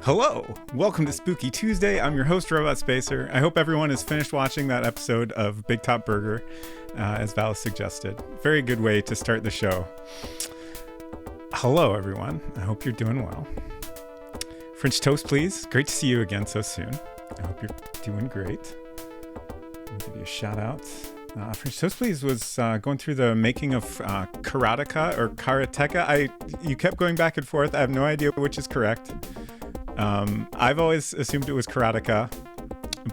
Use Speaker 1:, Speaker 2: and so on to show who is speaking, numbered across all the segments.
Speaker 1: Hello! Welcome to Spooky Tuesday. I'm your host, Robot Spacer. I hope everyone has finished watching that episode of Big Top Burger, as Val suggested. Very good way to start the show. Hello, everyone. I hope you're doing well. French toast, please. Great to see you again so soon. I hope you're doing great. I'll give you a shout out. French toast, please was going through the making of karateka or karateka. You kept going back and forth. I have no idea which is correct. I've always assumed it was karateka,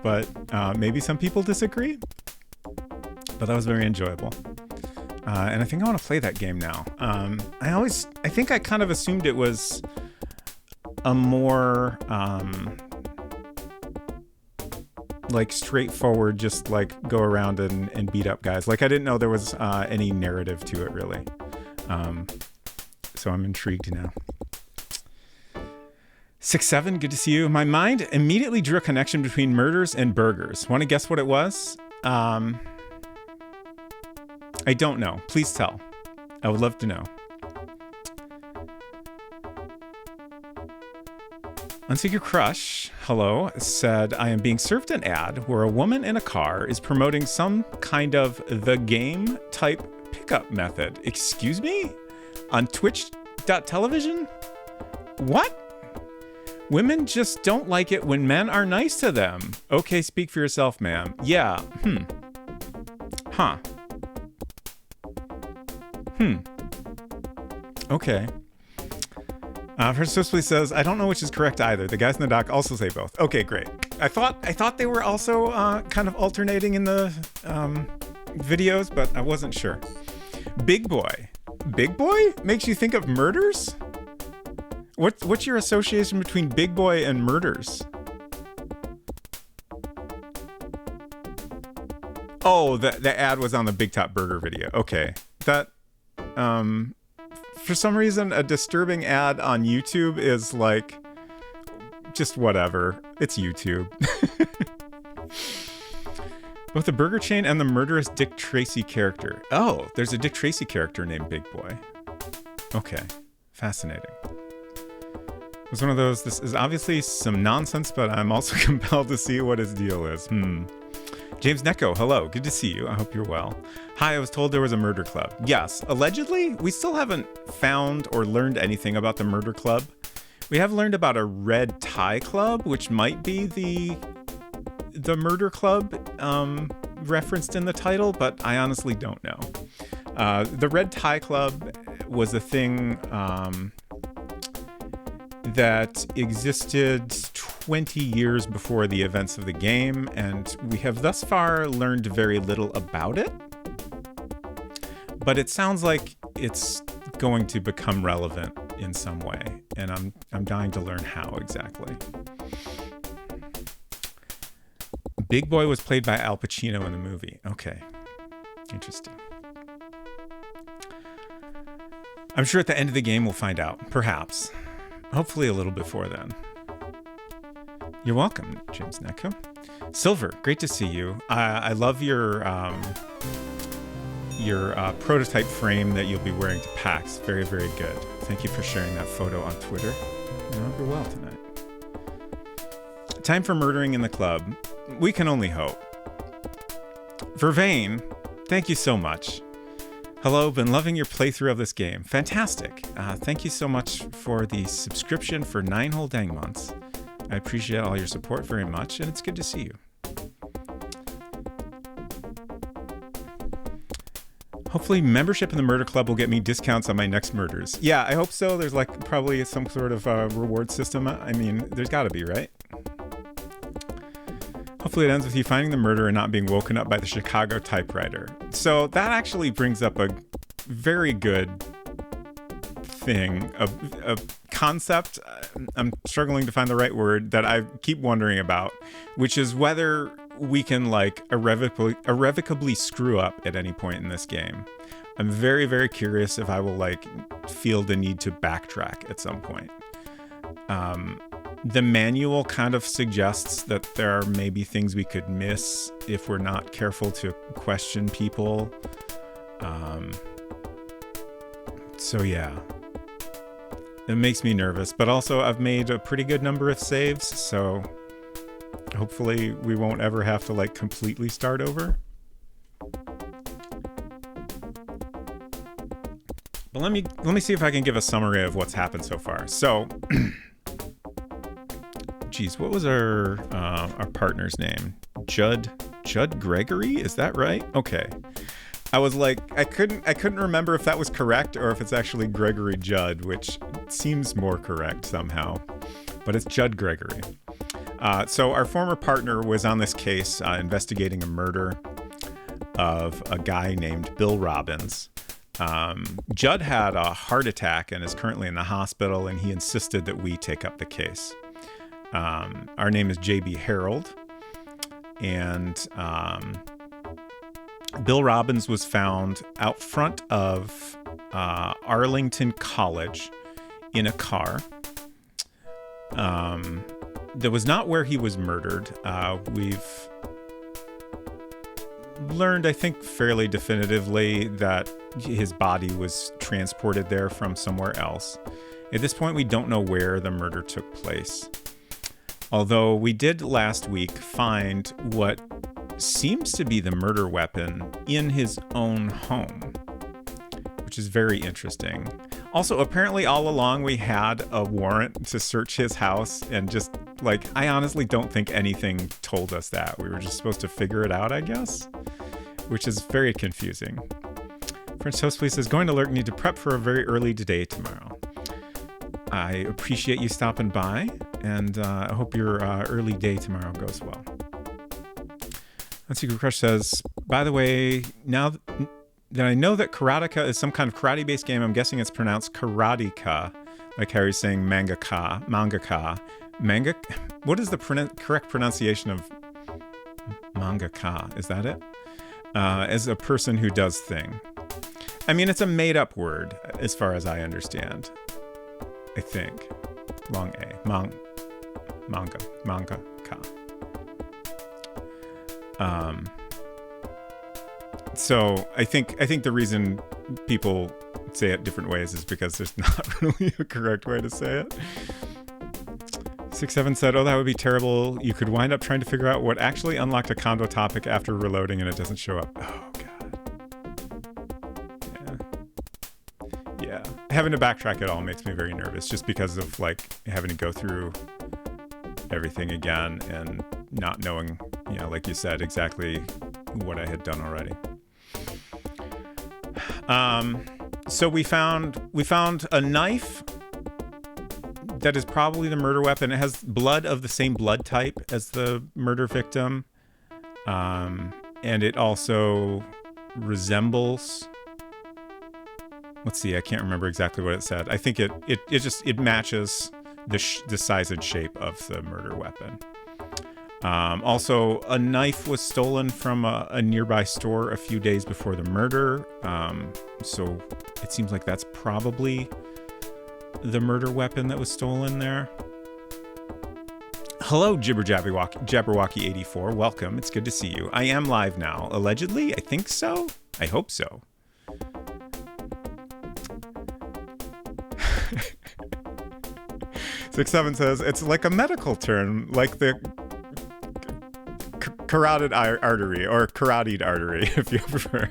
Speaker 1: but maybe some people disagree. But that was very enjoyable. And I think I want to play that game now. I think I kind of assumed it was a more like straightforward, just like go around and beat up guys. Like I didn't know there was any narrative to it really. So I'm intrigued now. 6-7, good to see you. My mind immediately drew a connection between murders and burgers. Want to guess what it was? I don't know. Please tell. I would love to know. Unsecure Crush, hello, said, I am being served an ad where a woman in a car is promoting some kind of the game type pickup method. Excuse me? On Twitch.television? What? Women just don't like it when men are nice to them. Okay, speak for yourself, ma'am. Yeah. Huh. Okay. Her sister says, I don't know which is correct either. The guys in the doc also say both. Okay, great. I thought they were also kind of alternating in the videos, but I wasn't sure. Big Boy. Big Boy makes you think of murders? What's your association between Big Boy and murders? Oh, the ad was on the Big Top Burger video. Okay. That, for some reason, a disturbing ad on YouTube is like, just whatever. It's YouTube. Both the burger chain and the murderous Dick Tracy character. Oh, there's a Dick Tracy character named Big Boy. Okay. Fascinating. It was one of those, this is obviously some nonsense, but I'm also compelled to see what his deal is. James Necco, hello. Good to see you. I hope you're well. Hi, I was told there was a murder club. Yes, allegedly, we still haven't found or learned anything about the murder club. We have learned about a red tie club, which might be the murder club referenced in the title, but I honestly don't know. The red tie club was a thing that existed 20 years before the events of the game, and we have thus far learned very little about it. But it sounds like it's going to become relevant in some way, and I'm dying to learn how exactly. Big Boy was played by Al Pacino in the movie. Okay, interesting. I'm sure at the end of the game we'll find out, perhaps. Hopefully a little before then. You're welcome, James Necco. Silver, great to see you. I love your prototype frame that you'll be wearing to PAX. Very, very good. Thank you for sharing that photo on Twitter. I hope you're well tonight. Time for murdering in the club. We can only hope. Vervain, thank you so much. Hello, been loving your playthrough of this game. Fantastic. Thank you so much for the subscription for 9 whole dang months. I appreciate all your support very much, and it's good to see you. Hopefully membership in the murder club will get me discounts on my next murders. Yeah, I hope so. There's like probably some sort of reward system. I mean, there's got to be, right? Hopefully it ends with you finding the murder and not being woken up by the Chicago typewriter. So that actually brings up a very good thing, a concept, I'm struggling to find the right word, that I keep wondering about, which is whether we can like irrevocably screw up at any point in this game. I'm very, very curious if I will like feel the need to backtrack at some point. The manual kind of suggests that there are maybe things we could miss if we're not careful to question people. So yeah, It makes me nervous, but also I've made a pretty good number of saves, so hopefully we won't ever have to like completely start over. But let me see if I can give a summary of what's happened so far. So, geez, what was our partner's name? Judd Gregory? Is that right? Okay. I was like, I couldn't remember if that was correct or if it's actually Gregory Judd, which seems more correct somehow. But it's Judd Gregory. So our former partner was on this case investigating a murder of a guy named Bill Robbins. Judd had a heart attack and is currently in the hospital, and he insisted that we take up the case. Our name is JB Harold, and Bill Robbins was found out front of Arlington College in a car. That was not where he was murdered. We've learned, I think, fairly definitively that his body was transported there from somewhere else. At this point, we don't know where the murder took place. Although we did last week find what seems to be the murder weapon in his own home, which is very interesting. Also, apparently all along we had a warrant to search his house, and just like, I honestly don't think anything told us that. We were just supposed to figure it out, I guess, which is very confusing. French Toast Please says, going to Lurk, need to prep for a very early day tomorrow. I appreciate you stopping by, and I hope your early day tomorrow goes well. Secret Crush says, by the way, now that I know that karateka is some kind of karate-based game, I'm guessing it's pronounced karateka, like Harry's saying mangaka. Manga? What is the correct pronunciation of mangaka? Is that it? As a person who does thing. I mean, it's a made-up word, as far as I understand. I think. Long A. Mangaka. So I think the reason people say it different ways is because there's not really a correct way to say it. 67 said, oh, that would be terrible. You could wind up trying to figure out what actually unlocked a condo topic after reloading and it doesn't show up. Oh, God. Yeah. Having to backtrack it all makes me very nervous, just because of like having to go through everything again and not knowing, you know, like you said, exactly what I had done already. So we found a knife that is probably the murder weapon. It has blood of the same blood type as the murder victim. And it also resembles, let's see, I can't remember exactly what it said. I think it matches the size and shape of the murder weapon. Also, a knife was stolen from a nearby store a few days before the murder. So it seems like that's probably the murder weapon that was stolen there. Hello, Jabberwocky 84. Welcome. It's good to see you. I am live now. Allegedly? I think so. I hope so. Six Seven says, it's like a medical term, like the carotid artery, or carotid artery, if you prefer.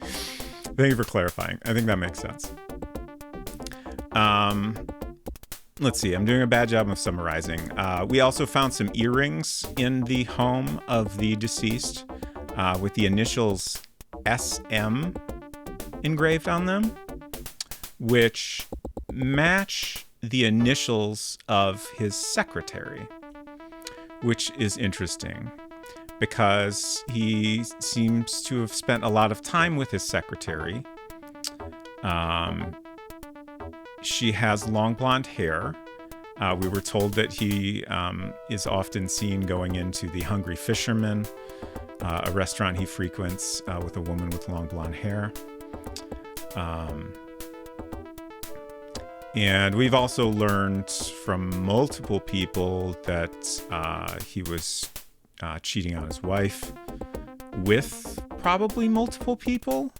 Speaker 1: Thank you for clarifying. I think that makes sense. Let's see. I'm doing a bad job of summarizing. We also found some earrings in the home of the deceased with the initials SM engraved on them, which match the initials of his secretary, which is interesting because he seems to have spent a lot of time with his secretary. She has long blonde hair. We were told that he is often seen going into the Hungry Fisherman, a restaurant he frequents with a woman with long blonde hair. And we've also learned from multiple people that he was cheating on his wife with probably multiple people.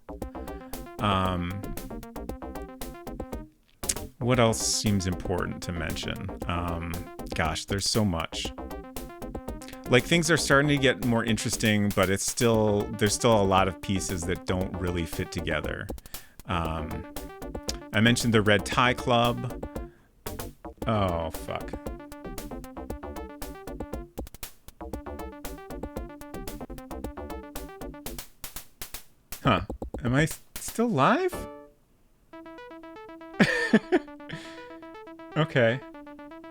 Speaker 1: What else seems important to mention? Gosh, there's so much. Like, things are starting to get more interesting, but there's still a lot of pieces that don't really fit together. I mentioned the Red Tie Club. Oh, fuck. Huh. Am I still live? Okay.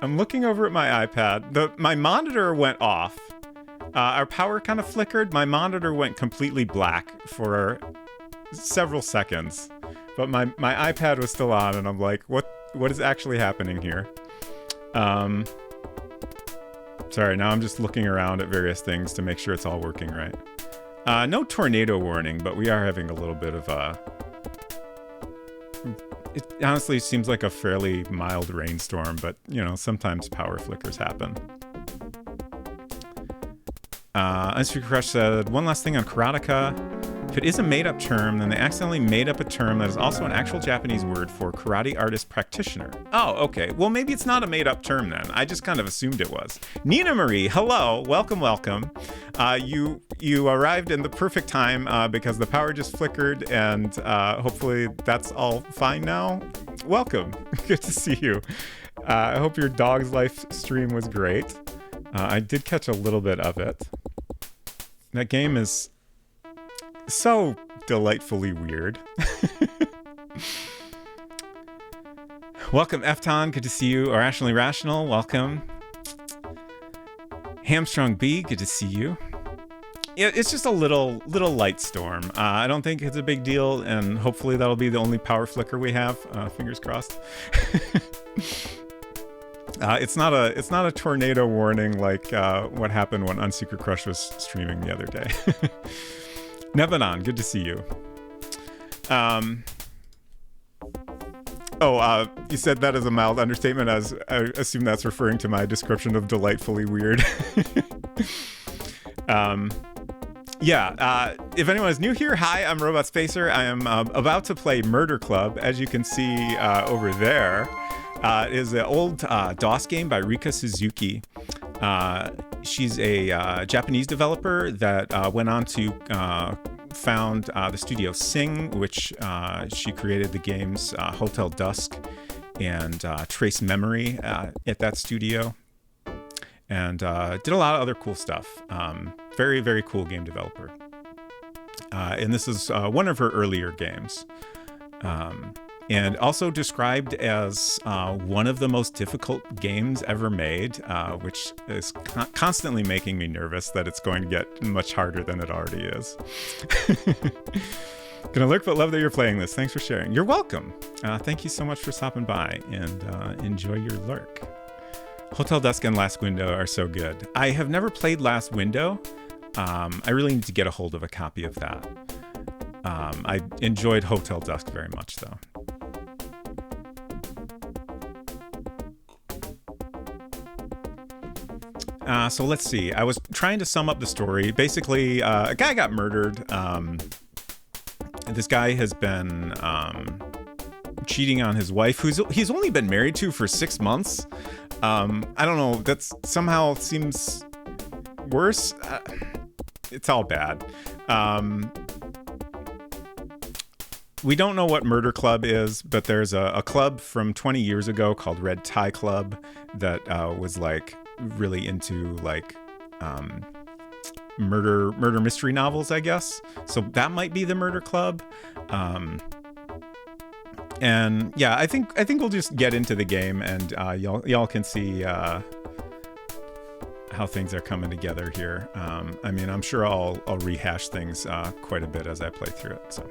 Speaker 1: I'm looking over at my iPad. My monitor went off. Our power kind of flickered. My monitor went completely black for several seconds. But my iPad was still on, and I'm like, what is actually happening here? Sorry, now I'm just looking around at various things to make sure it's all working right. No tornado warning, but we are having a little bit of a... It honestly seems like a fairly mild rainstorm, but, you know, sometimes power flickers happen. Unspeaker Crush said, one last thing on karateka. If it is a made-up term, then they accidentally made up a term that is also an actual Japanese word for karate artist practitioner. Oh, okay. Well, maybe it's not a made-up term then. I just kind of assumed it was. Nina Marie, hello. Welcome, welcome. You arrived in the perfect time because the power just flickered, and hopefully that's all fine now. Welcome. Good to see you. I hope your dog's life stream was great. I did catch a little bit of it. That game is so delightfully weird. Welcome, Efton. Good to see you. Irrationally Rational, welcome. Hamstrung B, good to see you. It's just a little light storm. I don't think it's a big deal, and hopefully that'll be the only power flicker we have. Fingers crossed. It's not a tornado warning like what happened when Unsecret Crush was streaming the other day. Nevanon, good to see you. You said that as a mild understatement, as I assume that's referring to my description of delightfully weird. If anyone is new here, hi, I'm Robot Spacer. I am about to play Murder Club. As you can see over there, is an old DOS game by Rika Suzuki. She's a Japanese developer that went on to found the studio Sing, which she created the games Hotel Dusk and Trace Memory at that studio, and did a lot of other cool stuff. Very, very cool game developer. And this is one of her earlier games. And also described as one of the most difficult games ever made, which is constantly making me nervous that it's going to get much harder than it already is. Gonna lurk, but love that you're playing this. Thanks for sharing. You're welcome. Thank you so much for stopping by, and enjoy your lurk. Hotel Dusk and Last Window are so good. I have never played Last Window. I really need to get a hold of a copy of that. I enjoyed Hotel Dusk very much, though. So let's see. I was trying to sum up the story. Basically, a guy got murdered. This guy has been cheating on his wife, he's only been married to for 6 months. I don't know. That somehow seems worse. It's all bad. We don't know what Murder Club is, but there's a club from 20 years ago called Red Tie Club that was like really into like murder mystery novels, I guess. So that might be the Murder Club. And yeah, I think we'll just get into the game, and y'all can see how things are coming together here. I mean, I'm sure I'll rehash things quite a bit as I play through it. So.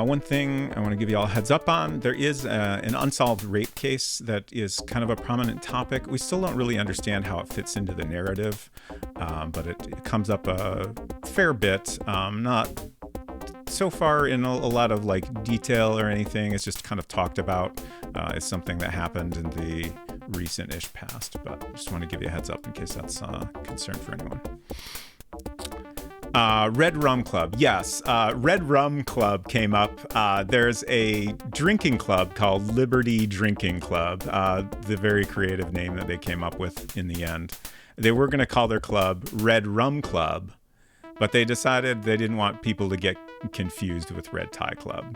Speaker 1: One thing I want to give you all a heads up on. There is an unsolved rape case that is kind of a prominent topic. We still don't really understand how it fits into the narrative, but it comes up a fair bit. Not so far in a lot of like detail or anything. It's just kind of talked about. It's something that happened in the recent-ish past, but I just want to give you a heads up in case that's a concern for anyone. Red Rum Club. Yes, Red Rum Club came up. There's a drinking club called Liberty Drinking Club, the very creative name that they came up with in the end. They were going to call their club Red Rum Club, but they decided they didn't want people to get confused with Red Tie Club.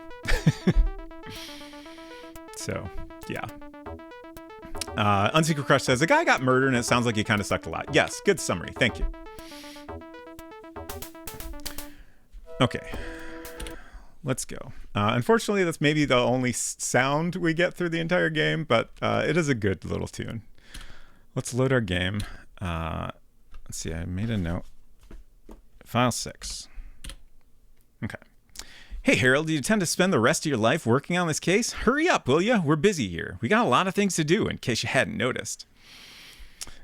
Speaker 1: So, yeah. Unsecret Crush says, a guy got murdered and it sounds like he kind of sucked a lot. Yes, good summary. Thank you. Okay. Let's go. Unfortunately, that's maybe the only sound we get through the entire game, but it is a good little tune. Let's load our game. Let's see, I made a note. File 6. Okay. Hey, Harold, do you intend to spend the rest of your life working on this case? Hurry up, will you? We're busy here. We got a lot of things to do, in case you hadn't noticed.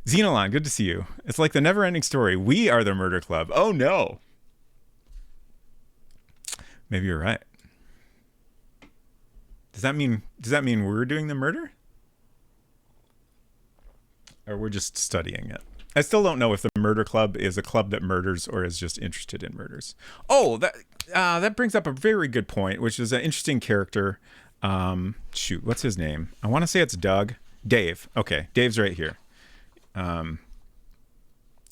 Speaker 1: Xenolon, good to see you. It's like the never-ending story. We are the murder club. Oh, no. Maybe you're right. Does that mean we're doing the murder? Or we're just studying it? I still don't know if the murder club is a club that murders or is just interested in murders. Oh, that brings up a very good point, which is an interesting character. Shoot, what's his name? I want to say it's Doug. Dave. Okay, Dave's right here.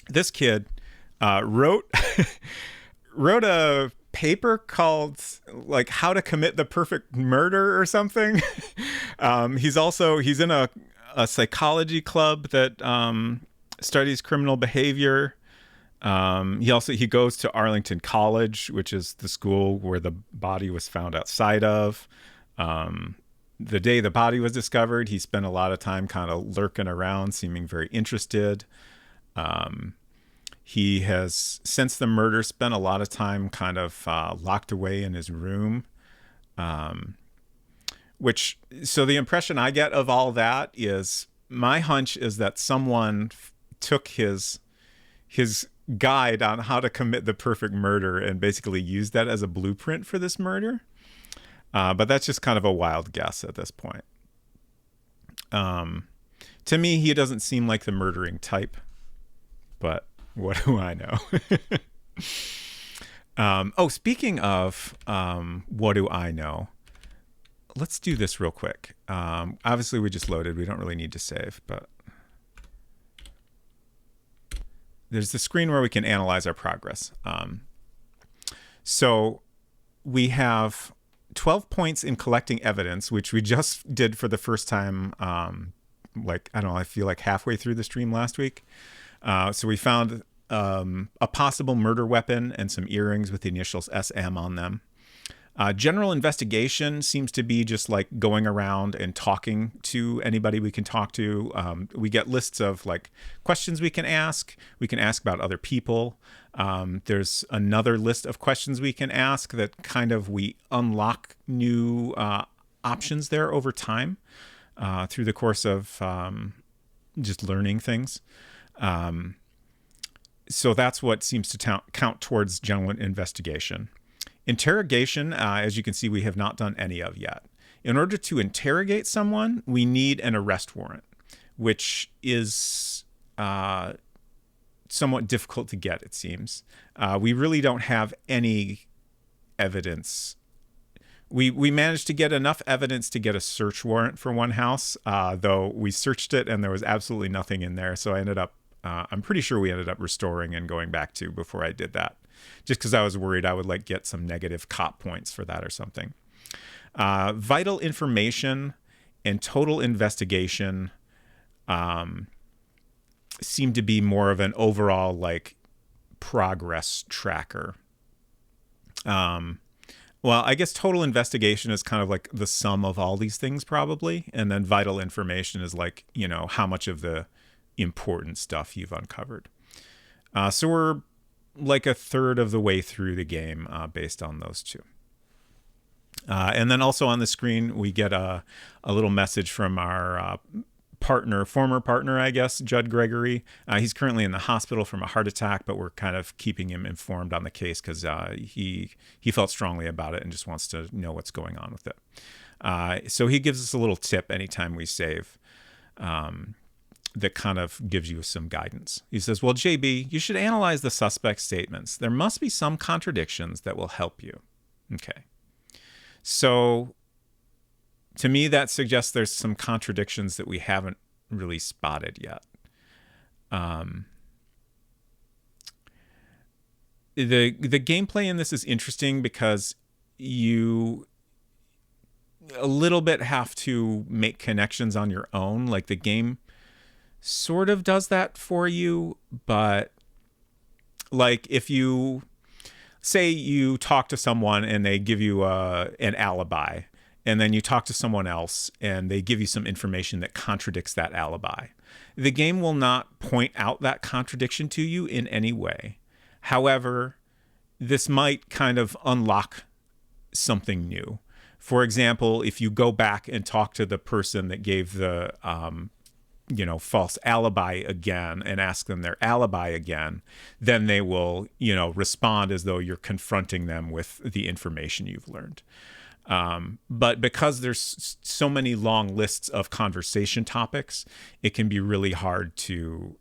Speaker 1: This kid wrote a paper called like How to Commit the Perfect Murder or something. He's in a psychology club that studies criminal behavior. He goes to Arlington College, which is the school where the body was found outside of. The day the body was discovered, he spent a lot of time kind of lurking around, seeming very interested. He has, since the murder, spent a lot of time kind of locked away in his room. So the impression I get of all that is, my hunch is that someone took his guide on how to commit the perfect murder and basically used that as a blueprint for this murder. But that's just kind of a wild guess at this point. To me, he doesn't seem like the murdering type, but what do I know? Speaking of what do I know, let's do this real quick. Obviously, we just loaded. We don't really need to save, but there's the screen where we can analyze our progress. So we have 12 points in collecting evidence, which we just did for the first time, I feel like halfway through the stream last week. So we found a possible murder weapon and some earrings with the initials SM on them. General investigation seems to be just like going around and talking to anybody we can talk to. We get lists of like questions we can ask. We can ask about other people. There's another list of questions we can ask that kind of we unlock new options there over time through the course of just learning things. So that's what seems to count towards general investigation. Interrogation, as you can see, we have not done any of yet. In order to interrogate someone, we need an arrest warrant, which is somewhat difficult to get, it seems. We really don't have any evidence. We managed to get enough evidence to get a search warrant for one house, though we searched it and there was absolutely nothing in there. So I'm pretty sure we ended up restoring and going back to before I did that, just because I was worried I would get some negative cop points for that or something. Vital information and total investigation seem to be more of an overall progress tracker. Well, I guess total investigation is kind of like the sum of all these things probably, and then vital information is how much of the important stuff you've uncovered. So we're like a third of the way through the game based on those two. And then also on the screen, we get a little message from our former partner, I guess, Judd Gregory. He's currently in the hospital from a heart attack, but we're kind of keeping him informed on the case because he felt strongly about it and just wants to know what's going on with it. So he gives us a little tip anytime we save. that kind of gives you some guidance. He says, well, JB, you should analyze the suspect's statements. There must be some contradictions that will help you. Okay. So to me, that suggests there's some contradictions that we haven't really spotted yet. The gameplay in this is interesting because you a little bit have to make connections on your own. Like the game sort of does that for you, but like if you say you talk to someone and they give you an alibi, and then you talk to someone else and they give you some information that contradicts that alibi, the game will not point out that contradiction to you in any way. However, this might kind of unlock something new. For example, if you go back and talk to the person that gave the false alibi again and ask them their alibi again, then they will, respond as though you're confronting them with the information you've learned. But because there's so many long lists of conversation topics, it can be really hard to,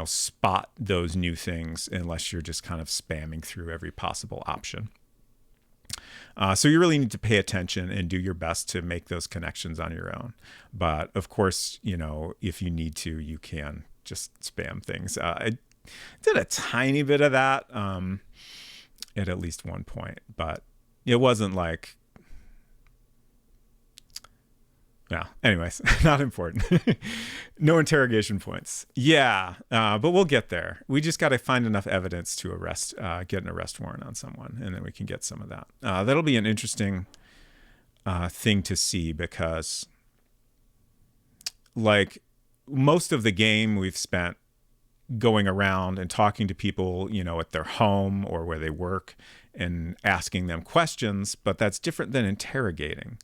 Speaker 1: spot those new things unless you're just kind of spamming through every possible option. So you really need to pay attention and do your best to make those connections on your own. But of course, if you need to, you can just spam things. I did a tiny bit of that at least one point, but it wasn't like, anyways, not important. No interrogation points. Yeah, but we'll get there. We just got to find enough evidence to get an arrest warrant on someone, and then we can get some of that. That'll be an interesting thing to see because, like, most of the game we've spent going around and talking to people, at their home or where they work and asking them questions, but that's different than interrogating.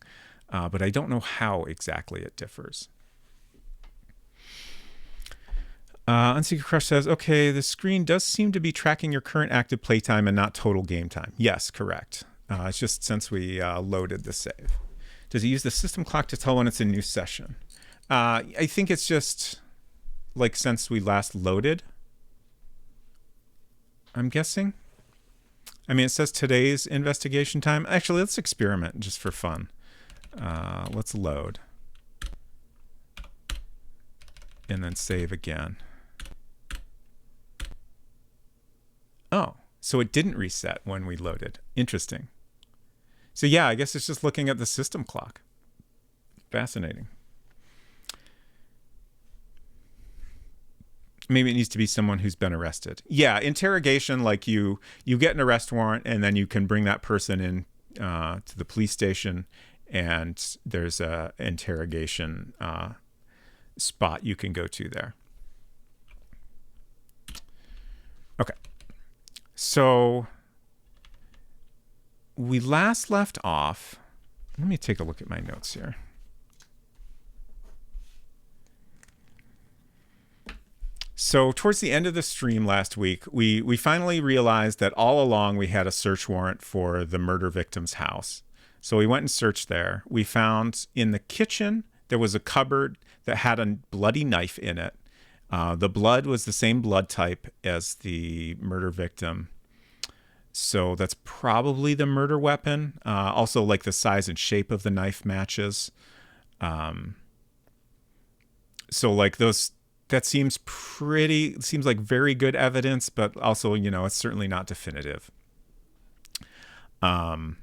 Speaker 1: But I don't know how exactly it differs. Unsecret Crush says, okay, the screen does seem to be tracking your current active playtime and not total game time. Yes, correct. It's just since we loaded the save. Does it use the system clock to tell when it's a new session? I think it's just like since we last loaded, I'm guessing. I mean, it says today's investigation time. Actually, let's experiment just for fun. Let's load. And then save again. Oh, so it didn't reset when we loaded. Interesting. So yeah, I guess it's just looking at the system clock. Fascinating. Maybe it needs to be someone who's been arrested. Yeah, interrogation, like you get an arrest warrant and then you can bring that person in to the police station, and there's a interrogation spot you can go to there. Okay. So we last left off. Let me take a look at my notes here. So towards the end of the stream last week, we finally realized that all along we had a search warrant for the murder victim's house. So we went and searched there. We found in the kitchen, there was a cupboard that had a bloody knife in it. The blood was the same blood type as the murder victim. So that's probably the murder weapon. Also, like the size and shape of the knife matches. So like those, that seems like very good evidence, but also, it's certainly not definitive. And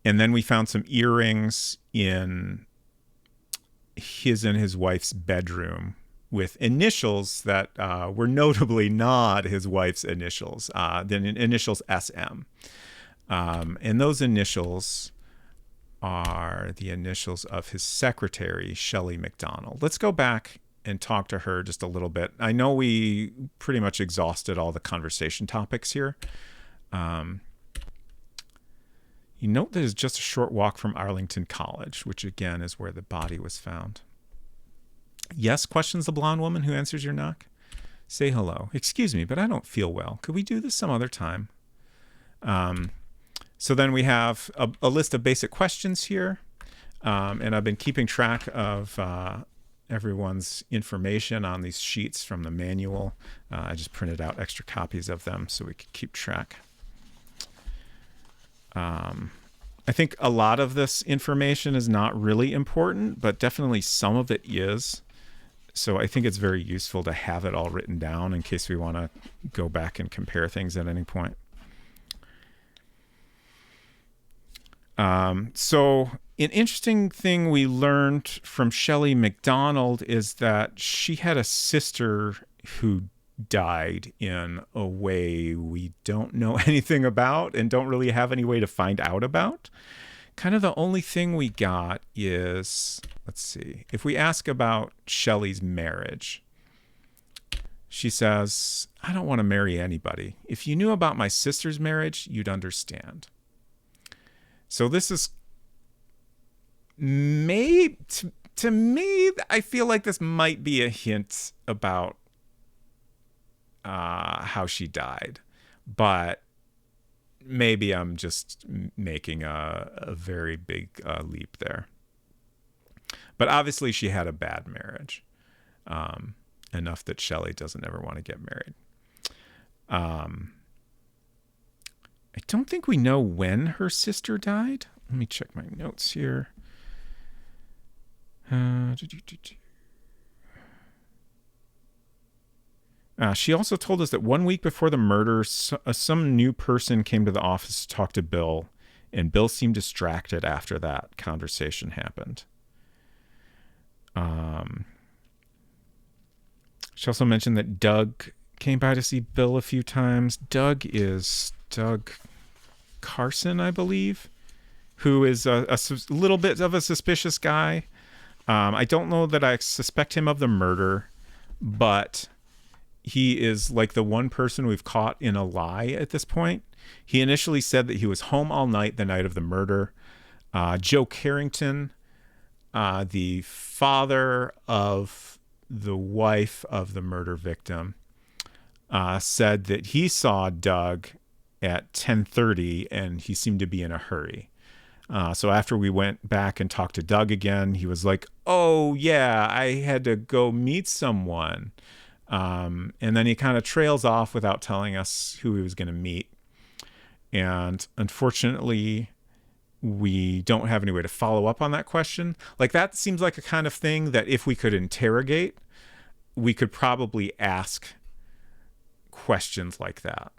Speaker 1: then we found some earrings in his and his wife's bedroom with initials that were notably not his wife's initials, the initials SM. And those initials are the initials of his secretary, Shelley McDonald. Let's go back and talk to her just a little bit. I know we pretty much exhausted all the conversation topics here. You note that it's just a short walk from Arlington College, which again is where the body was found. Yes, questions the blonde woman who answers your knock. Say hello. Excuse me, but I don't feel well. Could we do this some other time? So then we have a list of basic questions here. And I've been keeping track of everyone's information on these sheets from the manual. I just printed out extra copies of them so we could keep track. I think a lot of this information is not really important, but definitely some of it is. So I think it's very useful to have it all written down in case we want to go back and compare things at any point. So an interesting thing we learned from Shelley MacDonald is that she had a sister who died in a way we don't know anything about and don't really have any way to find out about. Kind of the only thing we got is, let's see, if we ask about Shelley's marriage, she says, I don't want to marry anybody. If you knew about my sister's marriage, you'd understand. So this is to me, I feel like this might be a hint about how she died, but maybe I'm just making a very big leap there. But obviously she had a bad marriage, enough that Shelley doesn't ever want to get married. I don't think we know when her sister died. Let me check my notes here. She also told us that 1 week before the murder, some new person came to the office to talk to Bill, and Bill seemed distracted after that conversation happened. She also mentioned that Doug came by to see Bill a few times. Doug is Doug Carson, I believe, who is a little bit of a suspicious guy. I don't know that I suspect him of the murder, but he is like the one person we've caught in a lie at this point. He initially said that he was home all night the night of the murder. Joe Carrington, the father of the wife of the murder victim, said that he saw Doug at 10:30 and he seemed to be in a hurry. So after we went back and talked to Doug again, he was like, oh yeah, I had to go meet someone. And then he kind of trails off without telling us who he was going to meet. And unfortunately, we don't have any way to follow up on that question. Like, that seems like a kind of thing that if we could interrogate, we could probably ask questions like that.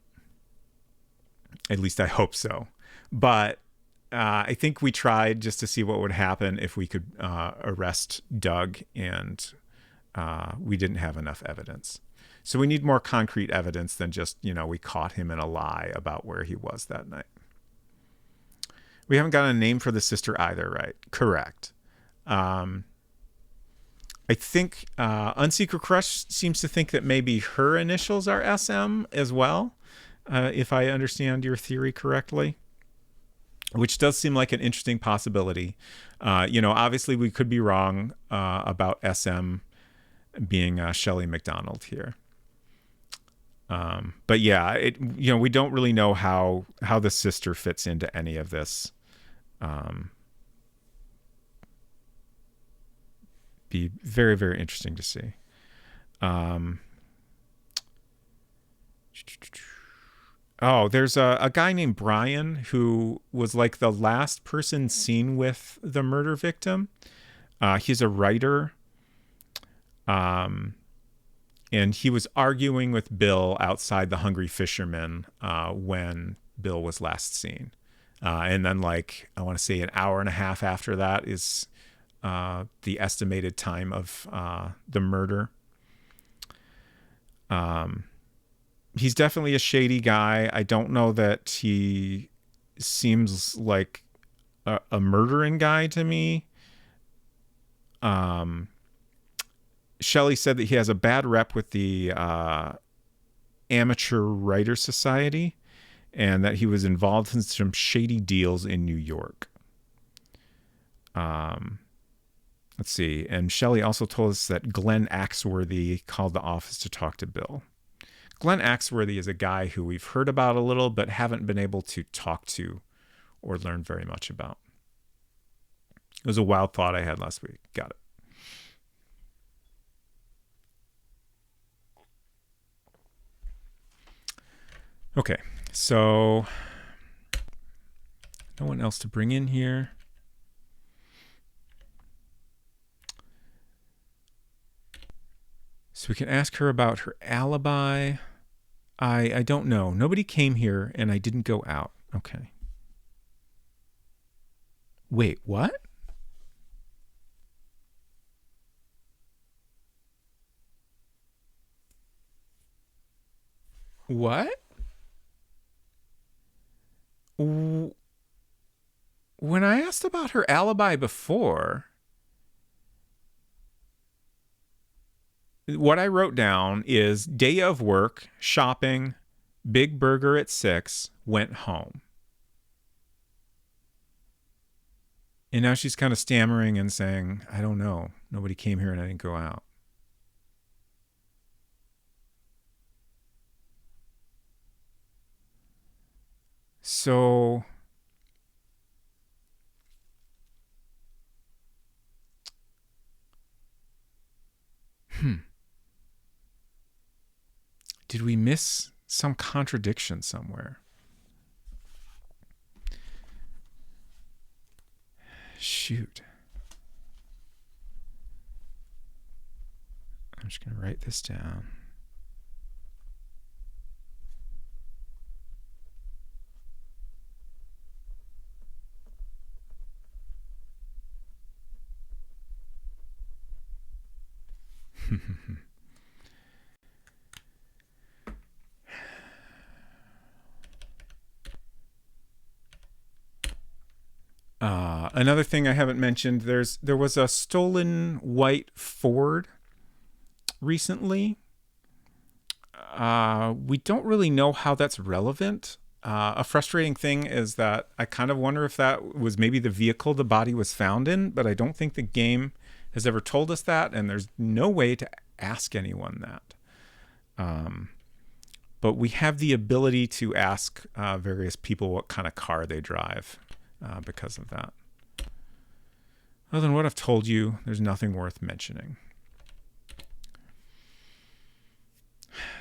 Speaker 1: At least I hope so. But I think we tried just to see what would happen if we could arrest Doug, and we didn't have enough evidence. So we need more concrete evidence than just, we caught him in a lie about where he was that night. We haven't got a name for the sister either, right? Correct. I think Unsecret Crush seems to think that maybe her initials are SM as well, if I understand your theory correctly, which does seem like an interesting possibility. Obviously we could be wrong about SM being Shelley MacDonald here. But yeah, we don't really know how the sister fits into any of this. Be very, very interesting to see. There's a guy named Brian who was like the last person seen with the murder victim. He's a writer. And he was arguing with Bill outside the Hungry Fisherman when Bill was last seen. And then, I want to say an hour and a half after that is the estimated time of the murder. He's definitely a shady guy. I don't know that he seems like a murdering guy to me. Shelley said that he has a bad rep with the Amateur Writers Society, and that he was involved in some shady deals in New York. Let's see. And Shelley also told us that Glenn Axworthy called the office to talk to Bill. Glenn Axworthy is a guy who we've heard about a little, but haven't been able to talk to or learn very much about. It was a wild thought I had last week. Got it. Okay, so no one else to bring in here. So we can ask her about her alibi. I don't know. Nobody came here and I didn't go out. Okay. Wait, what? What? When I asked about her alibi before, what I wrote down is day of work, shopping, big burger at 6, went home. And now she's kind of stammering and saying, I don't know. Nobody came here and I didn't go out. So did we miss some contradiction somewhere? Shoot. I'm just going to write this down. Another thing I haven't mentioned, there was a stolen white Ford recently. We don't really know how that's relevant. A frustrating thing is that I kind of wonder if that was maybe the vehicle the body was found in, but I don't think the game has ever told us that, and there's no way to ask anyone that. But we have the ability to ask various people what kind of car they drive because of that. Other than what I've told you, there's nothing worth mentioning.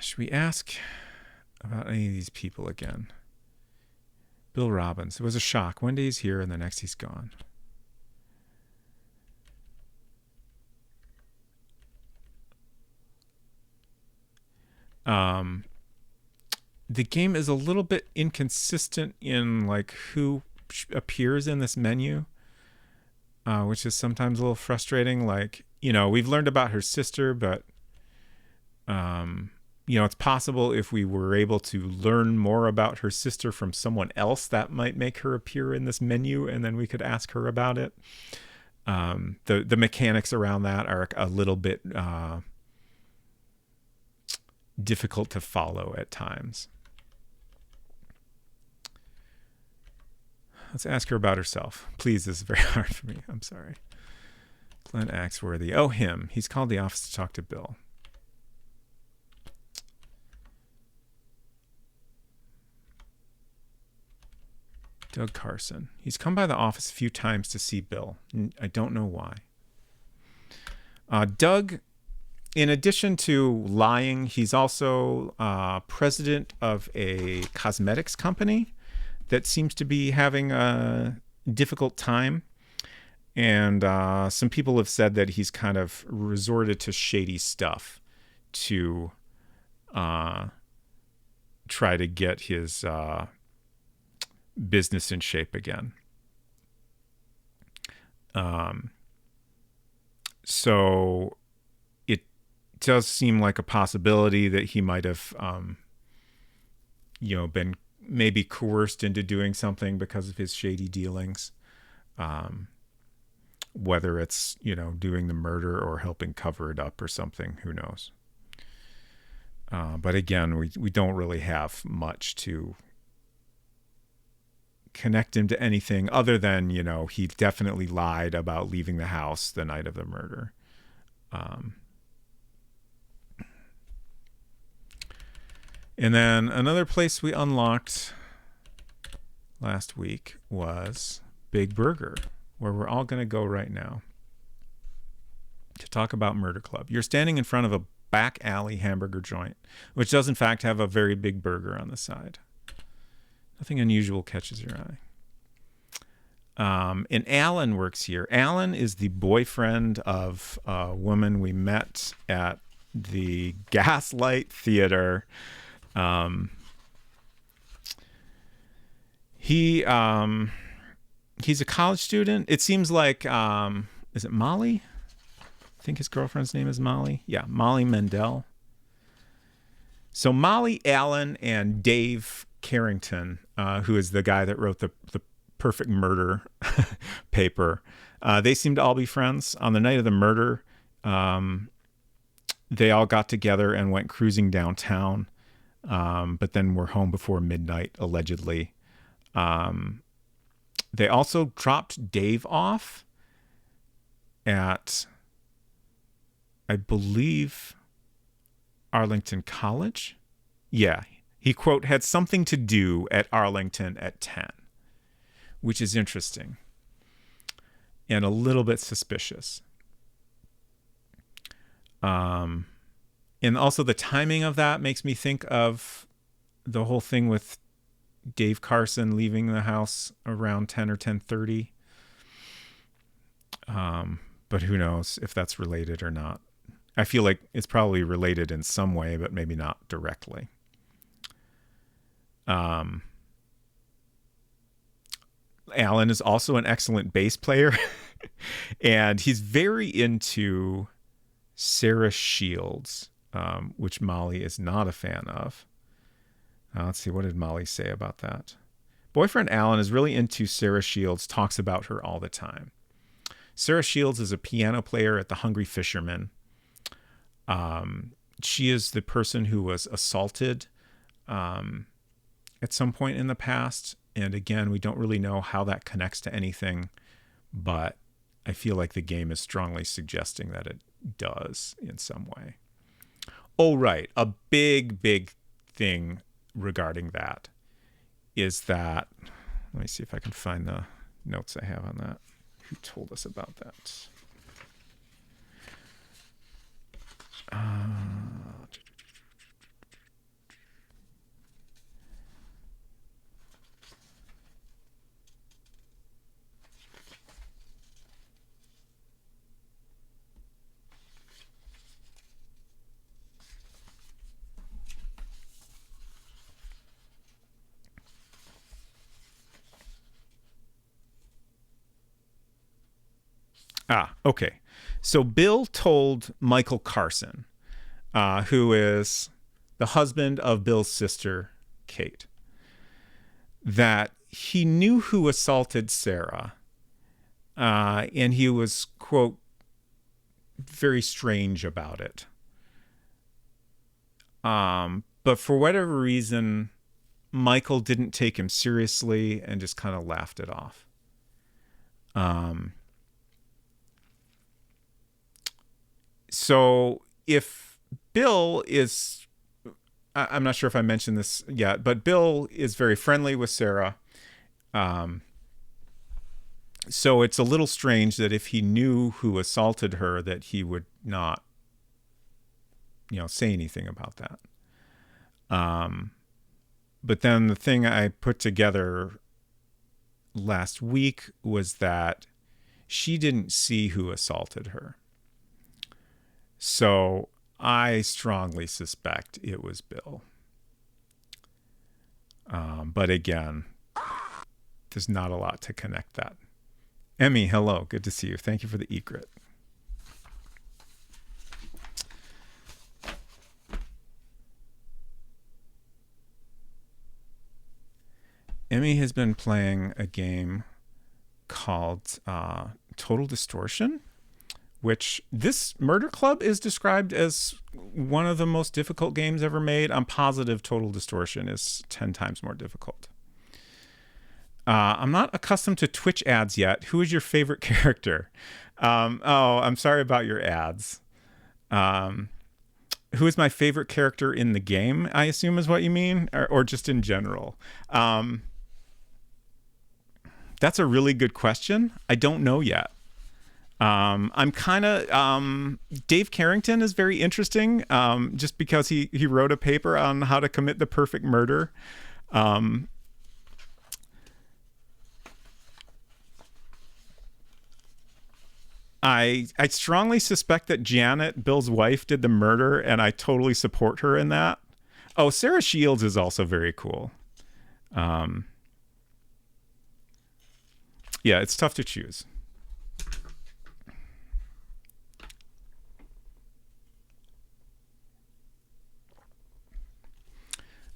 Speaker 1: Should we ask about any of these people again? Bill Robbins. It was a shock. One day he's here and the next he's gone. The game is a little bit inconsistent in like who appears in this menu, which is sometimes a little frustrating. Like, you know, we've learned about her sister, but you know, it's possible if we were able to learn more about her sister from someone else, that might make her appear in this menu, and then we could ask her about it. The mechanics around that are a little bit difficult to follow at times. Let's ask her about herself. Please, this is very hard for me. I'm sorry. Glenn Axworthy. Oh, him. He's called the office to talk to Bill. Doug Carson. He's come by the office a few times to see Bill. I don't know why. Doug, in addition to lying, he's also president of a cosmetics company that seems to be having a difficult time. And some people have said that he's kind of resorted to shady stuff to try to get his business in shape again. So it does seem like a possibility that he might have, been maybe coerced into doing something because of his shady dealings. Whether it's, doing the murder or helping cover it up or something, who knows? But again, we don't really have much to connect him to anything other than, he definitely lied about leaving the house the night of the murder. And then another place we unlocked last week was Big Burger, where we're all going to go right now to talk about Murder Club. You're standing in front of a back alley hamburger joint, which does in fact have a very big burger on the side. Nothing unusual catches your eye. And Alan works here. Alan is the boyfriend of a woman we met at the Gaslight Theater. He's a college student. It seems like, is it Molly? I think his girlfriend's name is Molly. Yeah, Molly Mendel. So Molly, Alan, and Dave Carrington, who is the guy that wrote the perfect murder paper, they seem to all be friends. On the night of the murder, they all got together and went cruising downtown, but then were home before midnight, allegedly. They also dropped Dave off at, I believe, Arlington College. Yeah, he, quote, had something to do at Arlington at 10, which is interesting and a little bit suspicious. And also the timing of that makes me think of the whole thing with Dave Carson leaving the house around 10 or 10:30. But who knows if that's related or not. I feel like it's probably related in some way, but maybe not directly. Alan is also an excellent bass player, and he's very into Sarah Shields, which Molly is not a fan of. Let's see, what did Molly say about that? Boyfriend Alan is really into Sarah Shields, talks about her all the time. Sarah Shields is a piano player at the Hungry Fisherman. She is the person who was assaulted at some point in the past. And again, we don't really know how that connects to anything, but I feel like the game is strongly suggesting that it does in some way. Oh, right. A big thing regarding that is that, let me see if I can find the notes I have on that. Who told us about that? Okay. So Bill told Michael Carson, who is the husband of Bill's sister, Kate, that he knew who assaulted Sarah, and he was, quote, very strange about it. But for whatever reason, Michael didn't take him seriously and just kind of laughed it off. So if Bill is, I'm not sure if I mentioned this yet, but Bill is very friendly with Sarah. So it's a little strange that if he knew who assaulted her, that he would not, say anything about that. But then the thing I put together last week was that she didn't see who assaulted her. So I strongly suspect it was Bill. But again, there's not a lot to connect that. Emmy, hello. Good to see you. Thank you for the egret. Emmy has been playing a game called Total Distortion, which this Murder Club is described as one of the most difficult games ever made. I'm positive Total Distortion is 10 times more difficult. I'm not accustomed to Twitch ads yet. Who is your favorite character? I'm sorry about your ads. Who is my favorite character in the game, I assume is what you mean, or just in general? That's a really good question. I don't know yet. I'm kind of, Dave Carrington is very interesting, just because he wrote a paper on how to commit the perfect murder. I strongly suspect that Janet, Bill's wife, did the murder, and I totally support her in that. Oh, Sarah Shields is also very cool. Yeah, it's tough to choose.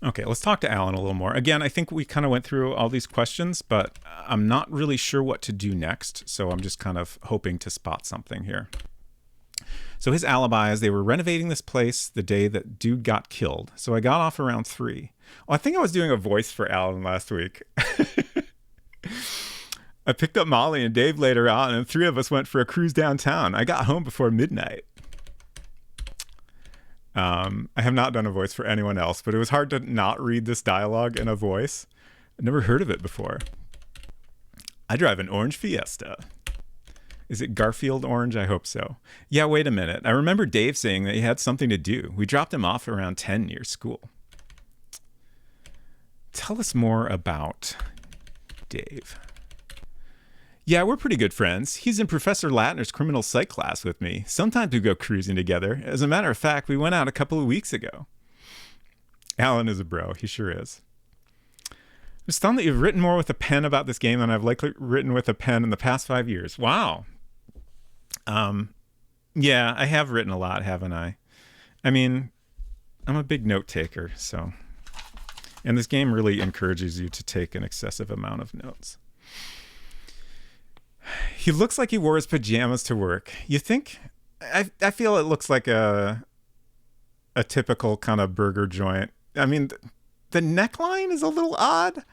Speaker 1: Okay, let's talk to Alan a little more. Again, I think we kind of went through all these questions, but I'm not really sure what to do next, so I'm just kind of hoping to spot something here. So his alibi is they were renovating this place the day that dude got killed. So I got off around 3. Oh, I think I was doing a voice for Alan last week. I picked up Molly and Dave later on, and 3 of us went for a cruise downtown. I got home before midnight. I have not done a voice for anyone else, but it was hard to not read this dialogue in a voice. I'd never heard of it before. I drive an orange Fiesta. Is it Garfield orange? I hope so. Yeah, wait a minute. I remember Dave saying that he had something to do. We dropped him off around 10 near school. Tell us more about Dave. Yeah, we're pretty good friends. He's in Professor Latner's criminal psych class with me. Sometimes we go cruising together. As a matter of fact, we went out a couple of weeks ago. Alan is a bro. He sure is. I'm stunned that you've written more with a pen about this game than I've likely written with a pen in the past 5 years. Wow. Yeah, I have written a lot, haven't I? I mean, I'm a big note taker, so. And this game really encourages you to take an excessive amount of notes. He looks like he wore his pajamas to work. You think? I feel it looks like a typical kind of burger joint. I mean, the neckline is a little odd.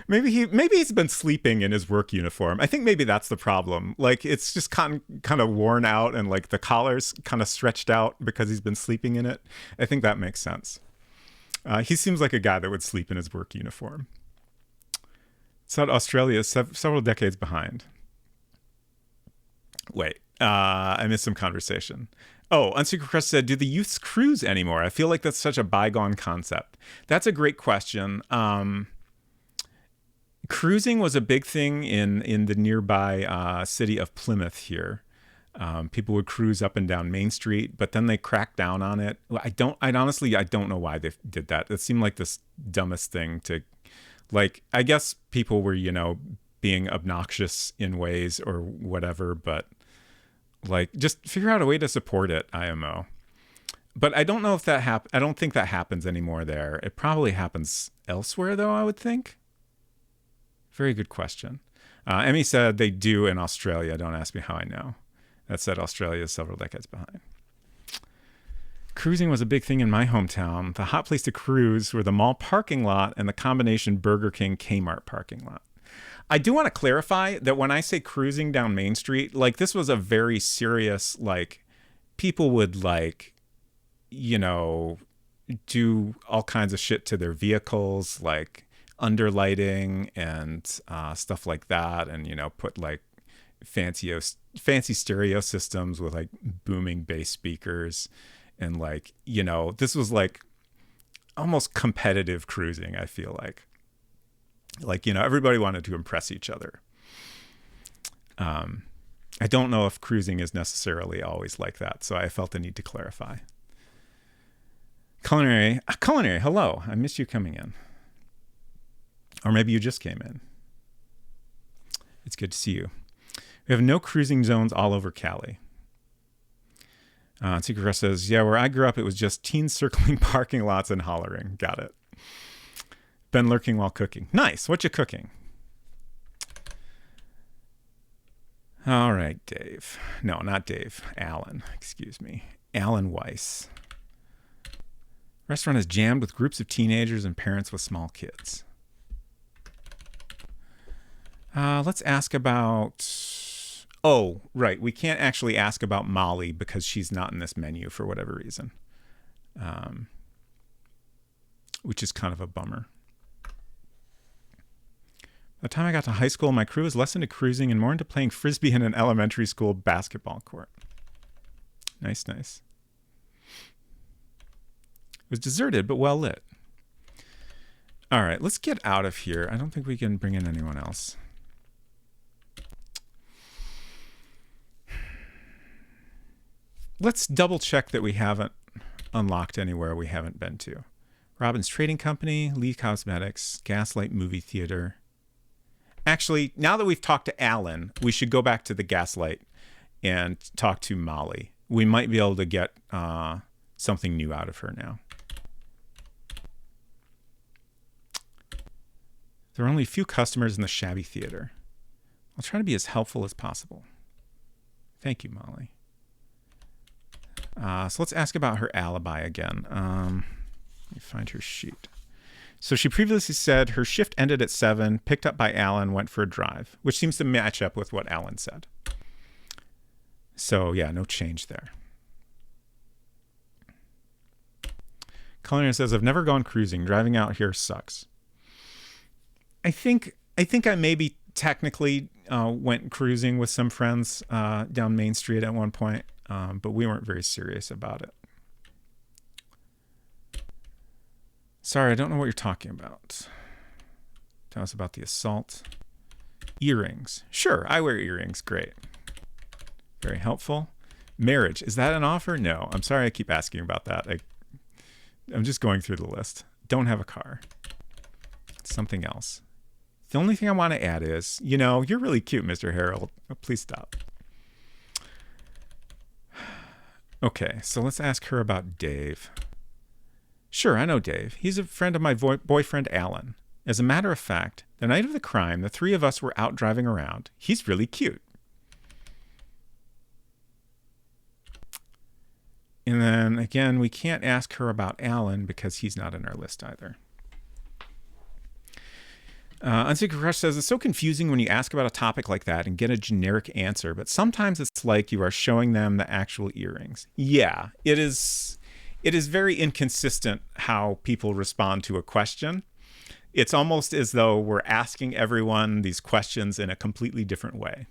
Speaker 1: maybe he's been sleeping in his work uniform. I think maybe that's the problem. Like it's just kind of worn out, and like the collar's kind of stretched out because he's been sleeping in it. I think that makes sense. He seems like a guy that would sleep in his work uniform. So Australia is several decades behind. Wait, I missed some conversation. Oh, Unsecret Crest said, do the youths cruise anymore? I feel like that's such a bygone concept. That's a great question. Cruising was a big thing in the nearby city of Plymouth here. People would cruise up and down Main Street, but then they cracked down on it. I honestly don't know why they did that. It seemed like this dumbest thing to, like, I guess people were, being obnoxious in ways or whatever, but like just figure out a way to support it, IMO. But I don't know if that I don't think that happens anymore there. It probably happens elsewhere though, I would think. Very good question. Emmy said they do in Australia. Don't ask me how I know. That said, Australia is several decades behind. Cruising was a big thing in my hometown. The hot place to cruise were the mall parking lot and the combination Burger King Kmart parking lot. I do want to clarify that when I say cruising down Main Street, like this was a very serious, like people would like, do all kinds of shit to their vehicles, like underlighting and stuff like that. And, put like fancy stereo systems with like booming bass speakers. And like, this was like almost competitive cruising, I feel like. Like, everybody wanted to impress each other. I don't know if cruising is necessarily always like that, so I felt the need to clarify. Culinary, hello. I missed you coming in. Or maybe you just came in. It's good to see you. We have no cruising zones all over Cali. Secret Crest says, yeah, where I grew up, it was just teens circling parking lots and hollering. Got it. Been lurking while cooking. Nice. What you cooking? All right, Dave. No, not Dave. Alan. Excuse me. Alan Weiss. Restaurant is jammed with groups of teenagers and parents with small kids. Let's ask about... Oh, right. We can't actually ask about Molly because she's not in this menu for whatever reason. Which is kind of a bummer. By the time I got to high school, my crew was less into cruising and more into playing frisbee in an elementary school basketball court. Nice, nice. It was deserted, but well lit. All right, let's get out of here. I don't think we can bring in anyone else. let's double check that we haven't unlocked anywhere we haven't been to. Robin's Trading Company, Lee Cosmetics, Gaslight Movie Theater. Actually, now that we've talked to Alan, we should go back to the Gaslight and talk to Molly. We might be able to get something new out of her now. There are only a few customers in the shabby theater. I'll try to be as helpful as possible. Thank you, Molly. So let's ask about her alibi again. Let me find her sheet. So she previously said her shift ended at 7, picked up by Alan, went for a drive, which seems to match up with what Alan said. So yeah, no change there. Culinary says, I've never gone cruising. Driving out here sucks. I think I maybe technically went cruising with some friends down Main Street at one point, but we weren't very serious about it. Sorry, I don't know what you're talking about. Tell us about the assault. Earrings. Sure, I wear earrings. Great. Very helpful. Marriage. Is that an offer? No. I'm sorry I keep asking about that. I'm just going through the list. Don't have a car. Something else. The only thing I want to add is, you're really cute, Mr. Harold. Oh, please stop. Okay, so let's ask her about Dave. Sure, I know Dave. He's a friend of my boyfriend, Alan. As a matter of fact, the night of the crime, the three of us were out driving around. He's really cute. And then, again, we can't ask her about Alan because he's not in our list either. Unsecret Crush says, it's so confusing when you ask about a topic like that and get a generic answer, but sometimes it's like you are showing them the actual earrings. Yeah, it is very inconsistent how people respond to a question. It's almost as though we're asking everyone these questions in a completely different way.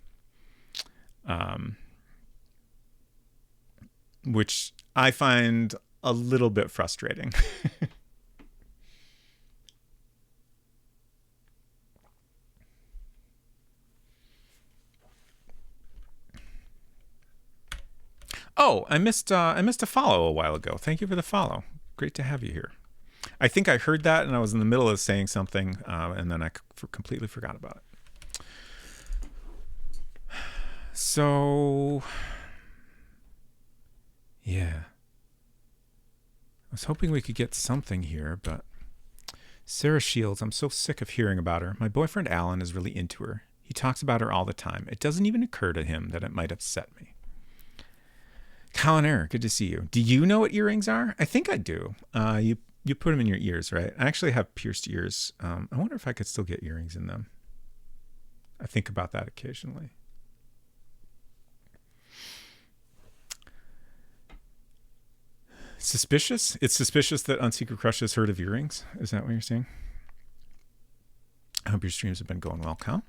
Speaker 1: Which I find a little bit frustrating. Oh, I missed a follow a while ago. Thank you for the follow. Great to have you here. I think I heard that and I was in the middle of saying something and then I completely forgot about it. So, yeah. I was hoping we could get something here, but Sarah Shields, I'm so sick of hearing about her. My boyfriend Alan is really into her. He talks about her all the time. It doesn't even occur to him that it might upset me. Colin Air, good to see you. Do you know what earrings are? I think I do. You put them in your ears, right? I actually have pierced ears. I wonder if I could still get earrings in them. I think about that occasionally. Suspicious? It's suspicious that Unsecret Crush has heard of earrings. Is that what you're saying? I hope your streams have been going well, Kyle.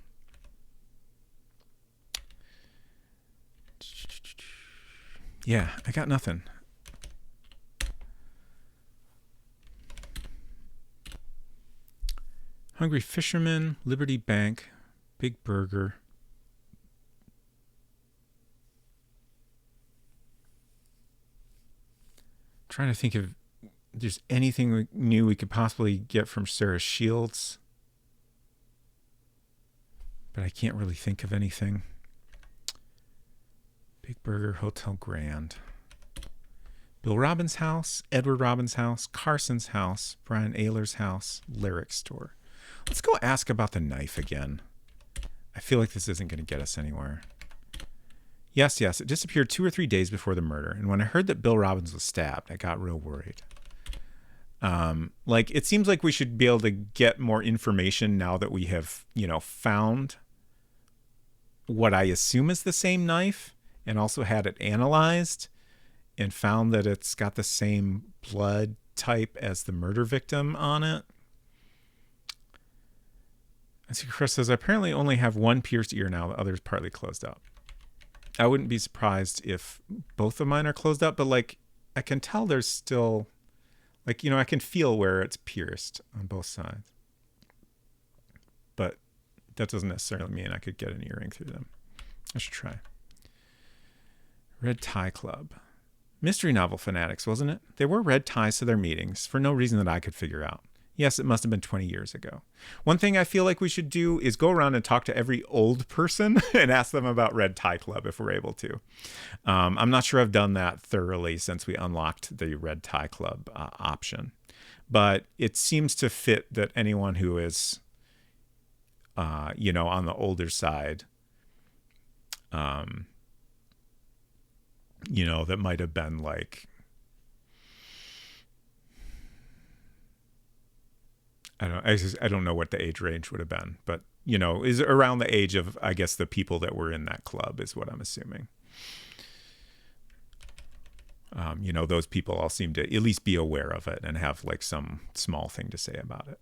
Speaker 1: Yeah, I got nothing. Hungry Fisherman, Liberty Bank, Big Burger. Trying to think if there's anything new we could possibly get from Sarah Shields. But I can't really think of anything. Big Burger, Hotel Grand. Bill Robbins' house, Edward Robbins' house, Carson's house, Brian Ayler's house, Lyric Store. Let's go ask about the knife again. I feel like this isn't going to get us anywhere. Yes, it disappeared 2 or 3 days before the murder. And when I heard that Bill Robbins was stabbed, I got real worried. It seems like we should be able to get more information now that we have, found what I assume is the same knife and also had it analyzed and found that it's got the same blood type as the murder victim on it. And Chris says, I apparently only have one pierced ear now. The other's partly closed up. I wouldn't be surprised if both of mine are closed up, but I can tell there's still, I can feel where it's pierced on both sides. But that doesn't necessarily mean I could get an earring through them. I should try. Red Tie Club. Mystery novel fanatics, wasn't it? They wore red ties to their meetings for no reason that I could figure out. Yes, it must have been 20 years ago. One thing I feel like we should do is go around and talk to every old person and ask them about Red Tie Club if we're able to. I'm not sure I've done that thoroughly since we unlocked the Red Tie Club option. But it seems to fit that anyone who is, on the older side, that might have been like, I don't know what the age range would have been, but, is around the age of, I guess, the people that were in that club is what I'm assuming. Those people all seem to at least be aware of it and have like some small thing to say about it.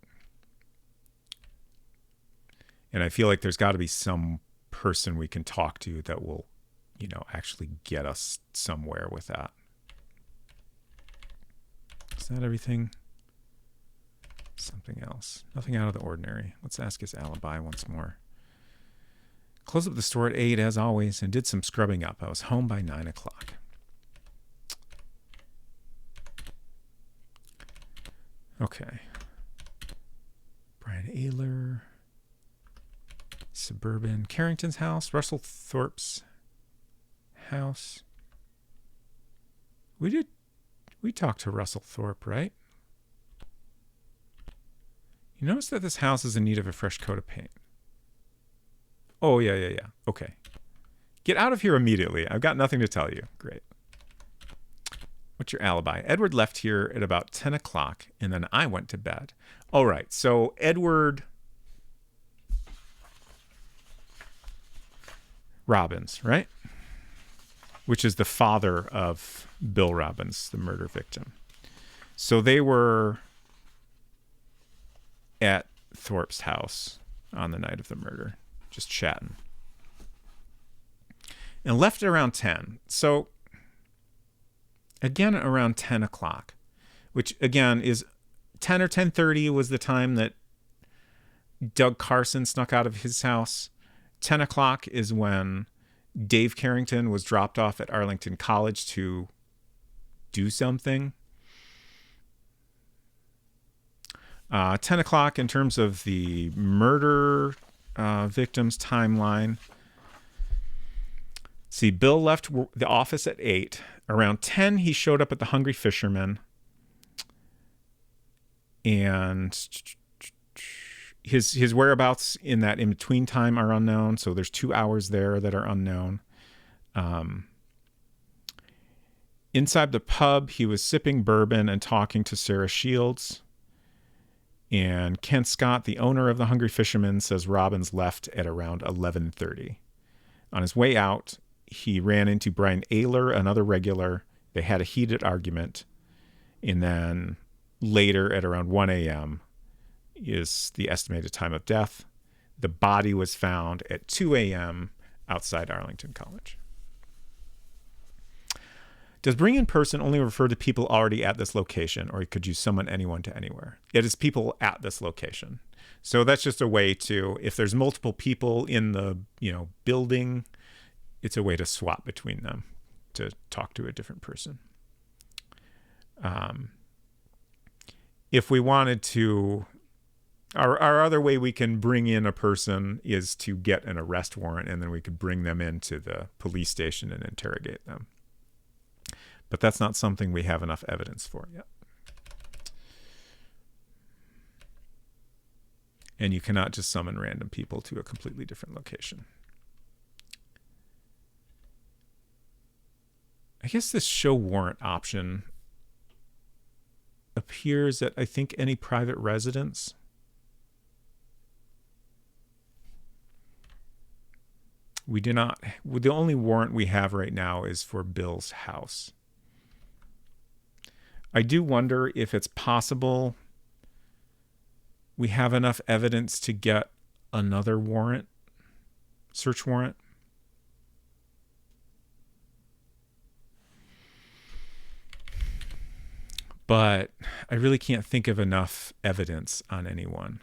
Speaker 1: And I feel like there's got to be some person we can talk to that will, actually get us somewhere with that. Is that everything? Something else. Nothing out of the ordinary. Let's ask his alibi once more. Closed up the store at 8 as always and did some scrubbing up. I was home by 9 o'clock. Okay. Brian Ayler. Suburban. Carrington's house. Russell Thorpe's house. We talked to Russell Thorpe, right? You notice that this house is in need of a fresh coat of paint. Oh, yeah. Okay. Get out of here immediately. I've got nothing to tell you. Great. What's your alibi? Edward left here at about 10 o'clock, and then I went to bed. All right. So Edward Robbins, right? Which is the father of Bill Robbins, the murder victim. So they were at Thorpe's house on the night of the murder, just chatting. And left around 10. So, again, around 10 o'clock, which, again, is 10 or 10:30 was the time that Doug Carson snuck out of his house. 10 o'clock is when Dave Carrington was dropped off at Arlington College to do something. 10 o'clock in terms of the murder victim's timeline. See, Bill left the office at 8. Around 10, he showed up at the Hungry Fisherman. And his whereabouts in that in-between time are unknown. So there's 2 hours there that are unknown. Inside the pub, he was sipping bourbon and talking to Sarah Shields. And Kent Scott, the owner of the Hungry Fisherman, says Robbins left at around 11:30. On his way out, he ran into Brian Ayler, another regular. They had a heated argument. And then later at around 1 a.m. is the estimated time of death. The body was found at 2 a.m. outside Arlington College. Does bring in person only refer to people already at this location, or could you summon anyone to anywhere? It is people at this location. So that's just a way to, if there's multiple people in the, building, it's a way to swap between them to talk to a different person. If we wanted to, our other way we can bring in a person is to get an arrest warrant, and then we could bring them into the police station and interrogate them. But that's not something we have enough evidence for yet. And you cannot just summon random people to a completely different location. I guess this show warrant option appears at, I think, any private residence. We do not, the only warrant we have right now is for Bill's house. I do wonder if it's possible we have enough evidence to get another warrant, search warrant. But I really can't think of enough evidence on anyone.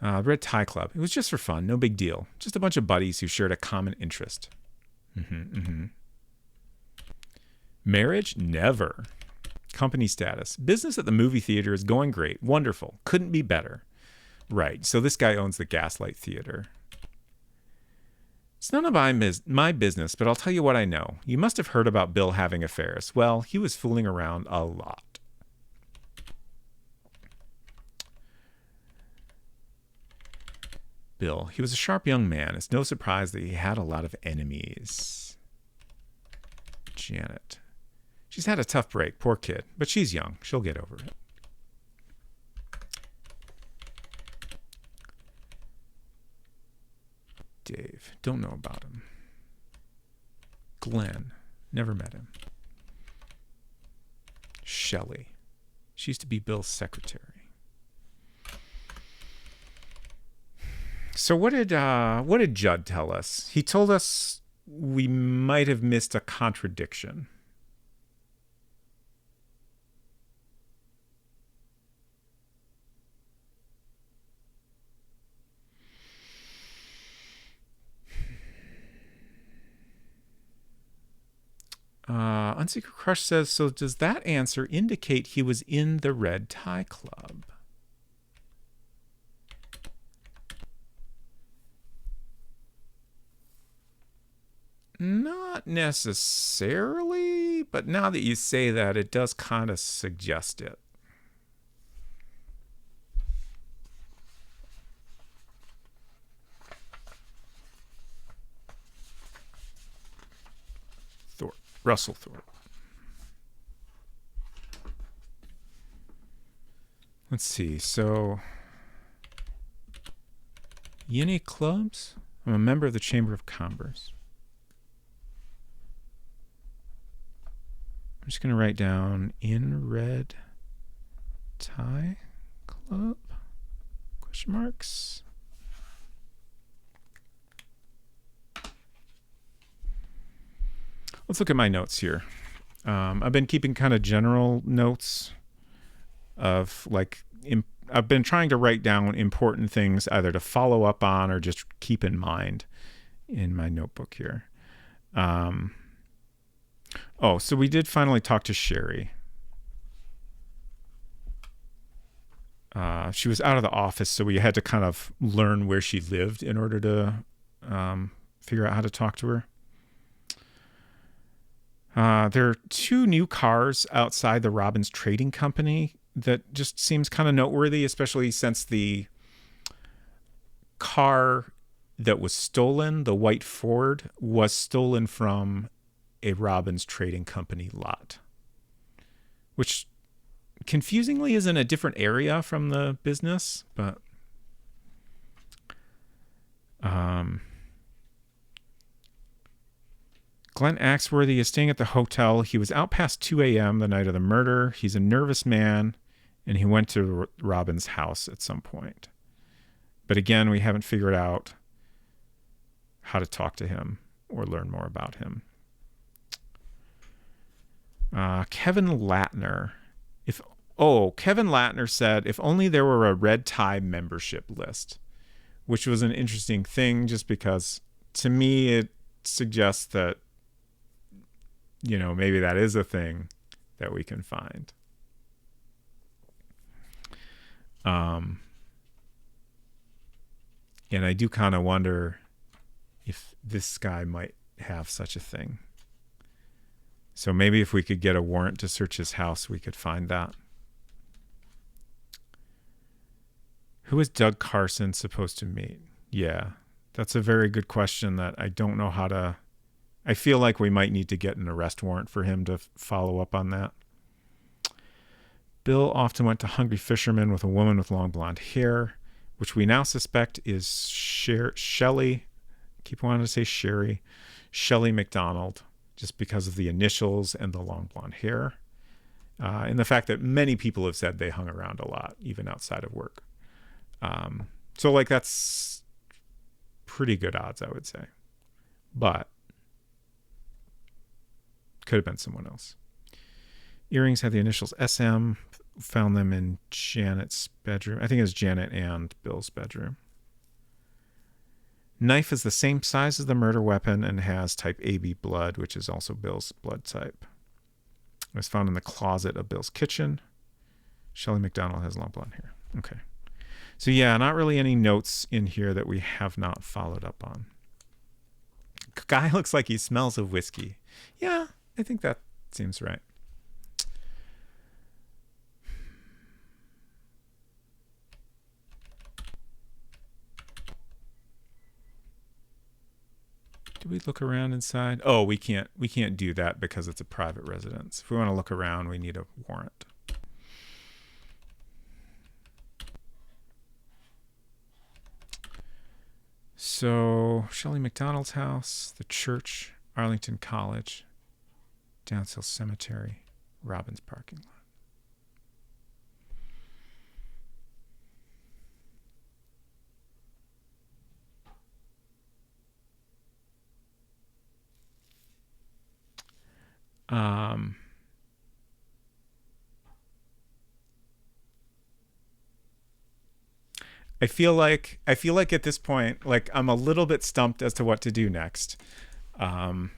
Speaker 1: Red Tie Club. It was just for fun. No big deal. Just a bunch of buddies who shared a common interest. Marriage? Never. Company status. Business at the movie theater is going great. Wonderful. Couldn't be better. Right. So this guy owns the Gaslight Theater. It's none of my business, but I'll tell you what I know. You must have heard about Bill having affairs. Well, he was fooling around a lot. Bill, he was a sharp young man. It's no surprise that he had a lot of enemies. Janet. She's had a tough break, poor kid, but she's young. She'll get over it. Dave, don't know about him. Glenn, never met him. Shelley, she used to be Bill's secretary. So what did Judd tell us? He told us we might have missed a contradiction. Unsecret Crush says, so does that answer indicate he was in the Red Tie Club? Not necessarily, but now that you say that, it does kind of suggest it. Russell Thorpe. Let's see. So, Uni clubs? I'm a member of the Chamber of Commerce. I'm just going to write down in Red Tie Club? Question marks. Let's look at my notes here. I've been keeping kind of general notes of like, I've been trying to write down important things either to follow up on or just keep in mind in my notebook here. So we did finally talk to Sherry. She was out of the office, so we had to kind of learn where she lived in order to figure out how to talk to her. There are 2 new cars outside the Robbins Trading Company that just seems kind of noteworthy, especially since the car that was stolen, the white Ford, was stolen from a Robbins Trading Company lot, which confusingly is in a different area from the business, but Glenn Axworthy is staying at the hotel. He was out past 2 a.m. the night of the murder. He's a nervous man, and he went to Robin's house at some point. But again, we haven't figured out how to talk to him or learn more about him. Kevin Latner. Kevin Latner said, if only there were a Red Tie membership list, which was an interesting thing just because to me it suggests that, you know, maybe that is a thing that we can find. And I do kind of wonder if this guy might have such a thing. So maybe if we could get a warrant to search his house, we could find that. Who is Doug Carson supposed to meet? Yeah, that's a very good question that I don't know how to... I feel like we might need to get an arrest warrant for him to follow up on that. Bill often went to Hungry Fisherman with a woman with long blonde hair, which we now suspect is Shelley. Keep wanting to say Sherry. Shelley McDonald, just because of the initials and the long blonde hair. And the fact that many people have said they hung around a lot, even outside of work. So like that's pretty good odds, I would say. But could have been someone else. Earrings had the initials SM. Found them in Janet's bedroom. I think it was Janet and Bill's bedroom. Knife is the same size as the murder weapon and has type AB blood, which is also Bill's blood type. It was found in the closet of Bill's kitchen. Shelley McDonald has long blonde hair. Okay. So yeah, not really any notes in here that we have not followed up on. Guy looks like he smells of whiskey. Yeah, I think that seems right. Do we look around inside? Oh, we can't do that because it's a private residence. If we want to look around, we need a warrant. So, Shelley McDonald's house, the church, Arlington College, Downs Hill Cemetery, Robbins parking lot. I feel like at this point, like I'm a little bit stumped as to what to do next. There's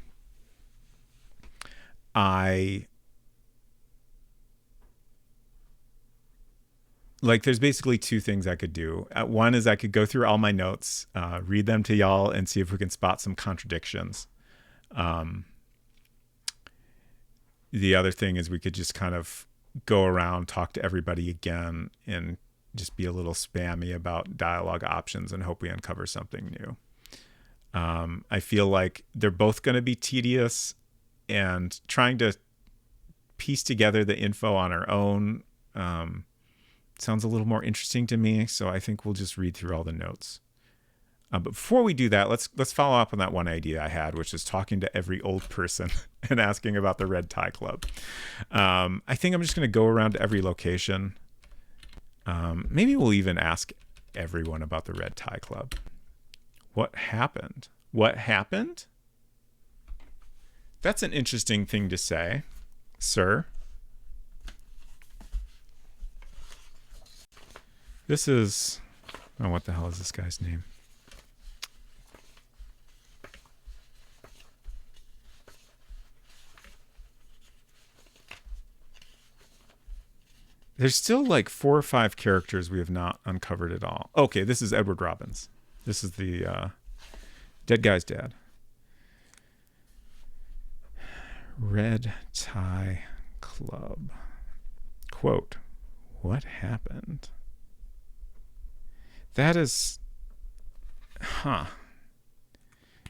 Speaker 1: basically two things I could do. One is I could go through all my notes, read them to y'all, and see if we can spot some contradictions. The other thing is we could just kind of go around, talk to everybody again, and just be a little spammy about dialogue options and hope we uncover something new. I feel like they're both going to be tedious, and trying to piece together the info on our own sounds a little more interesting to me. So I think we'll just read through all the notes. But before we do that, let's follow up on that one idea I had, which is talking to every old person and asking about the Red Tie Club. I think I'm just going to go around to every location. Maybe we'll even ask everyone about the Red Tie Club. What happened? What happened? That's an interesting thing to say, sir. This is... Oh, what the hell is this guy's name? There's still like 4 or 5 characters we have not uncovered at all. Okay, this is Edward Robbins. This is the dead guy's dad. Red Tie Club. Quote, what happened? That is... Huh.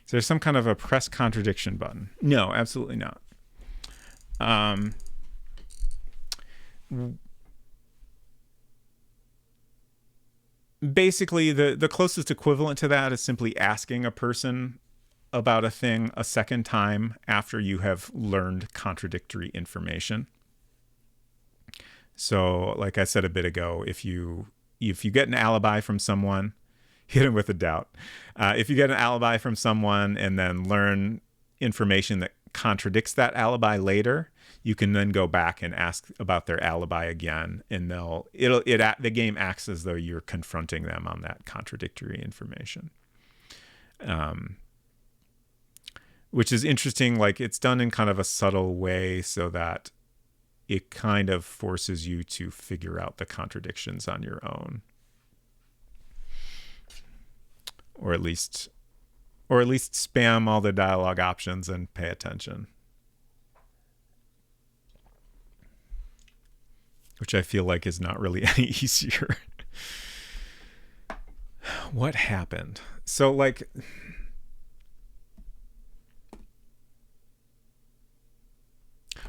Speaker 1: Is there some kind of a press contradiction button? No, absolutely not. Basically, the closest equivalent to that is simply asking a person about a thing a second time after you have learned contradictory information. So, like I said a bit ago, if you get an alibi from someone, hit them with a doubt. If you get an alibi from someone and then learn information that contradicts that alibi later, you can then go back and ask about their alibi again, and the game acts as though you're confronting them on that contradictory information. Which is interesting. Like, it's done in kind of a subtle way so that it kind of forces you to figure out the contradictions on your own. Or at least spam all the dialogue options and pay attention. Which I feel like is not really any easier. What happened? So, like...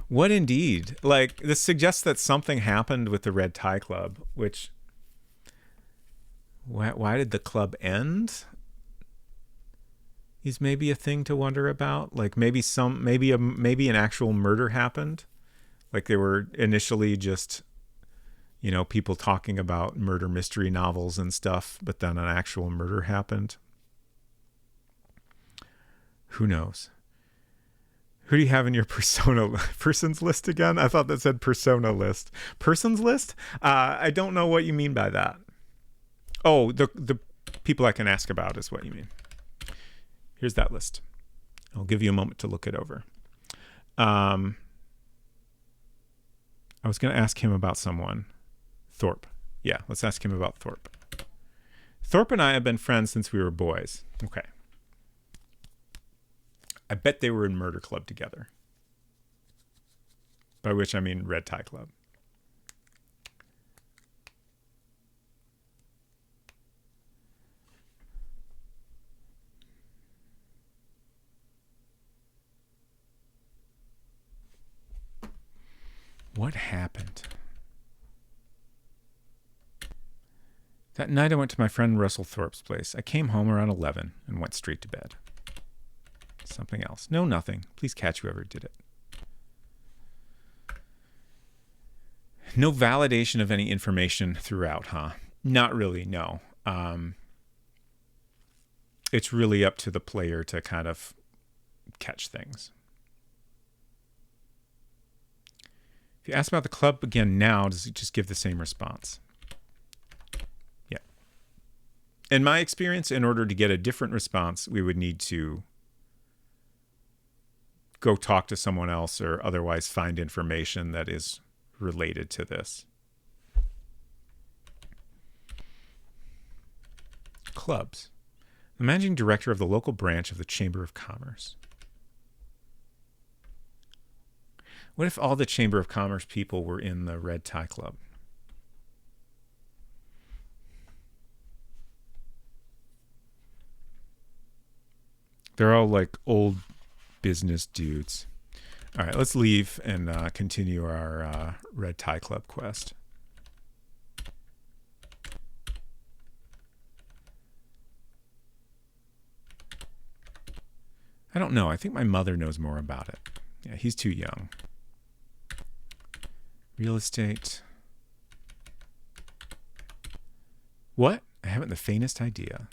Speaker 1: What indeed? Like, this suggests that something happened with the Red Tie Club, which... Why did the club end? Is maybe a thing to wonder about. Like, maybe an actual murder happened. Like, they were initially just, people talking about murder mystery novels and stuff, but then an actual murder happened. Who knows? Who do you have in your persons list again? I thought that said persona list. Persons list? I don't know what you mean by that. Oh, the people I can ask about is what you mean. Here's that list. I'll give you a moment to look it over. I was going to ask him about someone. Thorpe. Yeah, let's ask him about Thorpe. Thorpe and I have been friends since we were boys. Okay. I bet they were in Murder Club together. By which I mean Red Tie Club. What happened? That night I went to my friend Russell Thorpe's place. I came home around 11 and went straight to bed. Something else. No, nothing. Please catch whoever did it. No validation of any information throughout, huh? Not really, no. It's really up to the player to kind of catch things. If you ask about the club again now, does it just give the same response? Yeah. In my experience, in order to get a different response, we would need to go talk to someone else or otherwise find information that is related to this. Clubs. The managing director of the local branch of the Chamber of Commerce. What if all the Chamber of Commerce people were in the Red Tie Club? They're all like old business dudes. All right, let's leave and continue our Red Tie Club quest. I don't know. I think my mother knows more about it. Yeah, he's too young. Real estate. What? I haven't the faintest idea.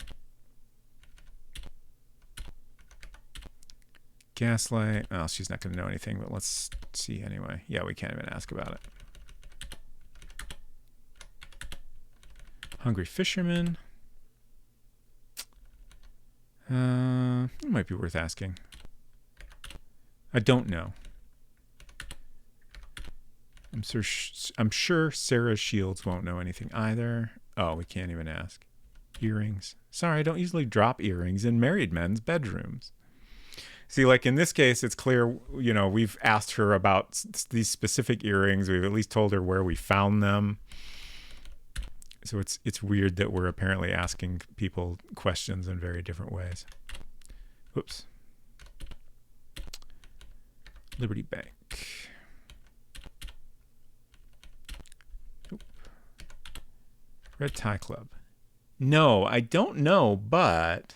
Speaker 1: Gaslight. Oh, she's not going to know anything, but let's see anyway. Yeah, we can't even ask about it. Hungry fisherman. It might be worth asking. I don't know. I'm sure Sarah Shields won't know anything either. Oh, we can't even ask. Earrings. Sorry, I don't usually drop earrings in married men's bedrooms. See, like in this case, it's clear, you know, we've asked her about these specific earrings. We've at least told her where we found them. So it's weird that we're apparently asking people questions in very different ways. Whoops. Liberty Bank. Oop. Red Tie Club. No, I don't know, but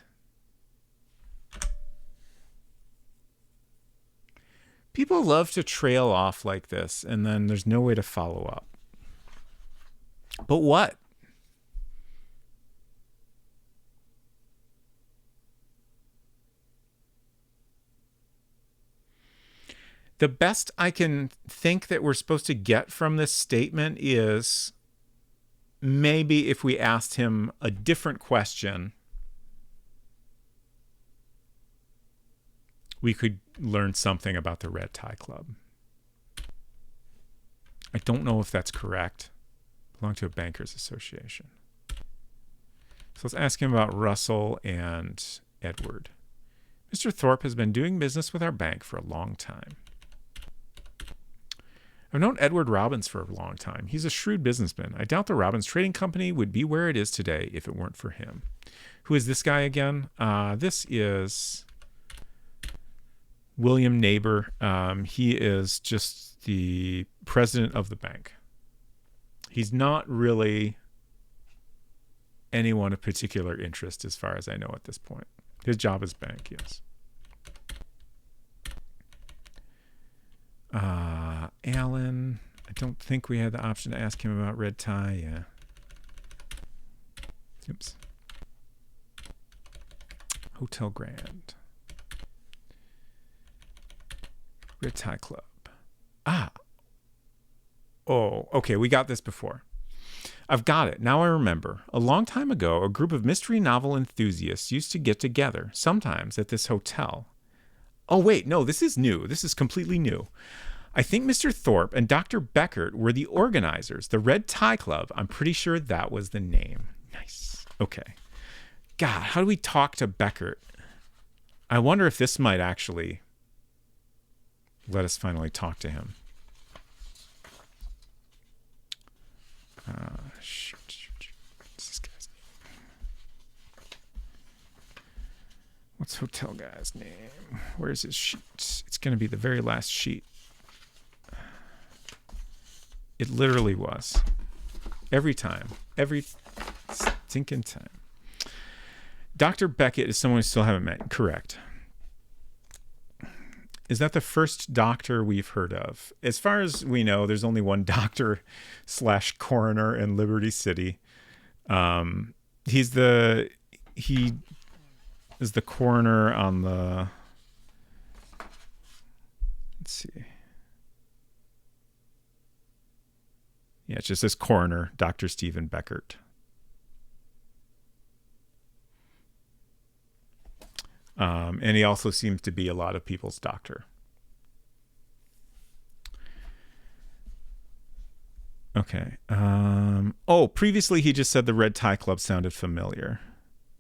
Speaker 1: people love to trail off like this, and then there's no way to follow up. But what? The best I can think that we're supposed to get from this statement is maybe if we asked him a different question, we could learn something about the Red Tie Club. I don't know if that's correct. Belong to a bankers association. So let's ask him about Russell and Edward. Mr. Thorpe has been doing business with our bank for a long time. I've known Edward Robbins for a long time. He's a shrewd businessman. I doubt the Robbins Trading Company would be where it is today if it weren't for him. Who is this guy again? This is William Neighbor. He is just the president of the bank. He's not really anyone of particular interest as far as I know at this point. His job is bank, yes. Alan. I don't think we had the option to ask him about Red Tie. Yeah. Oops. Hotel Grand. Red Tie Club. Oh, okay. We got this before. I've got it. Now I remember. A long time ago, a group of mystery novel enthusiasts used to get together, sometimes at this hotel. Oh, wait. No, this is new. This is completely new. I think Mr. Thorpe and Dr. Beckert were the organizers. The Red Tie Club. I'm pretty sure that was the name. Nice. Okay. God, how do we talk to Beckert? I wonder if this might actually let us finally talk to him. Shoot. What's this guy's name? What's hotel guy's name? Where's his sheet? It's going to be the very last sheet. It literally was. Every time. Every stinking time. Dr. Beckett is someone we still haven't met. Correct. Is that the first doctor we've heard of? As far as we know, there's only one doctor / coroner in Liberty City. He is the coroner on the, let's see. Yeah, it's just this coroner, Dr. Stephen Beckert. And he also seems to be a lot of people's doctor. Okay. Previously he just said the Red Tie Club sounded familiar,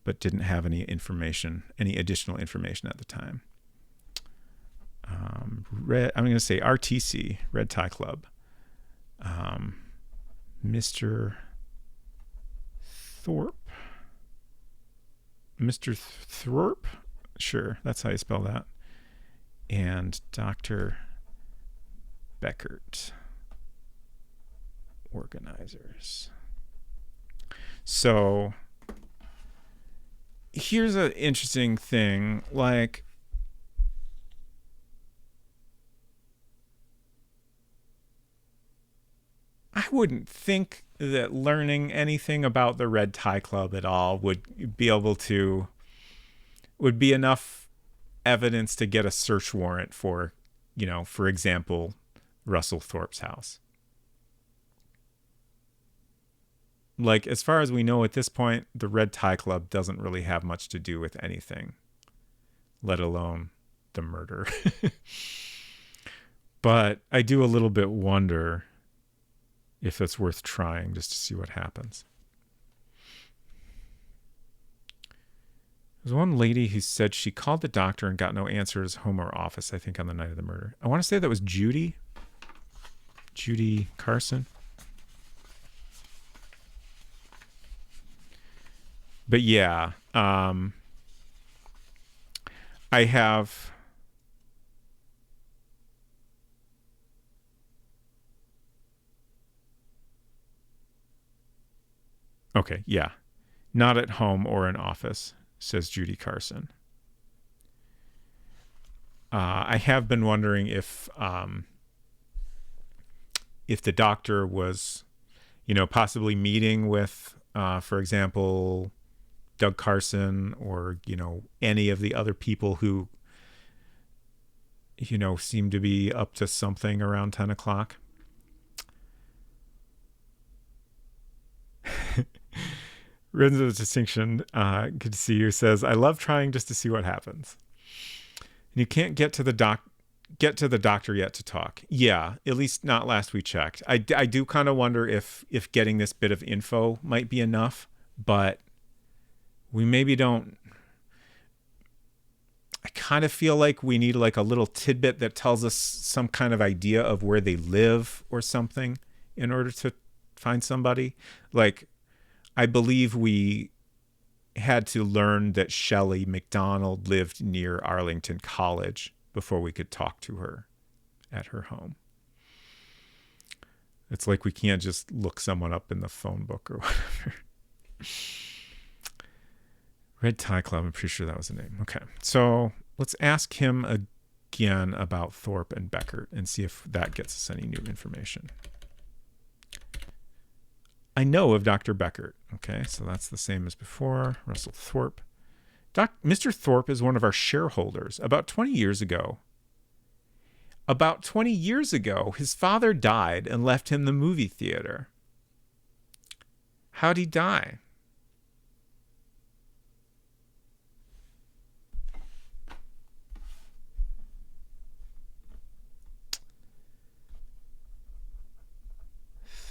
Speaker 1: but didn't have any additional information at the time. I'm going to say RTC, Red Tie Club. Mr. Thorpe. Mr. Thorpe? Sure, that's how you spell that. And Dr. Beckert. Organizers. So, here's an interesting thing. Like, I wouldn't think that learning anything about the Red Tie Club at all would be enough evidence to get a search warrant for, for example, Russell Thorpe's house. Like, as far as we know at this point, the Red Tie Club doesn't really have much to do with anything, let alone the murder. But I do a little bit wonder if it's worth trying just to see what happens. There's one lady who said she called the doctor and got no answer at his home or office, I think, on the night of the murder. I want to say that was Judy Carson. But yeah, I have... Okay, yeah. Not at home or in office, says Judy Carson. I have been wondering if the doctor was, possibly meeting with, for example, Doug Carson or, any of the other people who, seem to be up to something around 10 o'clock. Rhythms of Distinction, good to see you, says, I love trying just to see what happens. And you can't get to the doctor yet to talk. Yeah, at least not last we checked. I do kind of wonder if getting this bit of info might be enough, but we maybe don't. I kind of feel like we need like a little tidbit that tells us some kind of idea of where they live or something in order to find somebody. Like, I believe we had to learn that Shelley McDonald lived near Arlington College before we could talk to her at her home. It's like we can't just look someone up in the phone book or whatever. Red Tie Club, I'm pretty sure that was the name. Okay, so let's ask him again about Thorpe and Beckert and see if that gets us any new information. I know of Dr. Beckert. Okay, so that's the same as before. Russell Thorpe. Mr. Thorpe is one of our shareholders. About 20 years ago, his father died and left him the movie theater. How'd he die?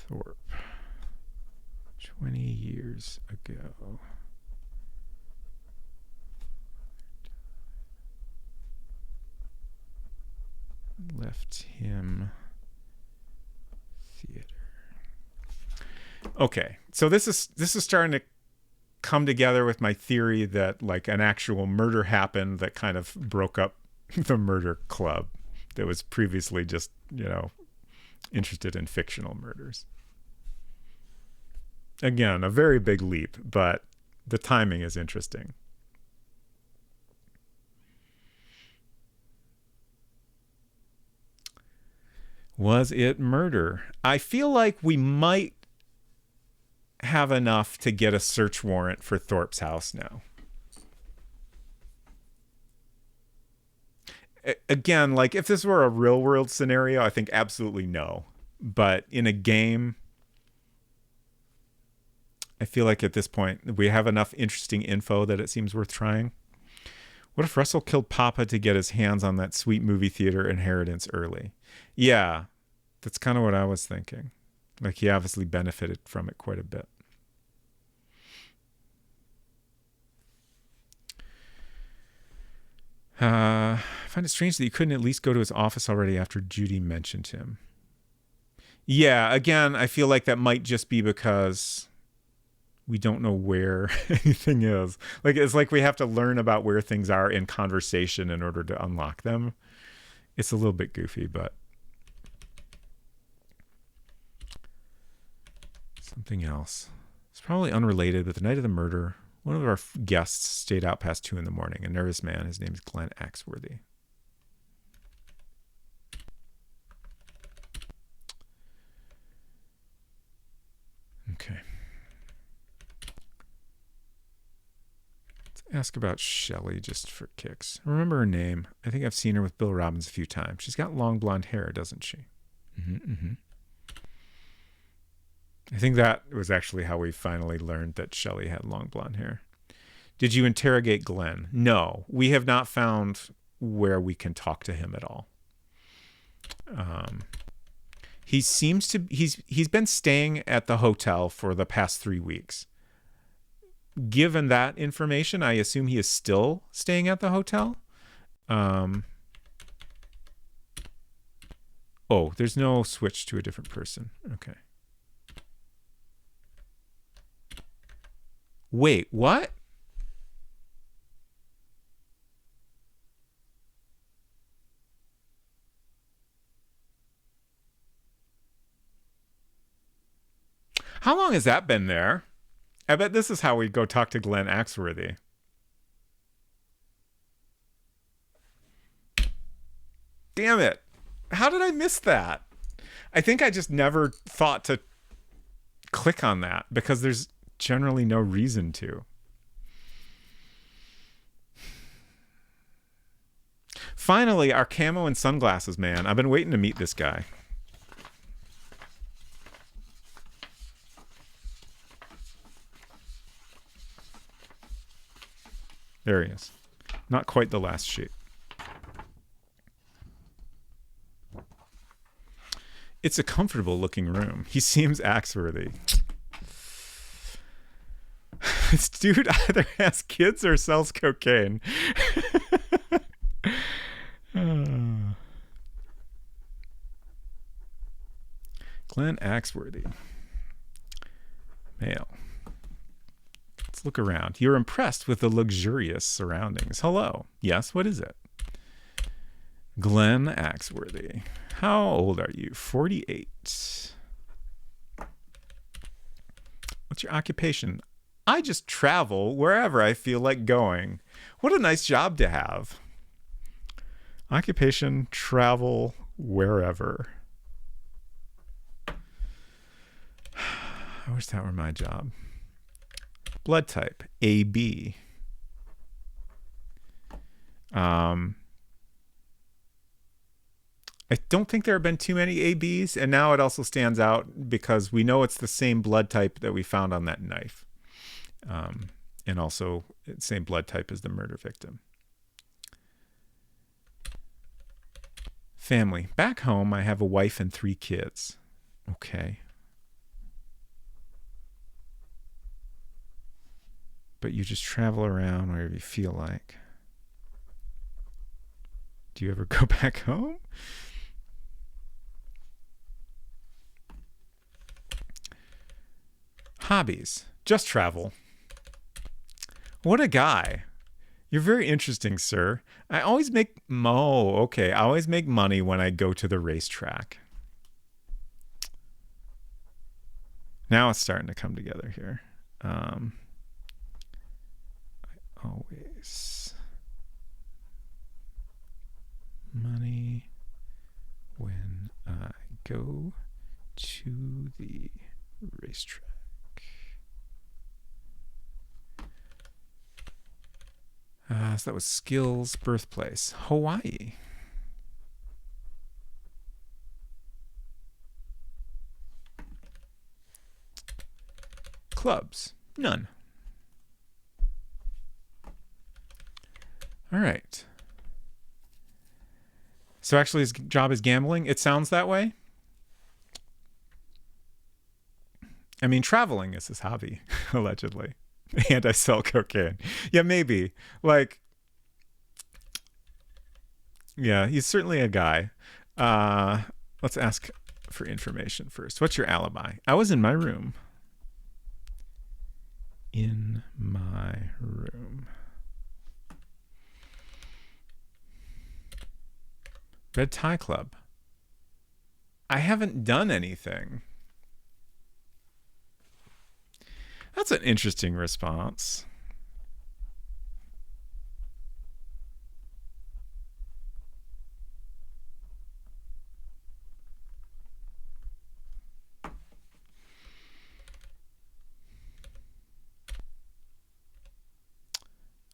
Speaker 1: Thorpe. 20 years ago. Left him theater. Okay, so this is starting to come together with my theory that like an actual murder happened that kind of broke up the murder club that was previously just, interested in fictional murders. Again, a very big leap, but the timing is interesting. Was it murder? I feel like we might have enough to get a search warrant for Thorpe's house now. Again, like if this were a real world scenario, I think absolutely no. But in a game, I feel like at this point we have enough interesting info that it seems worth trying. What if Russell killed Papa to get his hands on that sweet movie theater inheritance early? Yeah, that's kind of what I was thinking. Like he obviously benefited from it quite a bit. I find it strange that you couldn't at least go to his office already after Judy mentioned him. Yeah, again, I feel like that might just be because we don't know where anything is. Like it's like we have to learn about where things are in conversation in order to unlock them. It's a little bit goofy, but something else. It's probably unrelated, but the night of the murder, one of our guests stayed out past 2 a.m. A nervous man. His name is Glenn Axworthy. Okay. Let's ask about Shelley just for kicks. I remember her name. I think I've seen her with Bill Robbins a few times. She's got long blonde hair, doesn't she? I think that was actually how we finally learned that Shelley had long blonde hair. Did you interrogate Glenn? No, we have not found where we can talk to him at all. He seems to he's been staying at the hotel for the past 3 weeks. Given that information, I assume he is still staying at the hotel. Oh, there's no switch to a different person. Okay. Wait, what? How long has that been there? I bet this is how we go talk to Glenn Axworthy. Damn it. How did I miss that? I think I just never thought to click on that because there's generally no reason to. Finally, our camo and sunglasses man. I've been waiting to meet this guy. There he is. Not quite the last sheet. It's a comfortable looking room. He seems Axworthy. This dude either has kids or sells cocaine. Glenn Axworthy. Male. Let's look around. You're impressed with the luxurious surroundings. Hello. Yes, what is it? Glenn Axworthy. How old are you? 48. What's your occupation? I just travel wherever I feel like going. What a nice job to have. Occupation, travel, wherever. I wish that were my job. Blood type, AB. I don't think there have been too many ABs, and now it also stands out because we know it's the same blood type that we found on that knife. And also same blood type as the murder victim. Family. Back home, I have a wife and 3 kids. Okay. but you just travel around wherever you feel like. Do you ever go back home? Hobbies. Just travel. What a guy. You're very interesting, sir. I always make... Oh, okay. I always make money when I go to the racetrack. Now it's starting to come together here. I always... Money when I go to the racetrack. So that was skills, birthplace, Hawaii. Clubs, none. All right. So actually his job is gambling? It sounds that way? I mean, traveling is his hobby, allegedly. And I sell cocaine. Yeah, maybe. Like, yeah, he's certainly a guy. Let's ask for information first. What's your alibi? I was in my room. In my room. Red Tie Club. I haven't done anything. That's an interesting response.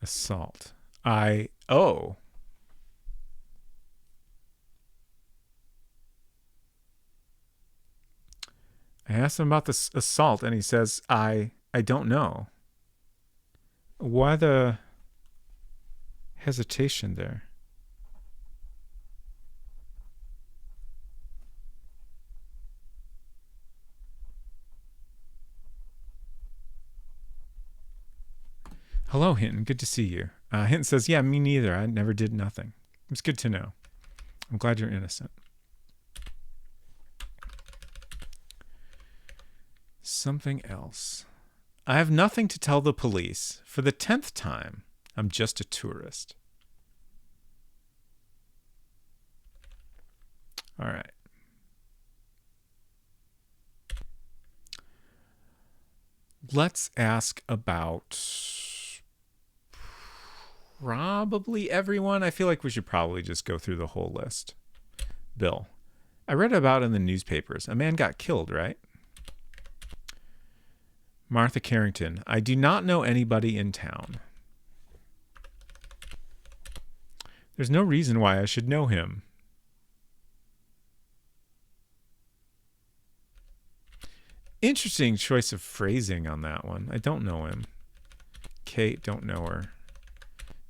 Speaker 1: Assault. I asked him about this assault and he says, I don't know. Why the hesitation there? Hello, Hinton. Good to see you. Hinton says, yeah, me neither. I never did nothing. It's good to know. I'm glad you're innocent. Something else. I have nothing to tell the police. For the 10th time, I'm just a tourist. All right. Let's ask about probably everyone. I feel like we should probably just go through the whole list. Bill. I read about in the newspapers. A man got killed, right? Martha Carrington. I do not know anybody in town. There's no reason why I should know him. Interesting choice of phrasing on that one. I don't know him. Kate, don't know her.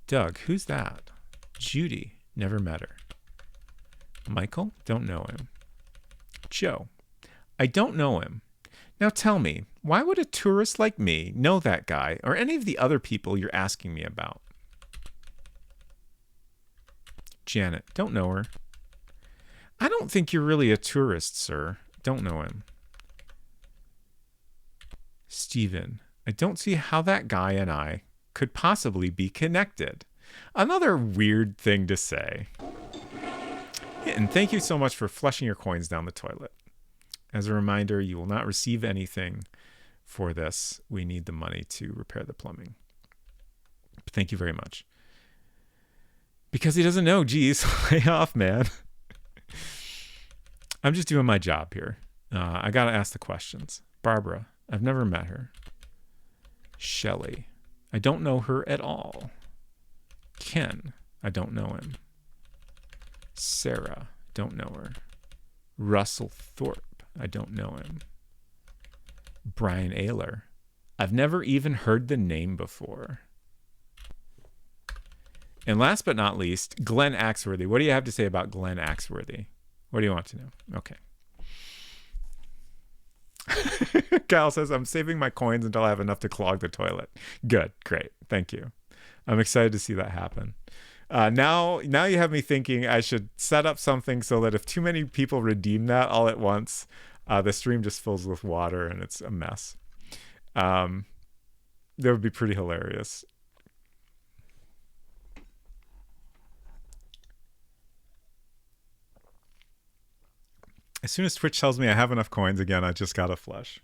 Speaker 1: Doug, who's that? Judy, never met her. Michael, don't know him. Joe, I don't know him. Now tell me, why would a tourist like me know that guy or any of the other people you're asking me about? Janet, don't know her. I don't think you're really a tourist, sir. Don't know him. Stephen, I don't see how that guy and I could possibly be connected. Another weird thing to say. And thank you so much for flushing your coins down the toilet. As a reminder, you will not receive anything for this. We need the money to repair the plumbing. But thank you very much. Because he doesn't know, geez, lay off, man. I'm just doing my job here. I got to ask the questions. Barbara, I've never met her. Shelley, I don't know her at all. Ken, I don't know him. Sarah, don't know her. Russell Thorpe, I don't know him. Brian Ayler, I've never even heard the name before. And last but not least, Glenn Axworthy. What do you have to say about Glenn Axworthy? What do you want to know? Okay. Kyle says, I'm saving my coins until I have enough to clog the toilet. Good. Great. Thank you. I'm excited to see that happen. Now you have me thinking I should set up something so that if too many people redeem that all at once, the stream just fills with water and it's a mess. That would be pretty hilarious. As soon as Twitch tells me I have enough coins again, I just got to flush.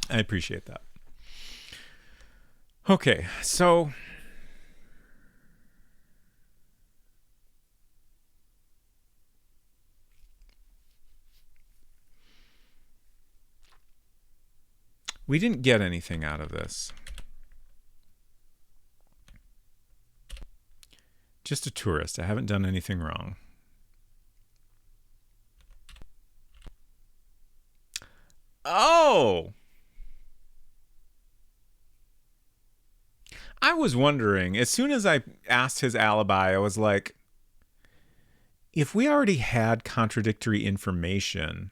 Speaker 1: I appreciate that. Okay, so we didn't get anything out of this. Just a tourist. I haven't done anything wrong. Oh! I was wondering, as soon as I asked his alibi, I was like, if we already had contradictory information,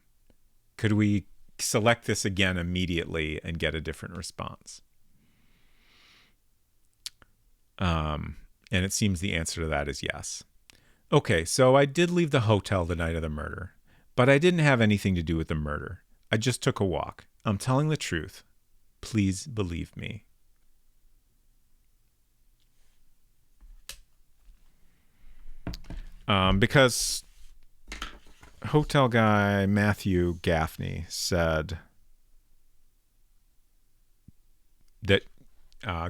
Speaker 1: could we select this again immediately and get a different response? And it seems the answer to that is yes. Okay, so I did leave the hotel the night of the murder, but I didn't have anything to do with the murder. I just took a walk. I'm telling the truth. Please believe me. Because hotel guy Matthew Gaffney said that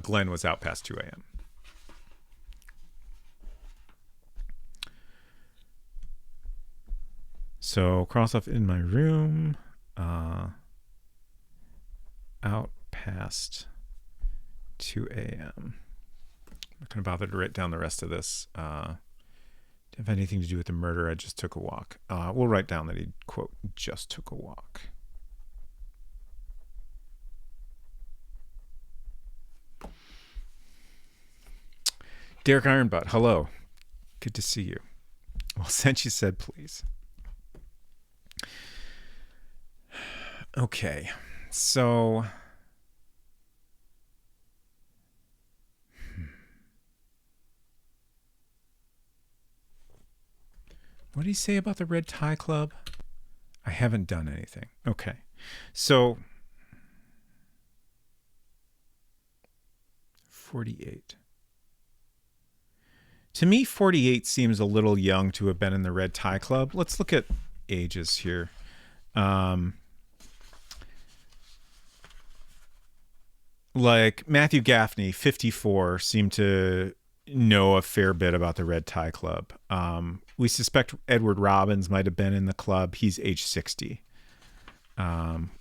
Speaker 1: Glenn was out past 2 a.m. So cross off in my room, out past 2 a.m. I'm not going to bother to write down the rest of this. Didn't have anything to do with the murder. I just took a walk. We'll write down that he, quote, just took a walk. Derek Ironbutt, hello. Good to see you. Well, since you said please. Okay, so... What did he say about the Red Tie Club? I haven't done anything. Okay. So 48. To me, 48 seems a little young to have been in the Red Tie Club. Let's look at ages here. Like Matthew Gaffney, 54, seemed to know a fair bit about the Red Tie Club. We suspect Edward Robbins might have been in the club. He's age 60.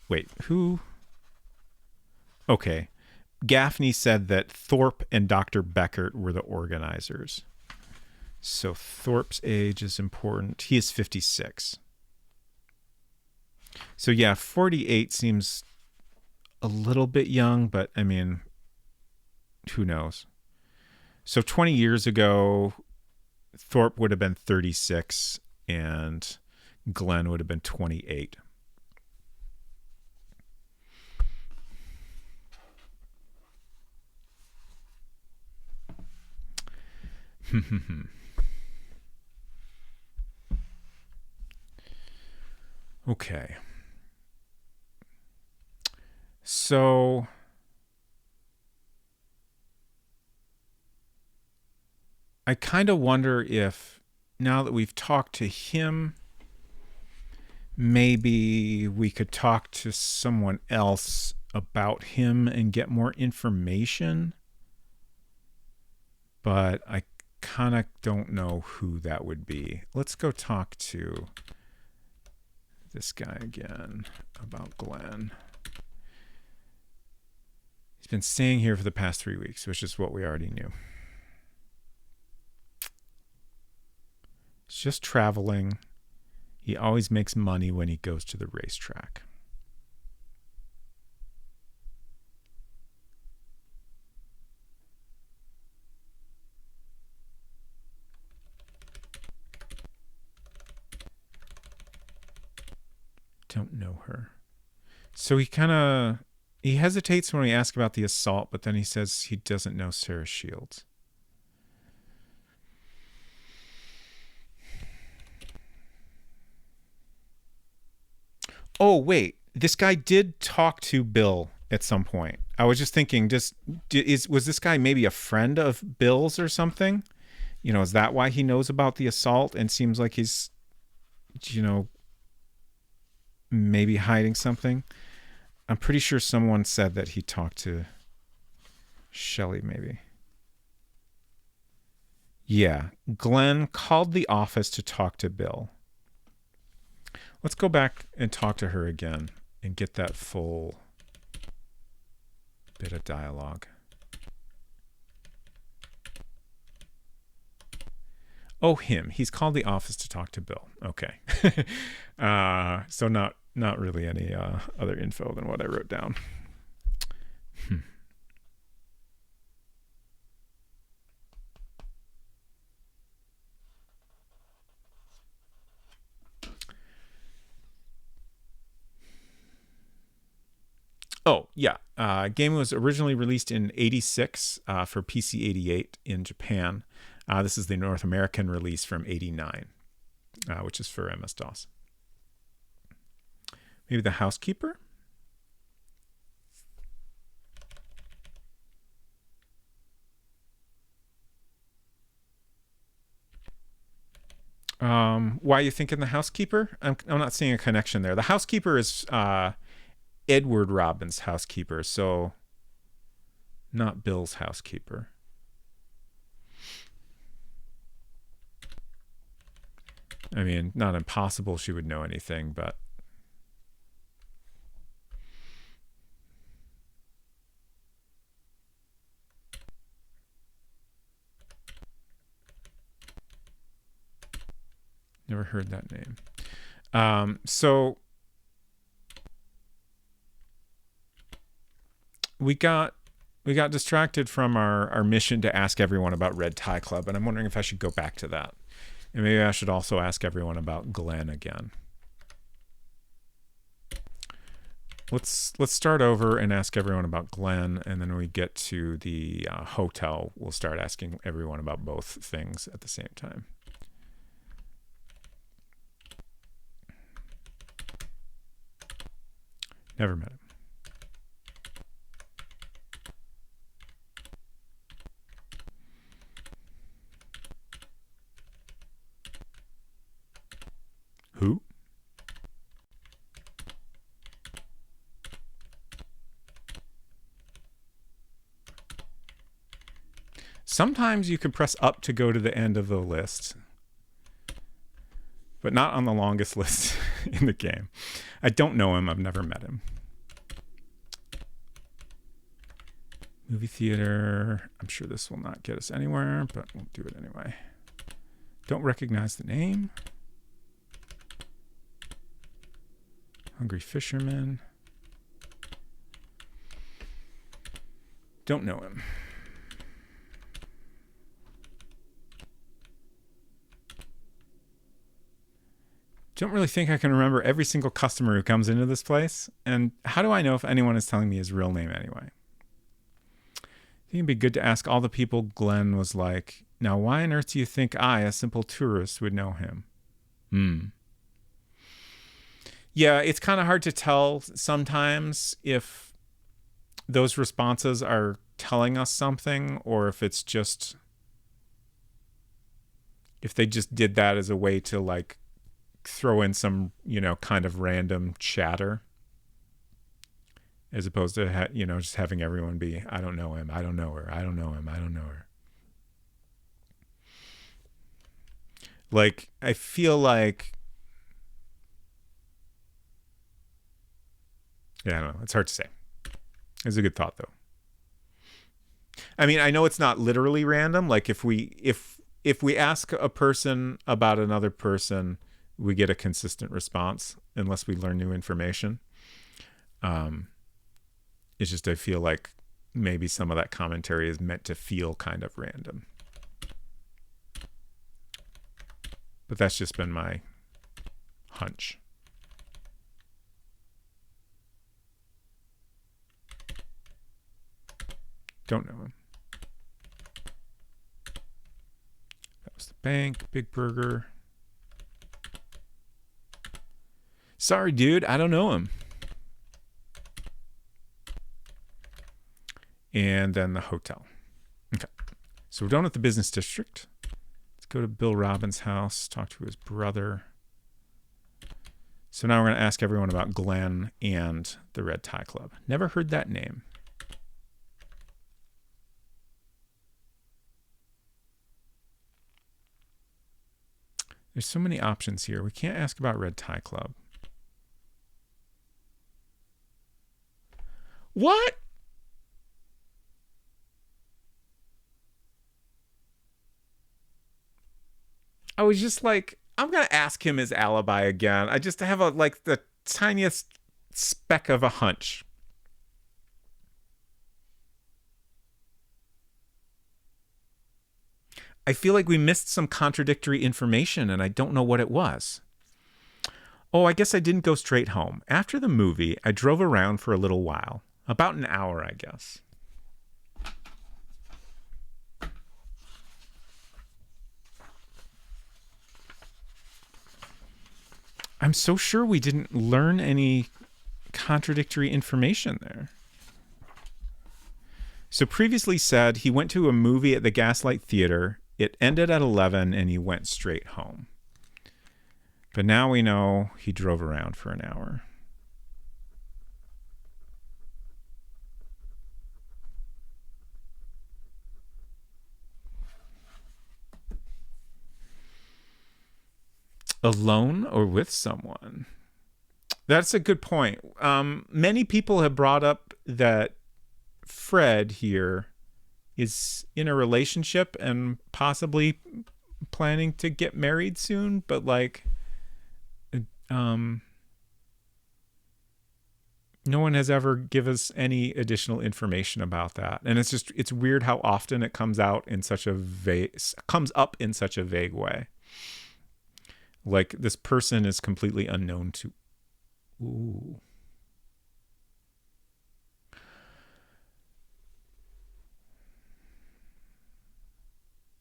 Speaker 1: Wait, who? Okay. Gaffney said that Thorpe and Dr. Beckert were the organizers. So Thorpe's age is important. He is 56. So yeah, 48 seems a little bit young, but I mean, who knows? So 20 years ago, Thorpe would have been 36 and Glenn would have been 28. Okay. So I kind of wonder if now that we've talked to him, maybe we could talk to someone else about him and get more information. But I kind of don't know who that would be. Let's go talk to this guy again about Glenn. He's been staying here for the past 3 weeks, which is what we already knew. He's just traveling. He always makes money when he goes to the racetrack. Don't know her. So he hesitates when we ask about the assault, but then he says he doesn't know Sarah Shields. Oh, wait. This guy did talk to Bill at some point. I was just thinking, was this guy maybe a friend of Bill's or something? You know, is that why he knows about the assault and seems like he's, you know, maybe hiding something? I'm pretty sure someone said that he talked to Shelley, maybe. Yeah, Glenn called the office to talk to Bill. Let's go back and talk to her again and get that full bit of dialogue. Oh, him. He's called the office to talk to Bill. Okay. So not really any other info than what I wrote down. Oh, yeah. Game was originally released in 86 for PC 88 in Japan. This is the North American release from 89, which is for MS-DOS. Maybe The Housekeeper? Why are you thinking The Housekeeper? I'm not seeing a connection there. The Housekeeper is Edward Robin's housekeeper, so not Bill's housekeeper. I mean, not impossible she would know anything, but never heard that name. So we got distracted from our mission to ask everyone about Red Tie Club, and I'm wondering if I should go back to that. And maybe I should also ask everyone about Glenn again. Let's start over and ask everyone about Glenn, and then when we get to the hotel, we'll start asking everyone about both things at the same time. Never met him. Who? Sometimes you can press up to go to the end of the list, but not on the longest list in the game. I don't know him. I've never met him. Movie theater. I'm sure this will not get us anywhere, but we'll do it anyway. Don't recognize the name. Hungry Fisherman. Don't know him. Don't really think I can remember every single customer who comes into this place. And how do I know if anyone is telling me his real name anyway? I think it'd be good to ask all the people Glenn was like, now why on earth do you think I, a simple tourist, would know him? Yeah, it's kind of hard to tell sometimes if those responses are telling us something or if it's just, if they just did that as a way to like throw in some, you know, kind of random chatter as opposed to, you know, just having everyone be, I don't know him, I don't know her, I don't know him, I don't know her. Like, I feel like, yeah, I don't know. It's hard to say. It's a good thought, though. I mean, I know it's not literally random. Like, if we ask a person about another person, we get a consistent response unless we learn new information. It's just I feel like maybe some of that commentary is meant to feel kind of random. But that's just been my hunch. Don't know him. That was the bank. Big Burger. Sorry, dude. I don't know him. And then the hotel. Okay. So we're done with the business district. Let's go to Bill Robbins' house, talk to his brother. So now we're going to ask everyone about Glenn and the Red Tie Club. Never heard that name. There's so many options here. We can't ask about Red Tie Club. What? I was just like, I'm going to ask him his alibi again. I just have the tiniest speck of a hunch. I feel like we missed some contradictory information and I don't know what it was. Oh, I guess I didn't go straight home. After the movie, I drove around for a little while. About an hour, I guess. I'm so sure we didn't learn any contradictory information there. So previously said he went to a movie at the Gaslight Theater. It ended at 11 and he went straight home. But now we know he drove around for an hour. Alone or with someone? That's a good point. Many people have brought up that Fred here is in a relationship and possibly planning to get married soon, but no one has ever given us any additional information about that. And it's weird how often it comes up in such a vague way. Like this person is completely unknown to. Ooh.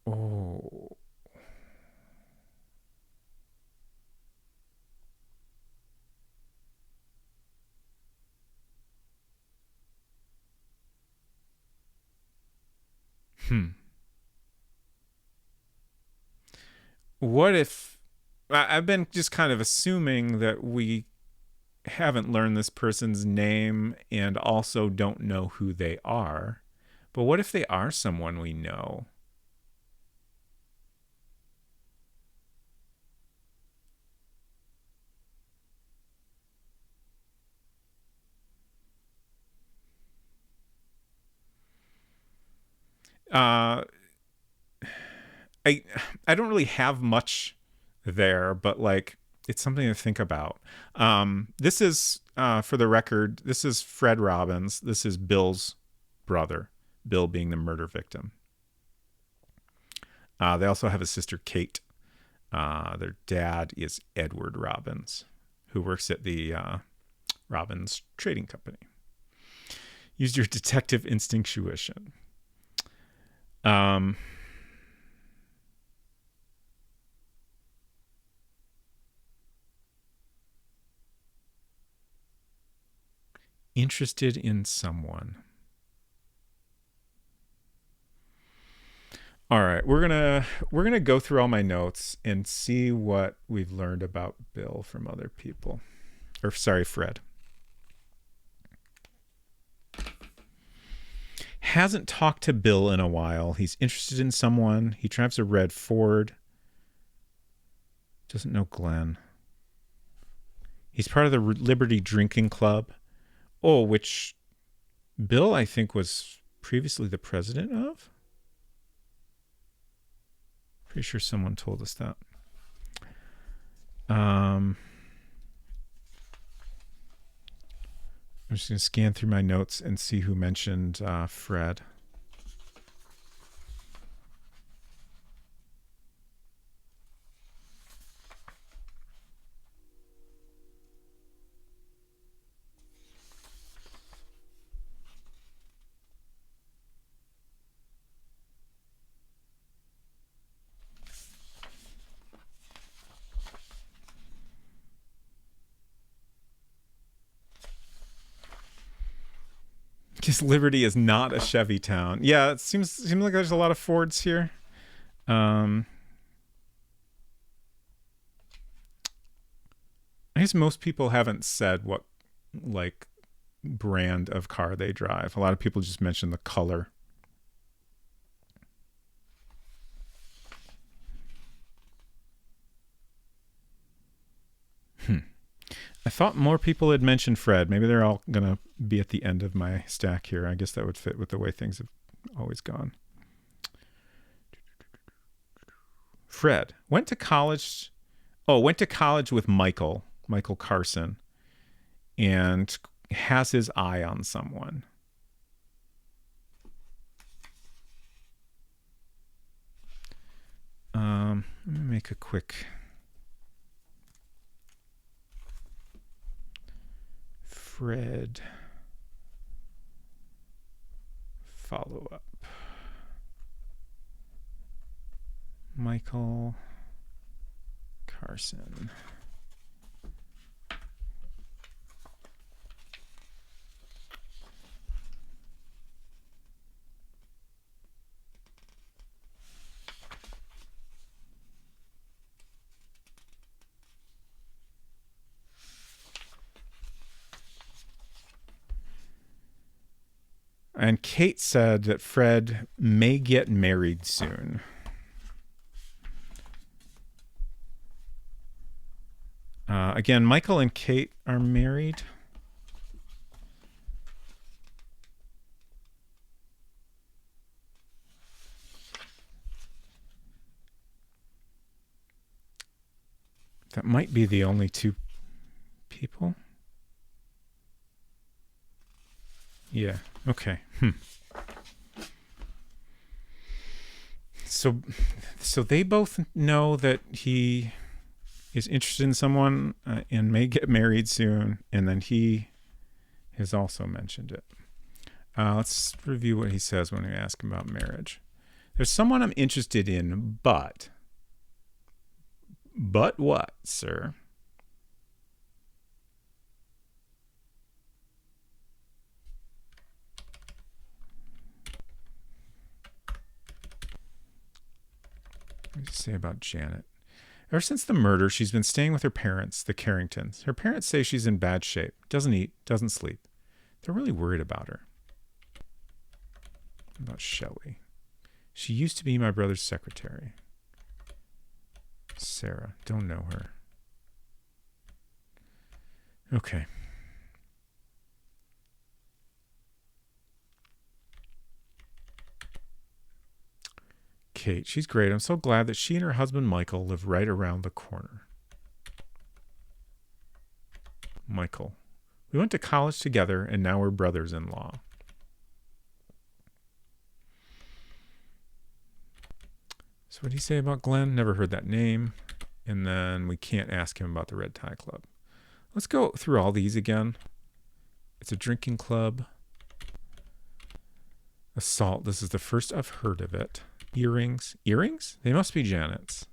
Speaker 1: Oh. What if I've been just kind of assuming that we haven't learned this person's name and also don't know who they are. But what if they are someone we know? I don't really have much there, but it's something to think about. This is for the record, this is Fred Robbins. This is Bill's brother, Bill being the murder victim. They also have a sister, Kate. Their dad is Edward Robbins, who works at the Robbins Trading Company. Use your detective instinctuition. Interested in someone. All right, we're gonna go through all my notes and see what we've learned about Bill from other people. Or sorry, Fred. Hasn't talked to Bill in a while. He's interested in someone. He drives a red Ford. Doesn't know Glenn. He's part of the Liberty Drinking Club. Oh, which Bill, I think, was previously the president of. Pretty sure someone told us that. I'm just going to scan through my notes and see who mentioned Fred. His Liberty is not a Chevy town. Yeah, it seems like there's a lot of Fords here. I guess most people haven't said what like brand of car they drive. A lot of people just mention the color. I thought more people had mentioned Fred. Maybe they're all going to be at the end of my stack here. I guess that would fit with the way things have always gone. Fred went to college. Oh, went to college with Michael Carson, and has his eye on someone. Let me make a quick Fred follow up. Michael Carson. And Kate said that Fred may get married soon. Again, Michael and Kate are married. That might be the only two people. Yeah. Okay. So they both know that he is interested in someone and may get married soon, and then he has also mentioned it. Let's review what he says when we ask him about marriage. There's someone I'm interested in, but what, sir? What does he say about Janet? Ever since the murder, she's been staying with her parents, the Carringtons. Her parents say she's in bad shape, doesn't eat, doesn't sleep. They're really worried about her. About Shelley. She used to be my brother's secretary. Sarah, don't know her. Okay. Kate, she's great. I'm so glad that she and her husband Michael live right around the corner. Michael, we went to college together and now we're brothers-in-law. So what did he say about Glenn? Never heard that name. And then we can't ask him about the Red Tie Club. Let's go through all these again. It's a drinking club. Assault. This is the first I've heard of it. Earrings. Earrings? They must be Janet's.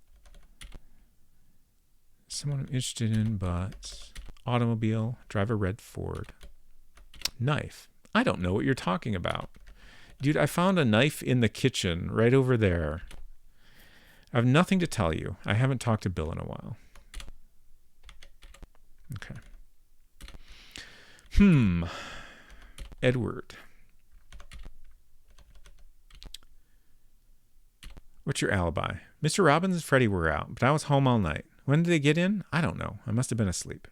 Speaker 1: Someone I'm interested in, but... Automobile. Drive a red Ford. Knife. I don't know what you're talking about. Dude, I found a knife in the kitchen right over there. I have nothing to tell you. I haven't talked to Bill in a while. Okay. Edward. What's your alibi? Mr. Robbins and Freddie were out, but I was home all night. When did they get in? I don't know. I must have been asleep.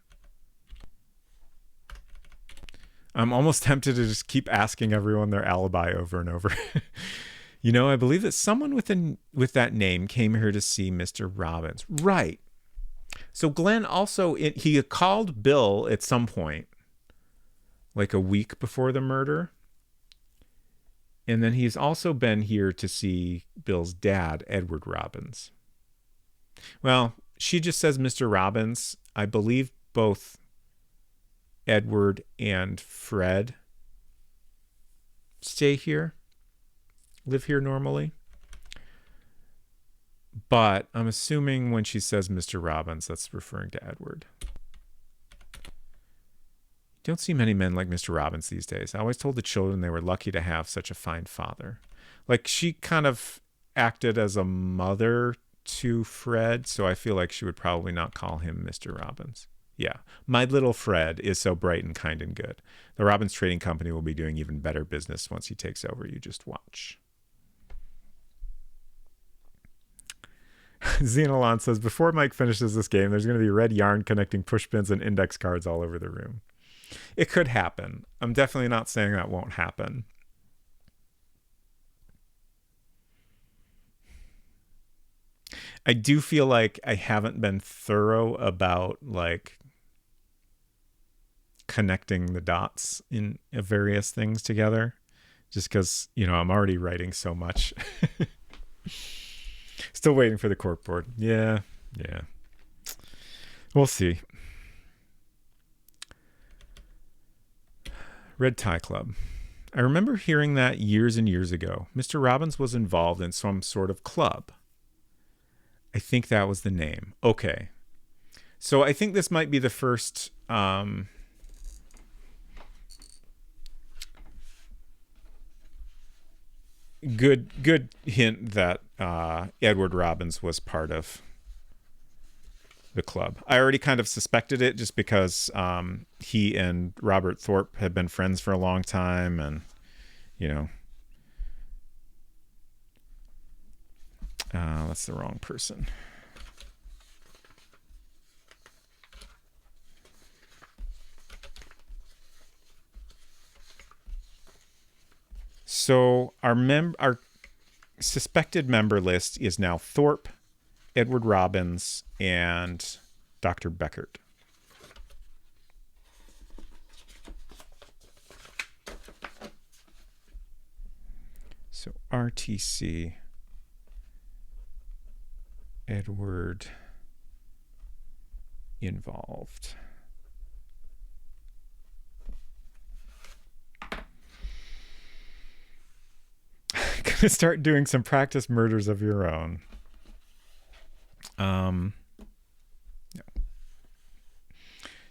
Speaker 1: I'm almost tempted to just keep asking everyone their alibi over and over. You know, I believe that someone with that name came here to see Mr. Robbins. Right. So Glenn also, he called Bill at some point, like a week before the murder. And then he's also been here to see Bill's dad, Edward Robbins. Well, she just says Mr. Robbins. I believe both Edward and Fred stay here, live here normally. But I'm assuming when she says Mr. Robbins, that's referring to Edward. Don't see many men like Mr. Robbins these days. I always told the children they were lucky to have such a fine father. Like, she kind of acted as a mother to Fred, so I feel like she would probably not call him Mr. Robbins. Yeah. My little Fred is so bright and kind and good. The Robbins Trading Company will be doing even better business once he takes over. You just watch. Xenolon says, before Mike finishes this game, there's going to be red yarn connecting push pins and index cards all over the room. It could happen. I'm definitely not saying that won't happen. I do feel like I haven't been thorough about like connecting the dots in various things together, just because, you know, I'm already writing so much. Still waiting for the corkboard. Yeah. We'll see. Red Tie Club. I remember hearing that years and years ago. Mr. Robbins was involved in some sort of club. I think that was the name. Okay. So I think this might be the first good hint that Edward Robbins was part of the club. I already kind of suspected it just because he and Robert Thorpe had been friends for a long time, and you know, that's the wrong person. So our suspected member list is now Thorpe, Edward Robbins, and Dr. Beckert. So RTC, Edward involved. Gonna start doing some practice murders of your own. No.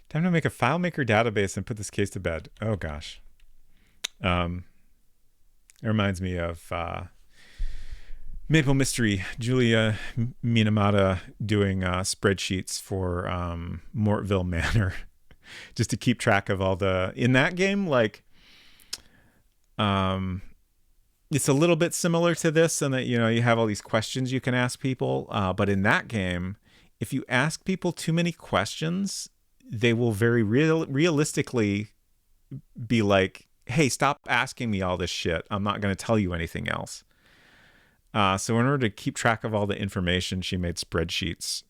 Speaker 1: Time to make a FileMaker database and put this case to bed. Oh gosh. It reminds me of Maple Mystery, Julia Minamata doing spreadsheets for Mortville Manor, just to keep track of all the in that game. Like, it's a little bit similar to this, in that, you know, you have all these questions you can ask people, but in that game, if you ask people too many questions, they will very realistically be like, hey, stop asking me all this shit. I'm not going to tell you anything else. So in order to keep track of all the information, she made spreadsheets,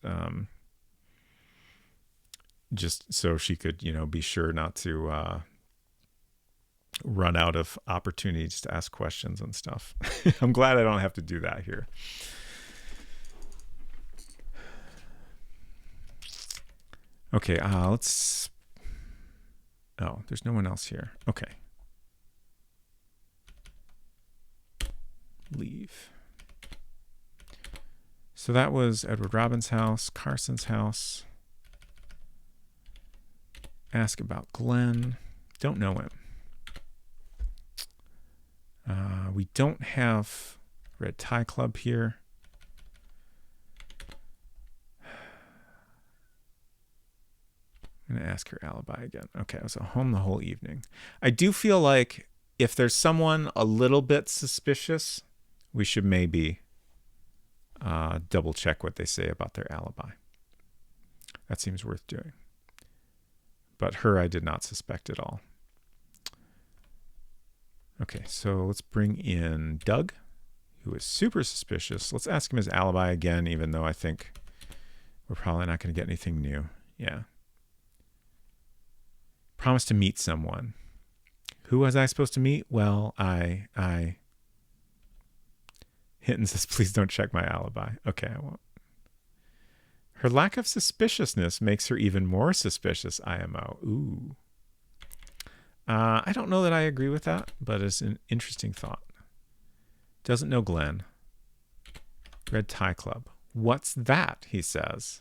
Speaker 1: just so she could, you know, be sure not to run out of opportunities to ask questions and stuff. I'm glad I don't have to do that here. Okay, let's... Oh, there's no one else here. Okay. Leave. So that was Edward Robbins' house, Carson's house. Ask about Glenn. Don't know him. We don't have Red Tie Club here. I'm going to ask her alibi again. Okay, I was at home the whole evening. I do feel like if there's someone a little bit suspicious, we should maybe double check what they say about their alibi. That seems worth doing. But her, I did not suspect at all. Okay, so let's bring in Doug, who is super suspicious. Let's ask him his alibi again, even though I think we're probably not going to get anything new. Yeah. Promise to meet someone. Who was I supposed to meet? Well, I Hinton says, please don't check my alibi. Okay, I won't. Her lack of suspiciousness makes her even more suspicious, IMO. Ooh. I don't know that I agree with that, but it's an interesting thought. Doesn't know Glenn. Red Tie Club. What's that? He says.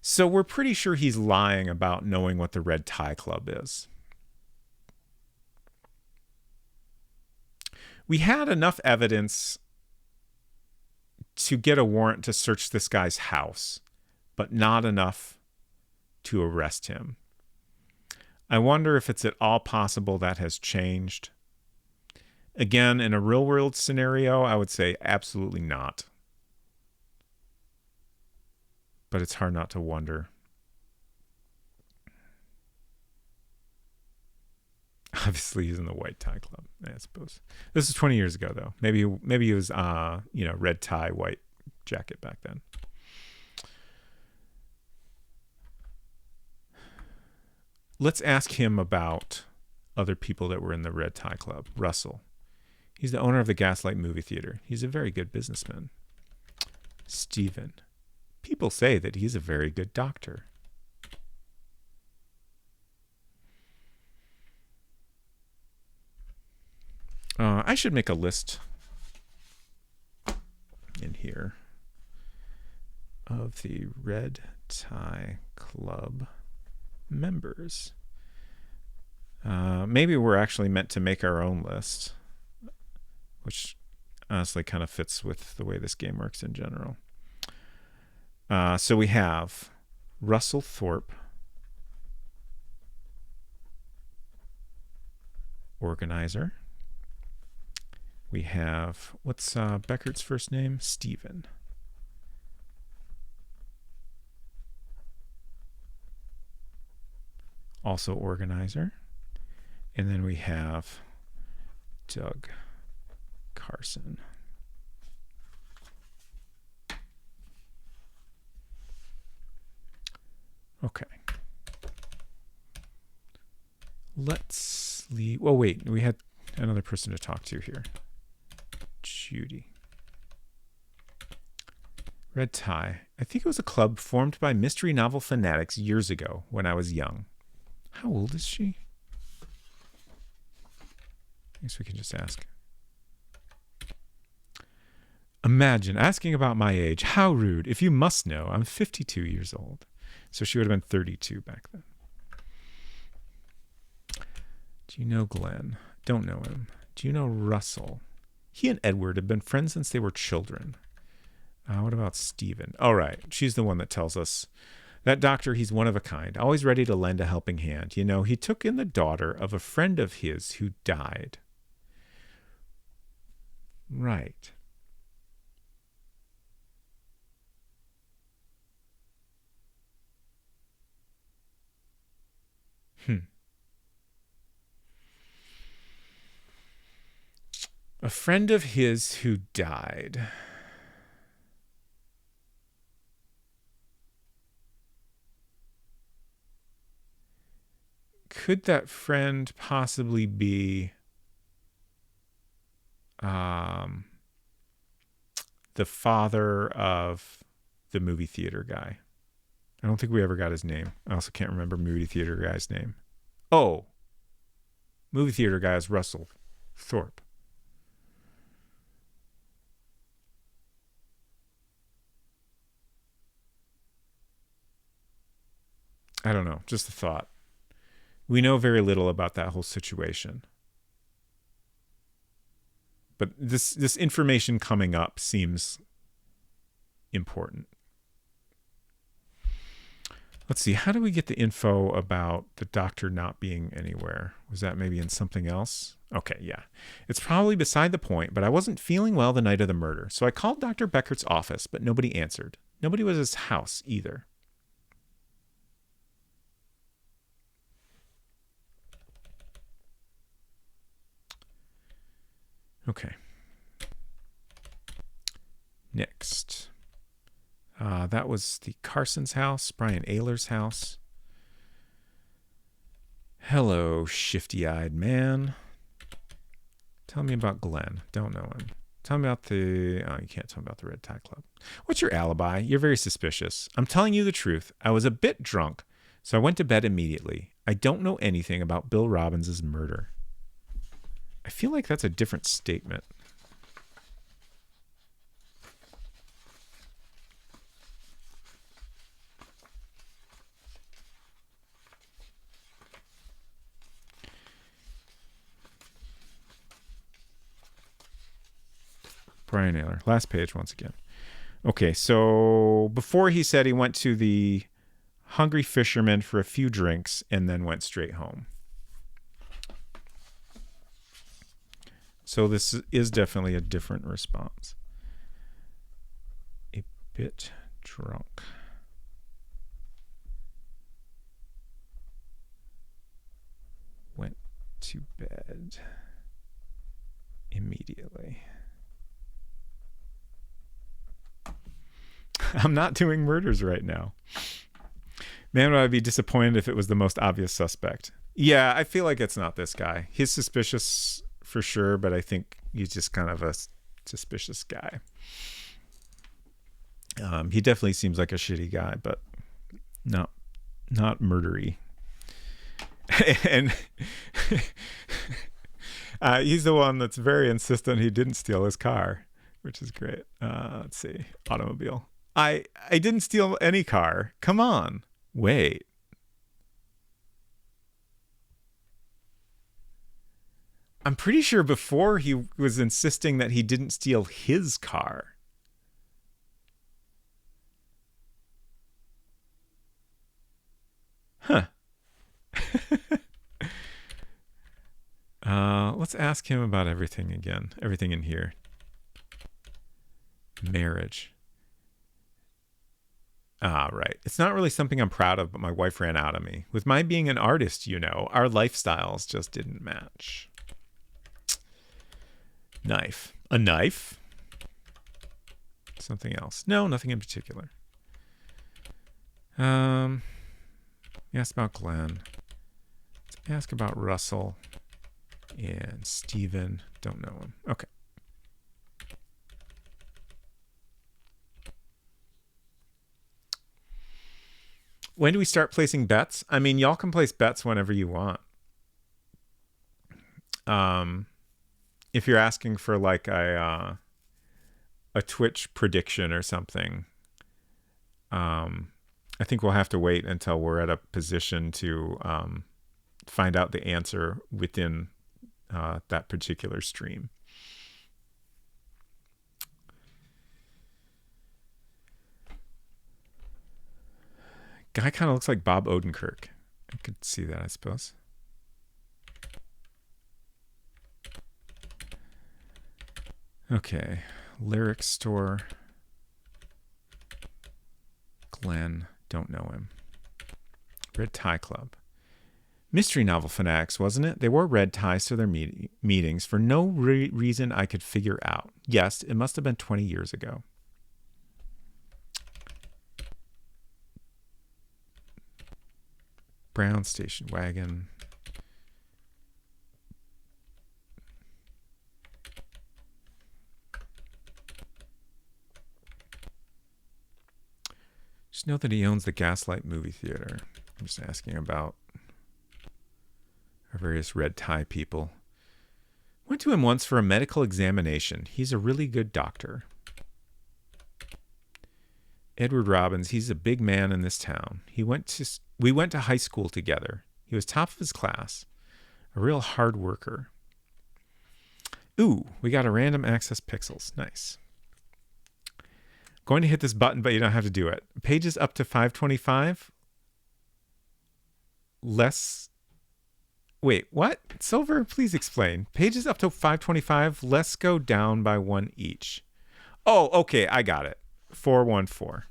Speaker 1: So we're pretty sure he's lying about knowing what the Red Tie Club is. We had enough evidence to get a warrant to search this guy's house, but not enough to arrest him. I wonder if it's at all possible that has changed. Again, in a real world scenario, I would say absolutely not. But it's hard not to wonder. Obviously, he's in the White Tie Club, I suppose. This is 20 years ago, though. Maybe he was, red tie, white jacket back then. Let's ask him about other people that were in the Red Tie Club. Russell. He's the owner of the Gaslight movie theater. He's a very good businessman. Stephen. People say that he's a very good doctor. I should make a list in here of the Red Tie Club members. Maybe we're actually meant to make our own list, which honestly kind of fits with the way this game works in general. So we have Russell Thorpe, organizer. We have, what's Beckert's first name? Stephen. Also organizer. And then we have Doug Carson. Okay. Let's leave. Oh, wait. We had another person to talk to here. Judy. Red Tie. I think it was a club formed by mystery novel fanatics years ago when I was young. How old is she? I guess we can just ask. Imagine asking about my age. How rude. If you must know, I'm 52 years old. So she would have been 32 back then. Do you know Glenn? Don't know him. Do you know Russell? He and Edward have been friends since they were children. What about Stephen? All right. She's the one that tells us. That doctor, he's one of a kind, always ready to lend a helping hand. You know, he took in the daughter of a friend of his who died. Right. A friend of his who died. Could that friend possibly be the father of the movie theater guy? I don't think we ever got his name. I also can't remember movie theater guy's name. Oh, movie theater guy is Russell Thorpe. I don't know. Just a thought. We know very little about that whole situation. But this information coming up seems important. Let's see. How do we get the info about the doctor not being anywhere? Was that maybe in something else? Okay, yeah. It's probably beside the point, but I wasn't feeling well the night of the murder. So I called Dr. Beckert's office, but nobody answered. Nobody was at his house either. Okay. Next. That was the Carson's house, Brian Ayler's house. Hello, shifty-eyed man. Tell me about Glenn. Don't know him. Tell me about the... Oh, you can't tell me about the Red Tie Club. What's your alibi? You're very suspicious. I'm telling you the truth. I was a bit drunk, so I went to bed immediately. I don't know anything about Bill Robbins' murder. I feel like that's a different statement. Brian Naylor. Last page once again. Okay, so before he said he went to the Hungry Fisherman for a few drinks and then went straight home. So this is definitely a different response. A bit drunk. Went to bed immediately. I'm not doing murders right now. Man, would I be disappointed if it was the most obvious suspect. Yeah, I feel like it's not this guy. He's suspicious for sure, but I think he's just kind of a suspicious guy. He definitely seems like a shitty guy, but not murdery. And he's the one that's very insistent he didn't steal his car, which is great. Let's see. Automobile. I didn't steal any car. Come on. Wait. I'm pretty sure before he was insisting that he didn't steal his car. Huh. Let's ask him about everything again. Everything in here. Marriage. Right. It's not really something I'm proud of, but my wife ran out of me. With my being an artist, you know, our lifestyles just didn't match. Knife. A knife? Something else. No, nothing in particular. Ask about Glenn. Let's ask about Russell and Steven. Don't know him. Okay. When do we start placing bets? I mean, y'all can place bets whenever you want. If you're asking for like a Twitch prediction or something, I think we'll have to wait until we're at a position to find out the answer within that particular stream. Guy kind of looks like Bob Odenkirk. I could see that, I suppose. Okay. Lyric store. Glenn. Don't know him. Red Tie Club. Mystery novel fanatics, wasn't it? They wore red ties to their meetings for no reason I could figure out. Yes, it must have been 20 years ago. Brown station wagon. Just know that he owns the Gaslight movie theater. I'm just asking about our various red tie people. Went to him once for a medical examination. He's a really good doctor. Edward Robbins, he's a big man in this town. We went to high school together. He was top of his class. A real hard worker. Ooh, we got a random access pixels. Nice. Going to hit this button, but you don't have to do it. Pages up to 525. Wait, what? Silver, please explain. Pages up to 525. Let's go down by one each. Oh, okay, I got it. 414.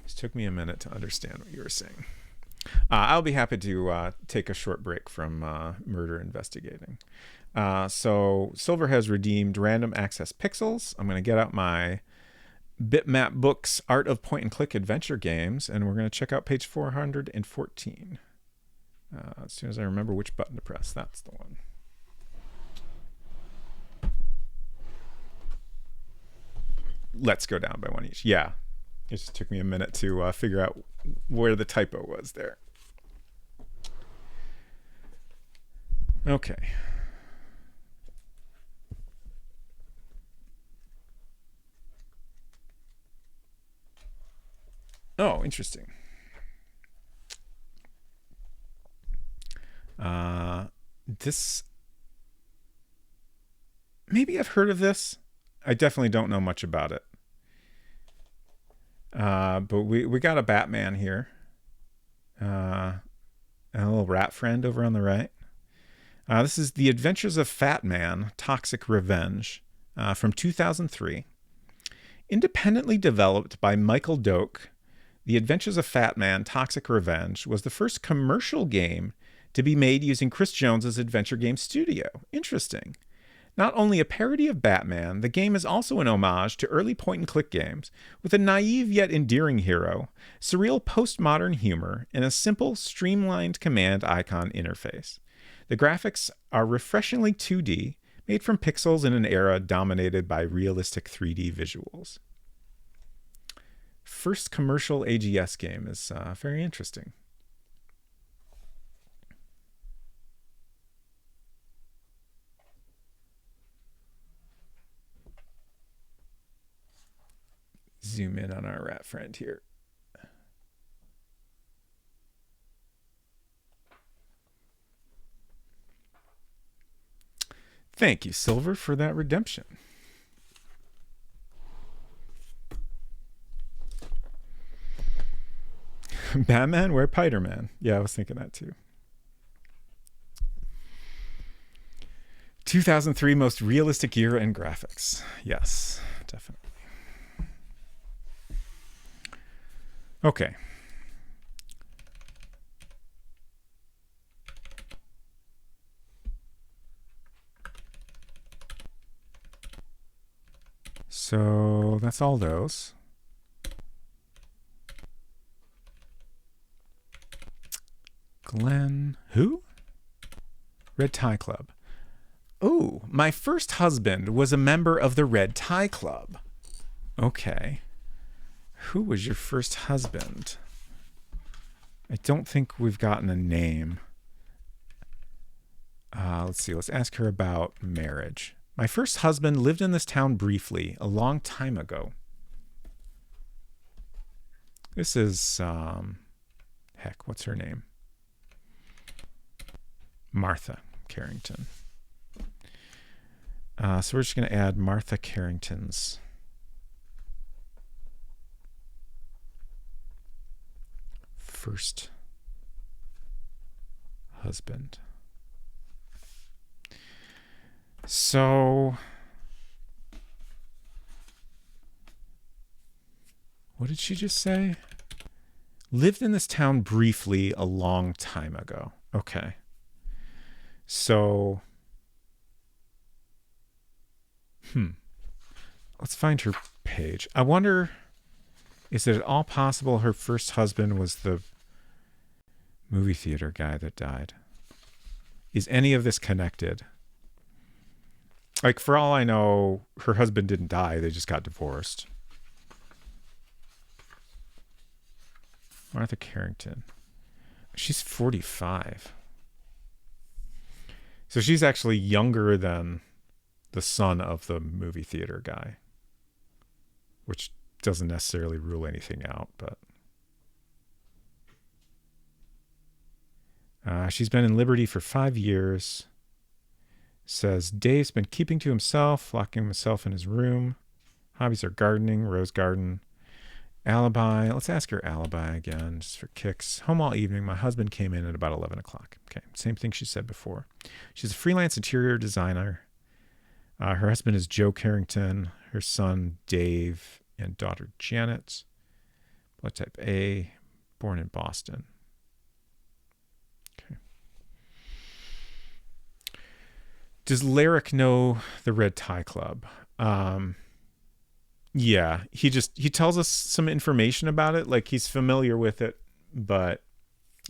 Speaker 1: This took me a minute to understand what you were saying. I'll be happy to take a short break from murder investigating. So Silver has redeemed random access pixels. I'm going to get out my Bitmap Books Art of Point and Click Adventure Games, and we're going to check out page 414. As soon as I remember which button to press, that's the one. Let's go down by one each. Yeah, it just took me a minute to figure out where the typo was there. Okay. Oh, interesting. maybe I've heard of this. I definitely don't know much about it. But we got a Batman here. And a little rat friend over on the right. This is The Adventures of Fat Man, Toxic Revenge from 2003. Independently developed by Michael Doak, The Adventures of Fat Man, Toxic Revenge was the first commercial game to be made using Chris Jones's Adventure Game Studio. Interesting. Not only a parody of Batman, the game is also an homage to early point-and-click games, with a naive yet endearing hero, surreal postmodern humor, and a simple, streamlined command icon interface. The graphics are refreshingly 2D, made from pixels in an era dominated by realistic 3D visuals. First commercial AGS game is very interesting. Zoom in on our rat friend here. Thank you, Silver, for that redemption. Batman, where Spider-Man? Yeah, I was thinking that too. 2003 most realistic year in graphics. Yes, definitely. Okay. So that's all those. Glenn, who? Red Tie Club. Oh, my first husband was a member of the Red Tie Club. Okay. Who was your first husband? I don't think we've gotten a name. Let's see. Let's ask her about marriage. My first husband lived in this town briefly, a long time ago. This is, heck, what's her name? Martha Carrington. So we're just going to add Martha Carrington's first husband. So, what did she just say? Lived in this town briefly a long time ago. Okay. So, let's find her page. I wonder, is it at all possible her first husband was the movie theater guy that died? Is any of this connected? Like, for all I know, her husband didn't die. They just got divorced. Martha Carrington. She's 45. So she's actually younger than the son of the movie theater guy, which doesn't necessarily rule anything out, but she's been in Liberty for 5 years. Says Dave's been keeping to himself, locking himself in his room. Hobbies are gardening, rose garden. Alibi. Let's ask her alibi again, just for kicks. Home all evening. My husband came in at about 11 o'clock. Okay, same thing she said before. She's a freelance interior designer. Her husband is Joe Carrington. Her son, Dave, and daughter, Janet. Blood type A. Born in Boston. Okay. Does Larrick know the Red Tie Club? Yeah, he tells us some information about it, like he's familiar with it, but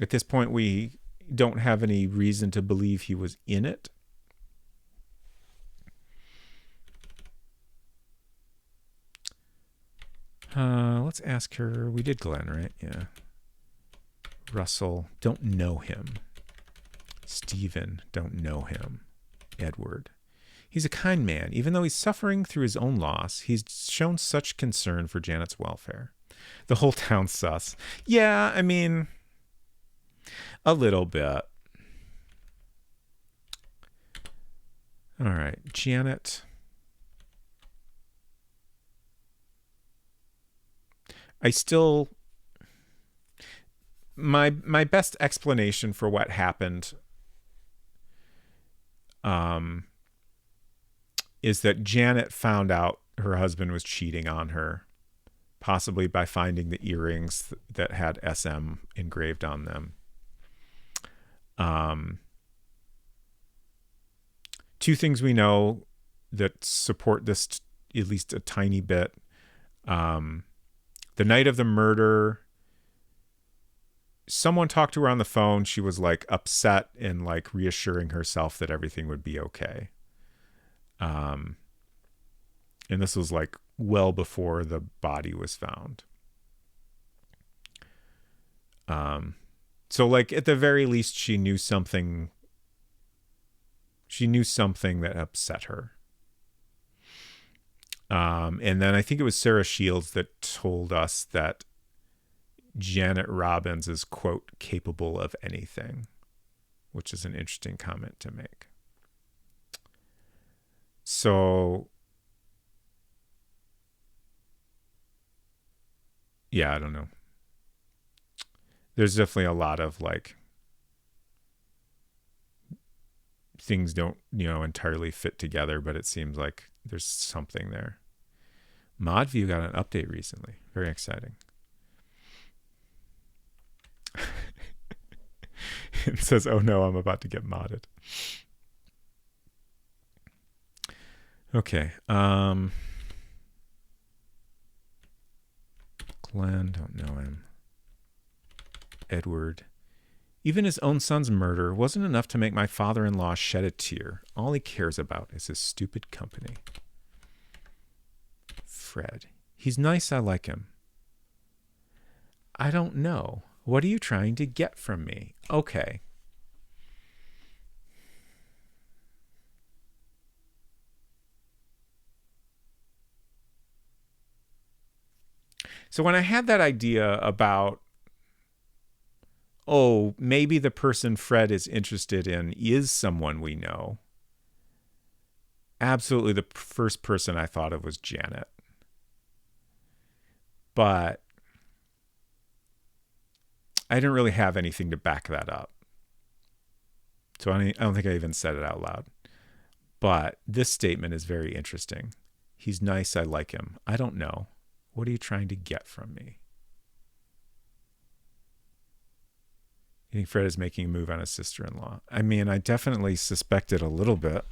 Speaker 1: at this point we don't have any reason to believe he was in it. Let's ask her. We did Glenn, right? Yeah. Russell, don't know him. Stephen, don't know him. Edward. He's a kind man. Even though he's suffering through his own loss, he's shown such concern for Janet's welfare. The whole town's sus. Yeah, I mean, a little bit. All right, Janet. I still my best explanation for what happened is that Janet found out her husband was cheating on her, possibly by finding the earrings that had SM engraved on them. Two things we know that support this at least a tiny bit. The night of the murder, someone talked to her on the phone. She was like upset and like reassuring herself that everything would be okay. And this was like well before the body was found. So like at the very least, she knew something that upset her. And then I think it was Sarah Shields that told us that Janet Robbins is, quote, capable of anything, which is an interesting comment to make. So, yeah, I don't know. There's definitely a lot of like things don't, entirely fit together, but it seems like there's something there. ModView got an update recently. Very exciting. It says, oh no, I'm about to get modded. Okay. Glenn, don't know him. Edward. Even his own son's murder wasn't enough to make my father-in-law shed a tear. All he cares about is his stupid company. Fred. He's nice, I like him. I don't know. What are you trying to get from me? Okay. So when I had that idea about, oh, maybe the person Fred is interested in is someone we know, absolutely the first person I thought of was Janet. But I didn't really have anything to back that up. So I don't think I even said it out loud. But this statement is very interesting. He's nice, I like him. I don't know. What are you trying to get from me? You think Fred is making a move on his sister-in-law? I mean, I definitely suspected a little bit.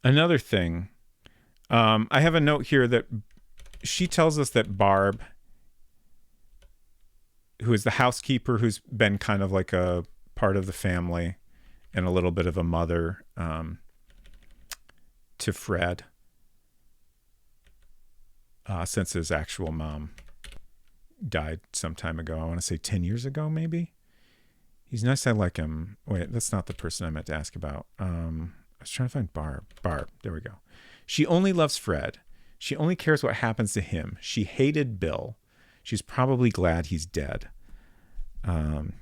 Speaker 1: Another thing, I have a note here that she tells us that Barb, who is the housekeeper, who's been kind of like a part of the family and a little bit of a mother to Fred since his actual mom died some time ago. I want to say 10 years ago, maybe. He's nice. I like him. Wait, that's not the person I meant to ask about. I was trying to find Barb. There we go. She only loves Fred. She only cares what happens to him. She hated Bill. She's probably glad he's dead. I don't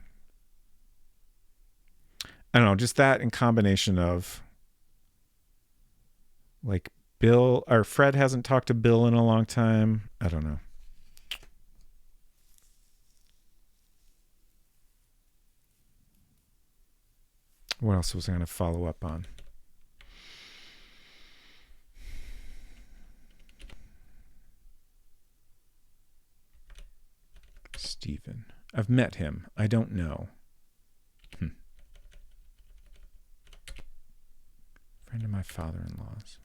Speaker 1: know, just that in combination of like Bill or Fred hasn't talked to Bill in a long time. I don't know. What else was I going to follow up on? Stephen. I've met him. I don't know. Friend of my father-in-law's.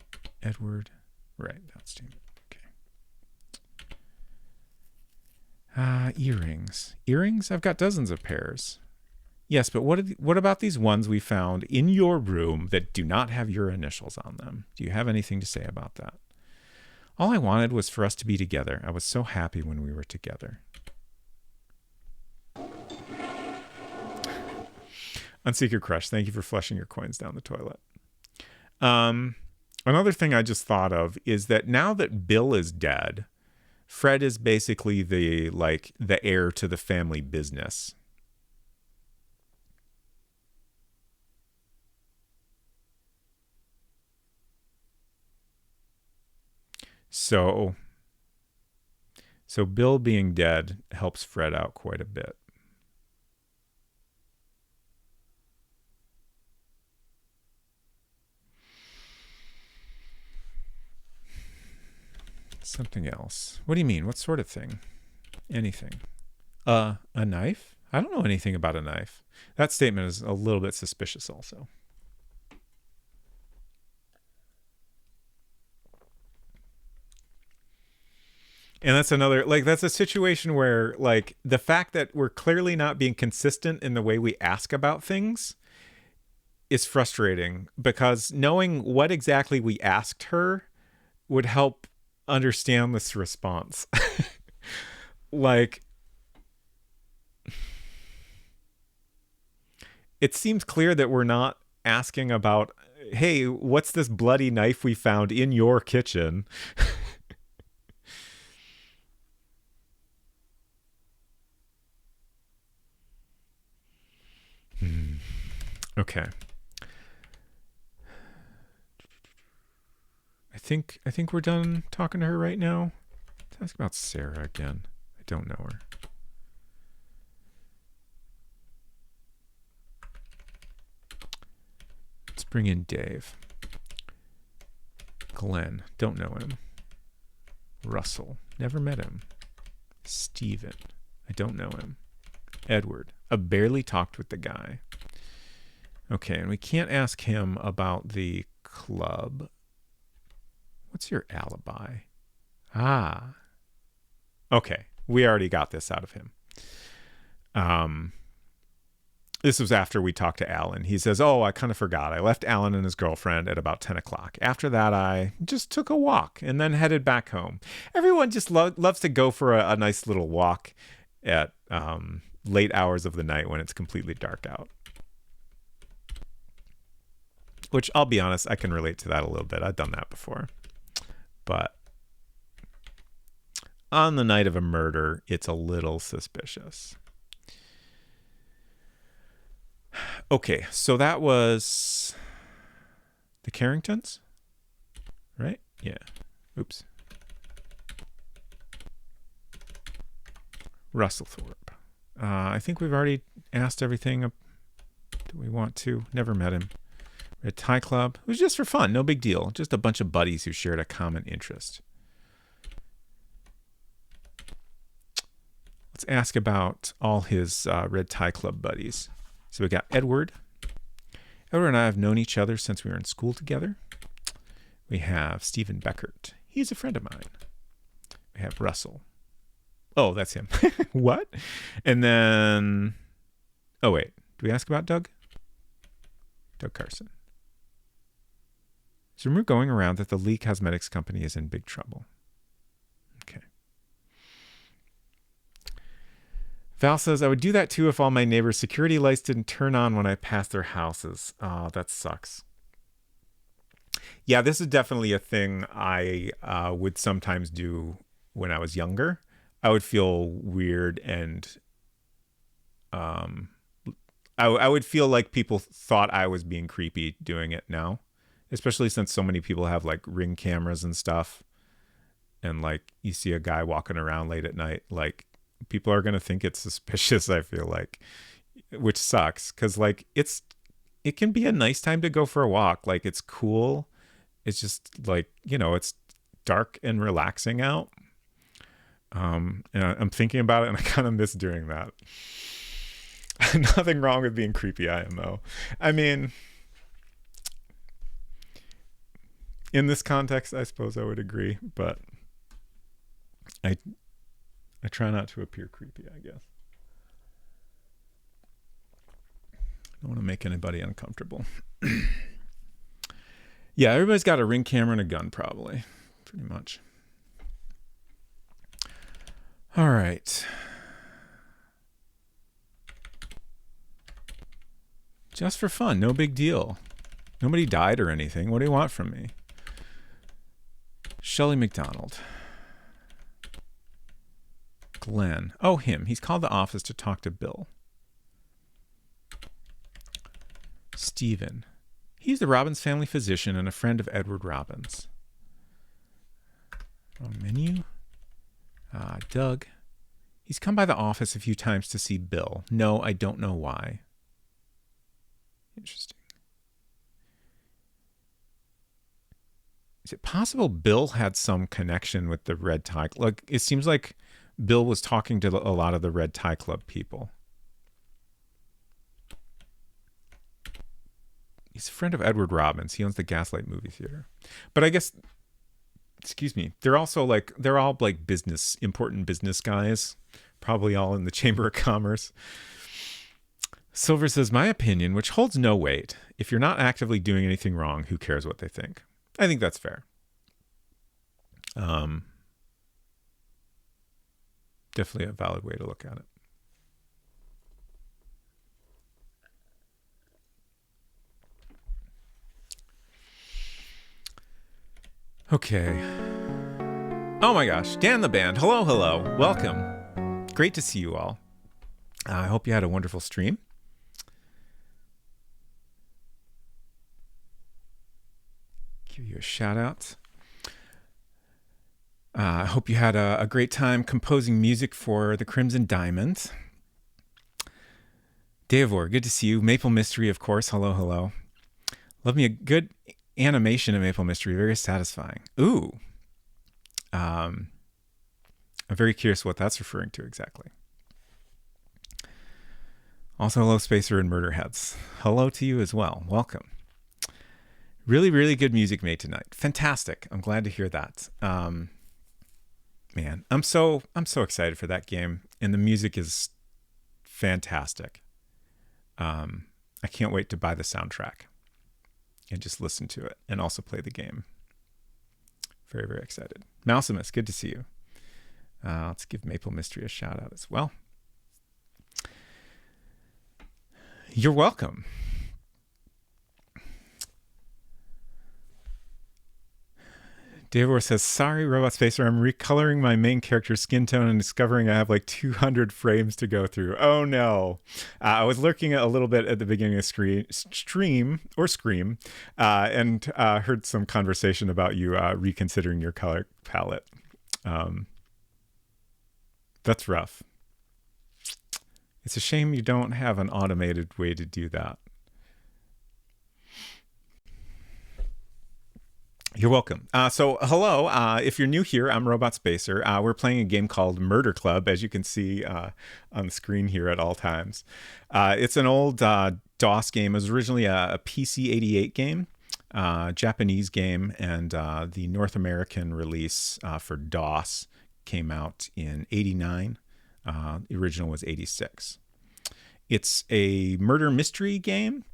Speaker 1: Edward. Right, that's Stephen. Okay. Earrings. Earrings? I've got dozens of pairs. Yes, but what about these ones we found in your room that do not have your initials on them? Do you have anything to say about that? All I wanted was for us to be together. I was so happy when we were together. Unseeker Crush, thank you for flushing your coins down the toilet. Another thing I just thought of is that now that Bill is dead, Fred is basically the heir to the family business. So Bill being dead helps Fred out quite a bit. Something else. What do you mean? What sort of thing? Anything. A knife? I don't know anything about a knife. That statement is a little bit suspicious also. And that's another, that's a situation where, the fact that we're clearly not being consistent in the way we ask about things is frustrating, because knowing what exactly we asked her would help understand this response. It seems clear that we're not asking about, hey, what's this bloody knife we found in your kitchen? Okay. I think we're done talking to her right now. Let's ask about Sarah again. I don't know her. Let's bring in Dave. Glenn, don't know him. Russell, never met him. Steven, I don't know him. Edward, I barely talked with the guy. Okay, and we can't ask him about the club. What's your alibi? Okay, we already got this out of him. This was after we talked to Alan. He says, I kind of forgot. I left Alan and his girlfriend at about 10 o'clock. After that, I just took a walk and then headed back home. Everyone just loves to go for a nice little walk at late hours of the night when it's completely dark out. Which, I'll be honest, I can relate to that a little bit. I've done that before. But on the night of a murder, it's a little suspicious. Okay, so that was the Carringtons, right? Yeah. Oops. Russellthorpe. I think we've already asked everything. Do we want to? Never met him. Red Tie Club. It was just for fun. No big deal. Just a bunch of buddies who shared a common interest. Let's ask about all his Red Tie Club buddies. So we got Edward. Edward and I have known each other since we were in school together. We have Stephen Beckert. He's a friend of mine. We have Russell. Oh, that's him. What? And then... Oh, wait. Do we ask about Doug? Doug Carson. There's a rumor going around that the Lee Cosmetics Company is in big trouble. Okay. Val says, I would do that too if all my neighbors' security lights didn't turn on when I passed their houses. Oh, that sucks. Yeah, this is definitely a thing I would sometimes do when I was younger. I would feel weird and I would feel like people thought I was being creepy doing it now, especially since so many people have Ring cameras and stuff. And you see a guy walking around late at night, people are going to think it's suspicious, I feel like, which sucks. Cause it can be a nice time to go for a walk. It's cool. It's just it's dark and relaxing out. And I'm thinking about it and I kind of miss doing that. Nothing wrong with being creepy IMO. I mean, in this context, I suppose I would agree, but I try not to appear creepy, I guess. I don't want to make anybody uncomfortable. Yeah, everybody's got a Ring camera and a gun, probably. Pretty much. All right. Just for fun, no big deal. Nobody died or anything. What do you want from me? Shelley McDonald. Glenn. Oh, him. He's called the office to talk to Bill. Stephen. He's the Robbins family physician and a friend of Edward Robbins. Wrong menu. Doug. He's come by the office a few times to see Bill. No, I don't know why. Interesting. Is it possible Bill had some connection with the Red Tie? Like, it seems like Bill was talking to a lot of the Red Tie Club people. He's a friend of Edward Robbins. He owns the Gaslight movie theater. But I guess, excuse me, they're all like important business guys, probably all in the Chamber of Commerce. Silver says, my opinion, which holds no weight. If you're not actively doing anything wrong, who cares what they think? I think that's fair. Definitely a valid way to look at it. Okay. Oh my gosh. Dan the Band. Hello, hello. Welcome. Great to see you all. I hope you had a wonderful stream. Give you a shout out. I hope you had a great time composing music for the Crimson Diamond. Davor, good to see you. Maple Mystery, of course. Hello, hello. Love me a good animation of Maple Mystery. Very satisfying. Ooh. I'm very curious what that's referring to exactly. Also, hello, Spacer and Murderheads. Hello to you as well. Welcome. Really, really good music made tonight. Fantastic. I'm glad to hear that. Man, I'm so excited for that game, and the music is fantastic. I can't wait to buy the soundtrack and just listen to it and also play the game. Very, very excited. Mousimus, good to see you. Let's give Maple Mystery a shout out as well. You're welcome. Davor says, sorry, Robot Spacer, I'm recoloring my main character's skin tone and discovering I have like 200 frames to go through. Oh no. I was lurking a little bit at the beginning of stream and heard some conversation about you reconsidering your color palette. That's rough. It's a shame you don't have an automated way to do that. You're welcome. So hello, if you're new here, I'm Robot Spacer. We're playing a game called Murder Club, as you can see on the screen here at all times. It's an old DOS game. It was originally a PC 88 game, Japanese game, and the North American release for DOS came out in 89. The original was 86. It's a murder mystery game.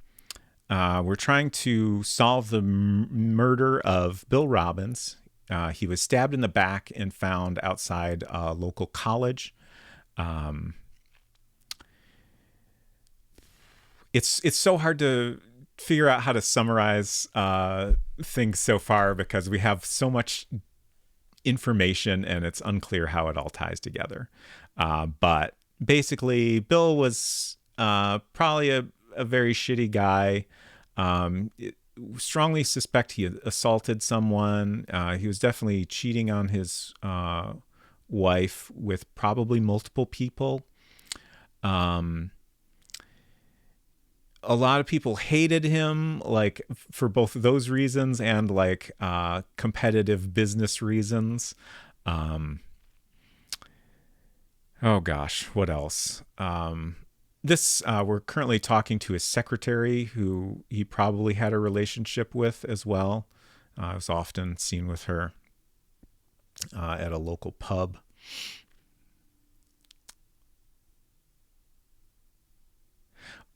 Speaker 1: We're trying to solve the murder of Bill Robbins. He was stabbed in the back and found outside a local college. It's so hard to figure out how to summarize things so far because we have so much information and it's unclear how it all ties together. But basically, Bill was probably a very shitty guy. Strongly suspect he assaulted someone. He was definitely cheating on his wife with probably multiple people. A lot of people hated him, like for both of those reasons and like competitive business reasons. Oh gosh, what else? We're currently talking to his secretary, who he probably had a relationship with as well. I was often seen with her at a local pub.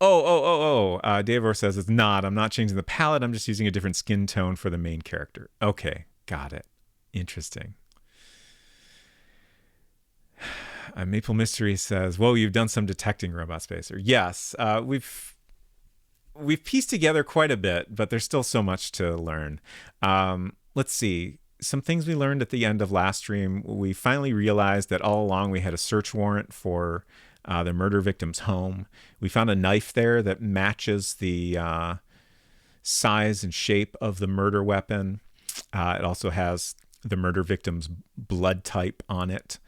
Speaker 1: Davor says it's not. I'm not changing the palette. I'm just using a different skin tone for the main character. Okay, got it. Interesting. Maple Mystery says, "Whoa, you've done some detecting, Robot Spacer." Yes, we've pieced together quite a bit, but there's still so much to learn. Let's see. Some things we learned at the end of last stream. We finally realized that all along we had a search warrant for the murder victim's home. We found a knife there that matches the size and shape of the murder weapon. It also has the murder victim's blood type on it.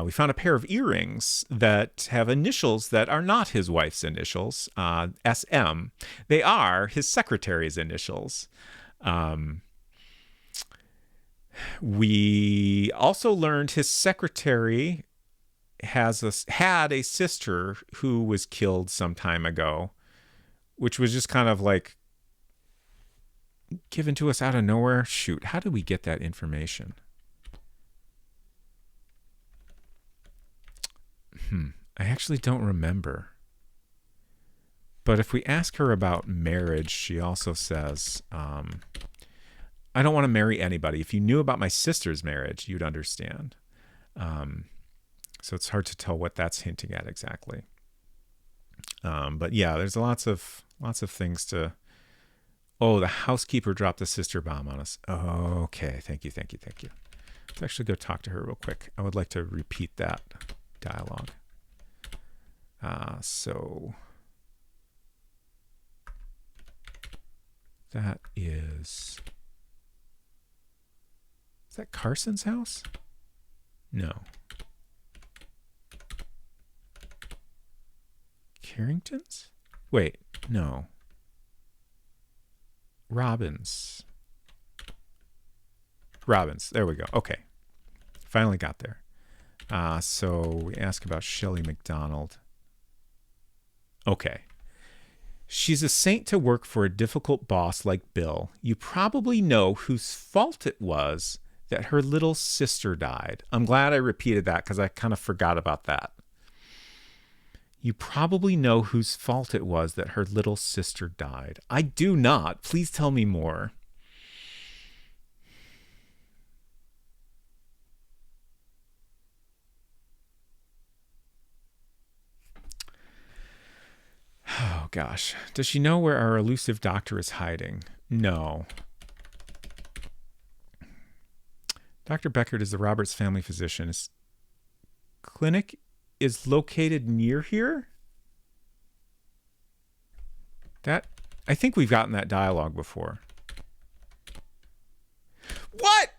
Speaker 1: We found a pair of earrings that have initials that are not his wife's initials, SM. They are his secretary's initials. We also learned his secretary had a sister who was killed some time ago, which was just kind of like given to us out of nowhere. Shoot, how did we get that information? I actually don't remember. But if we ask her about marriage, she also says, I don't want to marry anybody. If you knew about my sister's marriage, you'd understand. So it's hard to tell what that's hinting at exactly. But yeah, there's lots of things to... Oh, the housekeeper dropped the sister bomb on us. Oh, okay, thank you. Let's actually go talk to her real quick. I would like to repeat that dialogue. So that is that Carson's house? No. Carrington's? Wait, no. Robbins. There we go. Okay. Finally got there. So we ask about Shelley McDonald. Okay. She's a saint to work for a difficult boss like Bill. You probably know whose fault it was that her little sister died. I'm glad I repeated that because I kind of forgot about that. You probably know whose fault it was that her little sister died. I do not. Please tell me more. Oh, gosh. Does she know where our elusive doctor is hiding? No. Dr. Beckert is the Roberts family physician. His clinic is located near here? I think we've gotten that dialogue before. What?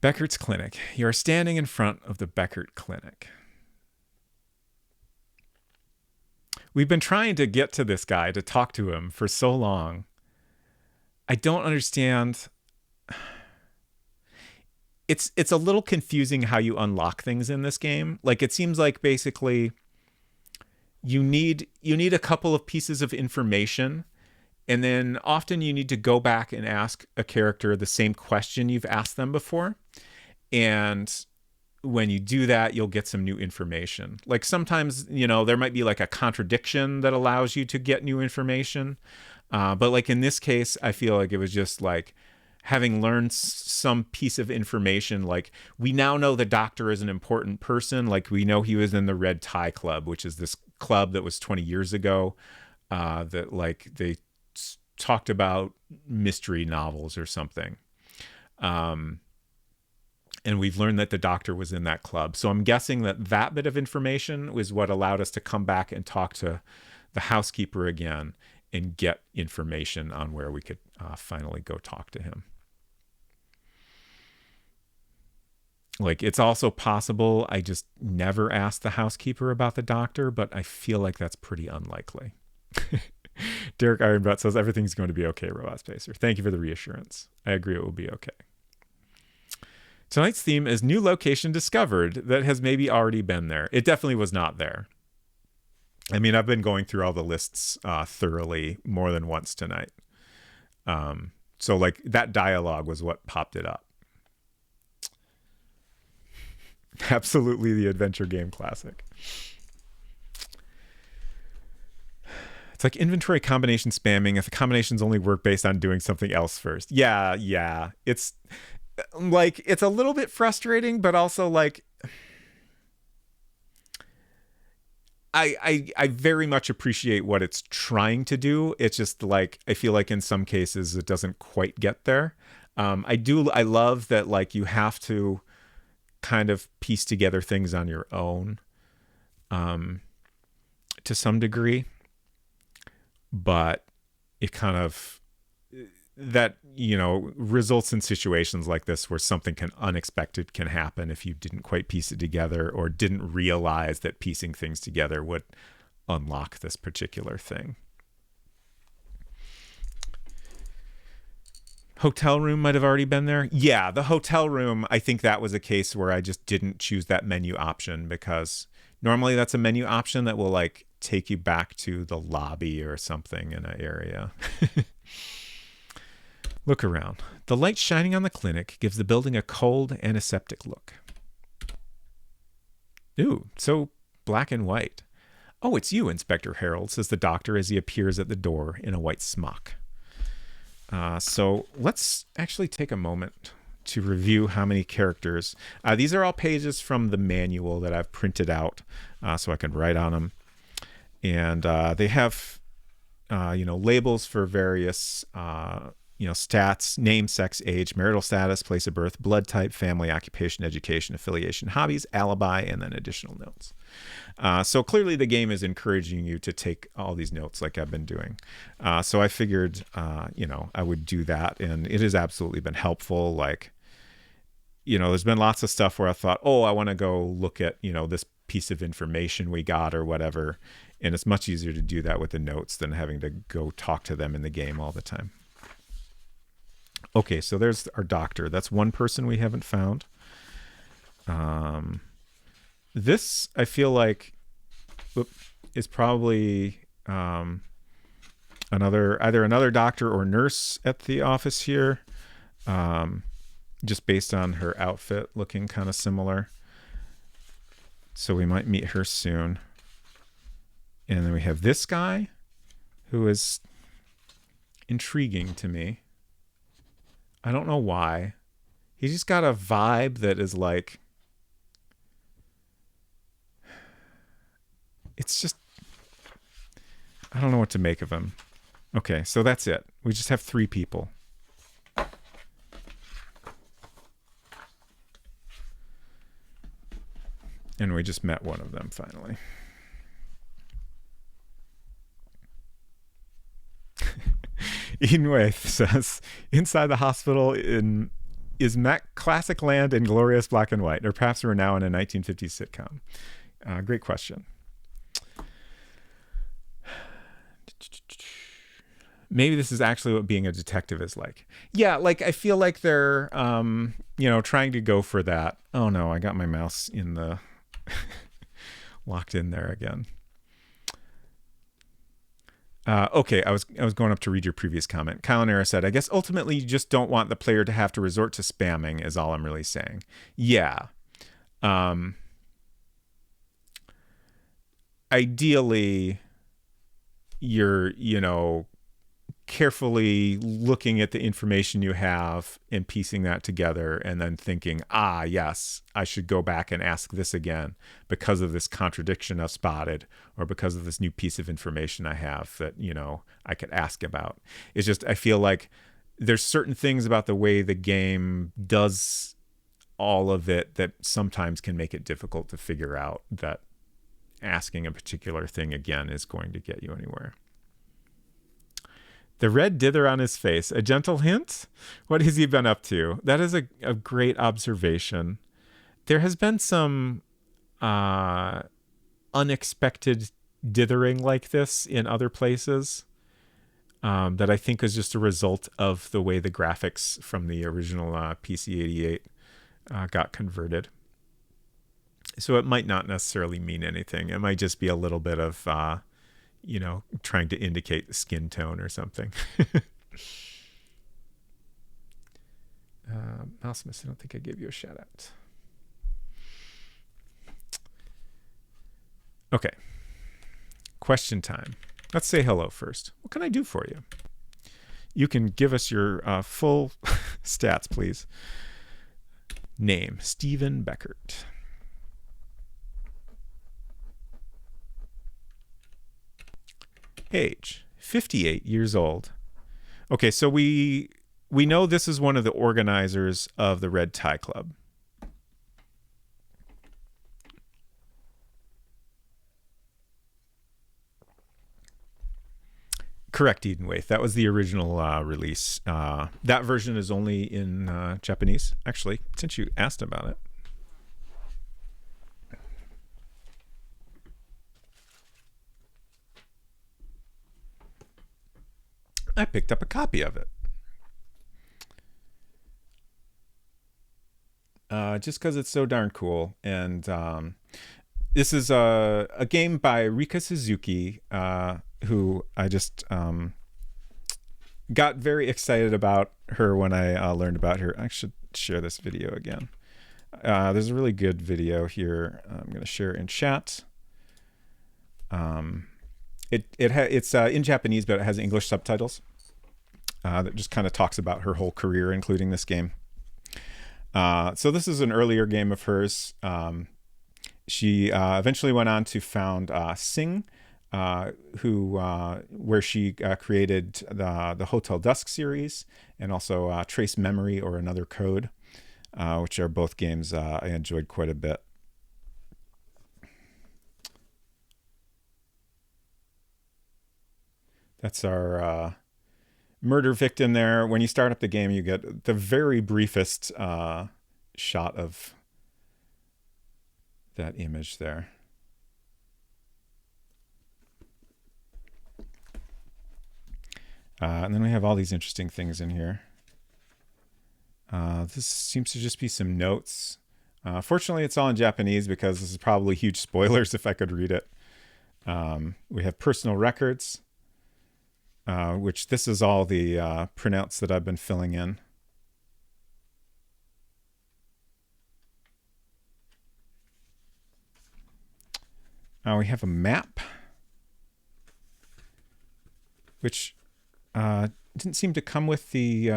Speaker 1: Beckert's clinic. You are standing in front of the Beckert clinic. We've been trying to get to this guy, to talk to him for so long. I don't understand. It's a little confusing how you unlock things in this game. Like, it seems like basically you need a couple of pieces of information, and then often you need to go back and ask a character the same question you've asked them before. And when you do that, you'll get some new information. Like sometimes, there might be like a contradiction that allows you to get new information. But like in this case, I feel like it was just like having learned some piece of information. Like, we now know the doctor is an important person. Like, we know he was in the Red Tie Club, which is this club that was 20 years ago, that like they talked about mystery novels or something. And we've learned that the doctor was in that club. So I'm guessing that bit of information was what allowed us to come back and talk to the housekeeper again and get information on where we could finally go talk to him. Like, it's also possible I just never asked the housekeeper about the doctor, but I feel like that's pretty unlikely. Derek Ironbutt says everything's going to be okay, Robot Spacer. Thank you for the reassurance. I agree it will be okay. Tonight's theme is new location discovered that has maybe already been there. It definitely was not there. I mean, I've been going through all the lists thoroughly more than once tonight. So like that dialogue was what popped it up. Absolutely the adventure game classic. It's like inventory combination spamming if the combinations only work based on doing something else first. Yeah. It's like, it's a little bit frustrating, but also like, I very much appreciate what it's trying to do. It's just like, I feel like in some cases it doesn't quite get there. I love that like you have to kind of piece together things on your own to some degree, but it kind of that, you know, results in situations like this where something unexpected can happen if you didn't quite piece it together or didn't realize that piecing things together would unlock this particular thing. Hotel room might have already been there. Yeah, the hotel room, I think that was a case where I just didn't choose that menu option because normally that's a menu option that will like take you back to the lobby or something in an area. Look around. The light shining on the clinic gives the building a cold, antiseptic look. Ooh, so black and white. Oh, it's you, Inspector Harold, says the doctor as he appears at the door in a white smock. So let's actually take a moment to review how many characters. These are all pages from the manual that I've printed out so I can write on them. And they have, labels for various stats, name, sex, age, marital status, place of birth, blood type, family, occupation, education, affiliation, hobbies, alibi, and then additional notes. So clearly the game is encouraging you to take all these notes like I've been doing. So I figured, I would do that. And it has absolutely been helpful. Like, there's been lots of stuff where I thought, I want to go look at, this piece of information we got or whatever. And it's much easier to do that with the notes than having to go talk to them in the game all the time. Okay, so there's our doctor. That's one person we haven't found. This, I feel like, is probably either another doctor or nurse at the office here, just based on her outfit looking kind of similar. So we might meet her soon. And then we have this guy who is intriguing to me. I don't know why. He's just got a vibe that is like, it's just, I don't know what to make of him. Okay, so that's it. We just have 3 people. And we just met one of them finally. Edenwaith says, inside the hospital is Mac classic land in glorious black and white, or perhaps we're now in a 1950s sitcom. Great question. Maybe this is actually what being a detective is like. Yeah, like I feel like they're, trying to go for that. Oh no, I got my mouse in the locked in there again. Okay, I was going up to read your previous comment. Kyle Nera said, I guess ultimately you just don't want the player to have to resort to spamming is all I'm really saying. Yeah. Ideally, you're, carefully looking at the information you have and piecing that together and then thinking, yes, I should go back and ask this again because of this contradiction I've spotted or because of this new piece of information I have that, I could ask about. It's just, I feel like there's certain things about the way the game does all of it that sometimes can make it difficult to figure out that asking a particular thing again is going to get you anywhere. The red dither on his face, a gentle hint? What has he been up to? That is a great observation. There has been some unexpected dithering like this in other places that I think is just a result of the way the graphics from the original PC-88 got converted. So it might not necessarily mean anything. It might just be a little bit of, trying to indicate the skin tone or something. Mousemas, I don't think I gave you a shout out. Okay. Question time. Let's say hello first. What can I do for you? You can give us your full stats, please. Name, Stephen Beckert. Age, 58 years old. Okay, so we know this is one of the organizers of the Red Tie Club. Correct, Eden Waith. That was the original release. That version is only in Japanese, actually, since you asked about it. I picked up a copy of it. Just because it's so darn cool. And this is a game by Rika Suzuki, who I just got very excited about her when I learned about her. I should share this video again. There's a really good video here. I'm going to share in chat. It's in Japanese, but it has English subtitles that just kind of talks about her whole career, including this game. So this is an earlier game of hers. She eventually went on to found Sing, where she created the Hotel Dusk series, and also Trace Memory or Another Code, which are both games I enjoyed quite a bit. That's our murder victim there. When you start up the game, you get the very briefest shot of that image there. And then we have all these interesting things in here. This seems to just be some notes. Fortunately, it's all in Japanese because this is probably huge spoilers if I could read it. We have personal records, which this is all the printouts that I've been filling in. We have a map, which didn't seem to come with the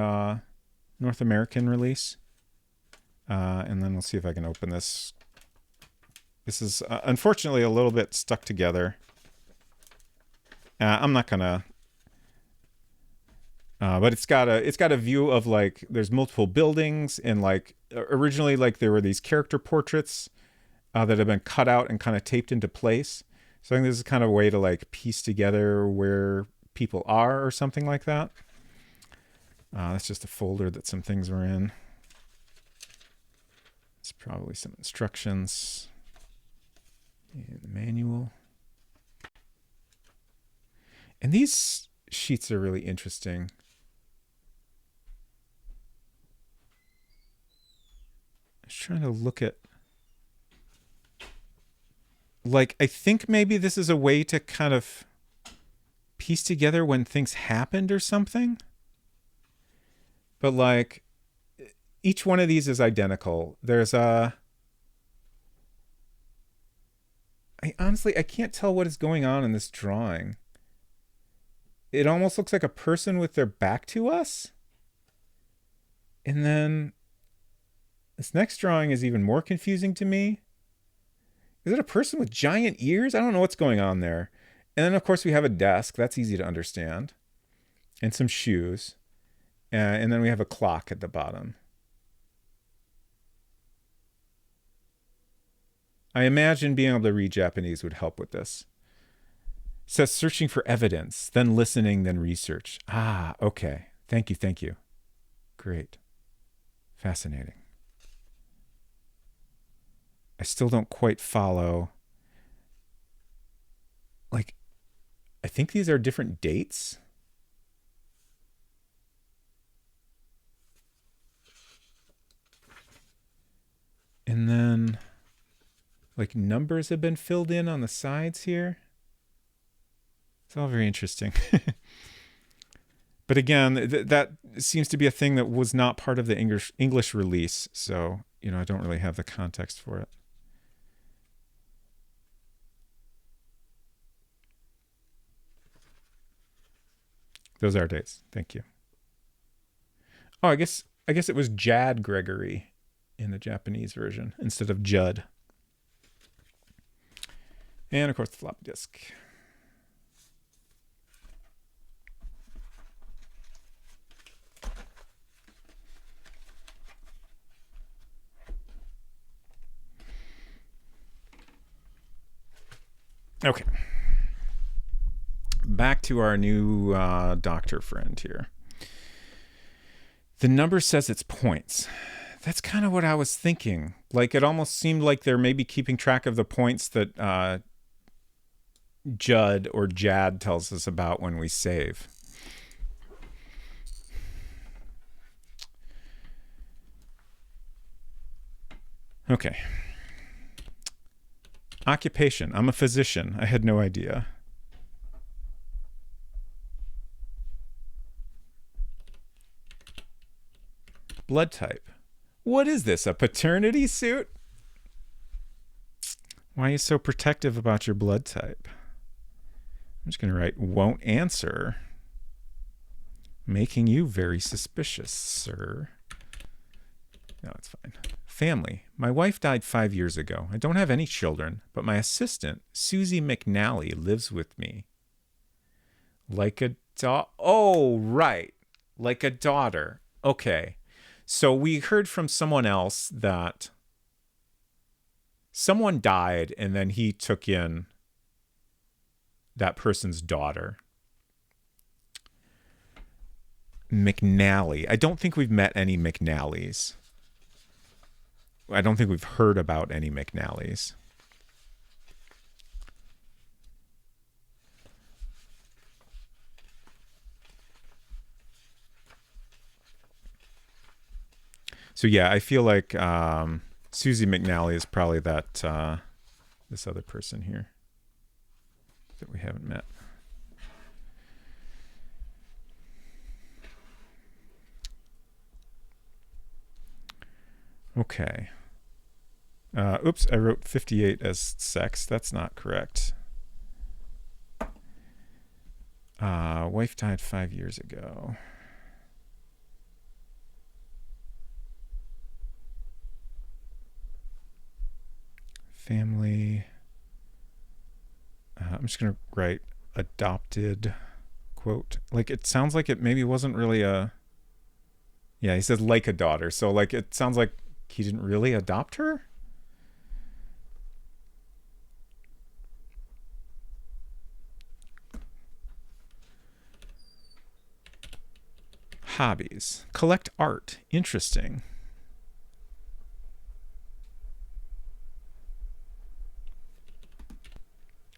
Speaker 1: North American release. And then we'll see if I can open this. This is unfortunately a little bit stuck together. I'm not gonna, but it's got a view of, like, there's multiple buildings, and like originally, like, there were these character portraits that have been cut out and kind of taped into place. So I think this is kind of a way to, like, piece together where people are or something like that. That's just a folder that some things were in. It's probably some instructions in the manual. And these sheets are really interesting. I was trying to look at, like, I think maybe this is a way to kind of piece together when things happened or something. But, like, each one of these is identical. There's I honestly can't tell what is going on in this drawing. It almost looks like a person with their back to us. And then this next drawing is even more confusing to me. Is it a person with giant ears? I don't know what's going on there. And then, of course, we have a desk. That's easy to understand. And some shoes. And then we have a clock at the bottom. I imagine being able to read Japanese would help with this. It says searching for evidence, then listening, then research. Ah, okay. Thank you. Great. Fascinating. I still don't quite follow. Like, I think these are different dates. like numbers have been filled in on the sides here. It's all very interesting. But again, that seems to be a thing that was not part of the English release. So, I don't really have the context for it. Those are dates. Thank you. Oh, I guess it was Jad Gregory in the Japanese version instead of Judd. And of course the floppy disk. Okay. Back to our new doctor friend here. The number says it's points. That's kind of what I was thinking. Like, it almost seemed like they're maybe keeping track of the points that Judd or Jad tells us about when we save. Okay. Occupation. I'm a physician. I had no idea. Blood type. What is this? A paternity suit? Why are you so protective about your blood type? I'm just going to write won't answer. Making you very suspicious, sir. No, it's fine. Family. My wife died 5 years ago. I don't have any children, but my assistant, Susie McNally, lives with me. Like a oh, right. Like a daughter. Okay. So we heard from someone else that someone died and then he took in that person's daughter. McNally. I don't think we've met any McNallys. I don't think we've heard about any McNallys. So yeah, I feel like Susie McNally is probably that this other person here that we haven't met. Okay. Oops, I wrote 58 as sex. That's not correct. Wife died 5 years ago. Family. I'm just going to write adopted quote. Like, it sounds like it maybe wasn't really a... Yeah, he says like a daughter. So, like, it sounds like he didn't really adopt her? Hobbies. Collect art. Interesting.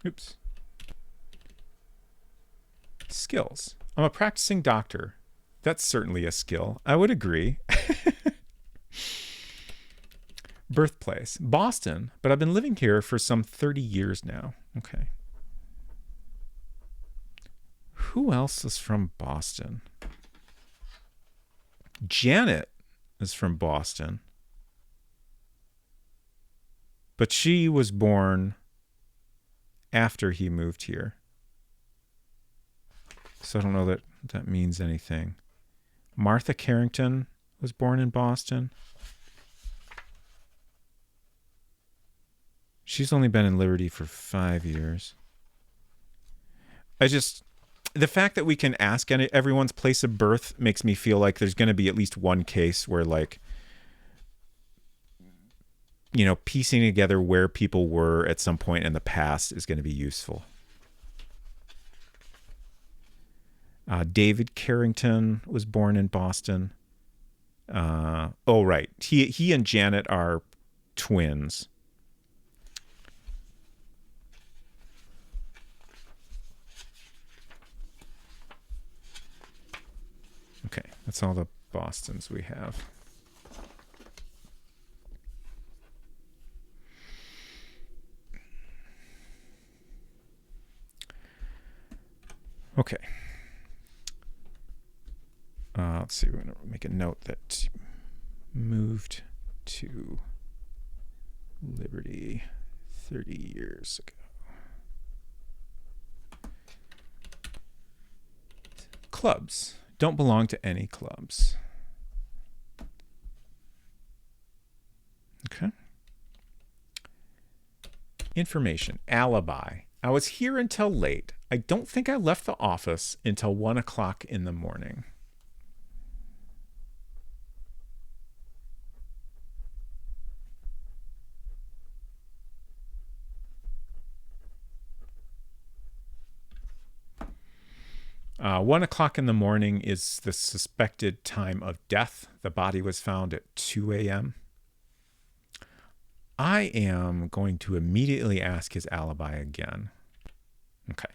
Speaker 1: Oops. Skills. I'm a practicing doctor. That's certainly a skill. I would agree. Birthplace. Boston, but I've been living here for some 30 years now. Okay. Who else is from Boston? Janet is from Boston. But she was born after he moved here. So I don't know that that means anything. Martha Carrington was born in Boston. She's only been in Liberty for 5 years. The fact that we can ask everyone's place of birth makes me feel like there's going to be at least one case where, like, piecing together where people were at some point in the past is going to be useful. David Carrington was born in Boston. Oh, right. He and Janet are twins. Okay, that's all the Bostons we have. Okay. Let's see. We're going to make a note that moved to Liberty 30 years ago. Clubs. Don't belong to any clubs. Okay. Information. Alibi. I was here until late. I don't think I left the office until 1 o'clock in the morning. One o'clock in the morning is the suspected time of death. The body was found at 2 a.m. I am going to immediately ask his alibi again. Okay,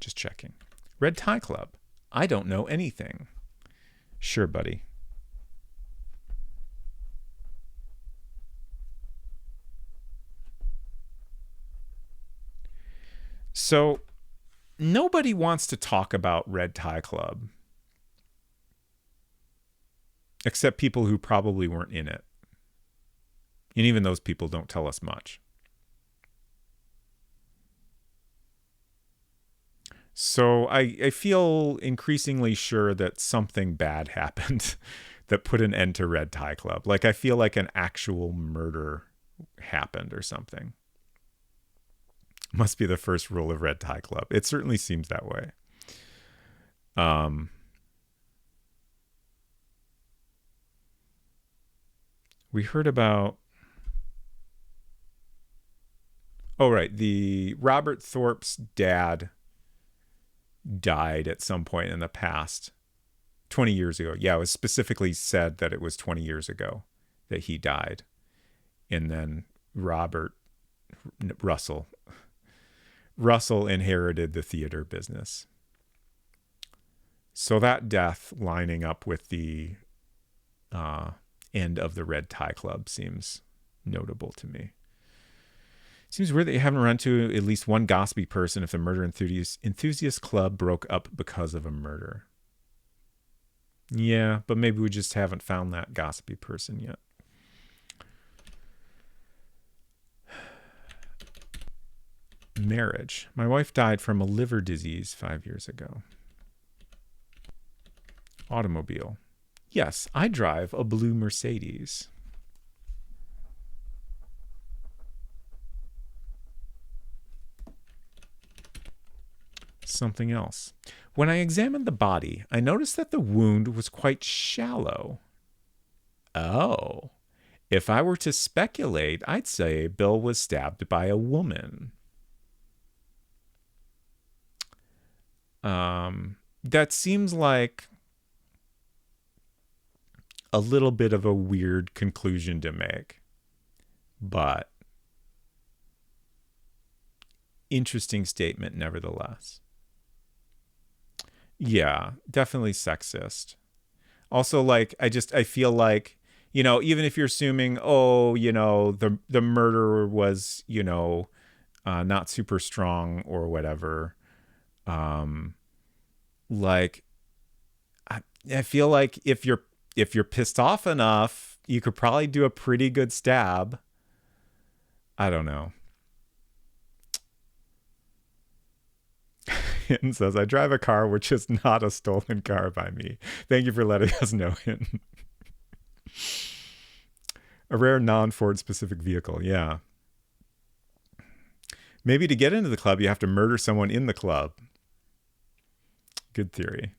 Speaker 1: just checking. Red Tie Club. I don't know anything. Sure, buddy. So, nobody wants to talk about Red Tie Club. Except people who probably weren't in it. And even those people don't tell us much. So I feel increasingly sure that something bad happened that put an end to Red Tie Club. Like, I feel like an actual murder happened or something. Must be the first rule of Red Tie Club. It certainly seems that way. We heard about... Oh, right. The Robert Thorpe's dad died at some point in the past. 20 years ago. Yeah, it was specifically said that it was 20 years ago that he died. And then Russell inherited the theater business. So that death lining up with the end of the Red Tie Club seems notable to me. Seems weird that you haven't run to at least one gossipy person if the murder enthusiast club broke up because of a murder. Yeah, but maybe we just haven't found that gossipy person yet. Marriage. My wife died from a liver disease 5 years ago. Automobile. Yes, I drive a blue Mercedes. Something else. When I examined the body, I noticed that the wound was quite shallow. Oh. If I were to speculate, I'd say Bill was stabbed by a woman. That seems like a little bit of a weird conclusion to make. But interesting statement nevertheless. Yeah, definitely sexist. Also, like, I feel like, even if you're assuming, the murderer was, not super strong or whatever, like, I feel like if you're pissed off enough, you could probably do a pretty good stab. I don't know. Hinton says, I drive a car which is not a stolen car by me. Thank you for letting us know, Hinton. A rare non-Ford specific vehicle, yeah. Maybe to get into the club, you have to murder someone in the club. Good theory.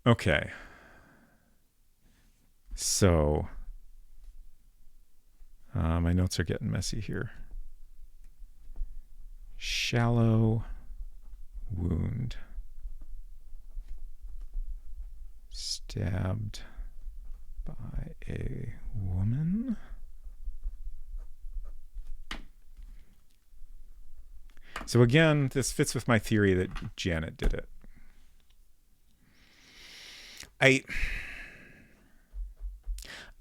Speaker 1: Okay. So, my notes are getting messy here. Shallow wound. Stabbed by a woman. So again, this fits with my theory that Janet did it. I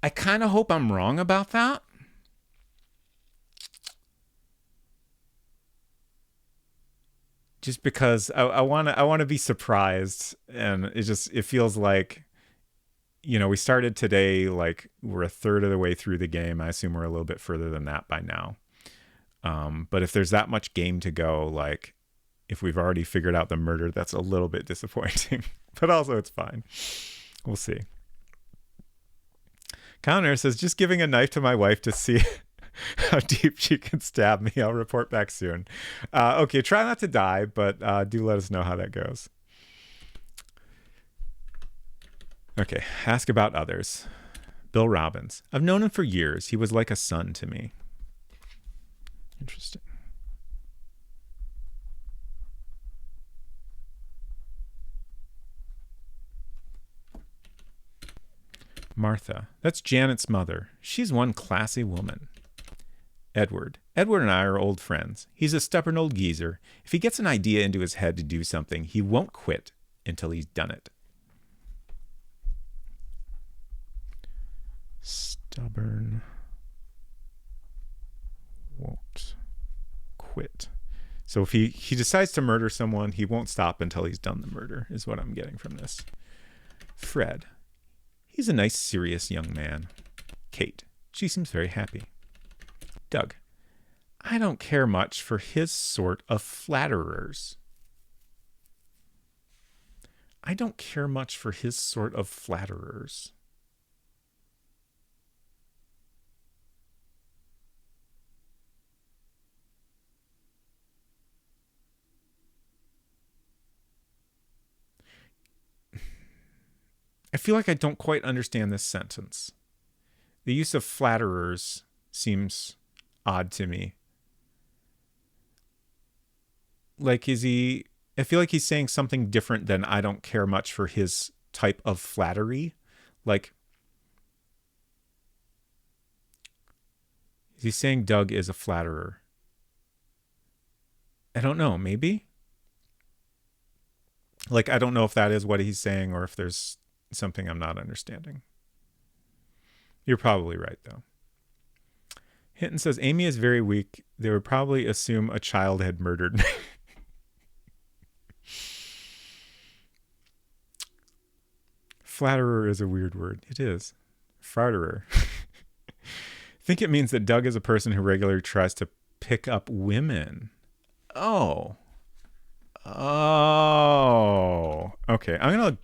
Speaker 1: kind of hope I'm wrong about that. just because I want to be surprised, and it feels like, we started today, like we're a third of the way through the game. I assume we're a little bit further than that by now. But if there's that much game to go, like if we've already figured out the murder, that's a little bit disappointing. But also it's fine. We'll see. Counter says, just giving a knife to my wife to see how deep she can stab me. I'll report back soon. Okay, try not to die, but do let us know how that goes. Okay, ask about others. Bill Robbins. I've known him for years. He was like a son to me. Interesting. Martha. That's Janet's mother. She's one classy woman. Edward. Edward and I are old friends. He's a stubborn old geezer. If he gets an idea into his head to do something, he won't quit until he's done it. Stubborn. Won't quit. So if he decides to murder someone, he won't stop until he's done the murder, is what I'm getting from this. Fred. He's a nice, serious young man. Kate. She seems very happy. Doug. I don't care much for his sort of flatterers. I don't care much for his sort of flatterers. I feel like I don't quite understand this sentence. The use of flatterers seems odd to me. Like, I feel like he's saying something different than I don't care much for his type of flattery. Like, is he saying Doug is a flatterer? I don't know, maybe? Like, I don't know if that is what he's saying or if there's something I'm not understanding. You're probably right, though. Hinton says, Amy is very weak. They would probably assume a child had murdered me. Flatterer is a weird word. It is. Farterer. I think it means that Doug is a person who regularly tries to pick up women. Oh. Okay, I'm going to...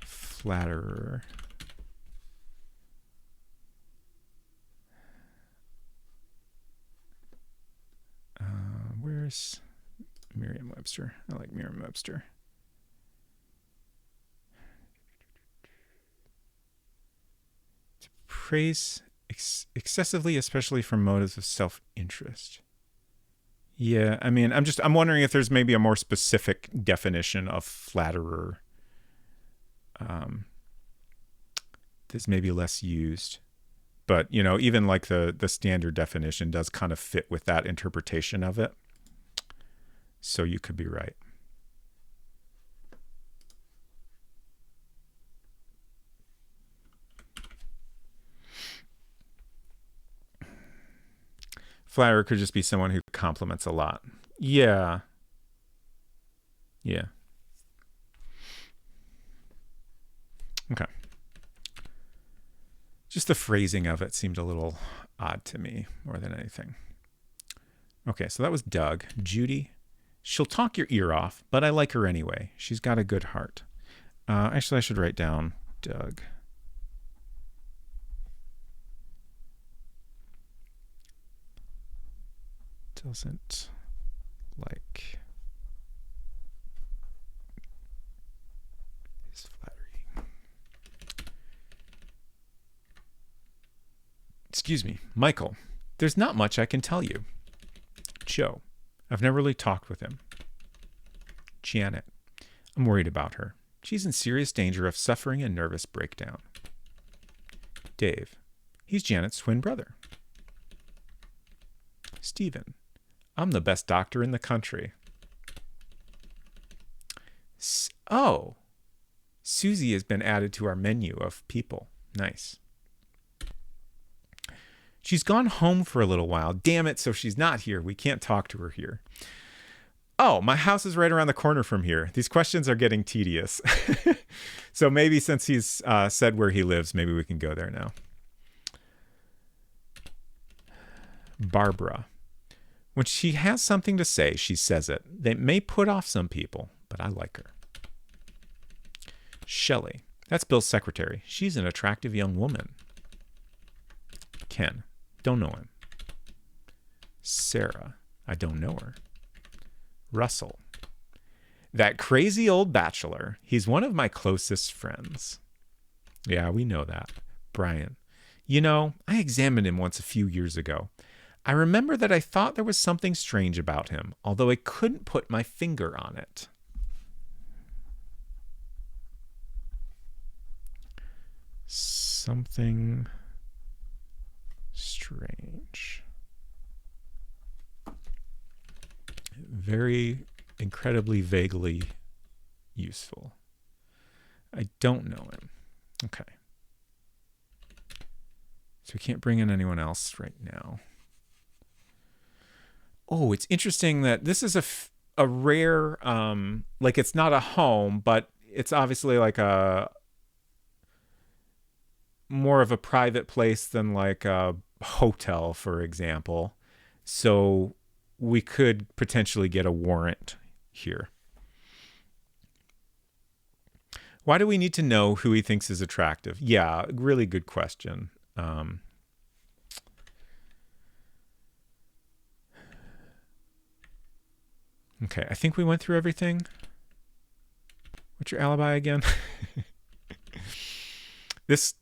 Speaker 1: Flatterer. Where's Merriam-Webster? I like Merriam-Webster. To praise excessively, especially from motives of self-interest. Yeah, I mean, I'm wondering if there's maybe a more specific definition of flatterer. That's maybe less used, but even like the standard definition does kind of fit with that interpretation of it. So you could be right. Flatterer could just be someone who compliments a lot. Yeah. Okay. Just the phrasing of it seemed a little odd to me more than anything. Okay, so that was Doug. Judy. She'll talk your ear off, but I like her anyway. She's got a good heart. Actually, I should write down Doug. Doesn't like his flattery. Excuse me, Michael. There's not much I can tell you. Joe. I've never really talked with him. Janet. I'm worried about her. She's in serious danger of suffering a nervous breakdown. Dave. He's Janet's twin brother. Stephen. I'm the best doctor in the country. Oh. Susie has been added to our menu of people. Nice. She's gone home for a little while. Damn it, so she's not here. We can't talk to her here. Oh, my house is right around the corner from here. These questions are getting tedious. So maybe since he's said where he lives, maybe we can go there now. Barbara. When she has something to say, she says it. They may put off some people, but I like her. Shelley. That's Bill's secretary. She's an attractive young woman. Ken. Don't know him. Sarah. I don't know her. Russell. That crazy old bachelor. He's one of my closest friends. Yeah, we know that. Brian. You know, I examined him once a few years ago. I remember that I thought there was something strange about him, although I couldn't put my finger on it. Something strange. Very incredibly vaguely useful. I don't know him. Okay. So we can't bring in anyone else right now. Oh, it's interesting that this is a rare, like it's not a home, but it's obviously like a more of a private place than like a hotel, for example. So we could potentially get a warrant here. Why do we need to know who he thinks is attractive? Yeah, really good question. Okay, I think we went through everything. What's your alibi again? This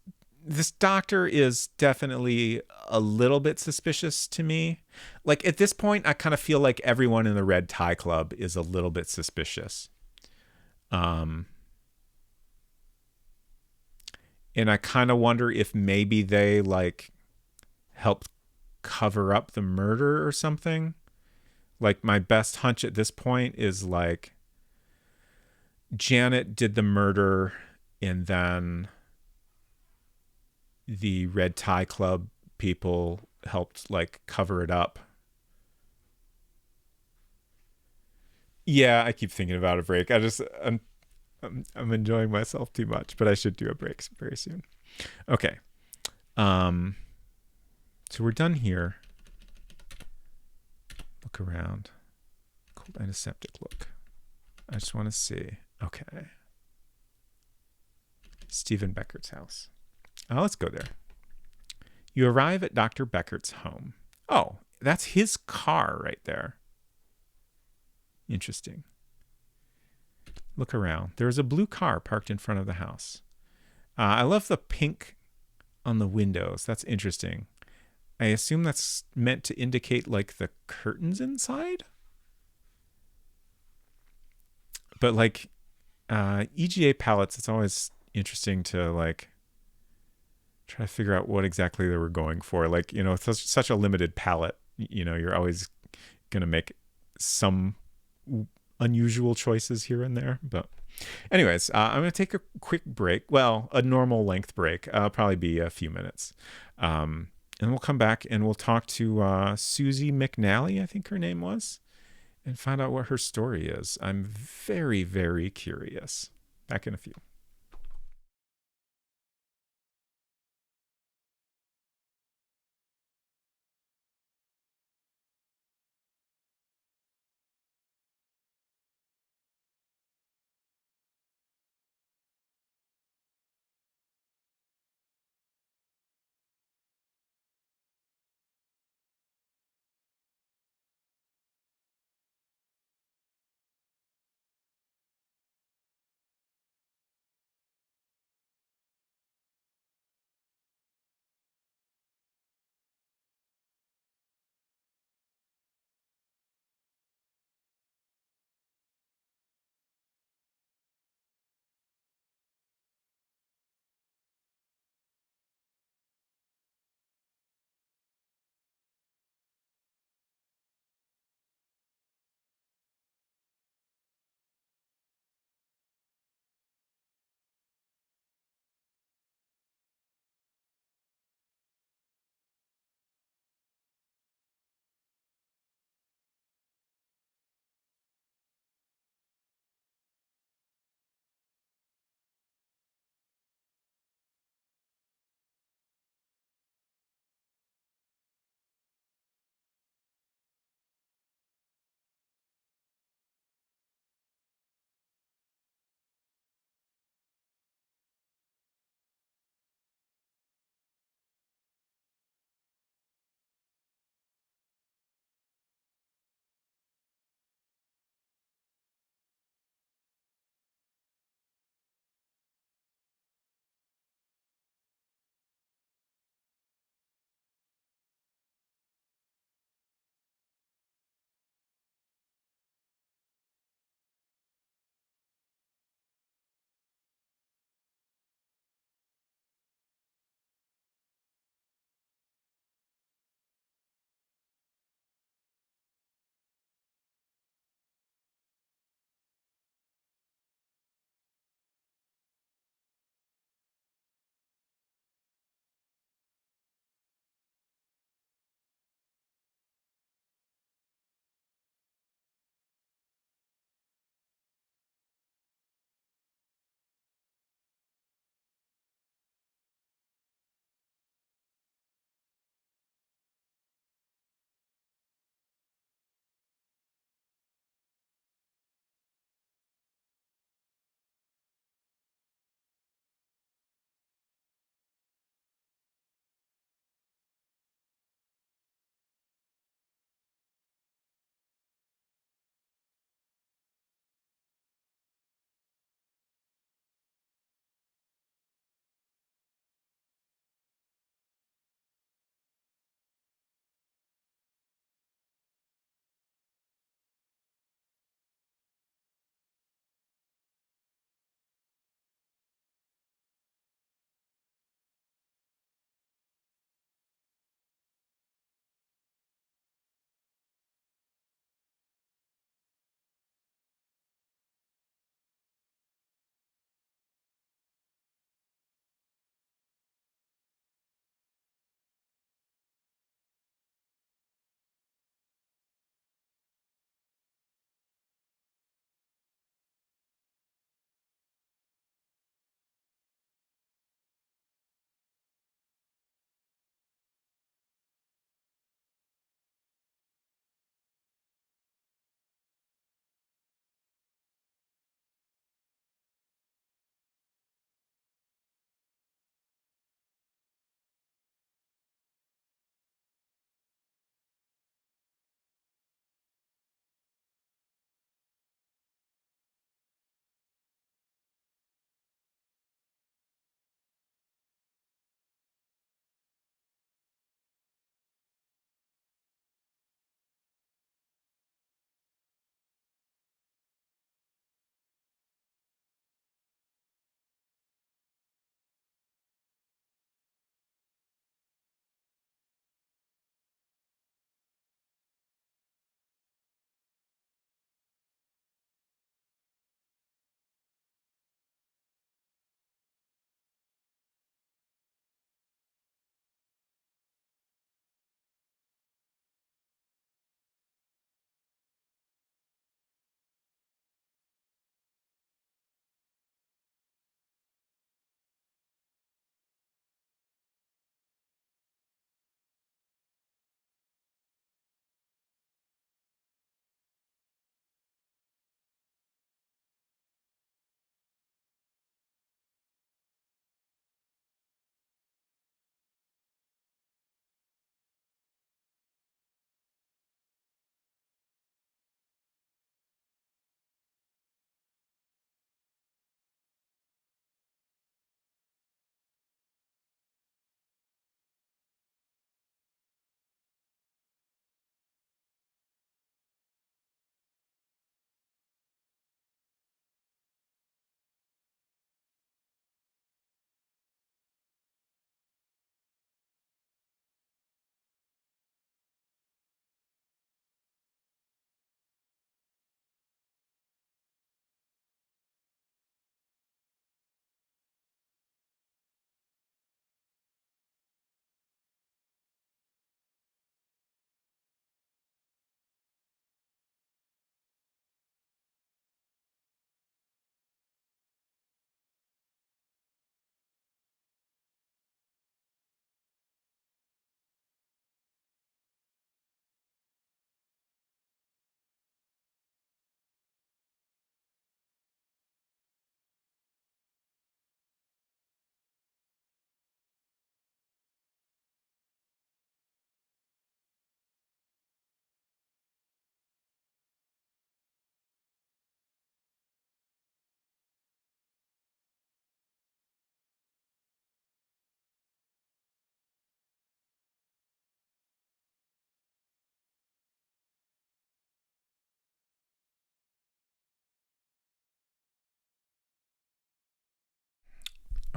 Speaker 1: doctor is definitely a little bit suspicious to me. Like at this point, I kind of feel like everyone in the Red Tie Club is a little bit suspicious. And I kind of wonder if maybe they like helped cover up the murder or something. Like my best hunch at this point is like Janet did the murder and then the Red Tie Club people helped like cover it up. Yeah, I keep thinking about a break. I'm enjoying myself too much, but I should do a break very soon. Okay. So we're done here. Look around. Cold antiseptic look. I just want to see. Okay. Stephen Beckert's house. Oh, let's go there. You arrive at Dr. Beckert's home. Oh, that's his car right there. Interesting. Look around. There's a blue car parked in front of the house. I love the pink on the windows. That's interesting. I assume that's meant to indicate like the curtains inside. But like EGA palettes, it's always interesting to like try to figure out what exactly they were going for. Like, you know, it's such a limited palette. You know, you're always going to make some unusual choices here and there. But anyways, I'm going to take a quick break. Well, a normal length break. Probably be a few minutes. And we'll come back and we'll talk to Susie McNally, I think her name was, and find out what her story is. I'm very, very curious. Back in a few.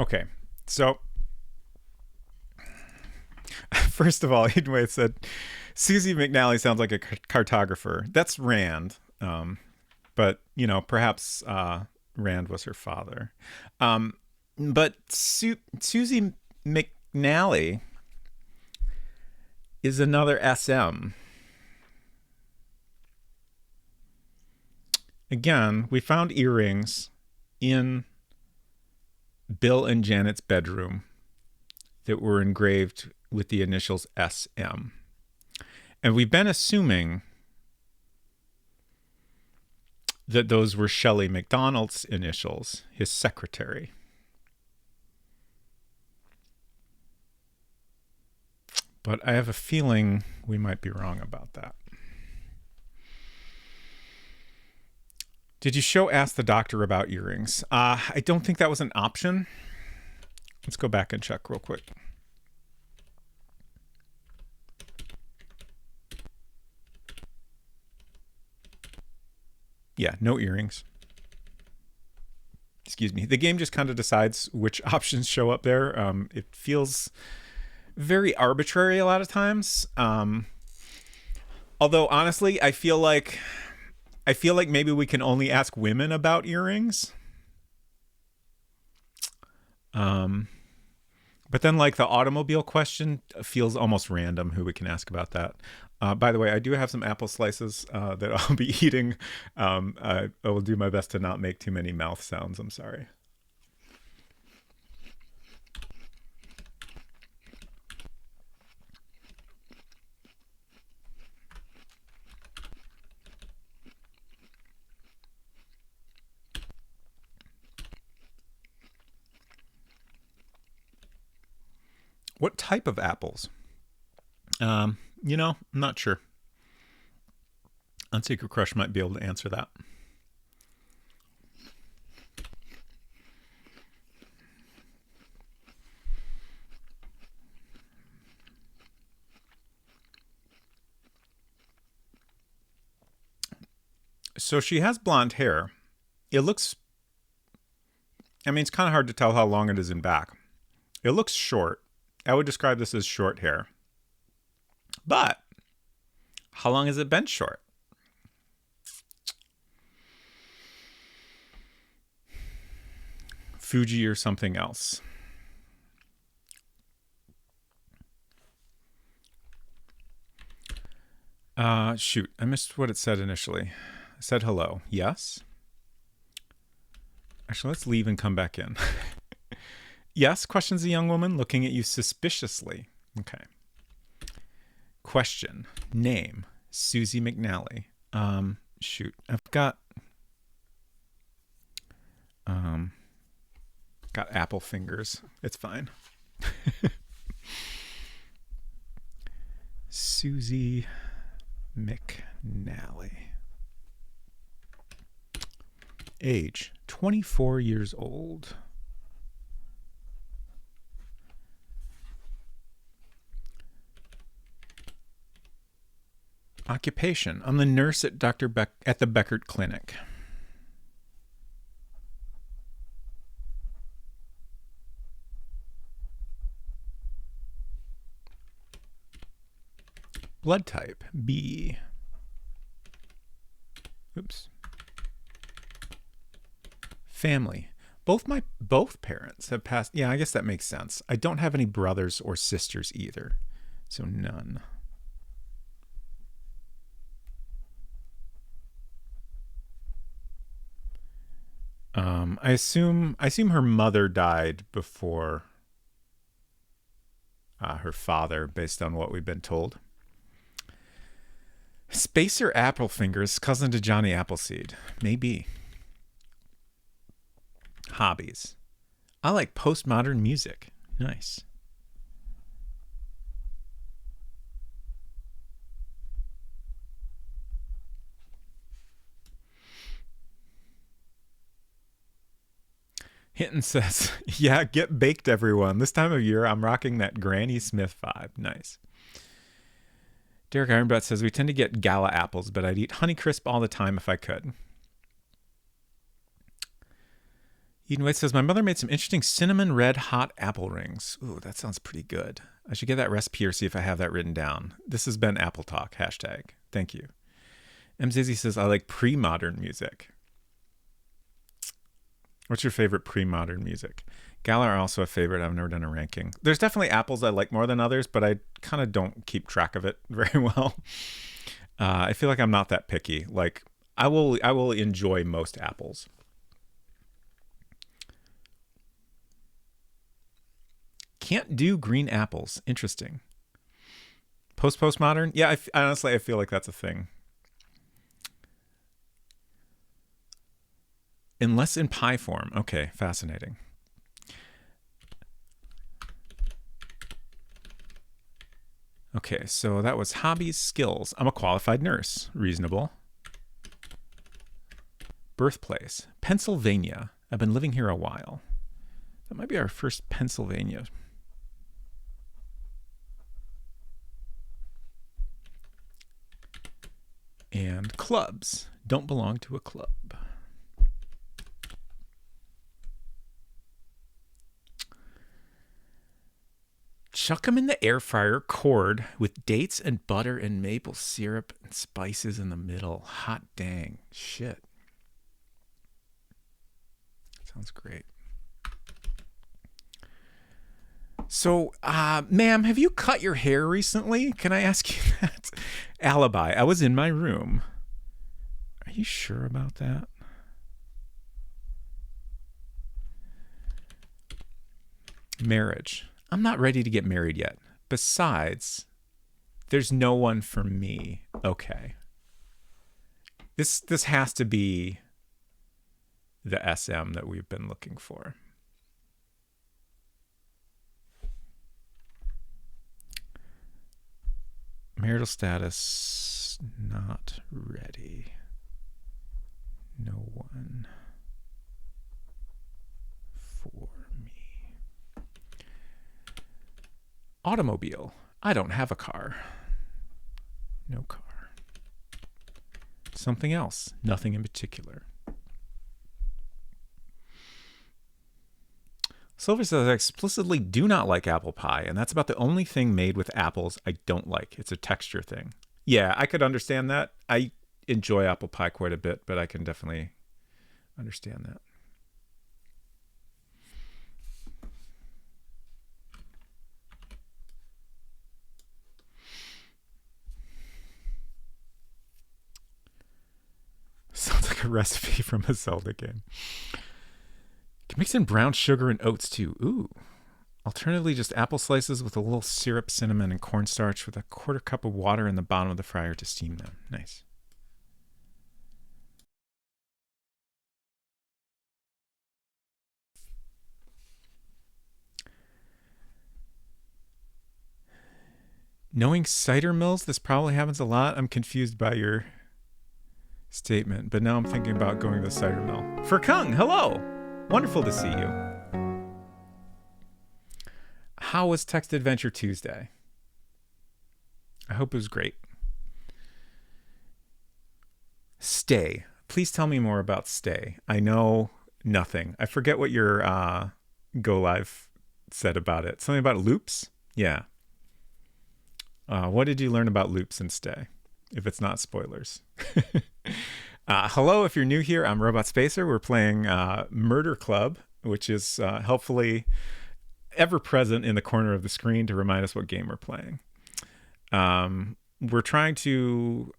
Speaker 1: Okay, so first of all, Edenway said Susie McNally sounds like a cartographer. That's Rand, but you know, perhaps Rand was her father. But Susie McNally is another SM. Again, we found earrings in Bill and Janet's bedroom that were engraved with the initials SM. And we've been assuming that those were Shelley MacDonald's initials, his secretary. But I have a feeling we might be wrong about that. Did you show Ask the Doctor about earrings? I don't think that was an option. Let's go back and check real quick. Yeah, no earrings. Excuse me. The game just kind of decides which options show up there. It feels very arbitrary a lot of times. Although honestly, I feel like maybe we can only ask women about earrings. But then like the automobile question feels almost random who we can ask about that. By the way, I do have some apple slices that I'll be eating. I will do my best to not make too many mouth sounds. I'm sorry. What type of apples? You know, I'm not sure. Unsecret Crush might be able to answer that. So she has blonde hair. It looks, I mean, it's kind of hard to tell how long it is in back. It looks short. I would describe this as short hair. But how long has it been short? Fuji or something else. Shoot, I missed what it said initially. I said hello. Yes? Actually, let's leave and come back in. Yes, questions the young woman, looking at you suspiciously. Okay. Question. Name. Susie McNally. Shoot. I've got apple fingers. It's fine. Susie McNally. Age 24 years old. Occupation. I'm the nurse at the Beckert Clinic. Blood type B. Oops. Family. Both parents have passed. Yeah, I guess that makes sense. I don't have any brothers or sisters either, so none. I assume her mother died before her father, based on what we've been told. Spacer Applefingers, cousin to Johnny Appleseed. Maybe. Hobbies. I like postmodern music. Nice. Hinton says, yeah, get baked, everyone. This time of year, I'm rocking that Granny Smith vibe. Nice. Derek Ironbutt says, we tend to get gala apples, but I'd eat Honeycrisp all the time if I could. Eden White says, my mother made some interesting cinnamon red hot apple rings. Ooh, that sounds pretty good. I should get that recipe or see if I have that written down. This has been Apple Talk, hashtag. Thank you. M. Zizzy says, I like pre-modern music. What's your favorite pre-modern music? Galar also a favorite. I've never done a ranking. There's definitely apples I like more than others, but I kind of don't keep track of it very well. I feel like I'm not that picky. Like I will enjoy most apples. Can't do green apples. Interesting. Postmodern? Yeah, honestly, I feel like that's a thing. Unless in pie form. Okay, fascinating. Okay, so that was hobbies, skills. I'm a qualified nurse. Reasonable. Birthplace. Pennsylvania. I've been living here a while. That might be our first Pennsylvania. And clubs. Don't belong to a club. Chuck them in the air fryer, cord, with dates and butter and maple syrup and spices in the middle. Hot dang. Shit. Sounds great. So, ma'am, have you cut your hair recently? Can I ask you that? Alibi. I was in my room. Are you sure about that? Marriage. I'm not ready to get married yet. Besides, there's no one for me. Okay. This has to be the SM that we've been looking for. Marital status, not ready. No one for me. Automobile. I don't have a car. No car. Something else. Nothing in particular. Silver says, I explicitly do not like apple pie, and that's about the only thing made with apples I don't like. It's a texture thing. Yeah, I could understand that. I enjoy apple pie quite a bit, but I can definitely understand that. Sounds like a recipe from a Zelda game. You can mix in brown sugar and oats too. Ooh. Alternatively, just apple slices with a little syrup, cinnamon, and cornstarch with a 1/4 cup of water in the bottom of the fryer to steam them. Nice. Knowing cider mills, this probably happens a lot. I'm confused by your statement, but now I'm thinking about going to the cider mill. Furkung, hello! Wonderful to see you. How was Text Adventure Tuesday? I hope it was great. Stay. Please tell me more about Stay. I know nothing. I forget what your Go Live said about it. Something about loops? Yeah. What did you learn about loops and Stay? If it's not spoilers. Hello, if you're new here, I'm Robot Spacer. We're playing Murder Club, which is helpfully ever present in the corner of the screen to remind us what game we're playing. We're trying to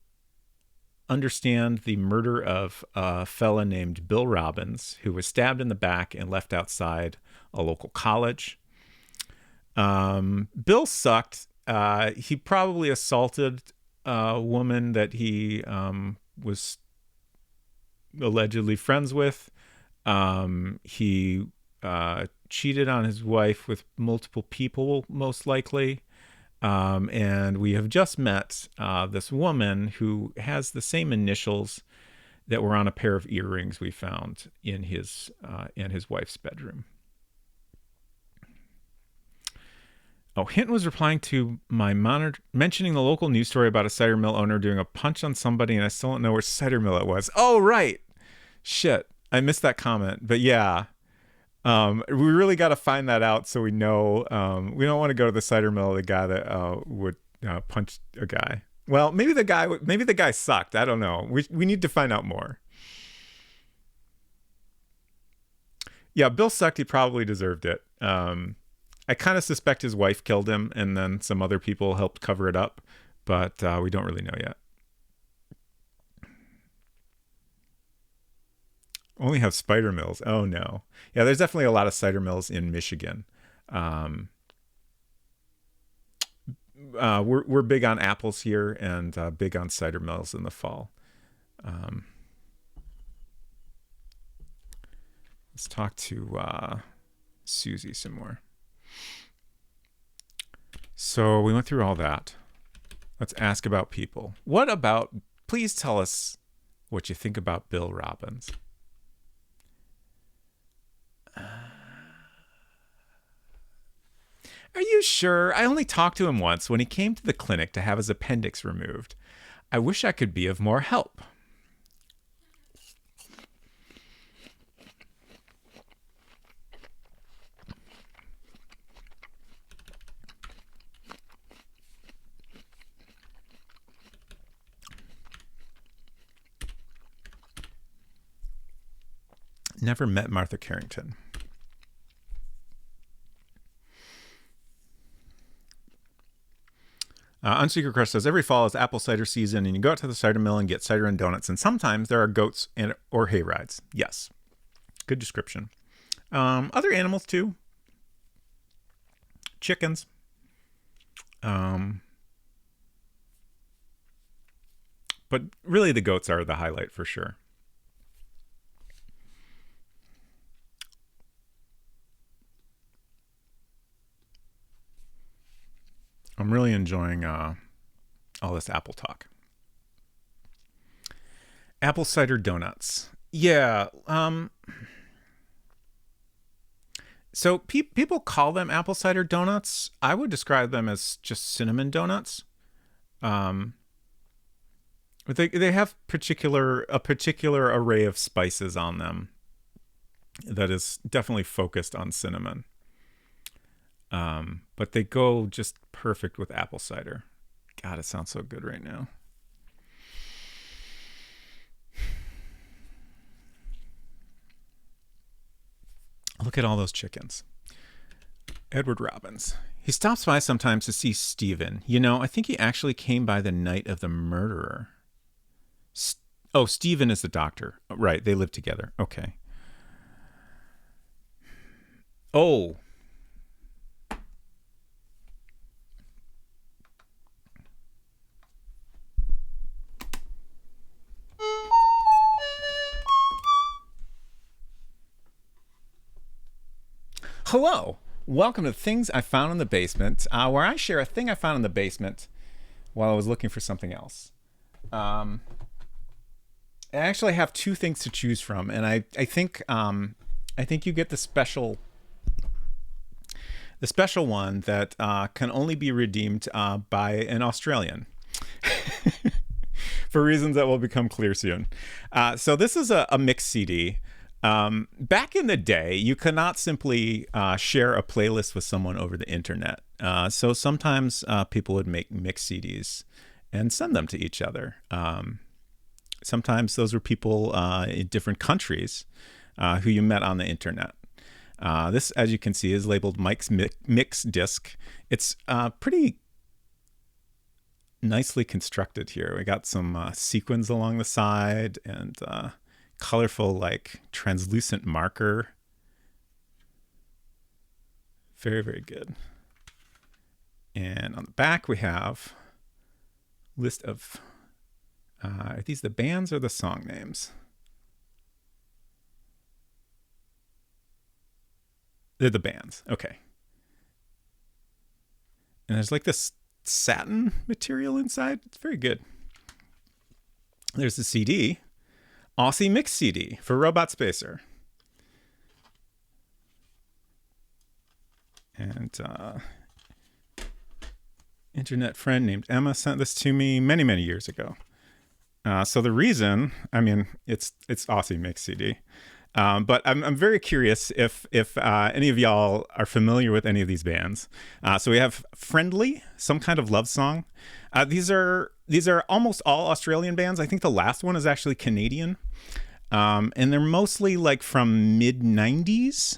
Speaker 1: understand the murder of a fella named Bill Robbins, who was stabbed in the back and left outside a local college. Bill sucked. He probably assaulted a woman that he was allegedly friends with. He cheated on his wife with multiple people, most likely. And we have just met this woman who has the same initials that were on a pair of earrings we found in his wife's bedroom. Oh, Hinton was replying to my mentioning the local news story about a cider mill owner doing a punch on somebody, and I still don't know where cider mill it was. Oh, right. Shit. I missed that comment. But yeah, We really got to find that out so we know. We don't want to go to the cider mill of the guy that would punch a guy. Well, maybe the guy sucked. I don't know. We need to find out more. Yeah, Bill sucked. He probably deserved it. I kind of suspect his wife killed him, and then some other people helped cover it up, but we don't really know yet. Only have spider mills. Oh no. Yeah, there's definitely a lot of cider mills in Michigan. We're big on apples here and big on cider mills in the fall. Let's talk to Susie some more. So we went through all that. Let's ask about people. Please tell us what you think about Bill Robbins. Are you sure? I only talked to him once when he came to the clinic to have his appendix removed. I wish I could be of more help. Never met Martha Carrington. Unsecret Crush says, every fall is apple cider season, and you go out to the cider mill and get cider and donuts, and sometimes there are goats or hay rides. Yes. Good description. Other animals, too. Chickens. But really the goats are the highlight for sure. I'm really enjoying all this apple talk. Apple cider donuts. Yeah. So people call them apple cider donuts. I would describe them as just cinnamon donuts. But they have a particular array of spices on them that is definitely focused on cinnamon. But they go just perfect with apple cider. God, it sounds so good right now. Look at all those chickens. Edward Robbins. He stops by sometimes to see Stephen. You know, I think he actually came by the night of the murderer. Stephen is the doctor. Right, they live together. Okay. Oh. Hello. Welcome to Things I Found in the Basement, where I share a thing I found in the basement while I was looking for something else. I actually have two things to choose from, and I think you get the special one that can only be redeemed by an Australian. For reasons that will become clear soon. So this is a mix CD. Back in the day, you could not simply share a playlist with someone over the internet. So sometimes people would make mix CDs and send them to each other. Sometimes those were people in different countries who you met on the internet. This, as you can see, is labeled Mike's Mix Disc. It's pretty nicely constructed here. We got some sequins along the side and colorful, like, translucent marker. Very, very good. And on the back we have a list of are these the bands or the song names? They're the bands. Okay. And there's like this satin material inside. It's very good. There's the CD. Aussie Mix CD for Robot Spacer. And internet friend named Emma sent this to me many, many years ago. So the reason, I mean, it's Aussie Mix CD. But I'm very curious if any of y'all are familiar with any of these bands. So we have Friendly, some kind of love song. These are almost all Australian bands. I think the last one is actually Canadian, and they're mostly like from mid '90s.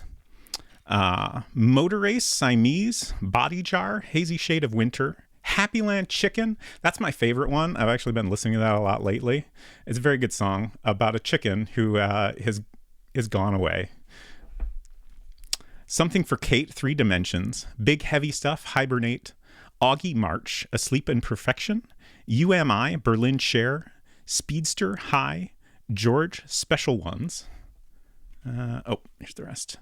Speaker 1: Motor Race, Siamese, Body Jar, Hazy Shade of Winter, Happyland Chicken. That's my favorite one. I've actually been listening to that a lot lately. It's a very good song about a chicken who has gone away. Something for Kate, Three Dimensions, Big Heavy Stuff, Hibernate, Augie March, Asleep in Perfection, UMI, Berlin Share, Speedster, High, George, Special Ones. Here's the rest.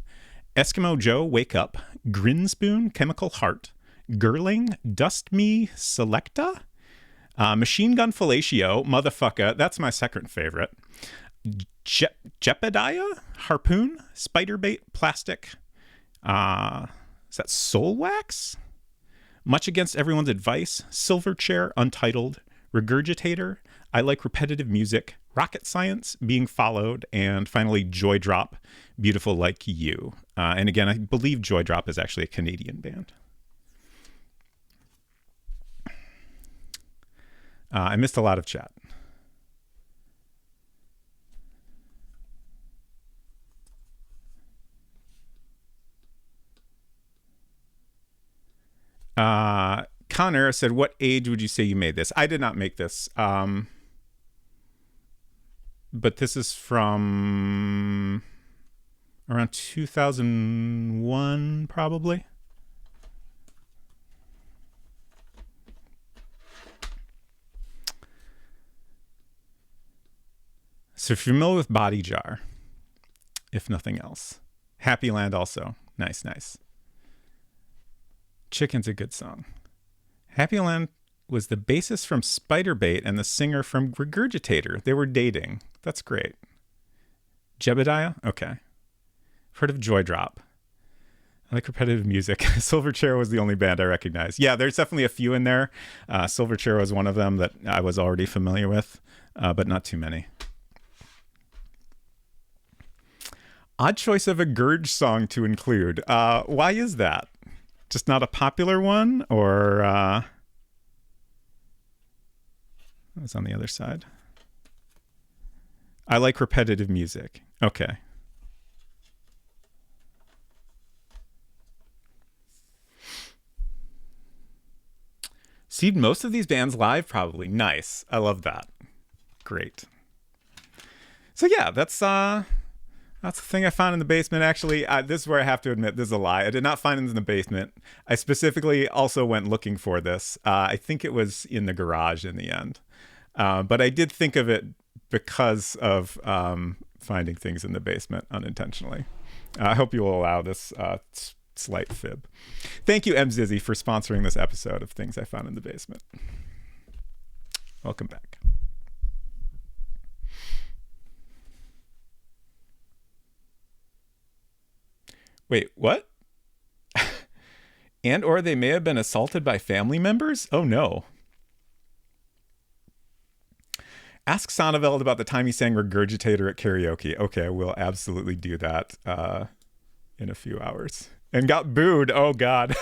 Speaker 1: Eskimo Joe, Wake Up, Grinspoon, Chemical Heart, Girling, Dust Me, Selecta, Machine Gun Fellatio, Motherfucker, that's my second favorite. Jepediah, Harpoon, Spiderbait, Plastic, is that Soul Wax? Much Against Everyone's Advice, Silverchair, Untitled, Regurgitator, I Like Repetitive Music, Rocket Science, Being Followed, and finally Joy Drop, Beautiful Like You. And again, I believe Joy Drop is actually a Canadian band. I missed a lot of chat. Connor said, what age would you say you made this? I did not make this. But this is from around 2001, probably. So if you're familiar with Body Jar, if nothing else. Happy Land also. Nice, nice. Chicken's a good song. Happy Land was the bassist from Spiderbait and the singer from Regurgitator. They were dating. That's great. Jebediah? Okay. Heard of Joy Drop. I like repetitive music. Silverchair was the only band I recognized. Yeah, there's definitely a few in there. Silverchair was one of them that I was already familiar with, but not too many. Odd choice of a Gurge song to include. Why is that? Just not a popular one, or what's on the other side? I like repetitive music. Okay. See most of these bands live, probably. Nice. I love that. Great. So yeah, that's the thing I found in the basement. Actually, this is where I have to admit this is a lie. I did not find it in the basement. I specifically also went looking for this. I think it was in the garage in the end. But I did think of it because of finding things in the basement unintentionally. I hope you will allow this slight fib. Thank you, M. Zizzy, for sponsoring this episode of Things I Found in the Basement. Welcome back. Wait, what? And or they may have been assaulted by family members? Oh no. Ask Sonneveld about the time he sang Regurgitator at karaoke. Okay, we'll absolutely do that in a few hours. And got booed. Oh God.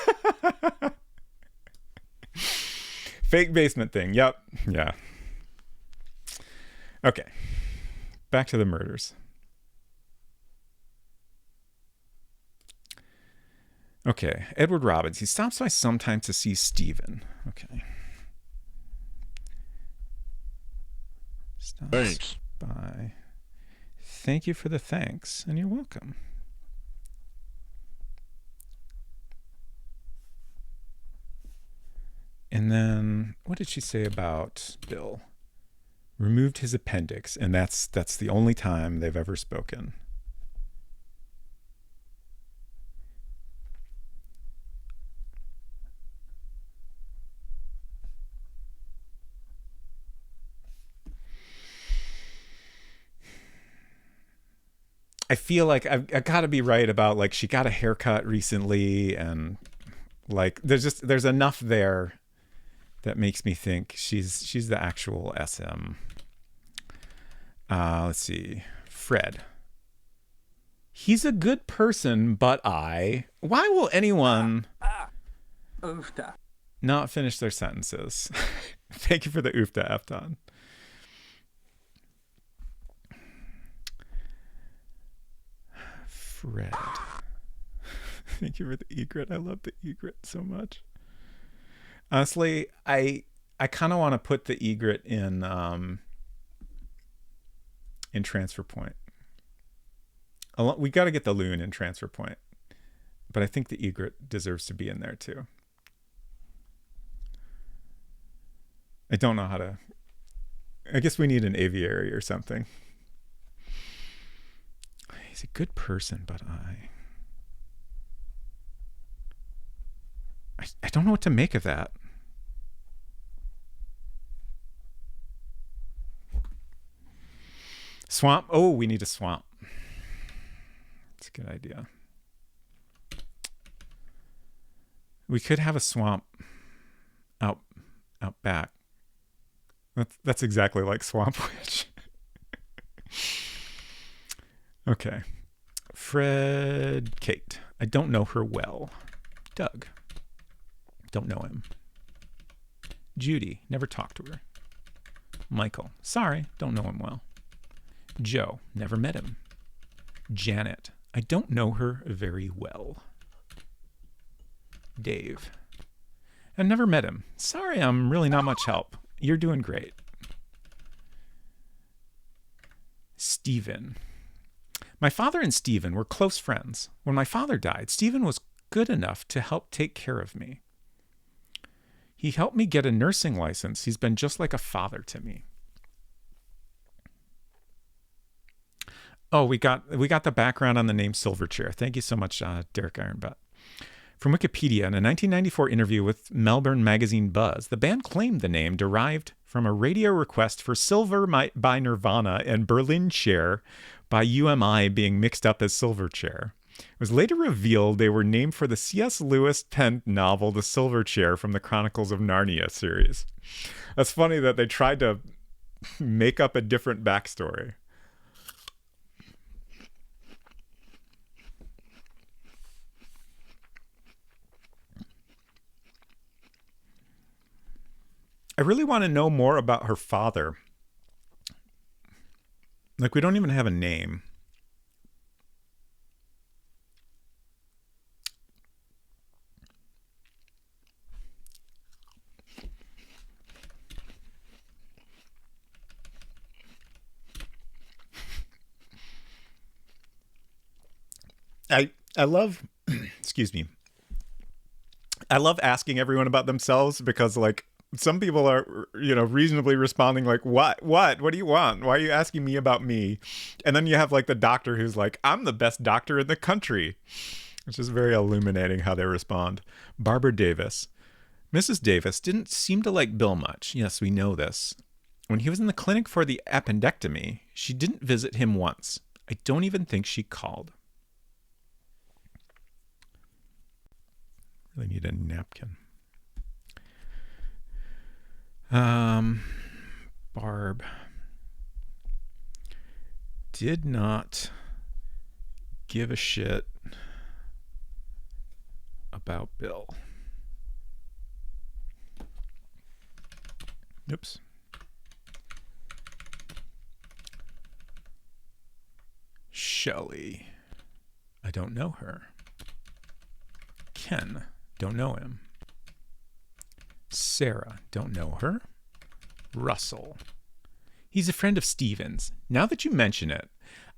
Speaker 1: Fake basement thing. Yep. Yeah. Okay. Back to the murders. Okay, Edward Robbins. He stops by sometimes to see Stephen. Okay. Stops
Speaker 2: Thanks.
Speaker 1: by. Thank you for the thanks, and you're welcome. And then, what did she say about Bill? Removed his appendix, and that's the only time they've ever spoken. I feel like I've got to be right about, like, she got a haircut recently, and like there's enough there that makes me think she's the actual SM. Let's see, Fred. He's a good person, but I... Why will anyone not finish their sentences? Thank you for the oofta, Efton. Fred. Thank you for the egret. I love the egret so much. Honestly, I kind of want to put the egret in transfer point. We got to get the loon in transfer point, but I think the egret deserves to be in there too. I don't know how to. I guess we need an aviary or something. He's a good person, but I don't know what to make of that. Swamp. Oh, we need a swamp. It's a good idea. We could have a swamp out back. That's exactly like Swamp Witch. Okay. Fred, Kate. I don't know her well. Doug. Don't know him. Judy. Never talked to her. Michael. Sorry, don't know him well. Joe. Never met him. Janet. I don't know her very well. Dave. I never met him. Sorry, I'm really not much help. You're doing great. Stephen. My father and Stephen were close friends. When my father died, Stephen was good enough to help take care of me. He helped me get a nursing license. He's been just like a father to me. Oh, we got the background on the name Silverchair. Thank you so much, Derek Ironbutt. From Wikipedia, in a 1994 interview with Melbourne magazine Buzz, the band claimed the name derived from a radio request for Silver by Nirvana and Berlin Chair by UMI being mixed up as Silverchair. It was later revealed they were named for the C.S. Lewis penned novel The Silverchair from the Chronicles of Narnia series. That's funny that they tried to make up a different backstory. I really want to know more about her father. Like, we don't even have a name. I love, excuse me. I love asking everyone about themselves because, like, some people are, reasonably responding like, what do you want? Why are you asking me about me? And then you have like the doctor who's like, I'm the best doctor in the country. It's just very illuminating how they respond. Barbara Davis. Mrs. Davis didn't seem to like Bill much. Yes, we know this. When he was in the clinic for the appendectomy, she didn't visit him once. I don't even think she called. Really need a napkin. Barb did not give a shit about Bill. Oops. Shelley. I don't know her. Ken. Don't know him. Sarah. Don't know her. Russell. He's a friend of Stephen's. Now that you mention it,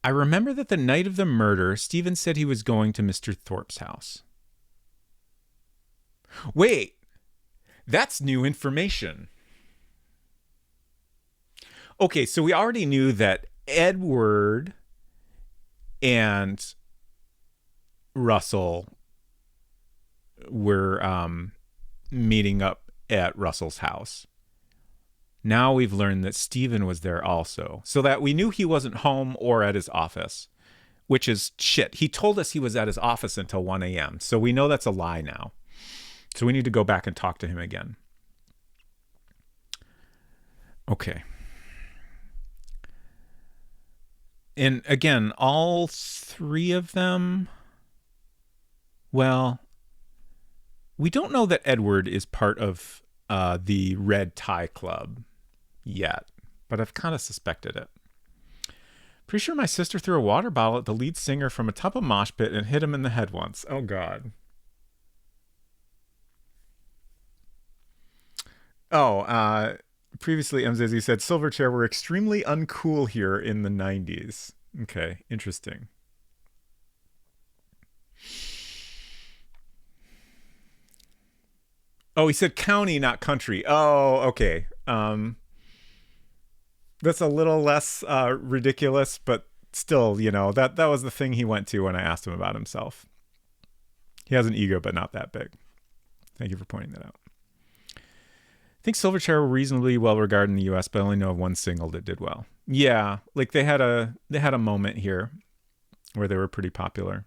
Speaker 1: I remember that the night of the murder, Stephen said he was going to Mr. Thorpe's house. Wait, that's new information. Okay, so we already knew that Edward and Russell were meeting up at Russell's house. Now we've learned that Stephen was there also, so that we knew he wasn't home or at his office, which is shit. He told us he was at his office until 1 a.m., so we know that's a lie now. So we need to go back and talk to him again. Okay. And again, all three of them, well, we don't know that Edward is part of the Red Tie Club yet, but I've kind of suspected it. Pretty sure my sister threw a water bottle at the lead singer from a top of mosh pit and hit him in the head once. Oh, God. Oh, previously, MZZ said Silverchair were extremely uncool here in the 90s. Okay, interesting. Oh, he said county, not country. Oh, okay. That's a little less ridiculous, but still, that was the thing he went to when I asked him about himself. He has an ego, but not that big. Thank you for pointing that out. I think Silverchair were reasonably well regarded in the U.S., but I only know of one single that did well. Yeah, like they had a moment here where they were pretty popular.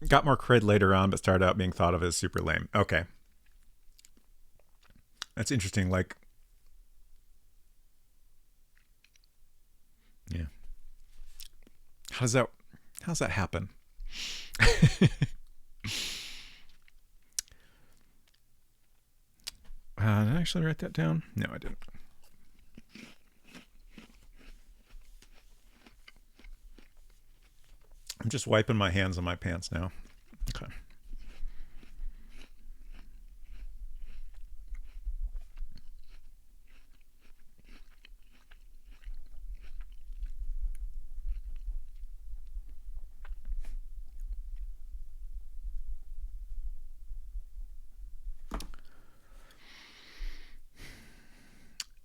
Speaker 1: Got more cred later on, but started out being thought of as super lame. Okay. That's interesting. Like, yeah. How's that happen? Did I actually write that down? No, I didn't. I'm just wiping my hands on my pants now. Okay.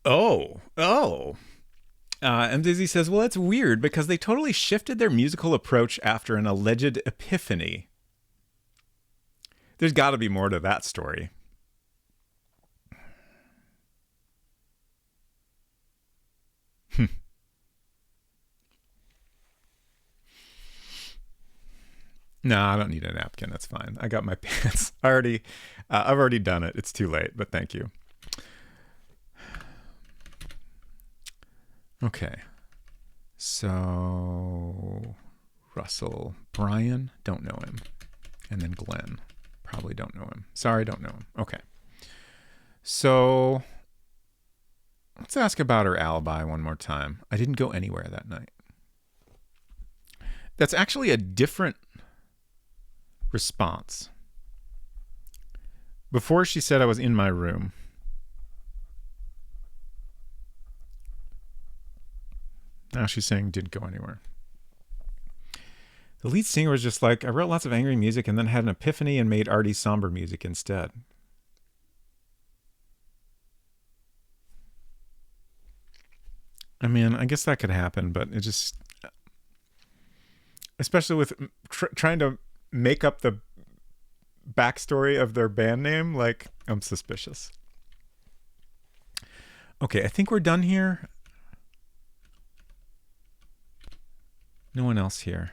Speaker 1: Oh. MDZ says, well, that's weird because they totally shifted their musical approach after an alleged epiphany. There's got to be more to that story. No, I don't need a napkin. That's fine. I got my pants. I've already done it. It's too late, but thank you. Okay. So, Russell. Brian, don't know him. And then Glenn. Probably don't know him. Sorry, don't know him. Okay. So, let's ask about her alibi one more time. I didn't go anywhere that night. That's actually a different response. Before she said I was in my room. Now she's saying didn't go anywhere. The lead singer was just like, I wrote lots of angry music and then had an epiphany and made arty somber music instead. I mean, I guess that could happen, but it just, especially with trying to make up the backstory of their band name, like, I'm suspicious. Okay, I think we're done here. No one else here.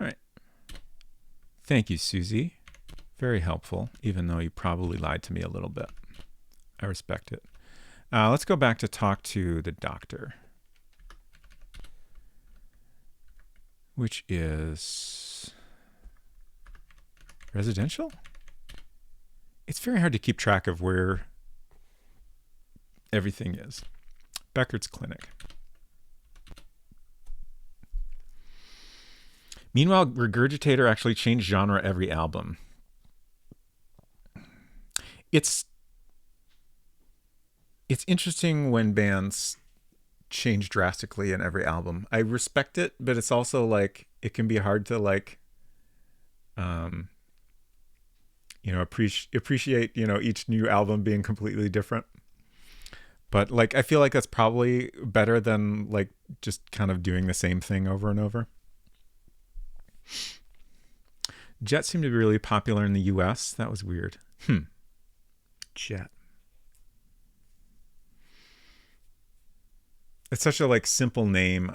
Speaker 1: All right. Thank you, Susie. Very helpful, even though you probably lied to me a little bit. I respect it. Let's go back to talk to the doctor, which is residential? It's very hard to keep track of where everything is. Beckert's Clinic. Meanwhile, Regurgitator actually changed genre every album. It's interesting when bands change drastically in every album. I respect it, but it's also like it can be hard to like appreciate each new album being completely different. But like I feel like that's probably better than like just kind of doing the same thing over and over. Jet seemed to be really popular in the US. That was weird. Jet. It's such a like simple name.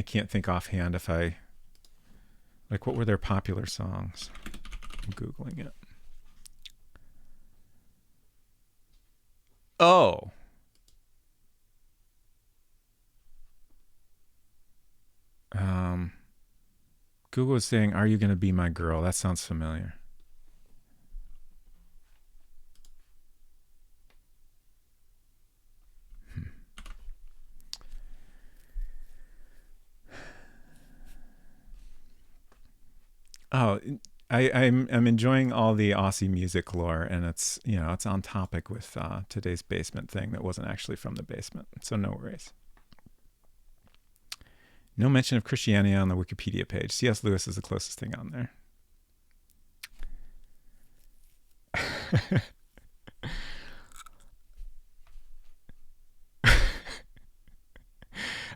Speaker 1: can't think offhand if I like what were their popular songs. I'm Googling it. Oh. Google is saying, "Are you gonna be my girl?" That sounds familiar. Oh, I'm enjoying all the Aussie music lore, and it's it's on topic with today's basement thing that wasn't actually from the basement, so no worries. No mention of Christianity on the Wikipedia page. C.S. Lewis is the closest thing on there.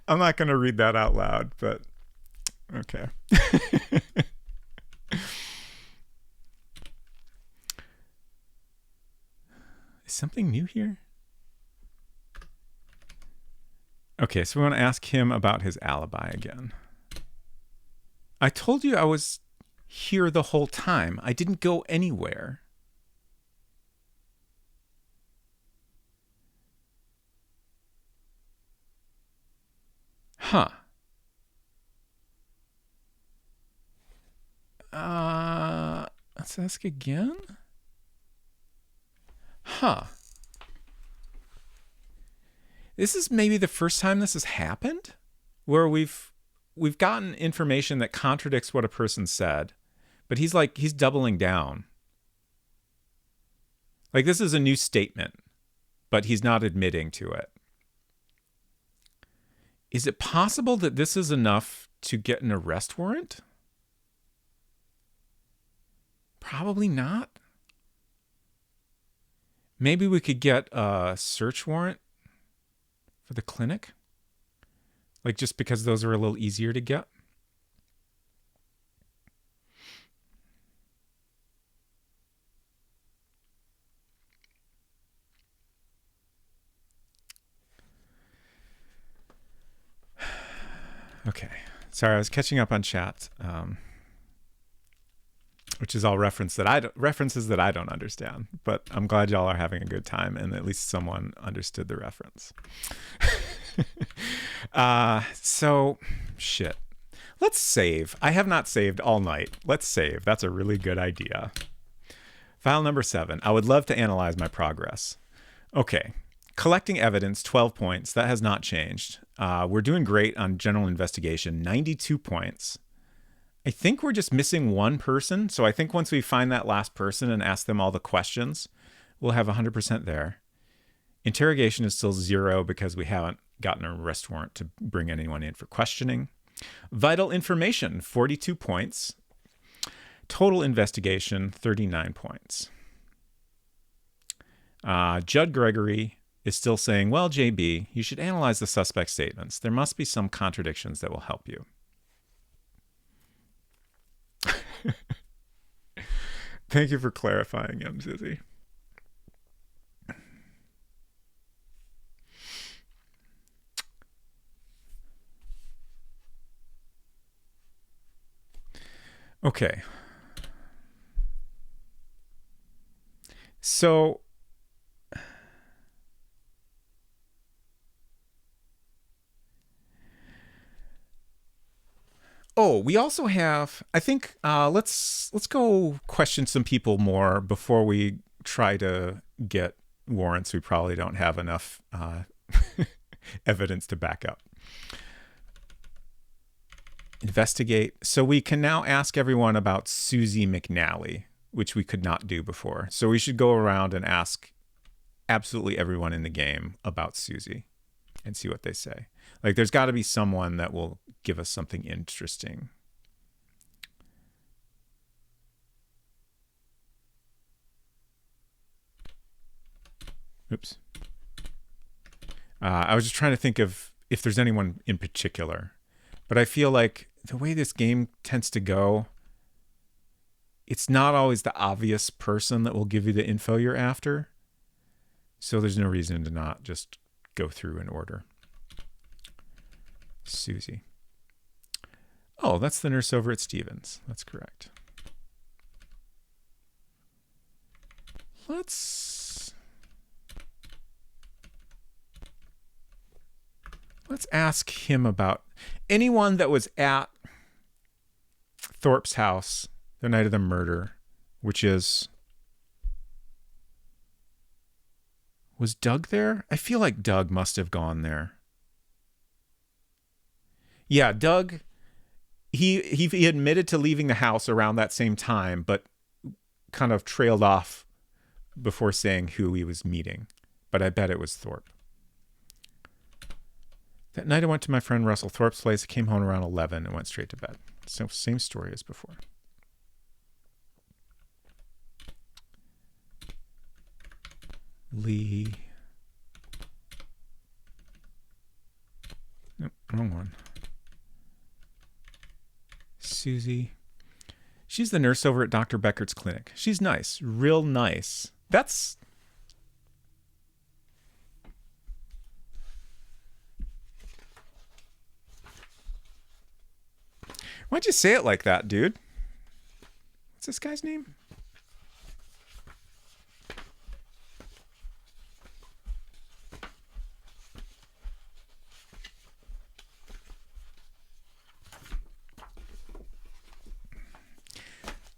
Speaker 1: I'm not going to read that out loud, but okay. Is something new here? Okay, so we want to ask him about his alibi again. I told you I was here the whole time. I didn't go anywhere. Huh. Let's ask again. Huh. This is maybe the first time this has happened, where we've gotten information that contradicts what a person said, but he's doubling down. Like, this is a new statement, but he's not admitting to it. Is it possible that this is enough to get an arrest warrant? Probably not. Maybe we could get a search warrant for the clinic? Like, just because those are a little easier to get? Okay. Sorry, I was catching up on chat, which is all references that I don't understand. But I'm glad y'all are having a good time, and at least someone understood the reference. So, shit. Let's save. I have not saved all night. Let's save. That's a really good idea. File number 7. I would love to analyze my progress. Okay. Collecting evidence, 12 points. That has not changed. We're doing great on general investigation, 92 points. I think we're just missing one person. So I think once we find that last person and ask them all the questions, we'll have 100% there. Interrogation is still 0 because we haven't gotten an arrest warrant to bring anyone in for questioning. Vital information, 42 points. Total investigation, 39 points. Judd Gregory is still saying, well, JB, you should analyze the suspect statements. There must be some contradictions that will help you. Thank you for clarifying, Zizzy. Okay. So we also have, I think, let's go question some people more before we try to get warrants. We probably don't have enough evidence to back up. Investigate. So we can now ask everyone about Susie McNally, which we could not do before. So we should go around and ask absolutely everyone in the game about Susie and see what they say. Like, there's got to be someone that will give us something interesting. Oops. I was just trying to think of if there's anyone in particular. But I feel like the way this game tends to go, it's not always the obvious person that will give you the info you're after. So there's no reason to not just go through in order. Susie. Oh, that's the nurse over at Stevens. That's correct. Let's ask him about anyone that was at Thorpe's house the night of the murder, which is... Was Doug there? I feel like Doug must have gone there. Yeah, Doug, he admitted to leaving the house around that same time, but kind of trailed off before saying who he was meeting. But I bet it was Thorpe. That night I went to my friend Russell Thorpe's place. I came home around 11 and went straight to bed. So same story as before. Lee. Nope, wrong one. Susie. She's the nurse over at Dr. Beckert's clinic. She's nice. Real nice. That's... Why'd you say it like that, dude? What's this guy's name?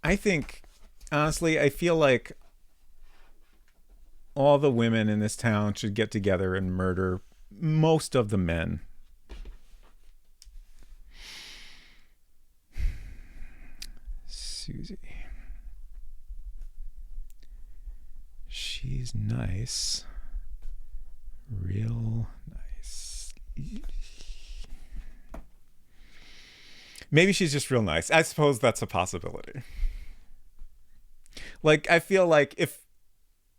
Speaker 1: I think, honestly, I feel like all the women in this town should get together and murder most of the men. Susie. She's nice. Real nice. Maybe she's just real nice. I suppose that's a possibility. Like, I feel like if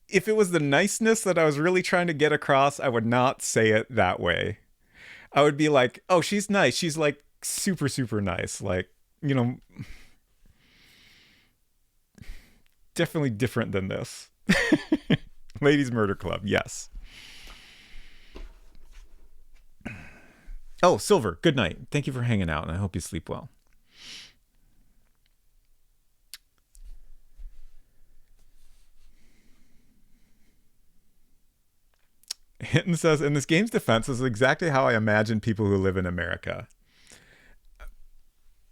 Speaker 1: it was the niceness that I was really trying to get across, I would not say it that way. I would be like, oh, she's nice. She's like super, super nice. Like, you know, definitely different than this. Ladies Murder Club, yes. Oh, Silver, good night. Thank you for hanging out, and I hope you sleep well. Hinton says, in this game's defense, this is exactly how I imagine people who live in America.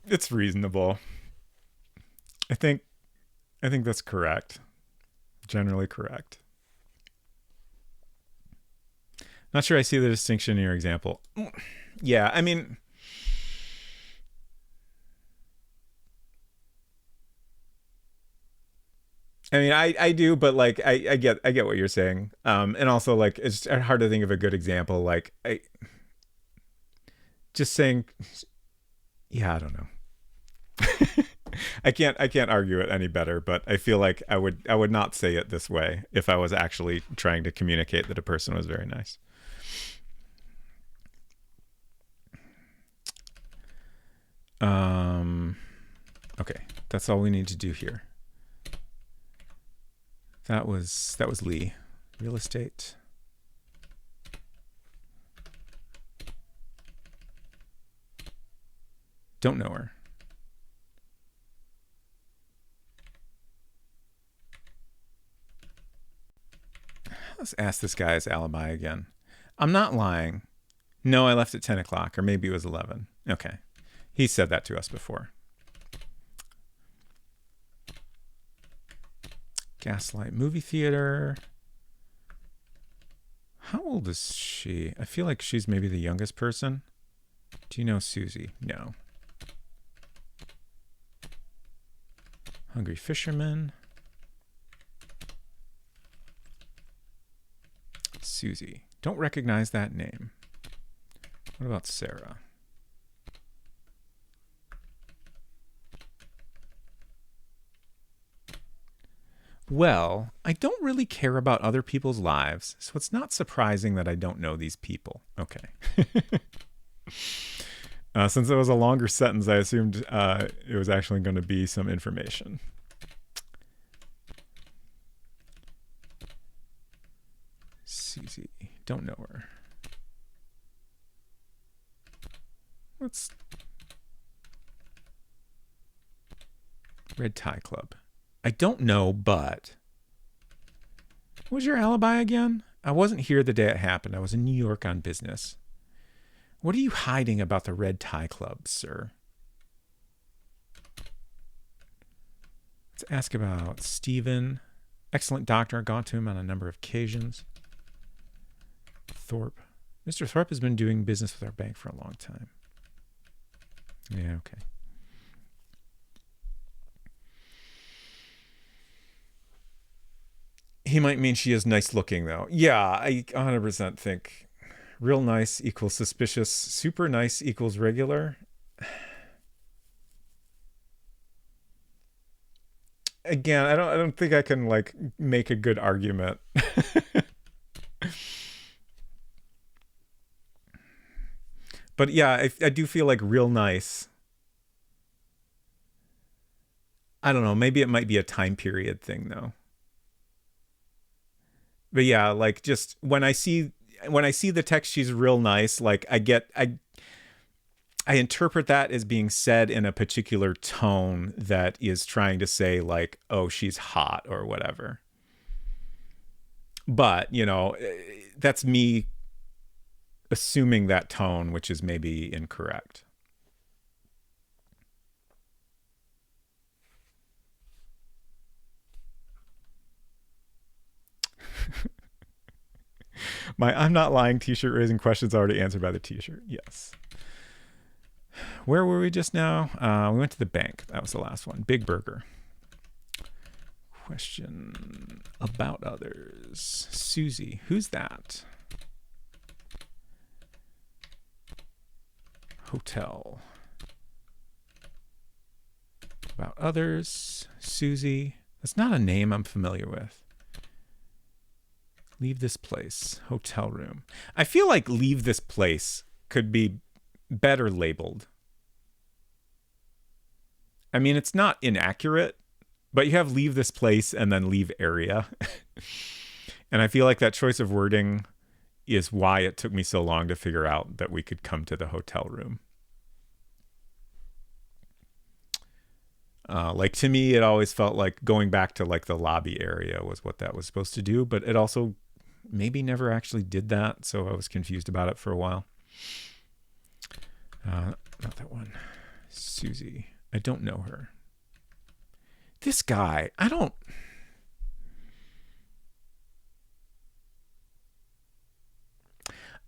Speaker 1: It's reasonable. I think that's correct. Generally correct. Not sure I see the distinction in your example. Yeah, I mean... I do, but like I get what you're saying. And also like it's hard to think of a good example. Like just saying, yeah, I don't know. I can't argue it any better, but I feel like I would not say it this way if I was actually trying to communicate that a person was very nice. Okay, that's all we need to do here. That was Lee. Real estate. Don't know her. Let's ask this guy's alibi again. I'm not lying. No, I left at 10 o'clock, or maybe it was 11. Okay. He said that to us before. Gaslight movie theater. How old is she? I feel like she's maybe the youngest person. Do you know Susie? No. Hungry Fisherman. Susie. Don't recognize that name. What about Sarah? Well, I don't really care about other people's lives, so it's not surprising that I don't know these people. Okay. Since it was a longer sentence, I assumed it was actually going to be some information. Susie. Don't know her. Red Tie Club. I don't know, but what was your alibi again? I wasn't here the day it happened. I was in New York on business. What are you hiding about the Red Tie Club, sir? Let's ask about Stephen. Excellent doctor. Gone to him on a number of occasions. Thorpe. Mr. Thorpe has been doing business with our bank for a long time. Yeah, okay. He might mean she is nice looking, though. Yeah, I 100% think real nice equals suspicious. Super nice equals regular. Again, I don't think I can like make a good argument. But yeah, I do feel like real nice. I don't know. Maybe it might be a time period thing though. But yeah, like just when I see the text, she's real nice. Like I interpret that as being said in a particular tone that is trying to say like, oh, she's hot or whatever. But you know, that's me assuming that tone, which is maybe incorrect. My I'm not lying t-shirt raising questions already answered by the t-shirt. Yes. Where were we just now? We went to the bank. That was the last one. Big Burger. Question about others. Susie. Who's that? Hotel. About others. Susie. That's not a name I'm familiar with. Leave this place. Hotel room. I feel like leave this place could be better labeled. I mean, it's not inaccurate, but you have leave this place and then leave area. And I feel like that choice of wording is why it took me so long to figure out that we could come to the hotel room. Like to me, it always felt like going back to like the lobby area was what that was supposed to do, but it also maybe never actually did that. So I was confused about it for a while. Not that one. Susie. I don't know her. This guy, I don't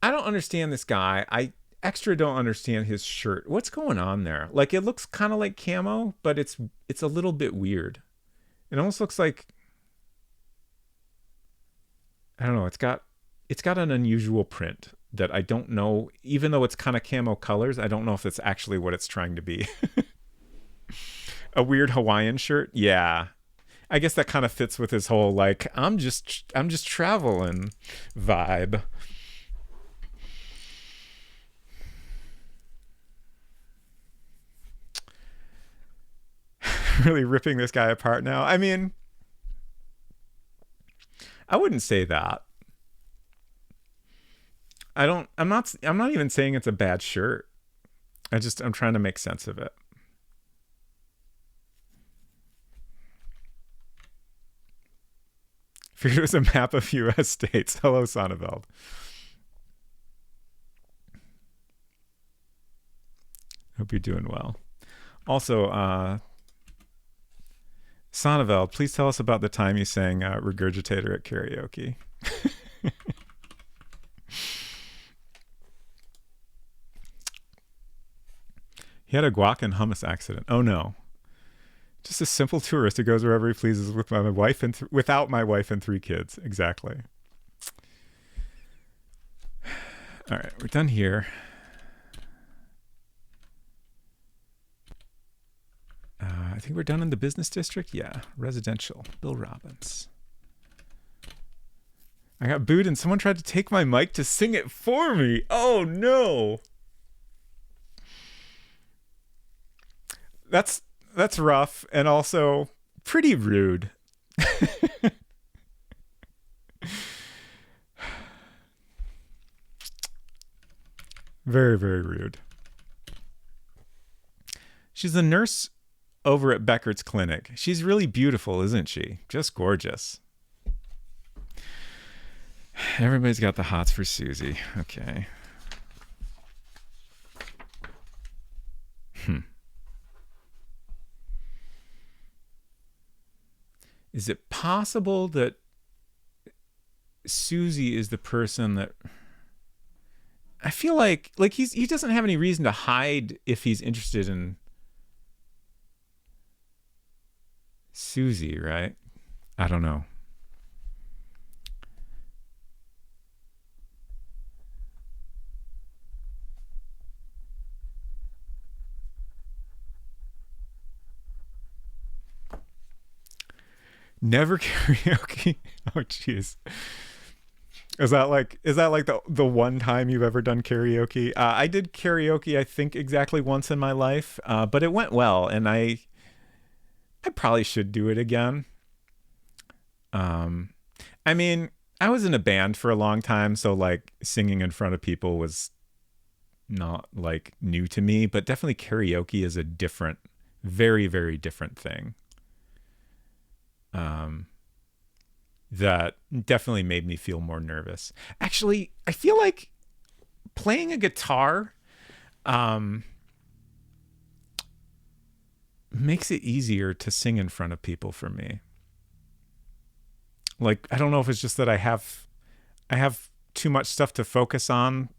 Speaker 1: understand this guy. I extra don't understand his shirt. What's going on there? Like it looks kind of like camo, but it's a little bit weird. It almost looks like I don't know, it's got an unusual print that I don't know, even though it's kind of camo colors, I don't know if it's actually what it's trying to be. A weird Hawaiian shirt? Yeah. I guess that kind of fits with his whole like I'm just traveling vibe. Really ripping this guy apart now. I mean, I wouldn't say that. I'm not even saying it's a bad shirt. I'm trying to make sense of it. Figured it was a map of US states. Hello, Sonneveld. Hope you're doing well. Also, Sonneveld, please tell us about the time you sang Regurgitator at karaoke. He had a guac and hummus accident. Oh no. Just a simple tourist who goes wherever he pleases with my wife and without my wife and 3 kids. Exactly. All right, we're done here. I think we're done in the business district. Yeah, residential. Bill Robbins. I got booed and someone tried to take my mic to sing it for me. Oh no. That's rough and also pretty rude. Very, very rude. She's a nurse over at Beckert's clinic. She's really beautiful, isn't she? Just gorgeous. Everybody's got the hots for Susie. Okay. Is it possible that Susie is the person that I feel like he doesn't have any reason to hide if he's interested in Susie, right? I don't know. Never karaoke. Oh jeez. Is that like the one time you've ever done karaoke? I did karaoke I think exactly once in my life, but it went well, and I probably should do it again. I mean, I was in a band for a long time, so like singing in front of people was not like new to me, but definitely karaoke is a different, very, very different thing. That definitely made me feel more nervous. Actually, I feel like playing a guitar makes it easier to sing in front of people for me. Like, I don't know if it's just that I have too much stuff to focus on,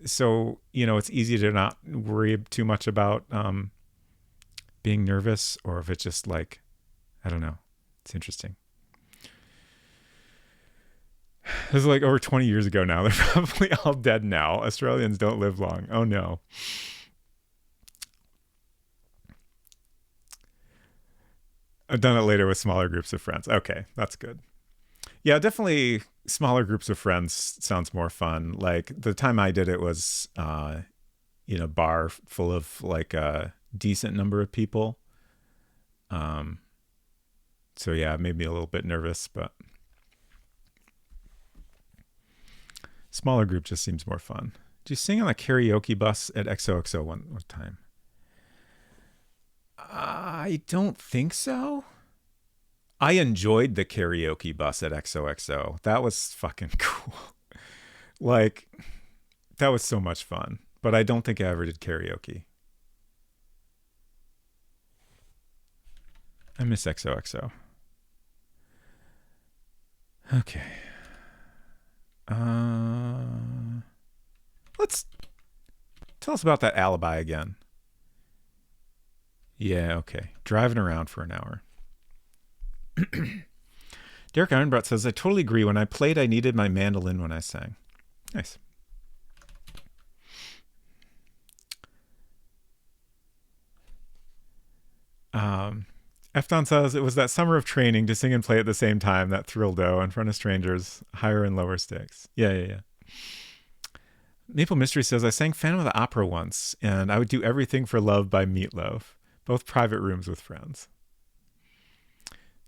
Speaker 1: so it's easy to not worry too much about being nervous, or if it's just like, I don't know. It's interesting. This is like over 20 years ago now. They're probably all dead now. Australians don't live long. Oh no. I've done it later with smaller groups of friends. Okay, that's good. Yeah, definitely smaller groups of friends sounds more fun. Like the time I did it was in a bar full of like a decent number of people. Um so yeah, it made me a little bit nervous, but smaller group just seems more fun. Did you sing on a karaoke bus at XOXO one time? I don't think so. I enjoyed the karaoke bus at XOXO. That was fucking cool. Like, that was so much fun. But I don't think I ever did karaoke. I miss XOXO. Okay. Let's tell us about that alibi again. Yeah, okay. Driving around for an hour. Derek Ironbrot says, I totally agree. When I played, I needed my mandolin when I sang. Nice. Efton says, it was that summer of training to sing and play at the same time that thrilled though in front of strangers, higher and lower stakes. Yeah. Maple Mystery says, I sang Phantom of the Opera once, and I would do Everything for Love by Meatloaf, both private rooms with friends.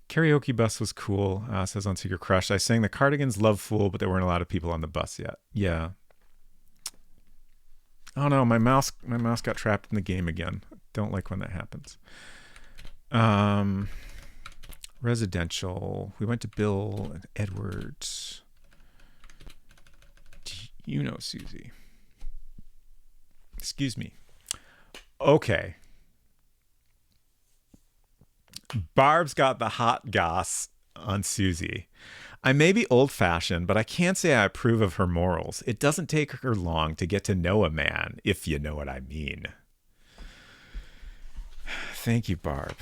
Speaker 1: Karaoke bus was cool, says on Secret Crush. I sang the Cardigans' Love Fool, but there weren't a lot of people on the bus yet. Yeah. Oh no, my mouse got trapped in the game again. Don't like when that happens. Residential. We went to Bill and Edward. Do you know Susie? Excuse me. Okay. Barb's got the hot goss on Susie. I may be old-fashioned, but I can't say I approve of her morals. It doesn't take her long to get to know a man, if you know what I mean. Thank you, Barb.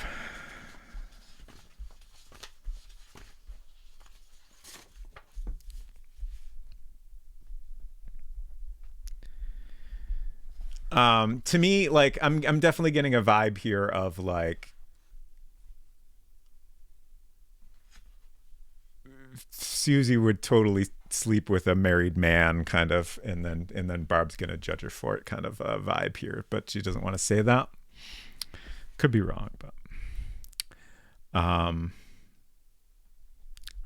Speaker 1: To me, like, I'm definitely getting a vibe here of like Susie would totally sleep with a married man, kind of, and then Barb's gonna judge her for it, kind of a vibe here, but she doesn't want to say that. Could be wrong, but I'm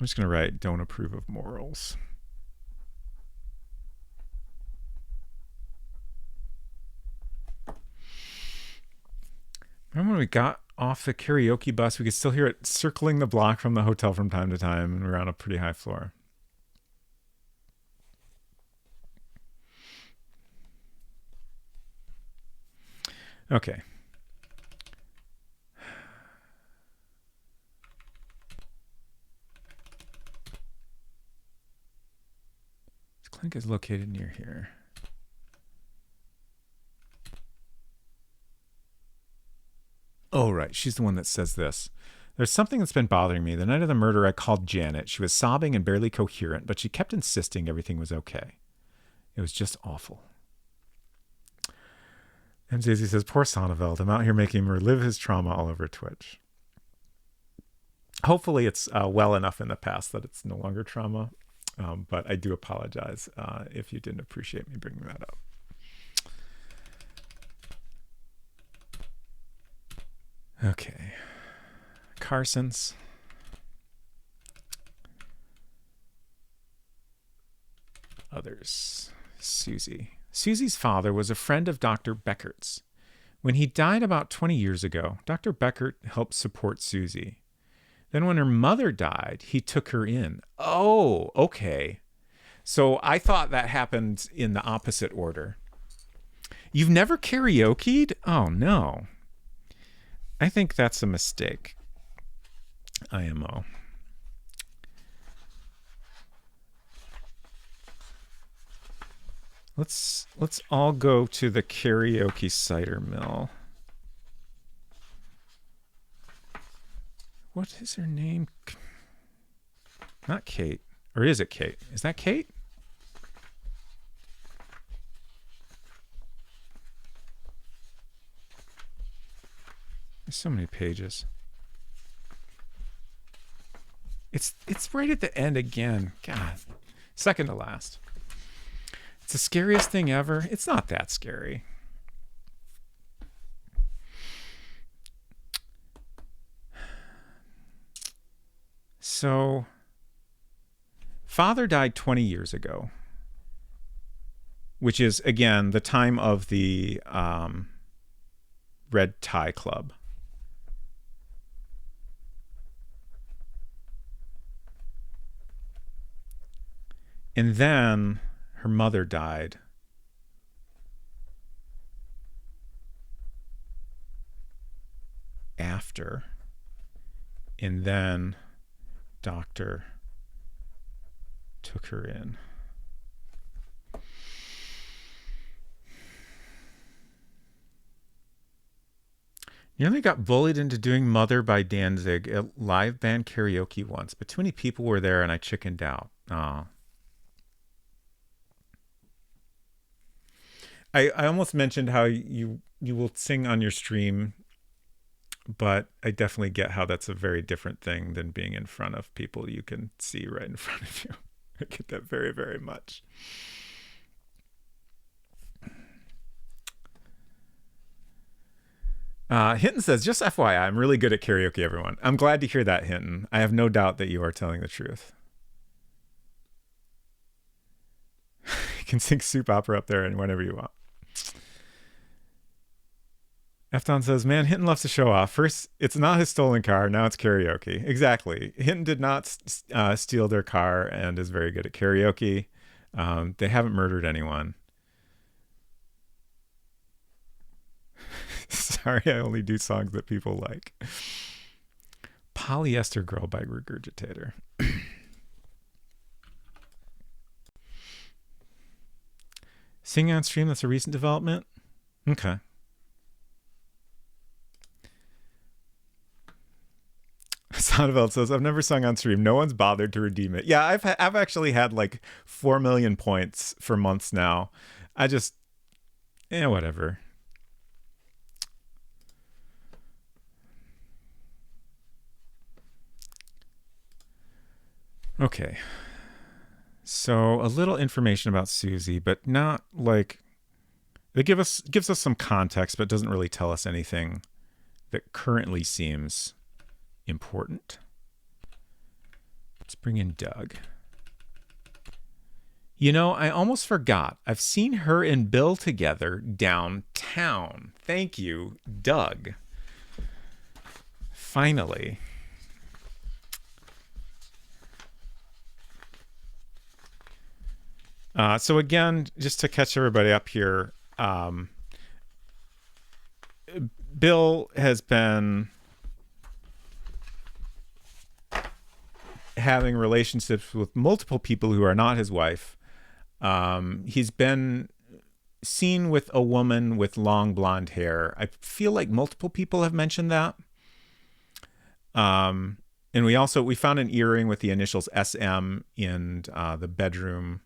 Speaker 1: just gonna write don't approve of morals. Remember when we got off the karaoke bus, we could still hear it circling the block from the hotel from time to time, and we were on a pretty high floor. Okay. This clinic is located near here. Oh, right. She's the one that says this. There's something that's been bothering me. The night of the murder, I called Janet. She was sobbing and barely coherent, but she kept insisting everything was okay. It was just awful. MJZ says, poor Sonneveld. I'm out here making him relive his trauma all over Twitch. Hopefully it's well enough in the past that it's no longer trauma. But I do apologize if you didn't appreciate me bringing that up. Okay. Carson's. Others. Susie. Susie's father was a friend of Dr. Beckert's. When he died about 20 years ago, Dr. Beckert helped support Susie. Then when her mother died, he took her in. Oh, okay. So I thought that happened in the opposite order. You've never karaoke'd? Oh, no. I think that's a mistake. IMO. Let's all go to the karaoke cider mill. What is her name? Not Kate. Or is it Kate? Is that Kate? There's so many pages. It's right at the end again. God. Second to last. It's the scariest thing ever. It's not that scary. So, father died 20 years ago, which is, again, the time of the Red Tie Club. And then her mother died. After. And then doctor took her in. Nearly got bullied into doing Mother by Danzig at live band karaoke once, but too many people were there and I chickened out. Aw. I almost mentioned how you will sing on your stream, but I definitely get how that's a very different thing than being in front of people you can see right in front of you. I get that very, very much. Hinton says, just FYI, I'm really good at karaoke, everyone. I'm glad to hear that, Hinton. I have no doubt that you are telling the truth. You can sing soup opera up there and whenever you want. Efton says, man, Hinton loves to show off. First, it's not his stolen car. Now it's karaoke. Exactly. Hinton did not steal their car and is very good at karaoke. They haven't murdered anyone. Sorry, I only do songs that people like. Polyester Girl by Regurgitator. Singing on stream, that's a recent development? Okay. Sonneveld says, I've never sung on stream. No one's bothered to redeem it. Yeah, I've actually had like 4 million points for months now. I just, whatever. Okay. So a little information about Susie, but not like, it gives us some context, but doesn't really tell us anything that currently seems important. Let's bring in Doug. You know, I almost forgot. I've seen her and Bill together downtown. Thank you, Doug. finally. So again, just to catch everybody up here, Bill has been having relationships with multiple people who are not his wife. He's been seen with a woman with long blonde hair. I feel like multiple people have mentioned that. And we found an earring with the initials SM in the bedroom,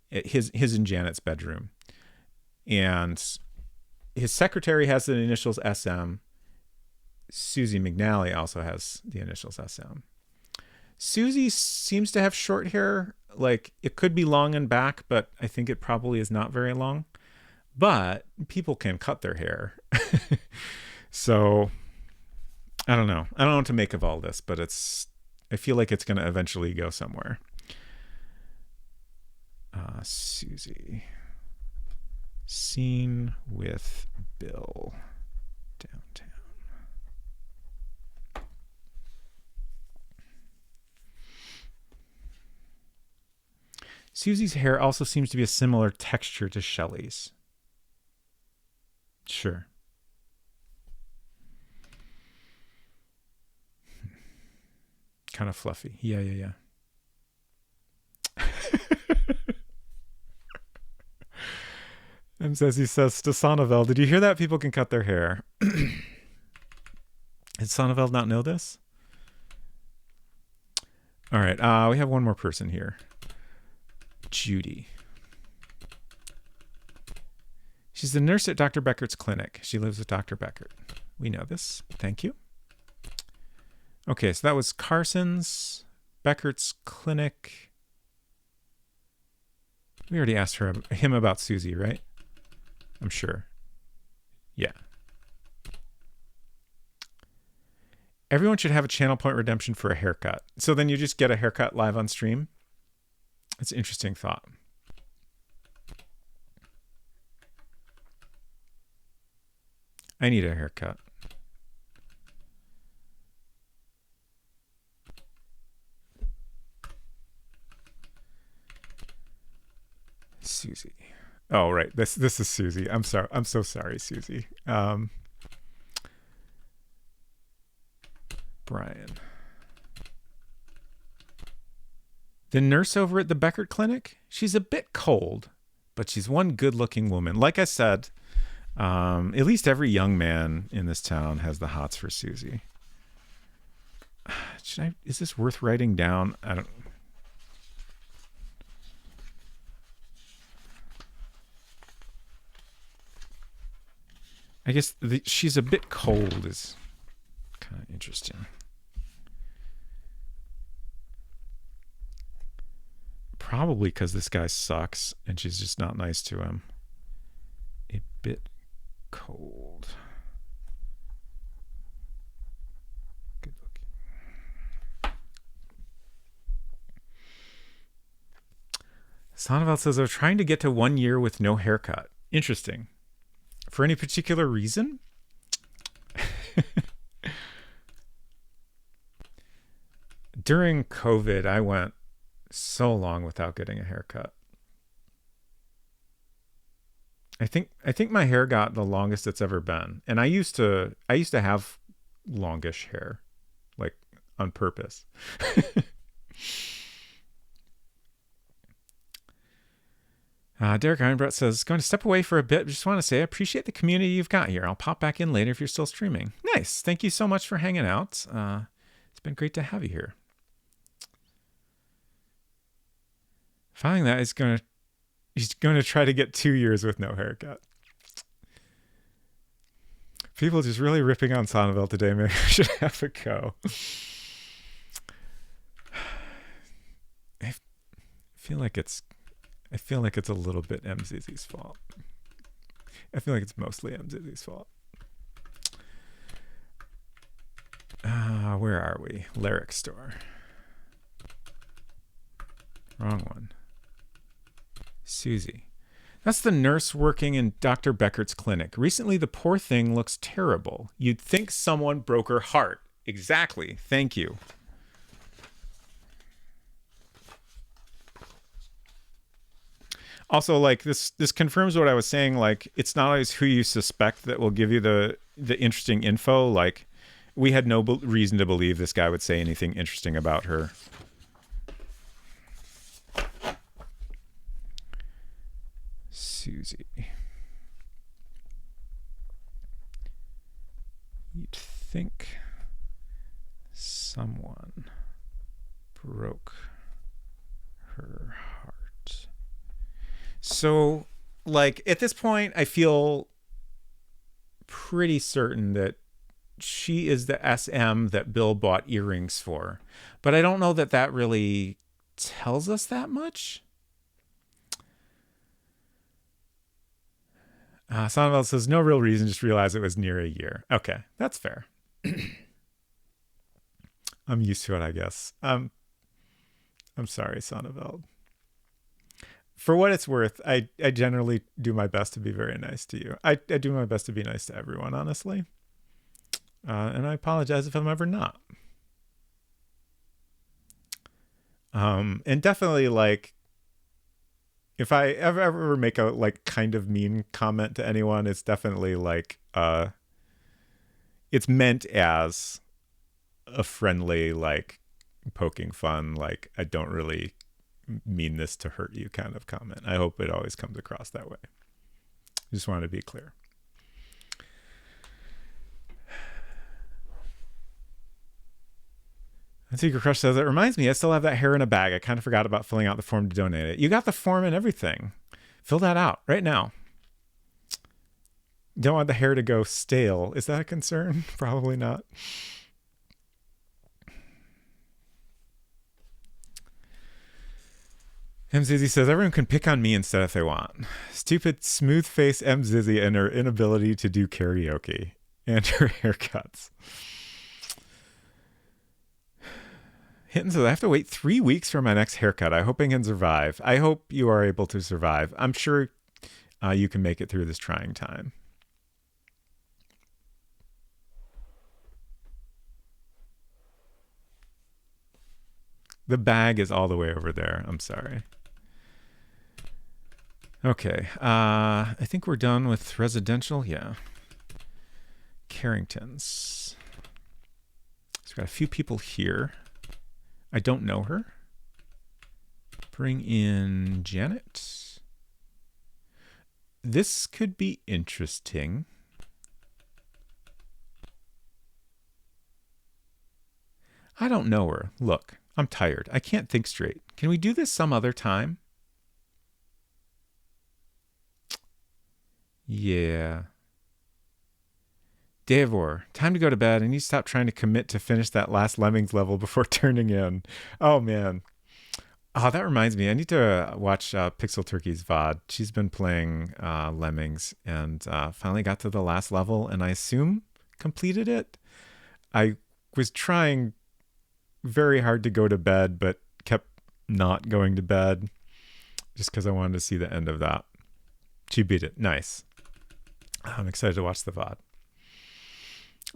Speaker 1: his and Janet's bedroom, and his secretary has the initials SM. Susie McNally also has the initials SM. Susie seems to have short hair. Like, it could be long and back, but I think it probably is not very long. But people can cut their hair. So, I don't know. I don't know what to make of all this, but I feel like it's going to eventually go somewhere. Susie. Scene with Bill. Downtown. Susie's hair also seems to be a similar texture to Shelley's. Sure. Kind of fluffy. Yeah. And he says to Sonnevel, did you hear that? People can cut their hair. Did Sonnevel not know this? All right. We have one more person here. Judy. She's the nurse at Dr. Beckert's clinic. She lives with Dr. Beckert. We know this. Thank you. Okay, so that was Carson's, Beckert's clinic. We already asked him about Susie, right? I'm sure. Yeah. Everyone should have a channel point redemption for a haircut. So then you just get a haircut live on stream. It's an interesting thought. I need a haircut. Susie. Oh, right. This is Susie. I'm sorry. I'm so sorry, Susie. Brian. The nurse over at the Beckert Clinic, she's a bit cold, but she's one good-looking woman. Like I said, at least every young man in this town has the hots for Susie. Is this worth writing down? I don't. I guess she's a bit cold is kind of interesting. Probably because this guy sucks and she's just not nice to him. A bit cold. Good looking. Sonnevel says, I was trying to get to 1 year with no haircut. Interesting. For any particular reason? During COVID, I went so long without getting a haircut. I think my hair got the longest it's ever been. And I used to have longish hair, like on purpose. Derek Ironbrett says, going to step away for a bit. Just want to say I appreciate the community you've got here. I'll pop back in later if you're still streaming. Nice. Thank you so much for hanging out. It's been great to have you here. Finding that he's going to try to get 2 years with no haircut. People just really ripping on Sonnevel today. Maybe I should have a go. I feel like it's a little bit MZZ's fault. I feel like it's mostly MZZ's fault. Where are we? Lyric store. Wrong one. Susie. That's the nurse working in Dr. Beckert's clinic. Recently, the poor thing looks terrible. You'd think someone broke her heart. Exactly. Thank you. Also, like, this confirms what I was saying. Like, it's not always who you suspect that will give you the interesting info. Like, we had no reason to believe this guy would say anything interesting about her. Susie. You'd think someone broke her heart. So, like, at this point, I feel pretty certain that she is the SM that Bill bought earrings for. But I don't know that that really tells us that much. Sonnenfeld says, no real reason, just realize it was near a year. Okay, that's fair. I'm used to it, I guess. I'm sorry, Sonnenfeld. For what it's worth, I generally do my best to be very nice to you. I do my best to be nice to everyone, honestly. And I apologize if I'm ever not. And definitely, like, if I ever make a, like, kind of mean comment to anyone, it's definitely, like, it's meant as a friendly, like, poking fun, like, I don't really mean this to hurt you kind of comment. I hope it always comes across that way. Just wanted to be clear. And Secret Crush says, it reminds me, I still have that hair in a bag. I kind of forgot about filling out the form to donate it. You got the form and everything. Fill that out right now. Don't want the hair to go stale. Is that a concern? Probably not. M. Zizzy says, everyone can pick on me instead if they want. Stupid, smooth-faced M. Zizzy and her inability to do karaoke. And her haircuts. Hinton says, I have to wait 3 weeks for my next haircut. I hope I can survive. I hope you are able to survive. I'm sure you can make it through this trying time. The bag is all the way over there. I'm sorry. Okay. I think we're done with residential. Yeah. Carrington's. So we've got a few people here. I don't know her. Bring in Janet. This could be interesting. I don't know her. Look, I'm tired. I can't think straight. Can we do this some other time? Yeah. Davor, time to go to bed. I need to stop trying to commit to finish that last Lemmings level before turning in. Oh, man. Oh, that reminds me. I need to watch Pixel Turkey's VOD. She's been playing Lemmings and finally got to the last level and I assume completed it. I was trying very hard to go to bed, but kept not going to bed just because I wanted to see the end of that. She beat it. Nice. I'm excited to watch the VOD.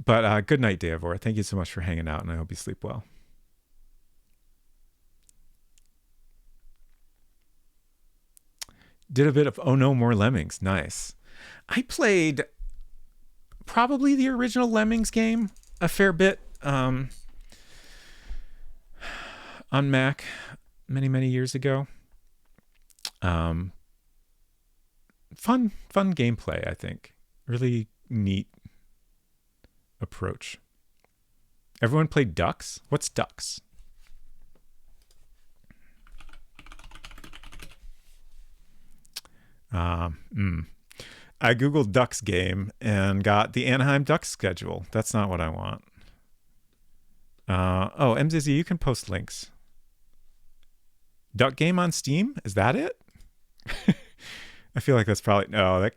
Speaker 1: But good night, Davor. Thank you so much for hanging out, and I hope you sleep well. Did a bit of Oh No More Lemmings. Nice. I played probably the original Lemmings game a fair bit on Mac many years ago. Fun gameplay, I think. Really neat approach. Everyone played Ducks? What's Ducks? I Googled Ducks game and got the Anaheim Ducks schedule. That's not what I want. Oh, MZZ, you can post links. Duck game on Steam? Is that it? I feel like that's probably... No, that...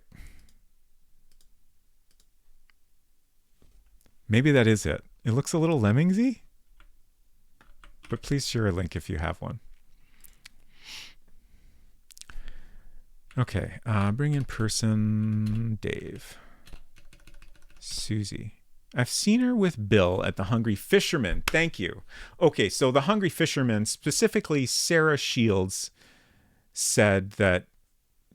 Speaker 1: Maybe that is it. It looks a little Lemmingsy. But please share a link if you have one. Okay, bring in person Dave. Susie. I've seen her with Bill at the Hungry Fisherman. Thank you. Okay, so the Hungry Fisherman, specifically Sarah Shields, said that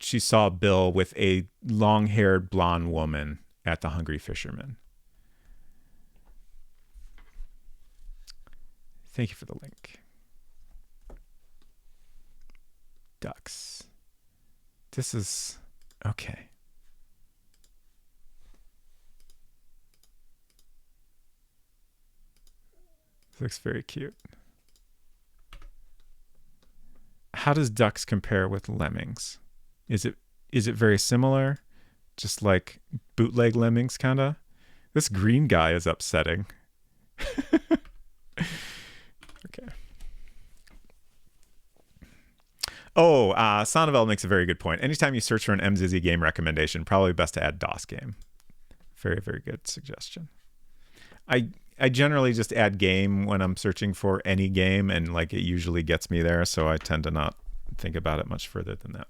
Speaker 1: she saw Bill with a long-haired blonde woman at the Hungry Fisherman. Thank you for the link. Ducks. This is okay. This looks very cute. How does Ducks compare with Lemmings? Is it very similar? Just like bootleg Lemmings, kind of? This green guy is upsetting. Okay. Oh, Sonnevel makes a very good point. Anytime you search for an MZZ game recommendation, probably best to add DOS game. Very, very good suggestion. I generally just add game when I'm searching for any game, and like it usually gets me there, so I tend to not think about it much further than that.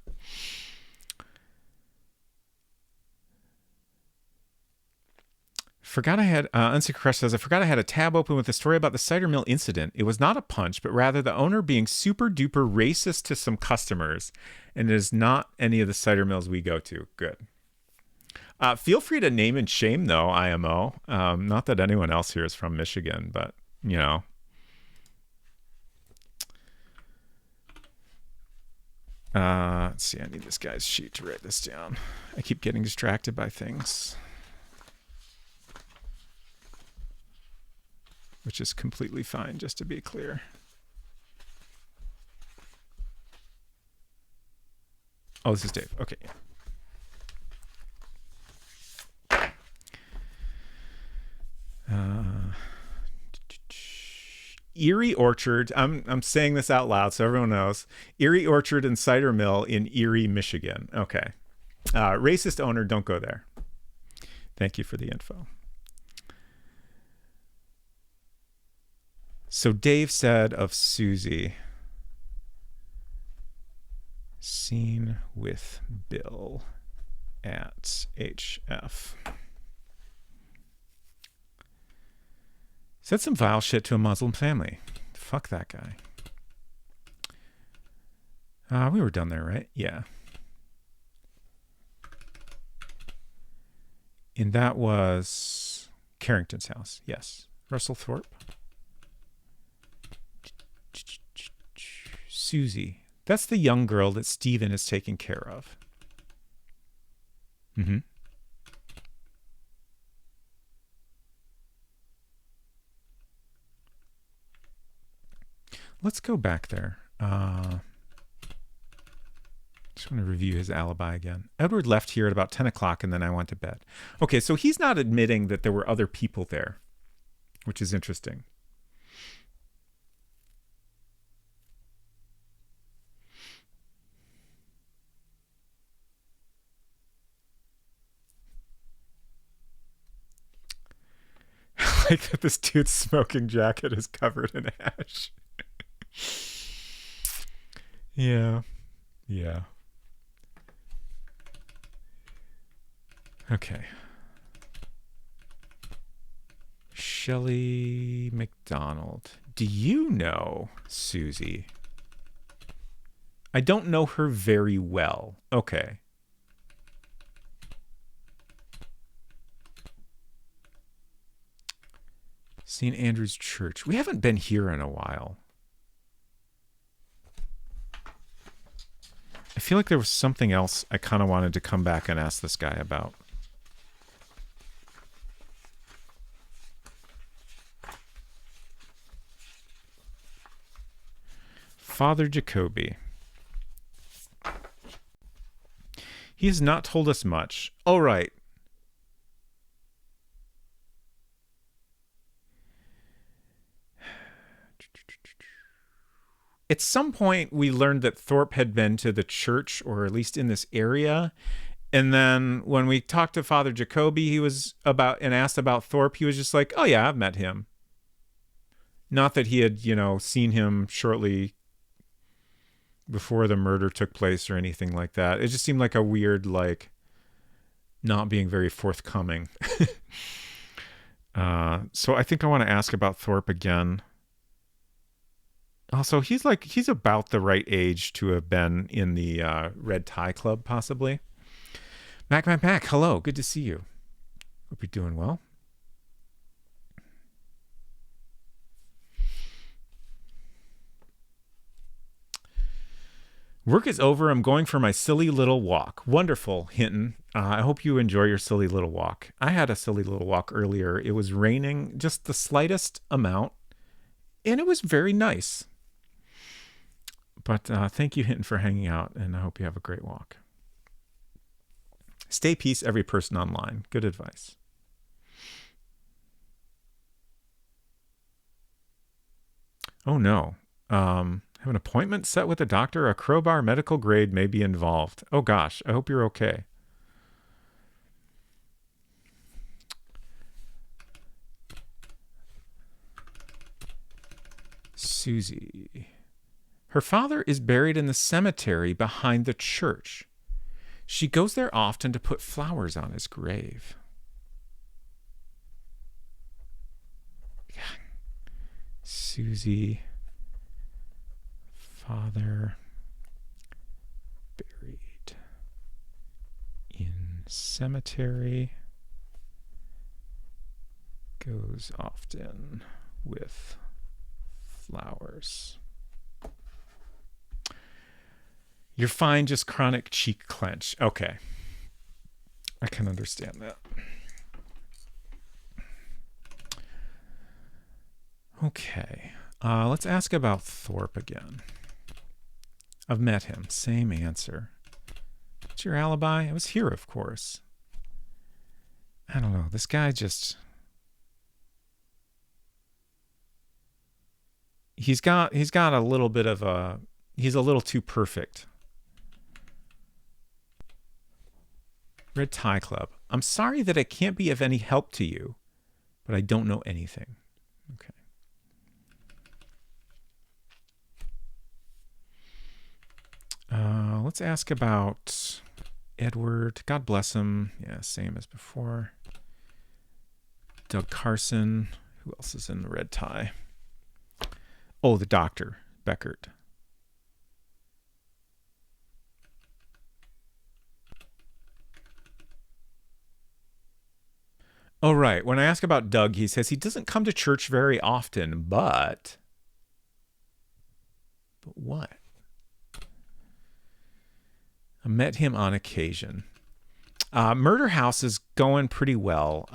Speaker 1: Forgot I had, Unsecret Crush says, I forgot I had a tab open with a story about the cider mill incident. It was not a punch, but rather the owner being super duper racist to some customers, and it is not any of the cider mills we go to. Good. Feel free to name and shame, though, IMO. Not that anyone else here is from Michigan, but, you know. Let's see, I need this guy's sheet to write this down. I keep getting distracted by things. Which is completely fine, just to be clear. Oh, this is Dave. Okay. Erie Orchard. I'm saying this out loud so everyone knows. Erie Orchard and Cider Mill in Erie, Michigan. Okay. Racist owner, don't go there. Thank you for the info. So Dave said of Susie, seen with Bill at HF. Said some vile shit to a Muslim family. Fuck that guy. We were done there, right? Yeah. And that was Carrington's house. Yes. Russell Thorpe. Susie. That's the young girl that Steven is taking care of. Mm-hmm. Let's go back there. Just want to review his alibi again. Edward left here at about 10 o'clock and then I went to bed. Okay, so he's not admitting that there were other people there, which is interesting. Like that this dude's smoking jacket is covered in ash. Yeah. Yeah. Okay. Shelley McDonald. Do you know Susie? I don't know her very well. Okay. St. Andrew's Church. We haven't been here in a while. I feel like there was something else I kind of wanted to come back and ask this guy about. Father Jacoby. He has not told us much. All right. At some point, we learned that Thorpe had been to the church, or at least in this area. And then when we talked to Father Jacoby, he was and asked about Thorpe, he was just like, oh yeah, I've met him. Not that he had, seen him shortly before the murder took place or anything like that. It just seemed like a weird, like, not being very forthcoming. So I think I want to ask about Thorpe again. Also, he's about the right age to have been in the Red Tie Club, possibly. Mac, hello. Good to see you. Hope you're doing well. Work is over. I'm going for my silly little walk. Wonderful, Hinton. I hope you enjoy your silly little walk. I had a silly little walk earlier. It was raining just the slightest amount, and it was very nice. But thank you, Hinton, for hanging out, and I hope you have a great walk. Stay peace, every person online. Good advice. Oh, no. Have an appointment set with a doctor. A crowbar medical grade may be involved. Oh, gosh. I hope you're okay. Susie. Her father is buried in the cemetery behind the church. She goes there often to put flowers on his grave. Susie, father, buried in cemetery, goes often with flowers. You're fine, just chronic cheek clench. Okay. I can understand that. Okay. Let's ask about Thorpe again. I've met him. Same answer. What's your alibi? I was here, of course. I don't know. This guy just... He's got a little bit of a... He's a little too perfect. Red Tie Club. I'm sorry that I can't be of any help to you, but I don't know anything. Okay. Let's ask about Edward. God bless him. Yeah, same as before. Doug Carson. Who else is in the red tie? Oh, the doctor, Beckert. Oh, right. When I ask about Doug, he says he doesn't come to church very often, but what? I met him on occasion. Murder House is going pretty well.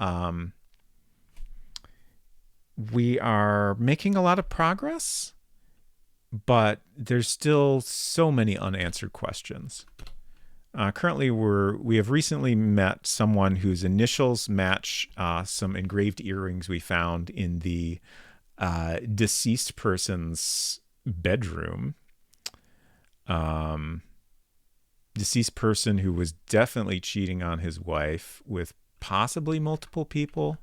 Speaker 1: We are making a lot of progress, but there's still so many unanswered questions. Currently, we have recently met someone whose initials match some engraved earrings we found in the deceased person's bedroom. Deceased person who was definitely cheating on his wife with possibly multiple people.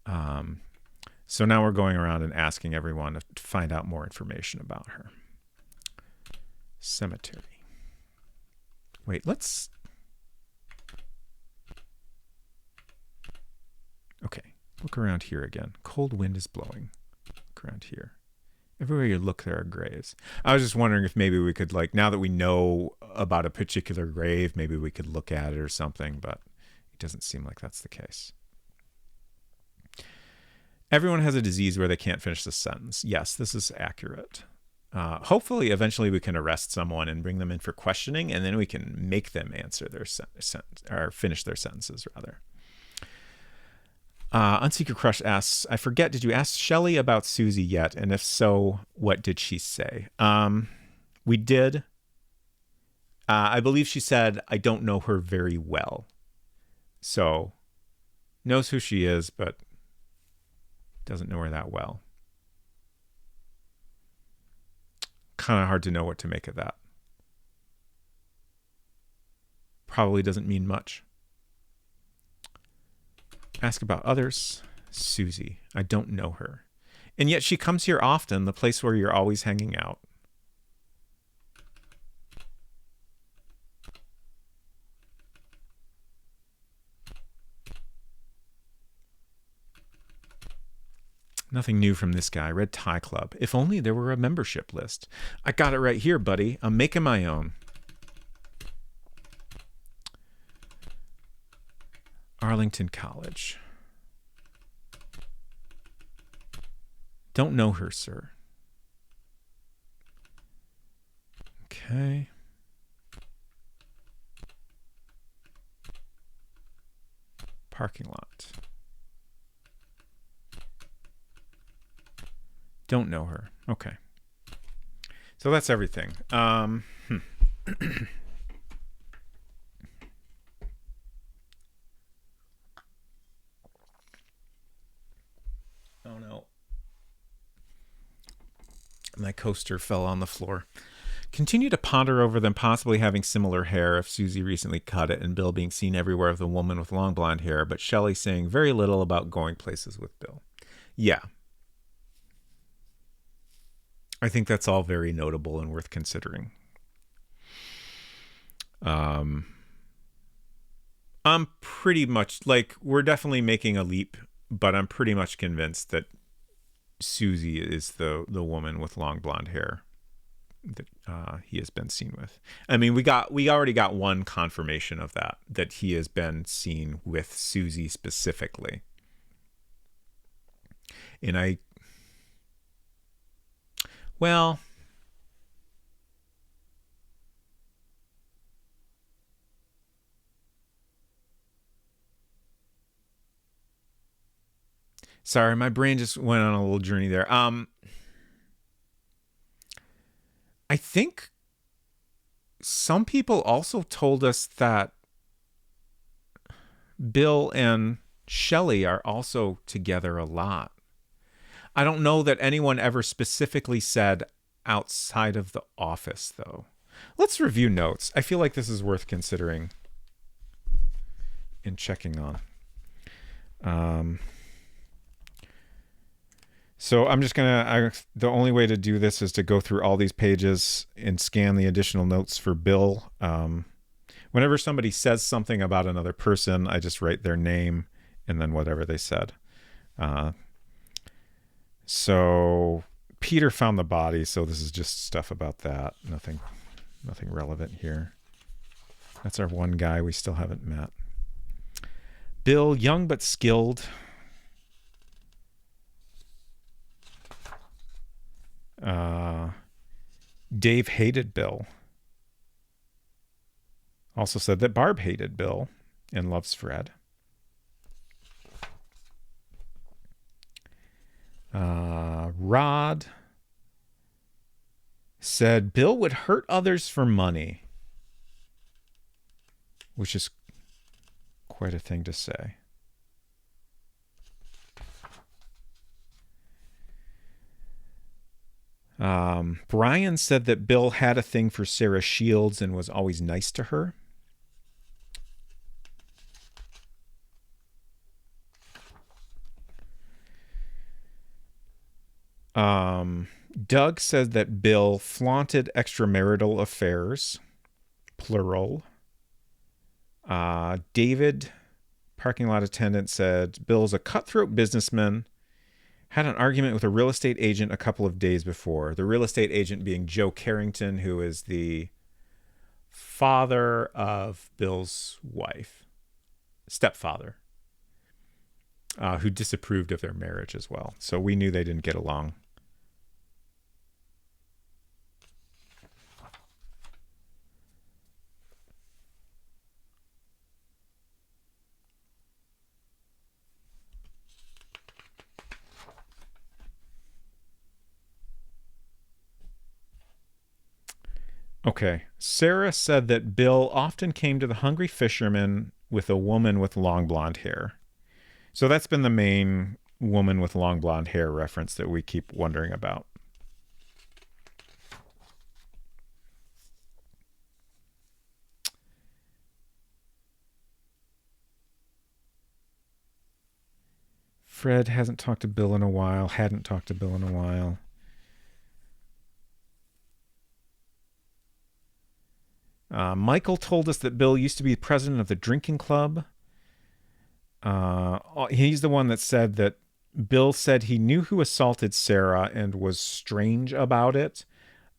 Speaker 1: So now we're going around and asking everyone to find out more information about her. Cemetery. Wait, let's... Okay, look around here again. Cold wind is blowing. Look around here. Everywhere you look, there are graves. I was just wondering if maybe we could, like, now that we know about a particular grave, maybe we could look at it or something, but it doesn't seem like that's the case. Everyone has a disease where they can't finish the sentence. Yes, this is accurate. Hopefully, eventually we can arrest someone and bring them in for questioning, and then we can make them answer their sentence, or finish their sentences, rather. Unseeker Crush asks, I forget, did you ask Shelley about Susie yet? And if so, what did she say? We did. I believe she said, I don't know her very well. So, knows who she is, but doesn't know her that well. Kind of hard to know what to make of that. Probably doesn't mean much. Ask about others. Susie. I don't know her. And yet she comes here often, the place where you're always hanging out. Nothing new from this guy. Red Tie Club. If only there were a membership list. I got it right here, buddy. I'm making my own. Arlington College. Don't know her, sir. Okay. Parking lot. Don't know her. Okay. So that's everything. Oh no. My coaster fell on the floor. Continue to ponder over them possibly having similar hair if Susie recently cut it and Bill being seen everywhere with the woman with long blonde hair, but Shelley saying very little about going places with Bill. Yeah. I think that's all very notable and worth considering. I'm pretty much, like, we're definitely making a leap, but I'm pretty much convinced that Susie is the woman with long blonde hair that he has been seen with. I mean, we already got one confirmation of that he has been seen with Susie specifically. And well, sorry, my brain just went on a little journey there. I think some people also told us that Bill and Shelley are also together a lot. I don't know that anyone ever specifically said outside of the office, though. Let's review notes. I feel like this is worth considering and checking on. So I'm just the only way to do this is to go through all these pages and scan the additional notes for Bill. Whenever somebody says something about another person, I just write their name and then whatever they said. So Peter found the body, so this is just stuff about that. Nothing relevant here. That's our one guy we still haven't met. Bill, young but skilled. Dave hated Bill. Also said that Barb hated Bill and loves Fred. Rod said Bill would hurt others for money, which is quite a thing to say. Brian said that Bill had a thing for Sarah Shields and was always nice to her. Doug said that Bill flaunted extramarital affairs, plural. David, parking lot attendant, said Bill's a cutthroat businessman. Had an argument with a real estate agent a couple of days before. The real estate agent being Joe Carrington, who is the father of Bill's wife, stepfather, who disapproved of their marriage as well. So we knew they didn't get along. Okay. Sarah said that Bill often came to the Hungry Fisherman with a woman with long blonde hair. So that's been the main woman with long blonde hair reference that we keep wondering about. Fred hasn't talked to Bill in a while, hadn't talked to Bill in a while. Michael told us that Bill used to be president of the drinking club. He's the one that said that Bill said he knew who assaulted Sarah and was strange about it,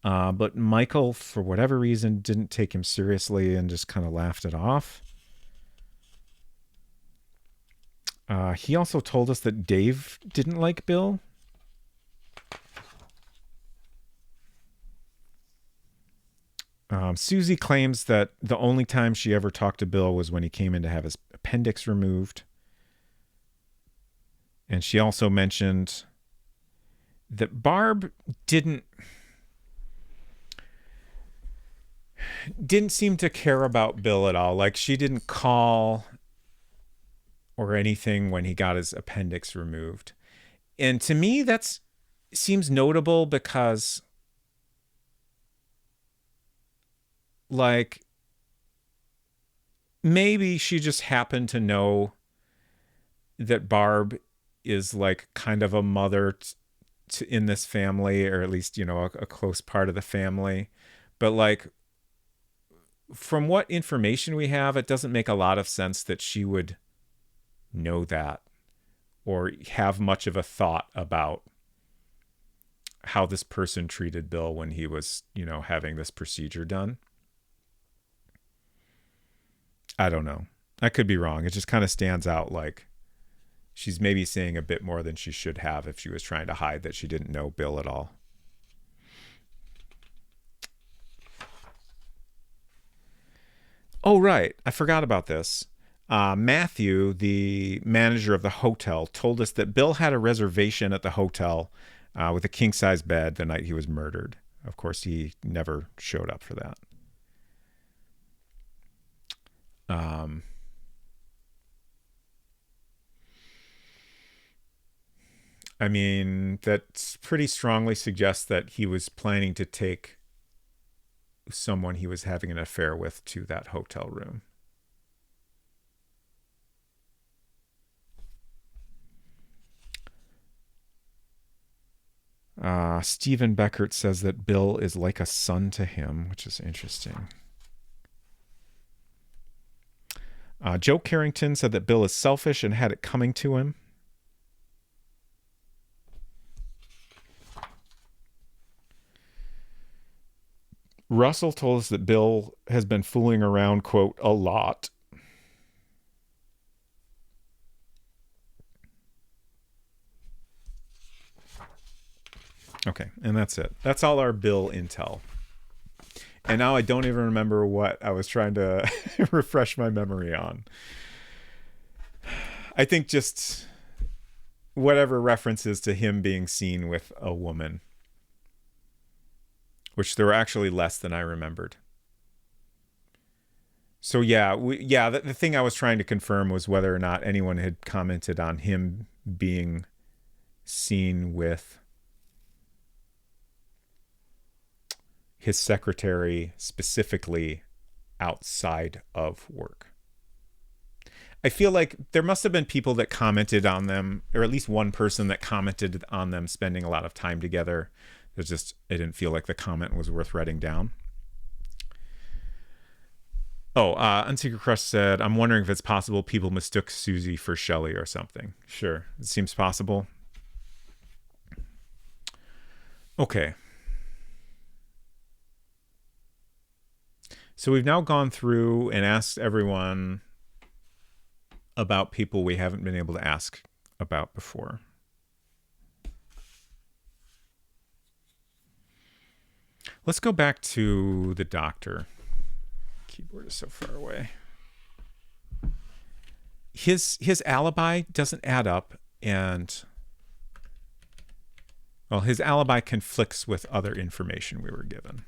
Speaker 1: but Michael, for whatever reason, didn't take him seriously and just kind of laughed it off. He also told us that Dave didn't like Bill. Susie claims that the only time she ever talked to Bill was when he came in to have his appendix removed. And she also mentioned that Barb didn't seem to care about Bill at all. Like, she didn't call or anything when he got his appendix removed. And to me, that seems notable because, like, maybe she just happened to know that Barb is like kind of a mother in this family, or at least, you know, a close part of the family. But like, from what information we have, it doesn't make a lot of sense that she would know that or have much of a thought about how this person treated Bill when he was, you know, having this procedure done. I don't know. I could be wrong. It just kind of stands out like she's maybe saying a bit more than she should have if she was trying to hide that she didn't know Bill at all. Oh, right. I forgot about this. Matthew, the manager of the hotel, told us that Bill had a reservation at the hotel with a king-size bed the night he was murdered. Of course, he never showed up for that. I mean, that pretty strongly suggests that he was planning to take someone he was having an affair with to that hotel room. Stephen Beckert says that Bill is like a son to him, which is interesting. Joe Carrington said that Bill is selfish and had it coming to him. Russell told us that Bill has been fooling around, quote, a lot. Okay, and that's it. That's all our Bill intel. And now I don't even remember what I was trying to refresh my memory on. I think just whatever references to him being seen with a woman, which there were actually less than I remembered. So yeah, the thing I was trying to confirm was whether or not anyone had commented on him being seen with his secretary specifically outside of work. I feel like there must have been people that commented on them, or at least one person that commented on them spending a lot of time together. It didn't feel like the comment was worth writing down. Oh, Unsecret Crush said, I'm wondering if it's possible people mistook Susie for Shelley or something. Sure, it seems possible. Okay. So we've now gone through and asked everyone about people we haven't been able to ask about before. Let's go back to the doctor. Keyboard is so far away. His alibi doesn't add up, and well, his alibi conflicts with other information we were given.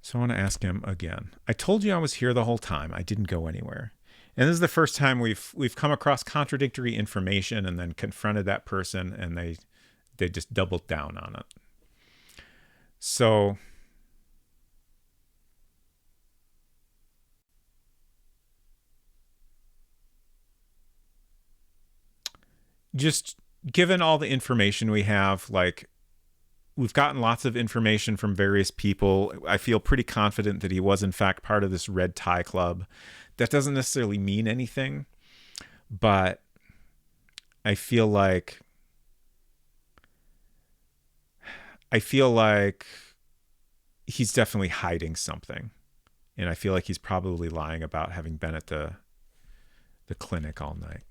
Speaker 1: So I want to ask him again. I told you I was here the whole time. I didn't go anywhere. And this is the first time we've come across contradictory information and then confronted that person, and they just doubled down on it. So just given all the information we have, like, we've gotten lots of information from various people. I feel pretty confident that he was, in fact, part of this red tie club. That doesn't necessarily mean anything, but I feel like I feel like he's definitely hiding something. And I feel like he's probably lying about having been at the clinic all night.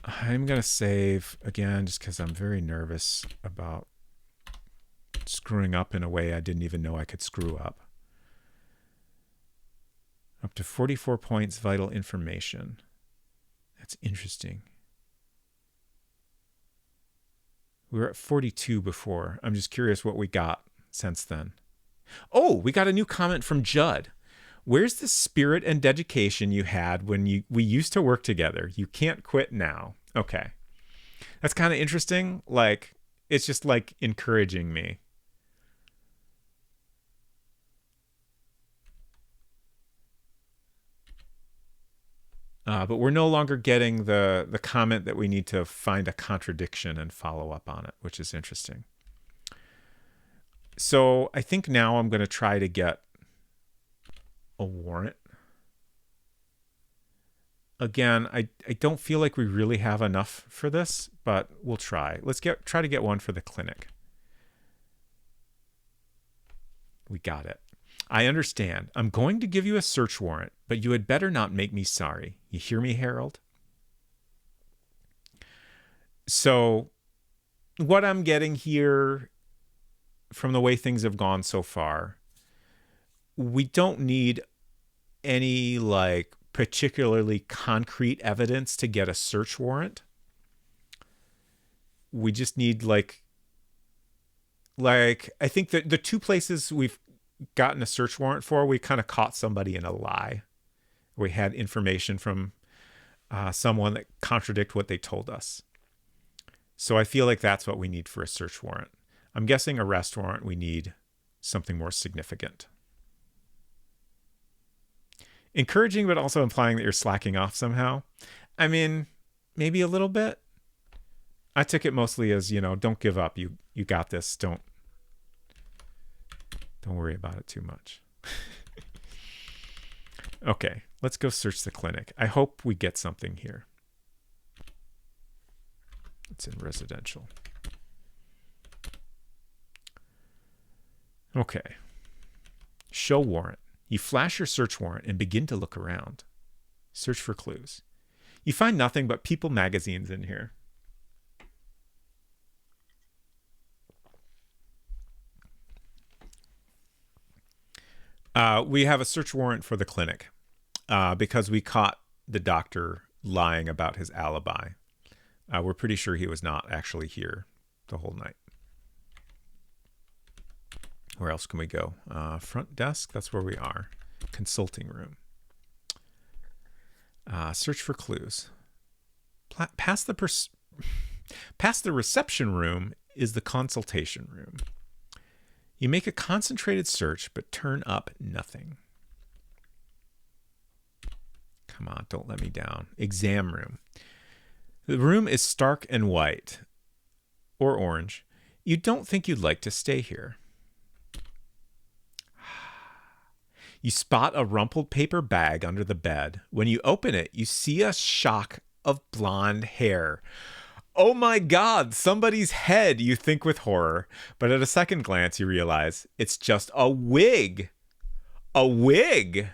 Speaker 1: I'm going to save again just because I'm very nervous about screwing up in a way I didn't even know I could screw up. Up to 44 points, vital information. That's interesting. We were at 42 before. I'm just curious what we got since then. Oh, we got a new comment from Judd. Where's the spirit and dedication you had when we used to work together? You can't quit now. Okay. That's kind of interesting. Like, it's just like encouraging me. But we're no longer getting the comment that we need to find a contradiction and follow up on it, which is interesting. So I think now I'm going to try to get a warrant. Again, I don't feel like we really have enough for this, but we'll try. Let's try to get one for the clinic. We got it. I understand. I'm going to give you a search warrant, but you had better not make me sorry. You hear me, Harold? So what I'm getting here from the way things have gone so far, we don't need any like particularly concrete evidence to get a search warrant. We just need like I think that the two places we've gotten a search warrant for, we kind of caught somebody in a lie. We had information from someone that contradict what they told us. So I feel like that's what we need for a search warrant. I'm guessing arrest warrant, we need something more significant. Encouraging, but also implying that you're slacking off somehow. I mean, maybe a little bit. I took it mostly as, don't give up. You got this. Don't worry about it too much. Okay, let's go search the clinic. I hope we get something here. It's in residential. Okay. Show warrant. You flash your search warrant and begin to look around. Search for clues. You find nothing but People magazines in here. We have a search warrant for the clinic because we caught the doctor lying about his alibi. We're pretty sure he was not actually here the whole night. Where else can we go? Front desk, that's where we are. Consulting room. Search for clues. Past the reception room is the consultation room. You make a concentrated search, but turn up nothing. Come on, don't let me down. Exam room. The room is stark and white, or orange. You don't think you'd like to stay here. You spot a rumpled paper bag under the bed. When you open it, you see a shock of blonde hair. Oh my God, somebody's head, you think with horror. But at a second glance, you realize it's just a wig. A wig.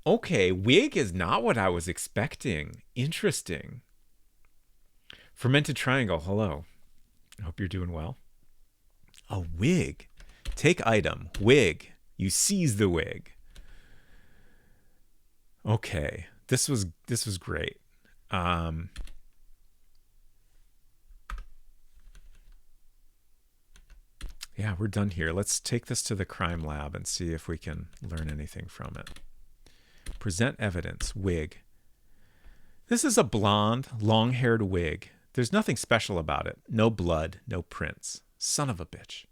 Speaker 1: Okay, wig is not what I was expecting. Interesting. Fermented triangle, hello. I hope you're doing well. A wig. Take item, wig. You seize the wig. Okay, this was great. Yeah, we're done here. Let's take this to the crime lab and see if we can learn anything from it. Present evidence, wig. This is a blonde, long-haired wig. There's nothing special about it. No blood, no prints. Son of a bitch.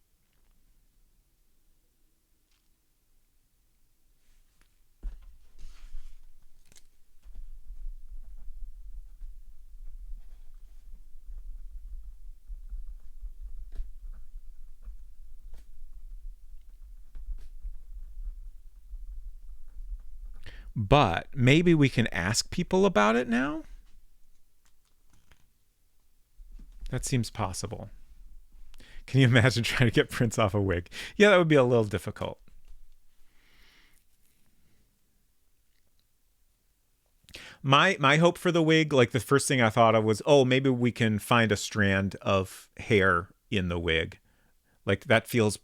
Speaker 1: But maybe we can ask people about it now? That seems possible. Can you imagine trying to get Prince off a wig? Yeah, that would be a little difficult. My hope for the wig, like the first thing I thought of was, oh, maybe we can find a strand of hair in the wig. Like that feels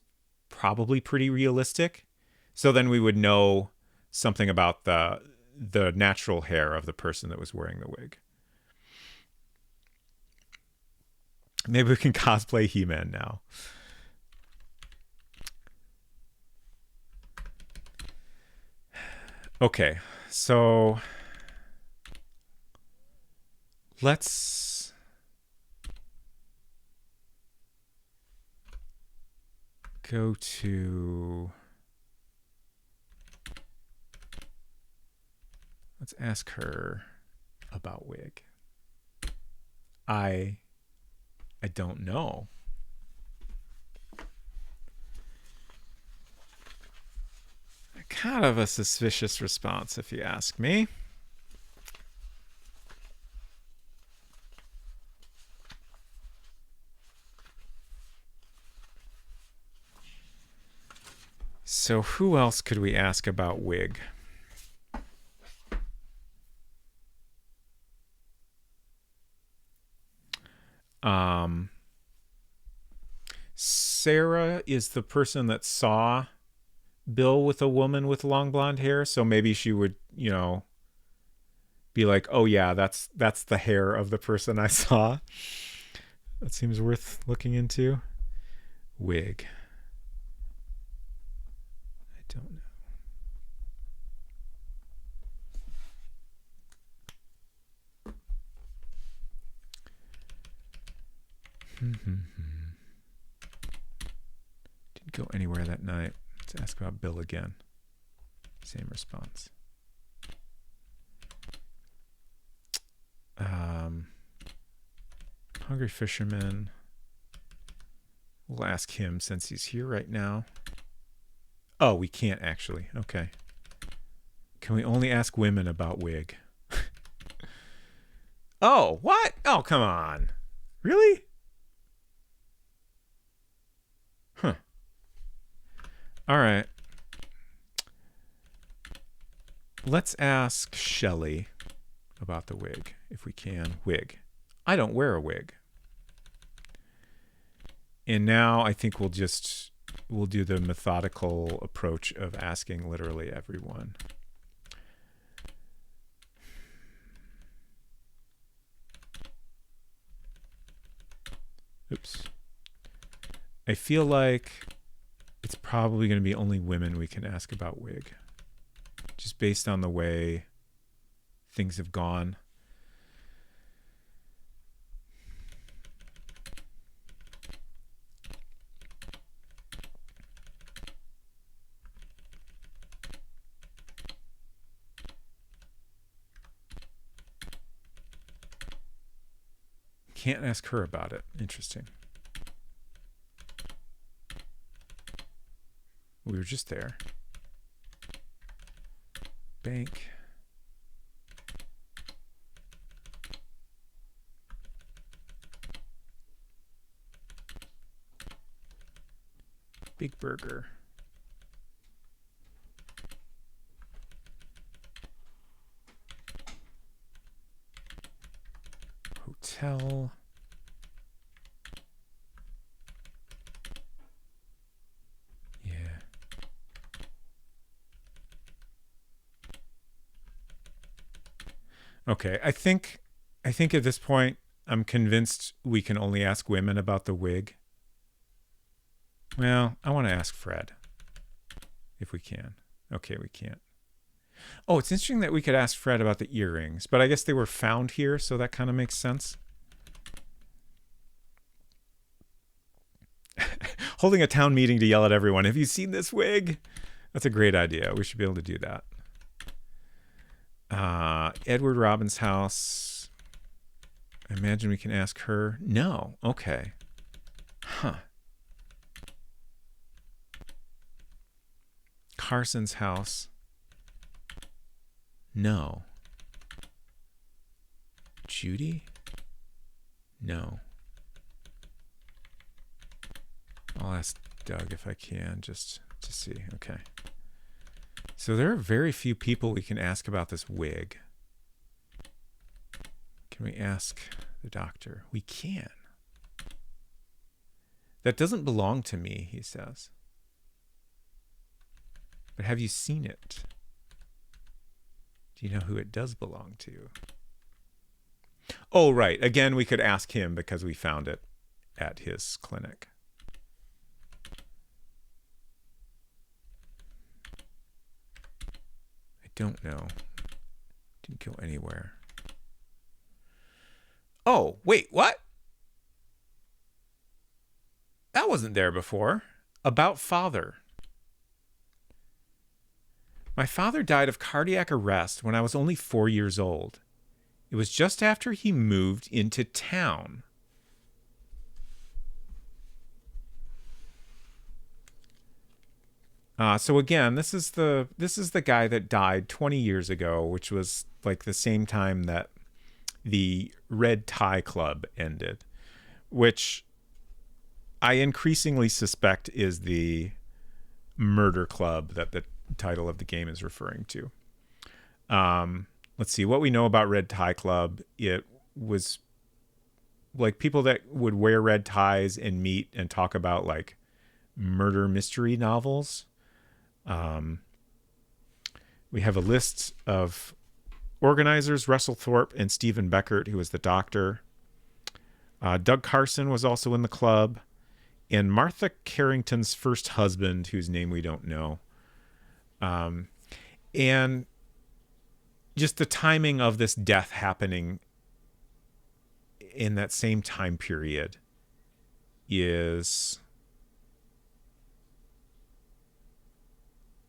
Speaker 1: probably pretty realistic. So then we would know something about the natural hair of the person that was wearing the wig. Maybe we can cosplay He-Man now. Okay, so let's go to... Let's ask her about wig. I don't know. Kind of a suspicious response, if you ask me. So who else could we ask about wig? Sarah is the person that saw Bill with a woman with long blonde hair, so maybe she would, you know, be like, oh yeah, that's the hair of the person I saw. That seems worth looking into. Wig. I don't know. Didn't go anywhere that night. Let's ask about Bill again. Same response. Hungry Fisherman. We'll ask him since he's here right now. Oh, we can't actually. Okay. Can we only ask women about wig? Oh, what? Oh, come on. Really? Huh. All right. Let's ask Shelley about the wig, if we can. Wig. I don't wear a wig. And now I think we'll do the methodical approach of asking literally everyone. Oops. I feel like it's probably going to be only women we can ask about wig. Just based on the way things have gone. Can't ask her about it. Interesting. We were just there. Bank. Big Burger. Hotel. Yeah. Okay, I think at this point I'm convinced we can only ask women about the wig. Well, I want to ask Fred if we can. Okay, we can't. Oh, it's interesting that we could ask Fred about the earrings, but I guess they were found here, so that kind of makes sense. Holding a town meeting to yell at everyone, have you seen this wig? That's a great idea. We should be able to do that. Edward Robin's house. I imagine we can ask her. No. Okay. Huh. Carson's house. No. Judy? No. I'll ask Doug if I can, just to see. Okay. So there are very few people we can ask about this wig. Can we ask the doctor? We can. That doesn't belong to me, he says. But have you seen it? Do you know who it does belong to? Oh, right. Again, we could ask him because we found it at his clinic. I don't know. Didn't go anywhere. Oh, wait, what? That wasn't there before. About father. My father died of cardiac arrest when I was only 4 years old. It was just after he moved into town. So again, this is the guy that died 20 years ago, which was like the same time that the Red Tie Club ended, which I increasingly suspect is the murder club that the title of the game is referring to. Let's see what we know about Red Tie Club. It was like people that would wear red ties and meet and talk about like murder mystery novels. We have a list of organizers: Russell Thorpe and Stephen Beckert, who was the doctor. Doug Carson was also in the club, and Martha Carrington's first husband, whose name we don't know. And just the timing of this death happening in that same time period is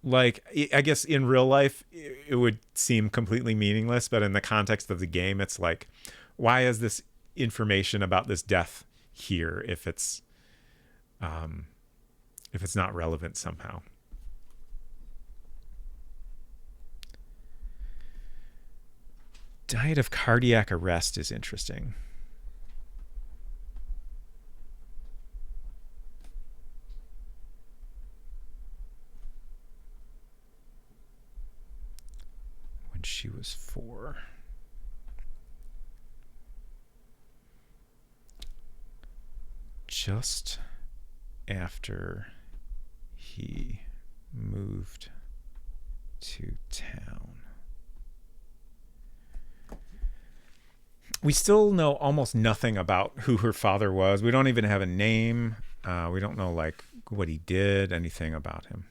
Speaker 1: like, I guess in real life it would seem completely meaningless, but in the context of the game, it's like, why is this information about this death here if it's not relevant somehow? Died of cardiac arrest is interesting. When she was 4. Just after he moved to town. We still know almost nothing about who her father was. We don't even have a name. We don't know like what he did, anything about him.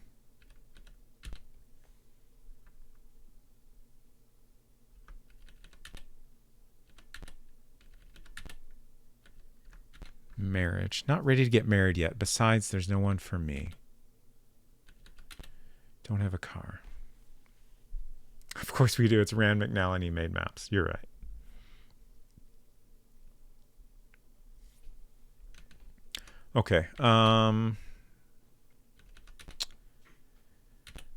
Speaker 1: Marriage. Not ready to get married yet. Besides, there's no one for me. Don't have a car. Of course we do. It's Rand McNally. He made maps. You're right. Okay.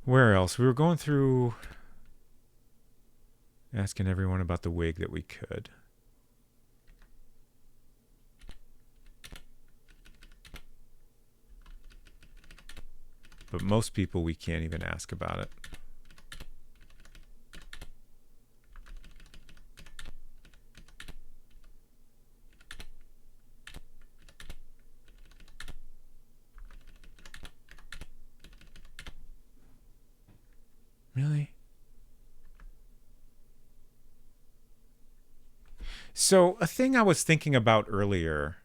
Speaker 1: Where else? We were going through asking everyone about the wig that we could. But most people we can't even ask about it. Really? So a thing I was thinking about earlier.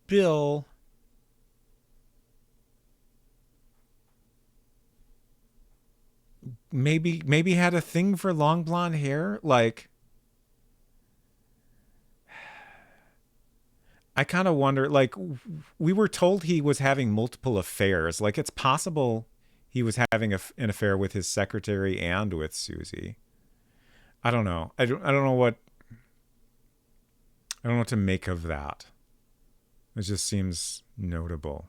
Speaker 1: Bill maybe had a thing for long blonde hair. Like, I kind of wonder, like, we were told he was having multiple affairs. Like, it's possible he was having an affair with his secretary and with Susie. I don't know. I don't know what. I don't know what to make of that. It just seems notable.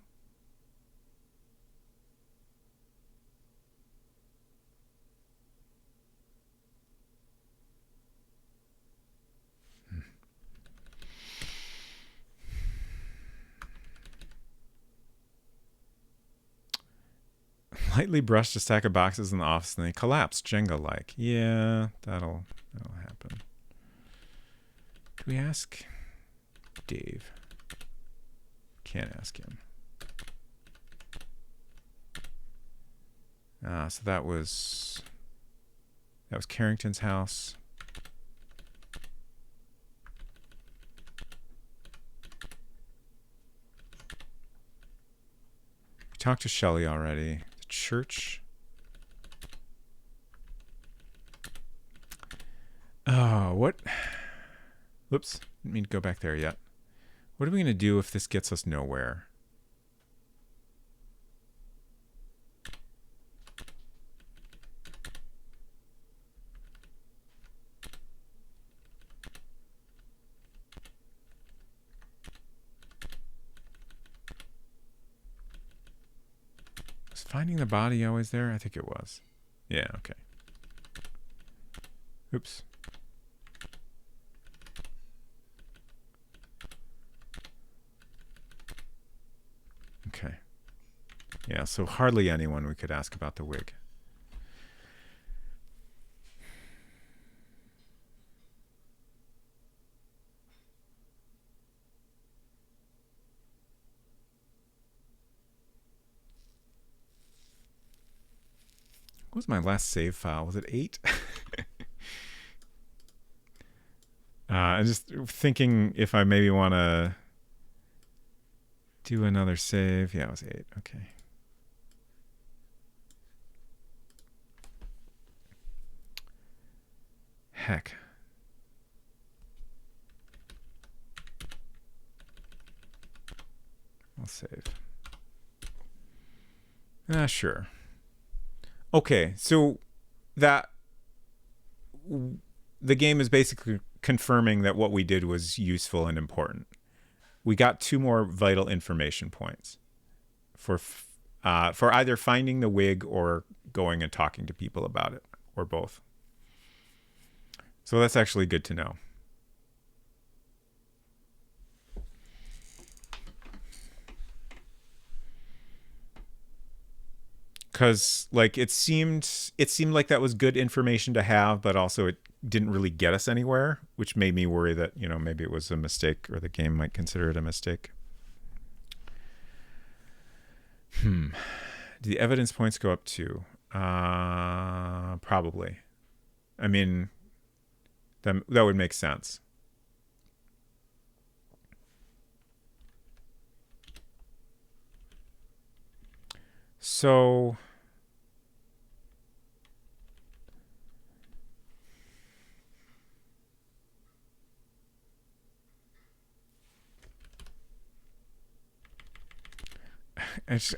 Speaker 1: Lightly brushed a stack of boxes in the office and they collapsed, Jenga-like. Yeah, that'll happen. Do we ask Dave? Can't ask him. So that was Carrington's house. We talked to Shelley already. The church. Oh, what? Whoops, didn't mean to go back there yet. What are we going to do if this gets us nowhere? Was finding the body always there? I think it was. Yeah, okay. Oops. Okay. Yeah, so hardly anyone we could ask about the wig. What was my last save file? Was it 8? I'm just thinking if I maybe want to do another save. Yeah, it was 8. Okay. Heck. I'll save. Sure. Okay, so that the game is basically confirming that what we did was useful and important. We got 2 more vital information points for either finding the wig or going and talking to people about it, or both. So that's actually good to know. Because like it seemed like that was good information to have, but also it didn't really get us anywhere, which made me worry that, you know, maybe it was a mistake or the game might consider it a mistake. Do the evidence points go up too? Probably. I mean, that would make sense. So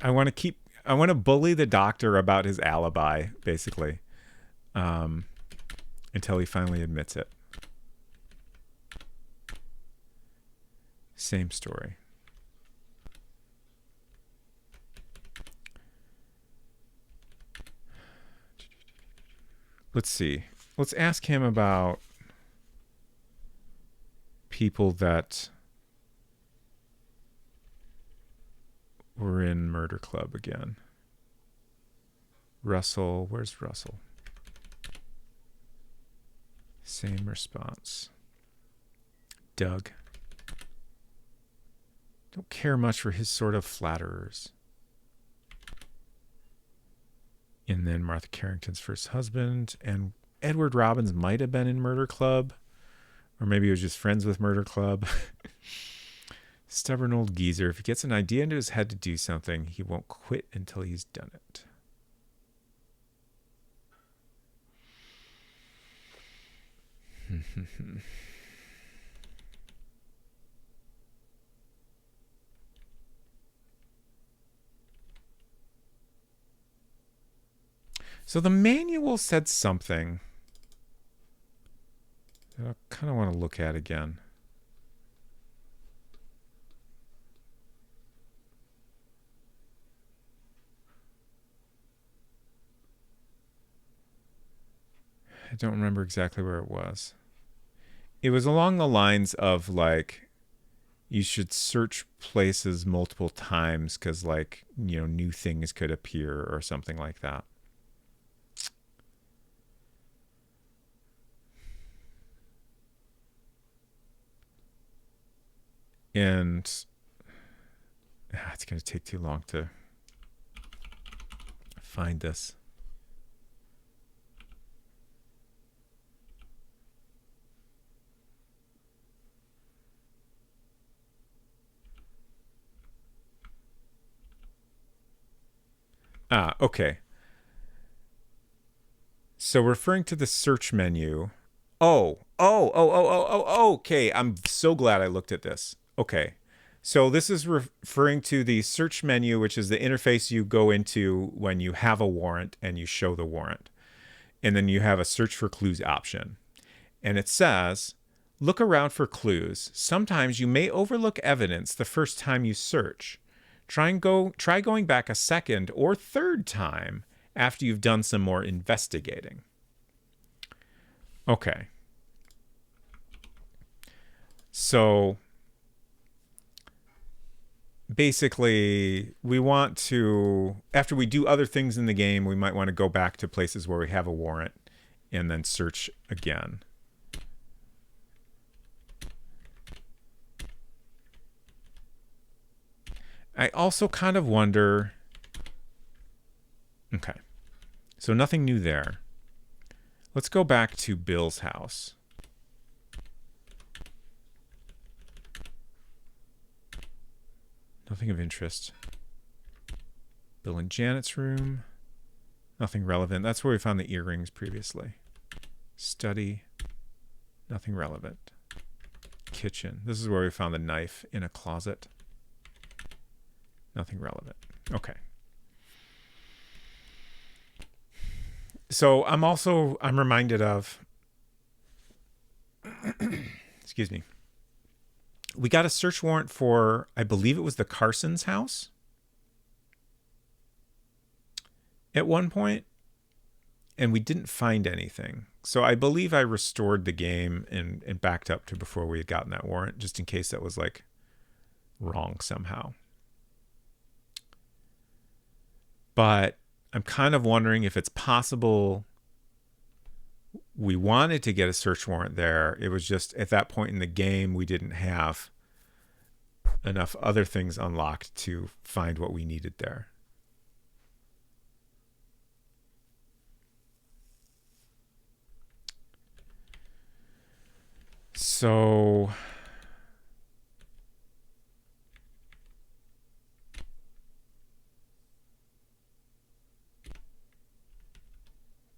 Speaker 1: I want to bully the doctor about his alibi, basically, until he finally admits it. Same story. Let's see. Let's ask him about people that were in Murder Club again. Russell. Where's Russell? Same response. Doug. Don't care much for his sort of flatterers. And then Martha Carrington's first husband. And Edward Robbins might have been in Murder Club. Or maybe he was just friends with Murder Club. Stubborn old geezer. If he gets an idea into his head to do something, he won't quit until he's done it. So the manual said something that I kind of want to look at again. I don't remember exactly where it was. It was along the lines of like, you should search places multiple times because like, you know, new things could appear or something like that. And it's going to take too long to find this. Okay. So referring to the search menu. Okay. I'm so glad I looked at this. Okay. So this is referring to the search menu, which is the interface you go into when you have a warrant and you show the warrant. And then you have a search for clues option. And it says, look around for clues. Sometimes you may overlook evidence the first time you search. Try going back a second or third time after you've done some more investigating. Okay. So basically, we want to, after we do other things in the game, we might want to go back to places where we have a warrant and then search again. I also kind of wonder... Okay. So nothing new there. Let's go back to Bill's house. Nothing of interest. Bill and Janet's room. Nothing relevant. That's where we found the earrings previously. Study. Nothing relevant. Kitchen. This is where we found the knife in a closet. Nothing relevant. Okay. So I'm reminded of, excuse me. We got a search warrant for, I believe it was the Carson's house at one point, and we didn't find anything. So I believe I restored the game and backed up to before we had gotten that warrant, just in case that was like wrong somehow. But I'm kind of wondering if it's possible we wanted to get a search warrant there. It was just at that point in the game, we didn't have enough other things unlocked to find what we needed there. So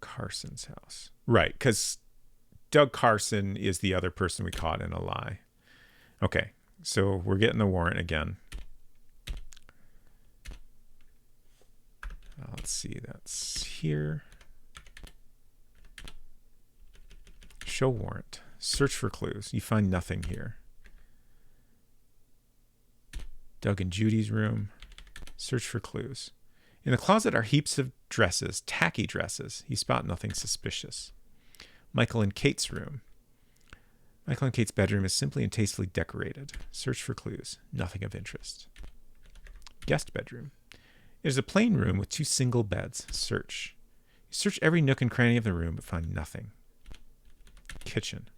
Speaker 1: Carson's house. Right, because Doug Carson is the other person we caught in a lie. Okay, so we're getting the warrant again. Let's see, that's here. Show warrant. Search for clues. You find nothing here. Doug and Judy's room. Search for clues. In the closet are heaps of dresses, tacky dresses. You spot nothing suspicious. Michael and Kate's room. Michael and Kate's bedroom is simply and tastefully decorated. Search for clues. Nothing of interest. Guest bedroom. It is a plain room with 2 single beds. Search. You search every nook and cranny of the room but find nothing. Kitchen.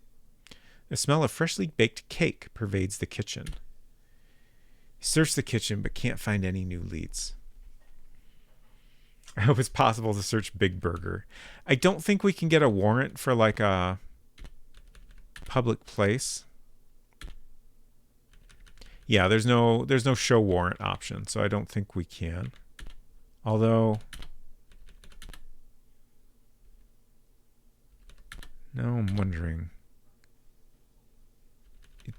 Speaker 1: The smell of freshly baked cake pervades the kitchen. You search the kitchen but can't find any new leads. I hope it's possible to search Big Burger. I don't think we can get a warrant for like a public place. Yeah, there's no show warrant option, so I don't think we can. Although, no, I'm wondering.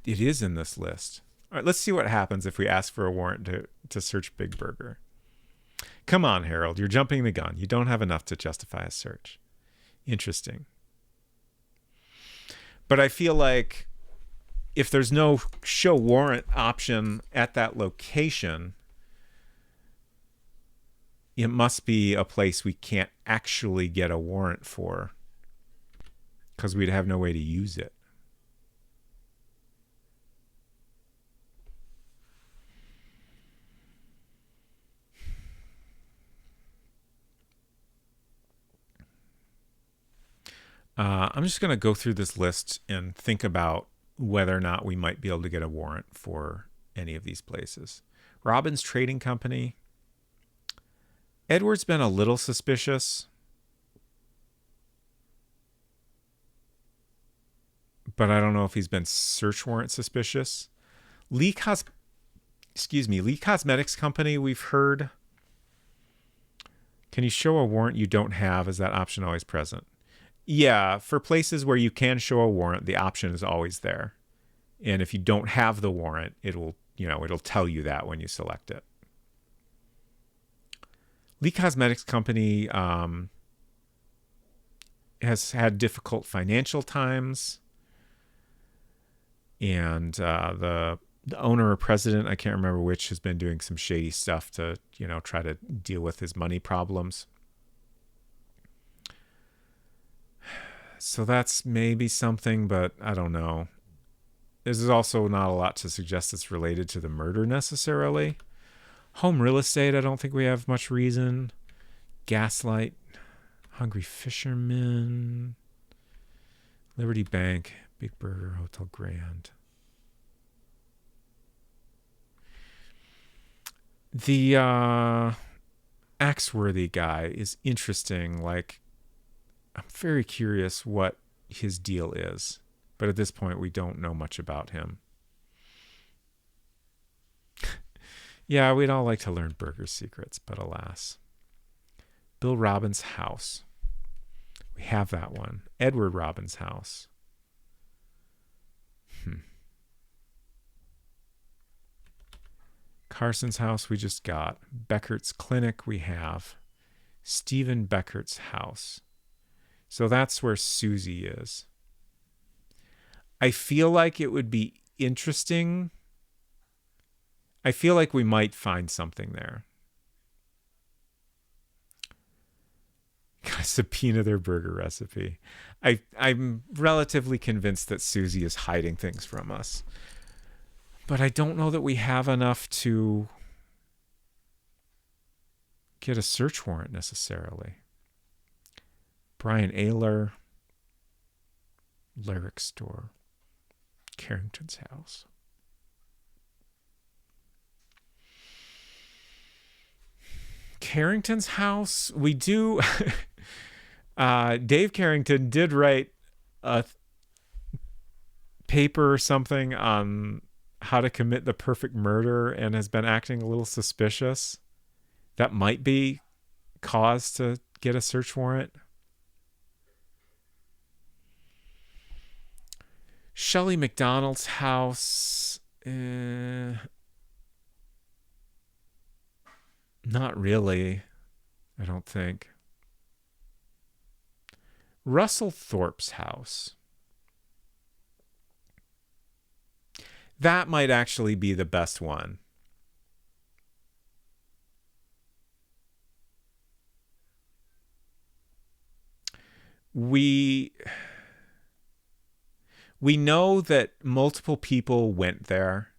Speaker 1: It is in this list. All right, let's see what happens if we ask for a warrant to search Big Burger. Come on, Harold, you're jumping the gun. You don't have enough to justify a search. Interesting. But I feel like if there's no show warrant option at that location, it must be a place we can't actually get a warrant for. because we'd have no way to use it. I'm just going to go through this list and think about whether or not we might be able to get a warrant for any of these places. Robbins Trading Company. Edward's been a little suspicious, but I don't know if he's been search warrant suspicious. Lee Cosmetics Company, we've heard. Can you show a warrant you don't have? Is that option always present? Yeah, for places where you can show a warrant, the option is always there. And if you don't have the warrant, it'll tell you that when you select it. Lee Cosmetics Company has had difficult financial times. And the owner or president, I can't remember which, has been doing some shady stuff to, try to deal with his money problems. So that's maybe something, but I don't know. There's also not a lot to suggest it's related to the murder necessarily. Home real estate, I don't think we have much reason. Gaslight, Hungry Fisherman, Liberty Bank, Big Burger, Hotel Grand. The Axeworthy guy is interesting. Like, I'm very curious what his deal is. But at this point, we don't know much about him. Yeah, we'd all like to learn burger secrets, but alas. Bill Robbins' house. We have that one. Edward Robbins' house. Carson's house we just got. Beckert's clinic we have. Stephen Beckert's house. So that's where Susie is. I feel like it would be interesting. I feel like we might find something there. Subpoena their burger recipe. I'm relatively convinced that Susie is hiding things from us. But I don't know that we have enough to get a search warrant necessarily. Brian Ayler, Lyric Store, Carrington's house. Carrington's house, we do. Dave Carrington did write a paper or something on how to commit the perfect murder and has been acting a little suspicious. That might be cause to get a search warrant. Shelley McDonald's house. Not really, I don't think. Russell Thorpe's house. That might actually be the best one. We know that multiple people went there,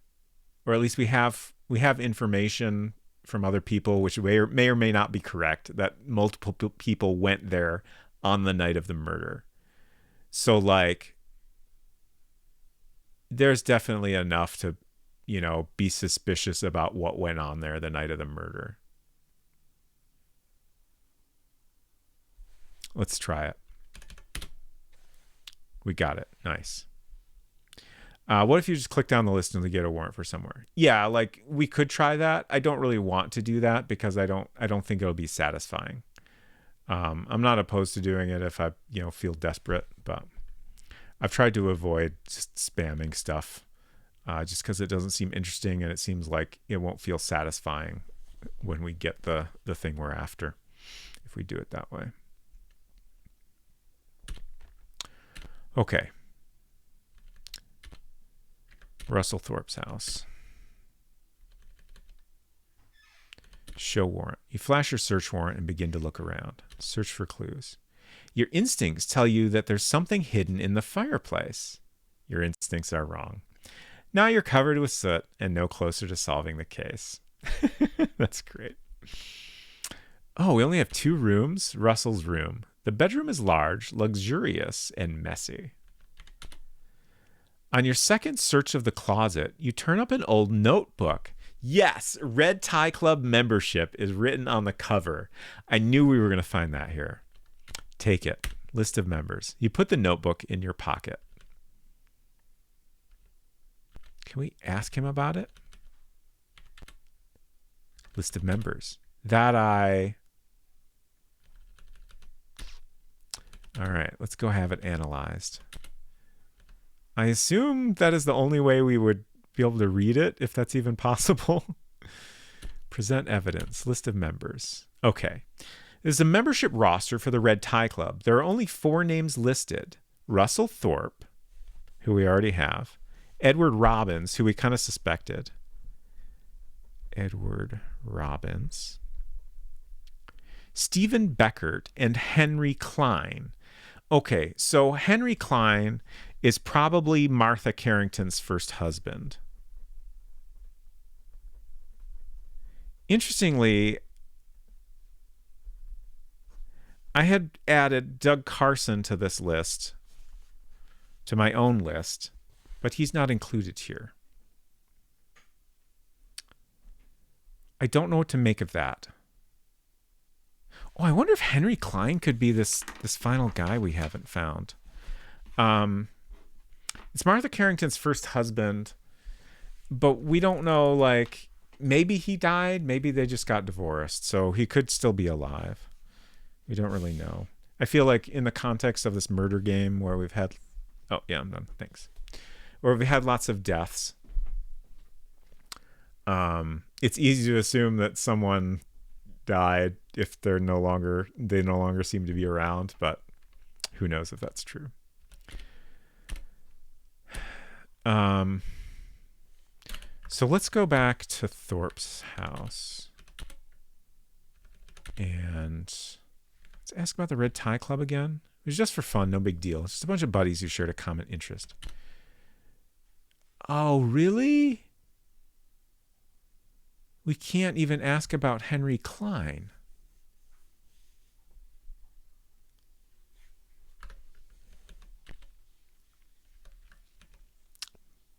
Speaker 1: or at least we have information from other people, which may or may not be correct, that multiple people went there on the night of the murder. So, like, there's definitely enough to, be suspicious about what went on there the night of the murder. Let's try it. We got it. Nice. What if you just click down the list and get a warrant for somewhere? Yeah, like, we could try that. I don't really want to do that because I don't think it'll be satisfying. I'm not opposed to doing it if I, feel desperate, but I've tried to avoid just spamming stuff just because it doesn't seem interesting and it seems like it won't feel satisfying when we get the thing we're after if we do it that way. Okay. Russell Thorpe's house. Show warrant. You flash your search warrant and begin to look around. Search for clues. Your instincts tell you that there's something hidden in the fireplace. Your instincts are wrong. Now you're covered with soot and no closer to solving the case. That's great. Oh, we only have 2 rooms? Russell's room. The bedroom is large, luxurious, and messy. On your second search of the closet, you turn up an old notebook. Yes, Red Tie Club membership is written on the cover. I knew we were going to find that here. Take it. List of members. You put the notebook in your pocket. Can we ask him about it? List of members. All right, let's go have it analyzed. I assume that is the only way we would be able to read it, if that's even possible. Present evidence. List of members. Okay. There's a membership roster for the Red Tie Club. There are only 4 names listed. Russell Thorpe, who we already have. Edward Robbins, who we kind of suspected. Edward Robbins. Stephen Beckert and Henry Klein. Okay, so Henry Klein is probably Martha Carrington's first husband. Interestingly, I had added Doug Carson to this list, to my own list, but he's not included here. I don't know what to make of that. Oh, I wonder if Henry Klein could be this final guy we haven't found. It's Martha Carrington's first husband, but we don't know, like, maybe he died, maybe they just got divorced, so he could still be alive. We don't really know. I feel like in the context of this murder game where we've had... Oh, yeah, I'm done. Thanks. Where we had lots of deaths, it's easy to assume that someone died if they no longer seem to be around, but who knows if that's true. So let's go back to Thorpe's house and let's ask about the Red Tie Club again. It was just for fun, no big deal. It's just a bunch of buddies who shared a common interest. Oh, really? We can't even ask about Henry Klein.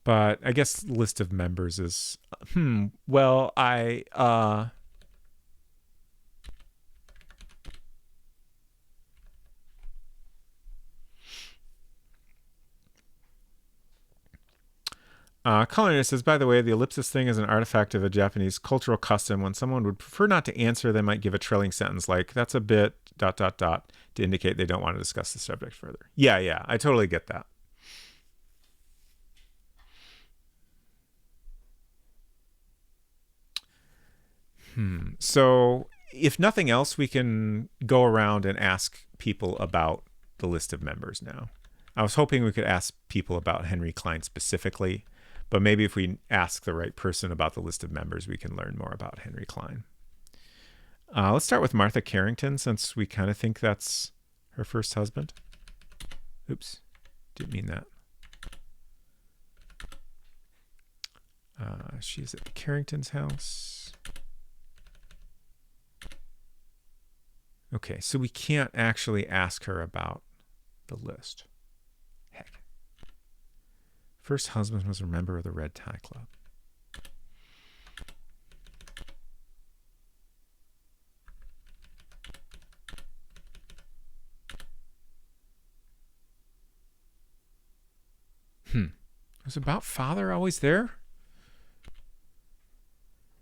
Speaker 1: But I guess list of members is, well, Culinary says, by the way, the ellipsis thing is an artifact of a Japanese cultural custom. When someone would prefer not to answer, they might give a trailing sentence like, that's a bit ... to indicate they don't want to discuss the subject further. Yeah, I totally get that. So if nothing else, we can go around and ask people about the list of members now. I was hoping we could ask people about Henry Klein specifically, but maybe if we ask the right person about the list of members, we can learn more about Henry Klein. Let's start with Martha Carrington, since we kind of think that's her first husband. Oops, didn't mean that. She's at Carrington's house. Okay, so we can't actually ask her about the list. Heck. First husband was a member of the Red Tie Club. Was about father always there?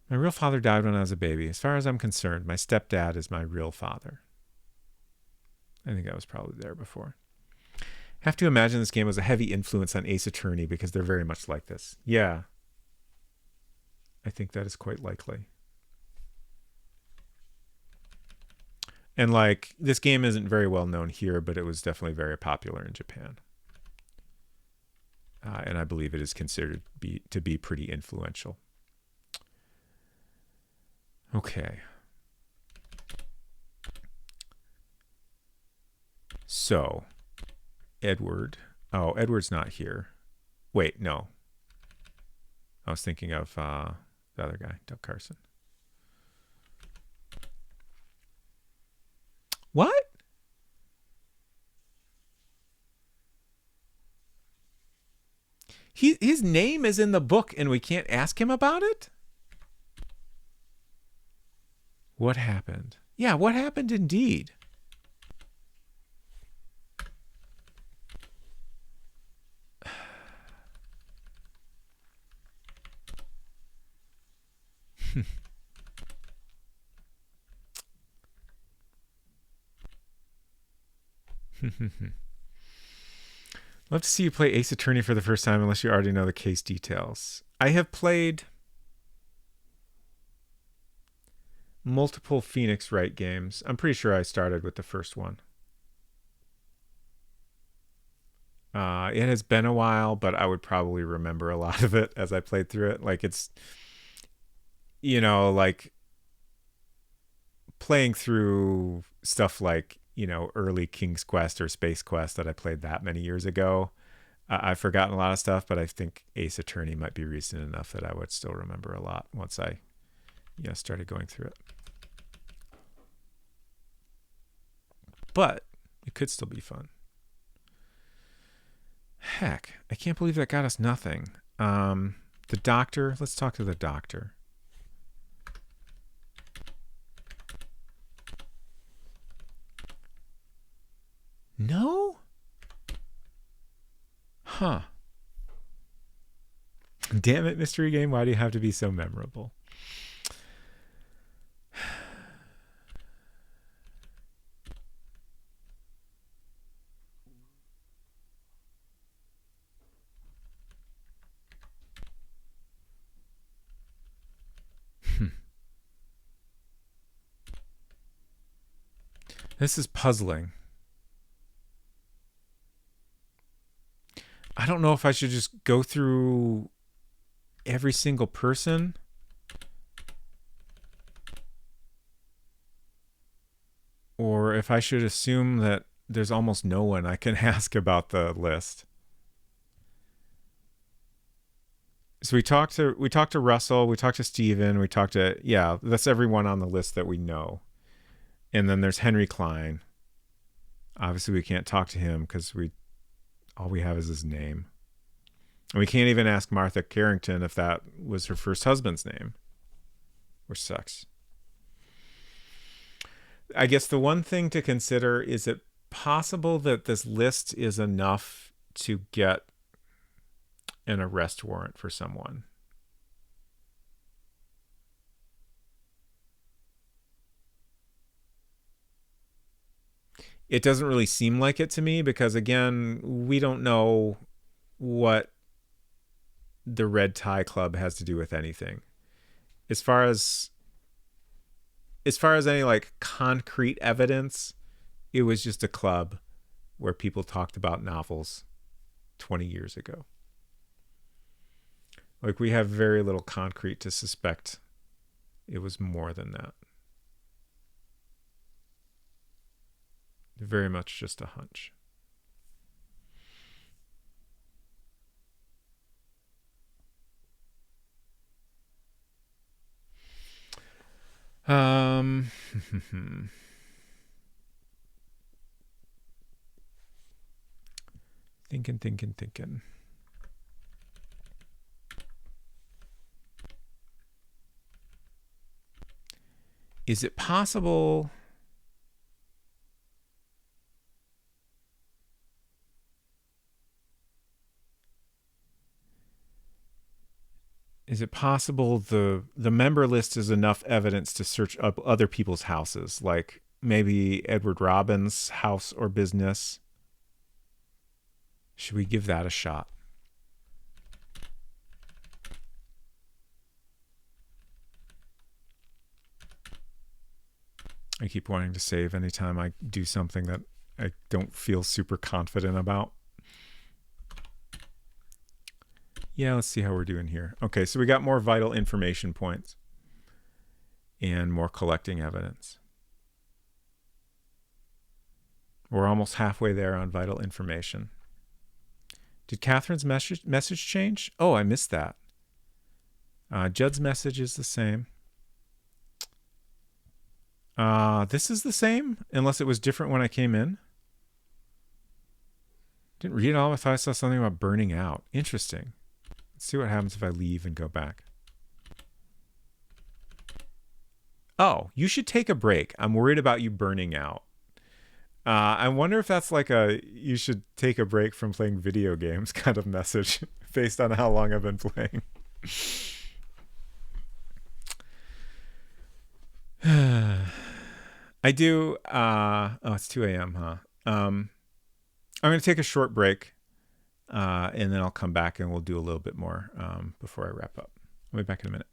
Speaker 1: My real father died when I was a baby. As far as I'm concerned, my stepdad is my real father. I think I was probably there before. Have to imagine this game was a heavy influence on Ace Attorney because they're very much like this. Yeah. I think that is quite likely. And like, this game isn't very well known here, but it was definitely very popular in Japan. And I believe it is considered to be pretty influential. Okay. So, Edward. Oh, Edward's not here. Wait, no. I was thinking of the other guy, Doug Carson. What? His name is in the book and we can't ask him about it? What happened? Yeah, what happened indeed? Love to see you play Ace Attorney for the first time unless you already know the case details. I have played multiple Phoenix Wright games. I'm pretty sure I started with the first one. It has been a while, but I would probably remember a lot of it as I played through it. Like it's, like playing through stuff like, early King's Quest or Space Quest that I played that many years ago. I've forgotten a lot of stuff, but I think Ace Attorney might be recent enough that I would still remember a lot once I, started going through it. But it could still be fun. Heck, I can't believe that got us nothing. The doctor. Let's talk to the doctor. No? Huh. Damn it, mystery game. Why do you have to be so memorable? This is puzzling. I don't know if I should just go through every single person. Or if I should assume that there's almost no one I can ask about the list. So we talked to Russell, we talked to Steven, that's everyone on the list that we know. And then there's Henry Klein. Obviously we can't talk to him because all we have is his name. And we can't even ask Martha Carrington if that was her first husband's name, which sucks. I guess the one thing to consider, is it possible that this list is enough to get an arrest warrant for someone? It doesn't really seem like it to me because, again, we don't know what the Red Tie Club has to do with anything. As far as any like concrete evidence, it was just a club where people talked about novels 20 years ago. Like, we have very little concrete to suspect it was more than that. Very much just a hunch. Thinking. Is it possible? Is it possible the member list is enough evidence to search up other people's houses, like maybe Edward Robbins' house or business? Should we give that a shot? I keep wanting to save anytime I do something that I don't feel super confident about. Yeah, let's see how we're doing here. Okay, so we got more vital information points and more collecting evidence. We're almost halfway there on vital information. Did Catherine's message change? Oh, I missed that. Judd's message is the same. This is the same, unless it was different when I came in. Didn't read it all. I thought I saw something about burning out. Interesting. Let's see what happens if I leave and go back. Oh, you should take a break. I'm worried about you burning out. I wonder if that's like a you should take a break from playing video games kind of message based on how long I've been playing. I do. It's 2 a.m., huh? I'm going to take a short break and then I'll come back and we'll do a little bit more before I wrap up. I'll be back in a minute.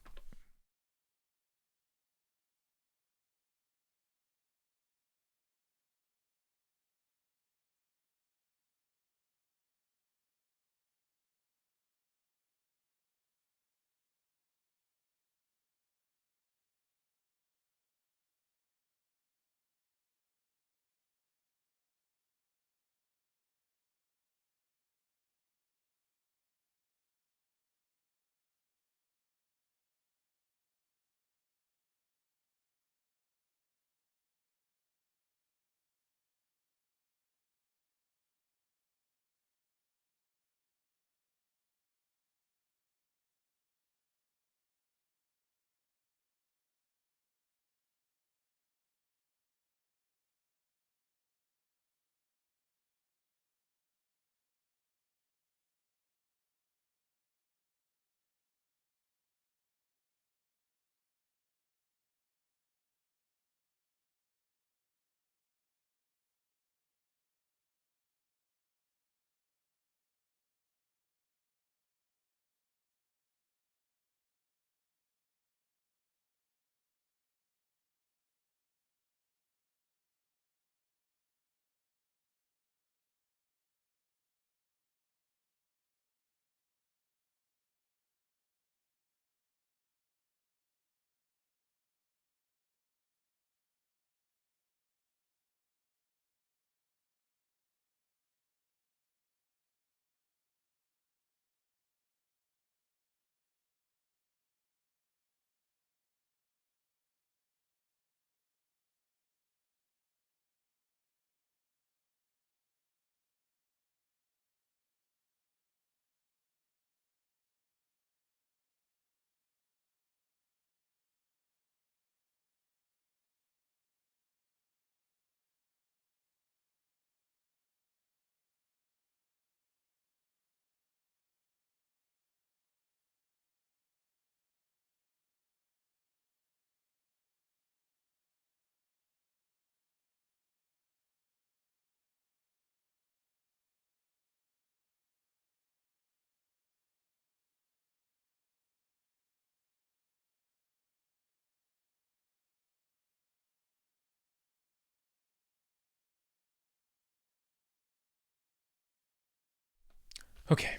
Speaker 1: Okay.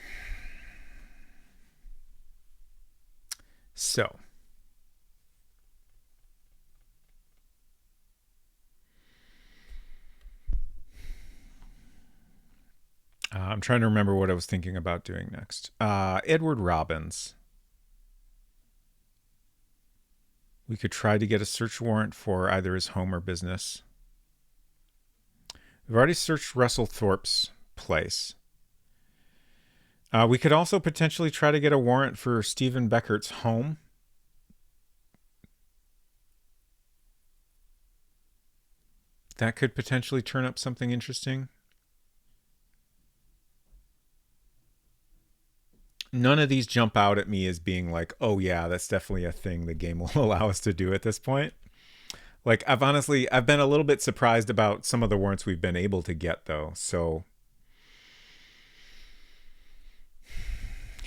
Speaker 1: So, I'm trying to remember what I was thinking about doing next. Edward Robbins. We could try to get a search warrant for either his home or business. We've already searched Russell Thorpe's place. We could also potentially try to get a warrant for Stephen Beckert's home. That could potentially turn up something interesting. None of these jump out at me as being like, oh yeah, that's definitely a thing the game will allow us to do at this point. Like, I've been a little bit surprised about some of the warrants we've been able to get, though. So,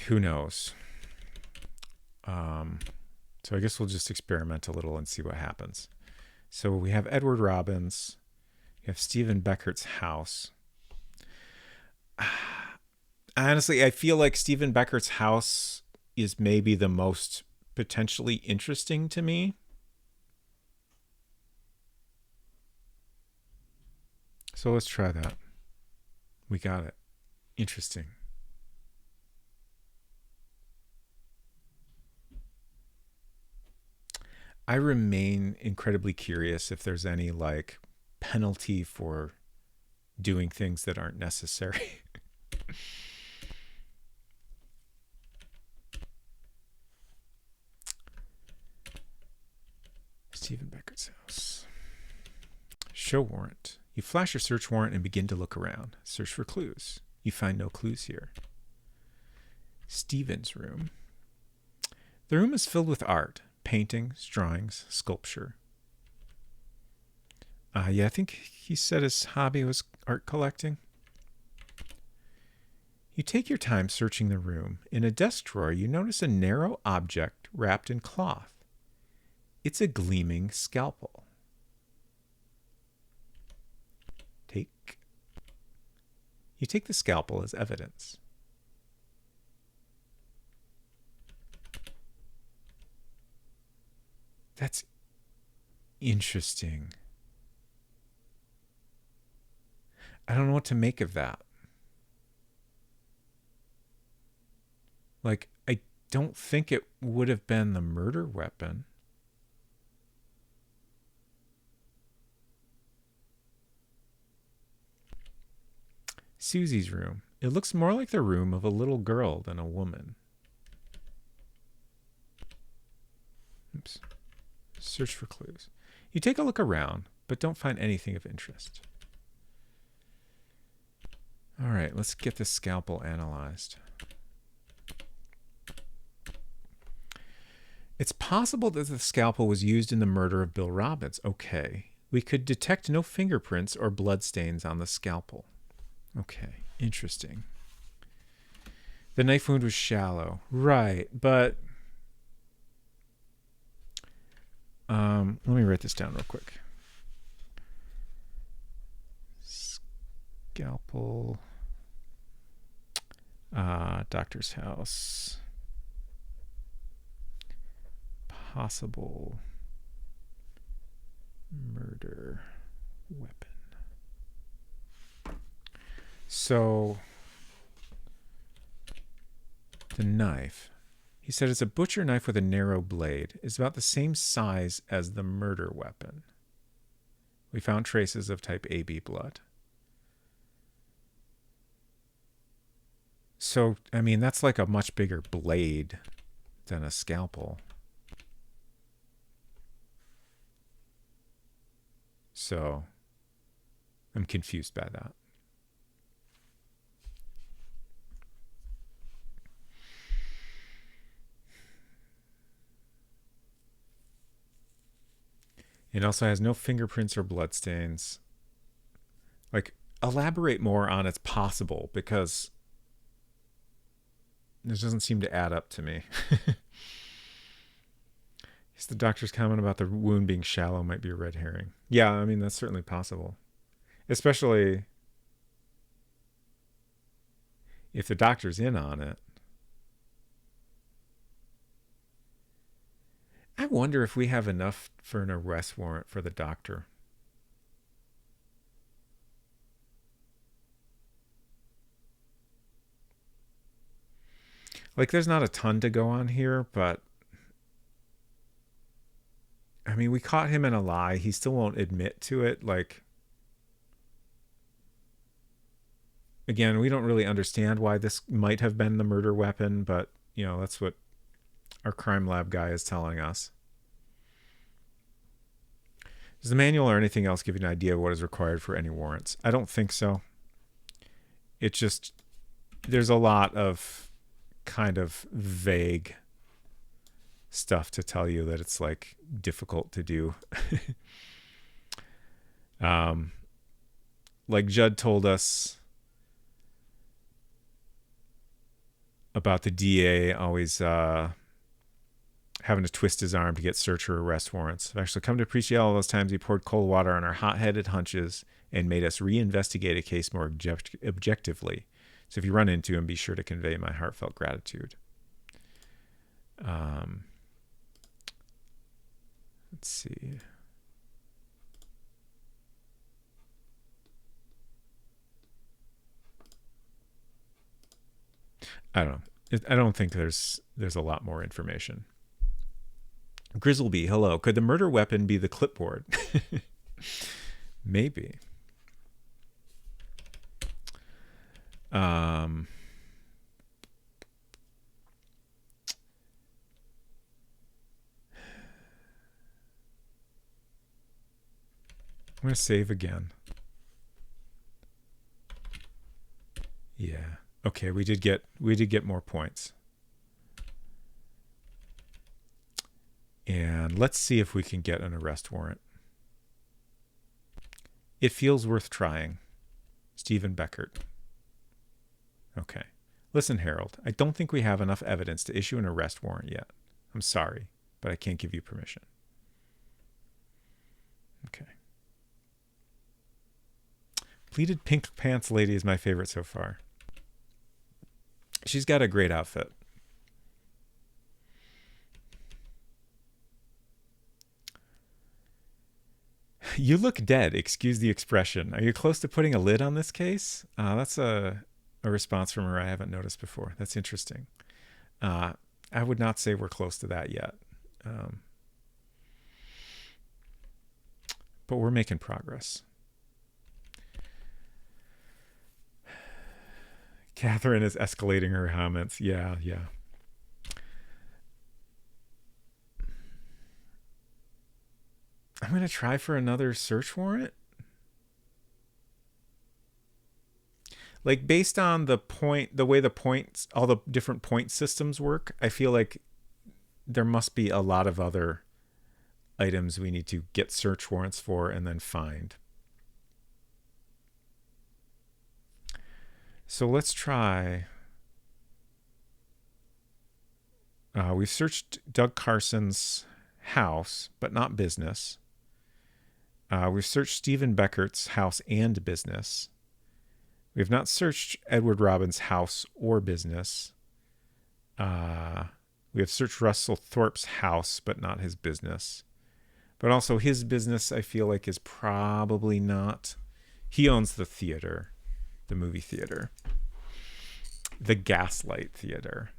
Speaker 1: who knows? So I guess we'll just experiment a little and see what happens. So we have Edward Robbins. You have Stephen Beckert's house. Honestly, I feel like Stephen Beckert's house is maybe the most potentially interesting to me. So let's try that. We got it. Interesting. I remain incredibly curious if there's any like penalty for doing things that aren't necessary. Stephen Beckett's house. Show warrant. You flash your search warrant and begin to look around. Search for clues. You find no clues here. Stephen's room. The room is filled with art, paintings, drawings, sculpture. Yeah, I think he said his hobby was art collecting. You take your time searching the room. In a desk drawer, you notice a narrow object wrapped in cloth. It's a gleaming scalpel. You take the scalpel as evidence. That's interesting. I don't know what to make of that. Like, I don't think it would have been the murder weapon. Susie's room. It looks more like the room of a little girl than a woman. Oops. Search for clues. You take a look around, but don't find anything of interest. All right, let's get this scalpel analyzed. It's possible that the scalpel was used in the murder of Bill Robbins. Okay. We could detect no fingerprints or bloodstains on the scalpel. Okay, interesting. The knife wound was shallow. Right, but... let me write this down real quick. Scalpel. Doctor's house. Possible murder weapon. So, the knife. He said it's a butcher knife with a narrow blade. It's about the same size as the murder weapon. We found traces of type AB blood. So, I mean, that's like a much bigger blade than a scalpel. So, I'm confused by that. It also has no fingerprints or bloodstains. Like, elaborate more on it's possible, because this doesn't seem to add up to me. Yes, the doctor's comment about the wound being shallow might be a red herring. Yeah, I mean, that's certainly possible. Especially if the doctor's in on it. I wonder if we have enough for an arrest warrant for the doctor. Like, there's not a ton to go on here, but I mean, we caught him in a lie. He still won't admit to it. Like, again, we don't really understand why this might have been the murder weapon, but, you know, that's what our crime lab guy is telling us. Does the manual or anything else give you an idea of what is required for any warrants? I don't think so. It just, there's a lot of kind of vague stuff to tell you that it's like difficult to do. Like Judd told us about the DA always having to twist his arm to get search or arrest warrants. I've actually come to appreciate all those times he poured cold water on our hot-headed hunches and made us reinvestigate a case more objectively. So if you run into him, be sure to convey my heartfelt gratitude. Let's see. I don't know. I don't think there's a lot more information. Grizzleby, hello. Could the murder weapon be the clipboard? Maybe. I'm going to save again. Yeah. Okay, we did get more points. And let's see if we can get an arrest warrant. It feels worth trying. Stephen Beckert. Okay. Listen, Harold, I don't think we have enough evidence to issue an arrest warrant yet. I'm sorry, but I can't give you permission. Okay. Pleated pink pants lady is my favorite so far. She's got a great outfit. You look dead, excuse the expression. Are you close to putting a lid on this case? That's a response from her I haven't noticed before. That's interesting. I would not say we're close to that yet. But we're making progress. Catherine is escalating her comments. Yeah. I'm going to try for another search warrant. Like, based on the way the points, all the different point systems work, I feel like there must be a lot of other items we need to get search warrants for and then find. So let's try. We've searched Doug Carson's house, but not business. We've searched Stephen Beckert's house and business. We have not searched Edward Robbins' house or business. We have searched Russell Thorpe's house, but not his business. But also his business, I feel like, is probably not. He owns the theater, the movie theater, the Gaslight Theater.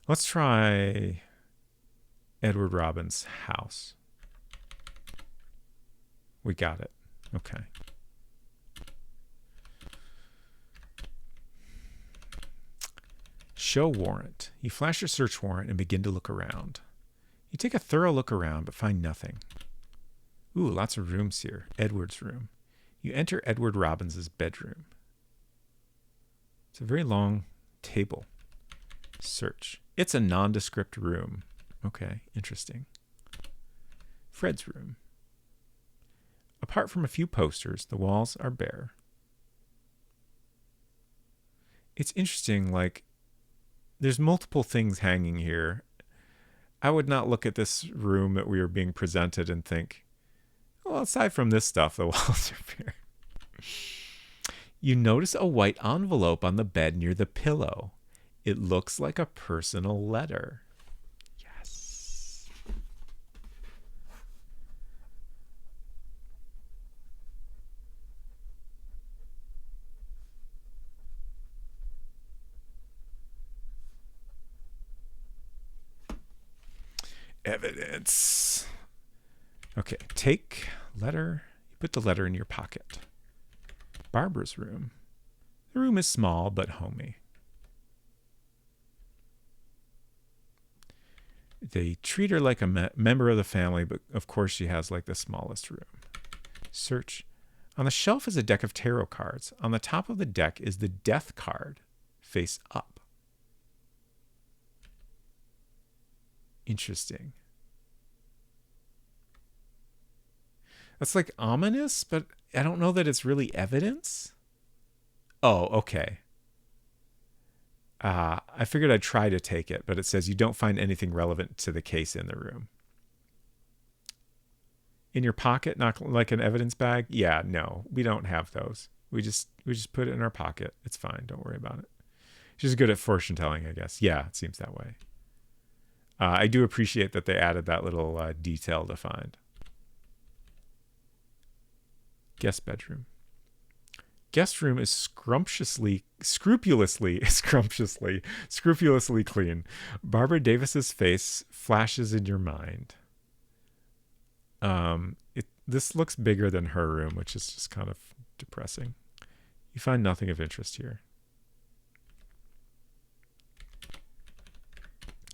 Speaker 1: Let's try Edward Robbins' house. We got it. Okay. Show warrant. You flash your search warrant and begin to look around. You take a thorough look around but find nothing. Ooh, lots of rooms here. Edward's room. You enter Edward Robbins' bedroom. It's a very long table. Search. It's a nondescript room. Okay, interesting. Fred's room. Apart from a few posters, the walls are bare. It's interesting, like, there's multiple things hanging here. I would not look at this room that we are being presented and think, well, aside from this stuff, the walls are bare. You notice a white envelope on the bed near the pillow. It looks like a personal letter. Yes. Evidence. Okay, take letter. You put the letter in your pocket. Barbara's room. The room is small but homey. They treat her like a member of the family, but of course she has like the smallest room. Search. On the shelf is a deck of tarot cards. On the top of the deck is the death card, face up. Interesting. That's like ominous, but I don't know that it's really evidence. Oh, okay. I figured I'd try to take it, but it says you don't find anything relevant to the case in the room. In your pocket, not like an evidence bag? Yeah, no, we don't have those. We just put it in our pocket. It's fine. Don't worry about it. She's good at fortune telling, I guess. Yeah, it seems that way. I do appreciate that they added that little detail to find. Guest bedroom. guest room is scrupulously clean. Barbara Davis's face flashes in your mind. This looks bigger than her room, which is just kind of depressing. You find nothing of interest here.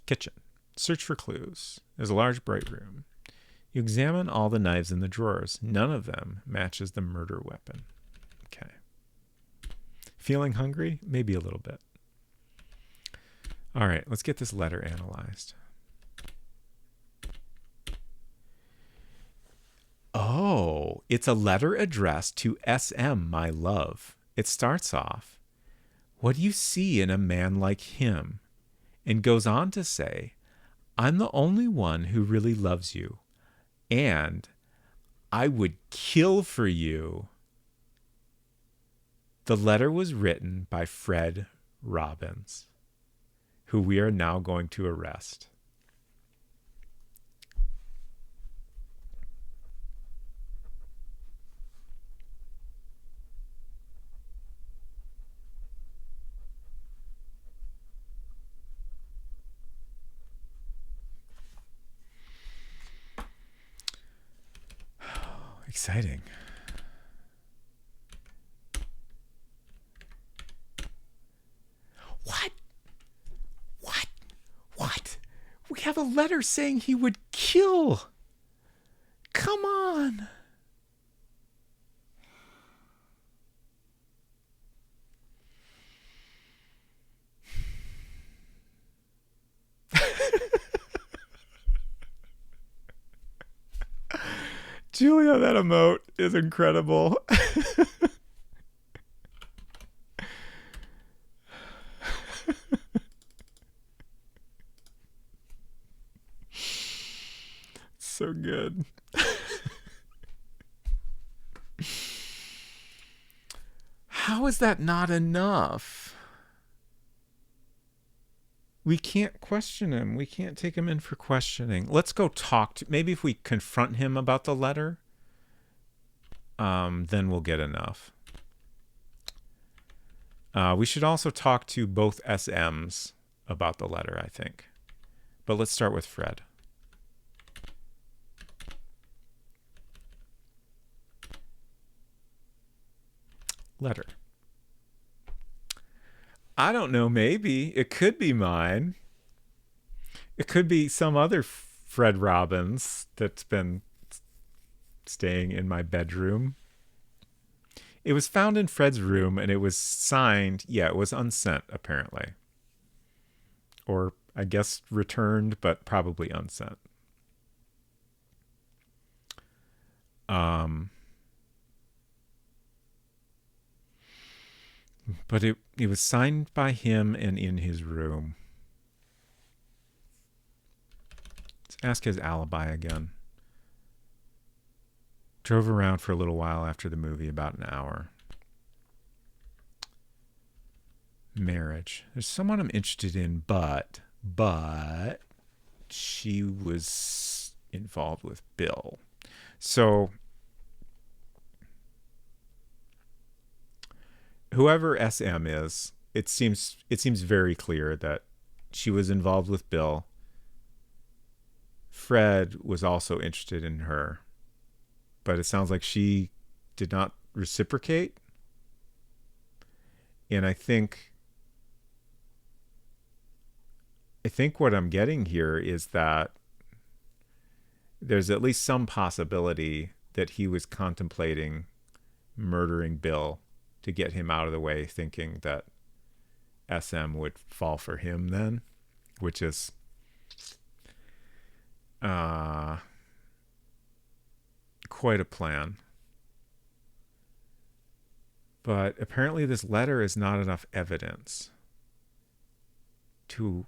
Speaker 1: Kitchen. Search for clues. There's a large, bright room. You examine all the knives in the drawers. None of them matches the murder weapon. Okay. Feeling hungry? Maybe a little bit. All right, let's get this letter analyzed. Oh, it's a letter addressed to SM, my love. It starts off, "What do you see in a man like him?" and goes on to say, "I'm the only one who really loves you, and I would kill for you." The letter was written by Fred Robbins, who we are now going to arrest. Exciting. What? We have a letter saying he would kill. Come on. Julia, that emote is incredible. So good. How is that not enough? We can't question him. We can't take him in for questioning. Let's go talk to... Maybe if we confront him about the letter, then we'll get enough. We should also talk to both SMs about the letter, I think. But let's start with Fred. Letter. I don't know, maybe. It could be mine. It could be some other Fred Robbins that's been staying in my bedroom. It was found in Fred's room and it was signed. Yeah, it was unsent, apparently. Or I guess returned, but probably unsent. But it was signed by him and in his room. Let's ask his alibi again. Drove around for a little while after the movie, about an hour. Marriage. There's someone I'm interested in, but she was involved with Bill. So whoever SM is, it seems very clear that she was involved with Bill. Fred was also interested in her, but it sounds like she did not reciprocate. And I think what I'm getting here is that there's at least some possibility that he was contemplating murdering Bill to get him out of the way, thinking that SM would fall for him then, which is quite a plan. But apparently this letter is not enough evidence to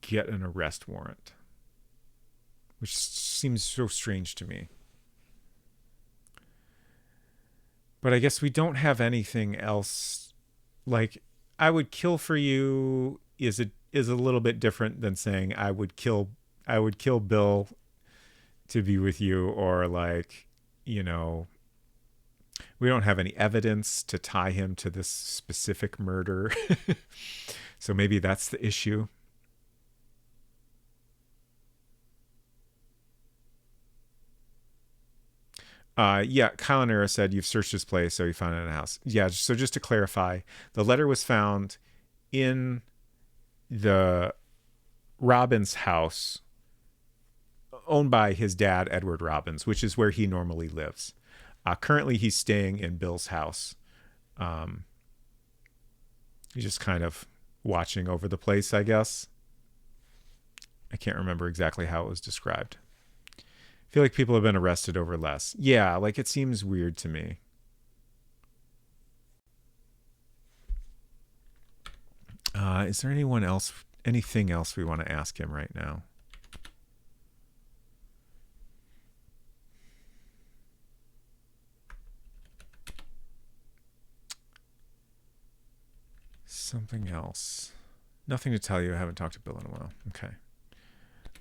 Speaker 1: get an arrest warrant, which seems so strange to me. But I guess we don't have anything else. Like, I would kill for you is a little bit different than saying I would kill Bill to be with you, or like, which We don't have any evidence to tie him to this specific murder. So maybe that's the issue. Yeah, Kylanera said you've searched his place, so you found it in a house. Yeah, so just to clarify, the letter was found in the Robbins house owned by his dad, Edward Robbins, which is where he normally lives. Currently, he's staying in Bill's house. He's just kind of watching over the place, I guess. I can't remember exactly how it was described. I feel like people have been arrested over less. Yeah, like it seems weird to me. Is there anything else we want to ask him right now? Something else. Nothing to tell you. I haven't talked to Bill in a while. Okay.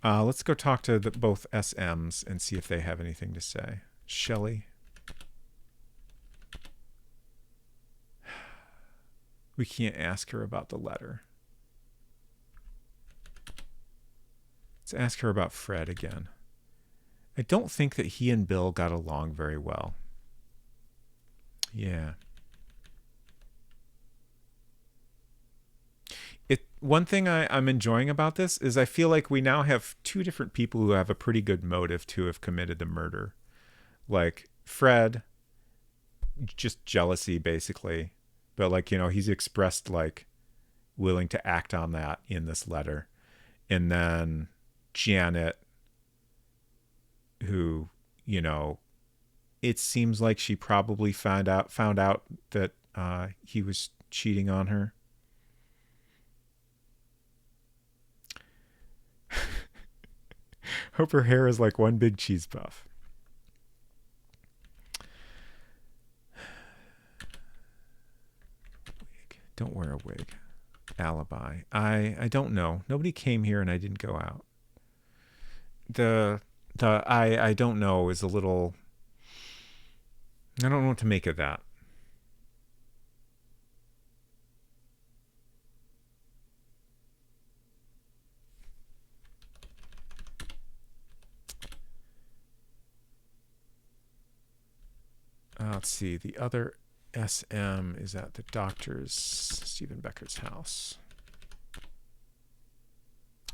Speaker 1: Let's go talk to both SMs and see if they have anything to say. Shelley. We can't ask her about the letter. Let's ask her about Fred again. I don't think that he and Bill got along very well. Yeah. One thing I'm enjoying about this is I feel like we now have two different people who have a pretty good motive to have committed the murder. Like Fred, just jealousy basically, but like, you know, he's expressed like willing to act on that in this letter. And then Janet, who, you know, it seems like she probably found out that he was cheating on her. Hope her hair is like one big cheese puff. Wig. Don't wear a wig. Alibi. I don't know. Nobody came here and I didn't go out. I don't know is a little... I don't know what to make of that. Let's see. The other SM is at the doctor's, Stephen Becker's house.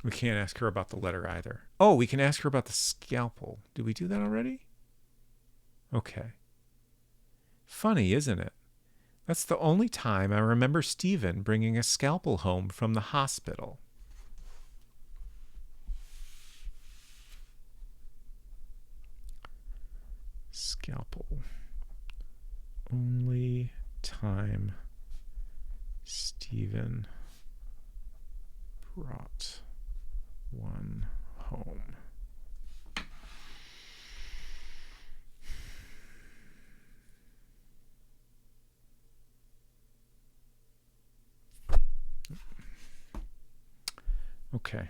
Speaker 1: We can't ask her about the letter either. Oh, we can ask her about the scalpel. Did we do that already? Okay. Funny, isn't it? That's the only time I remember Stephen bringing a scalpel home from the hospital. Scalpel. Only time Stephen brought one home. Okay.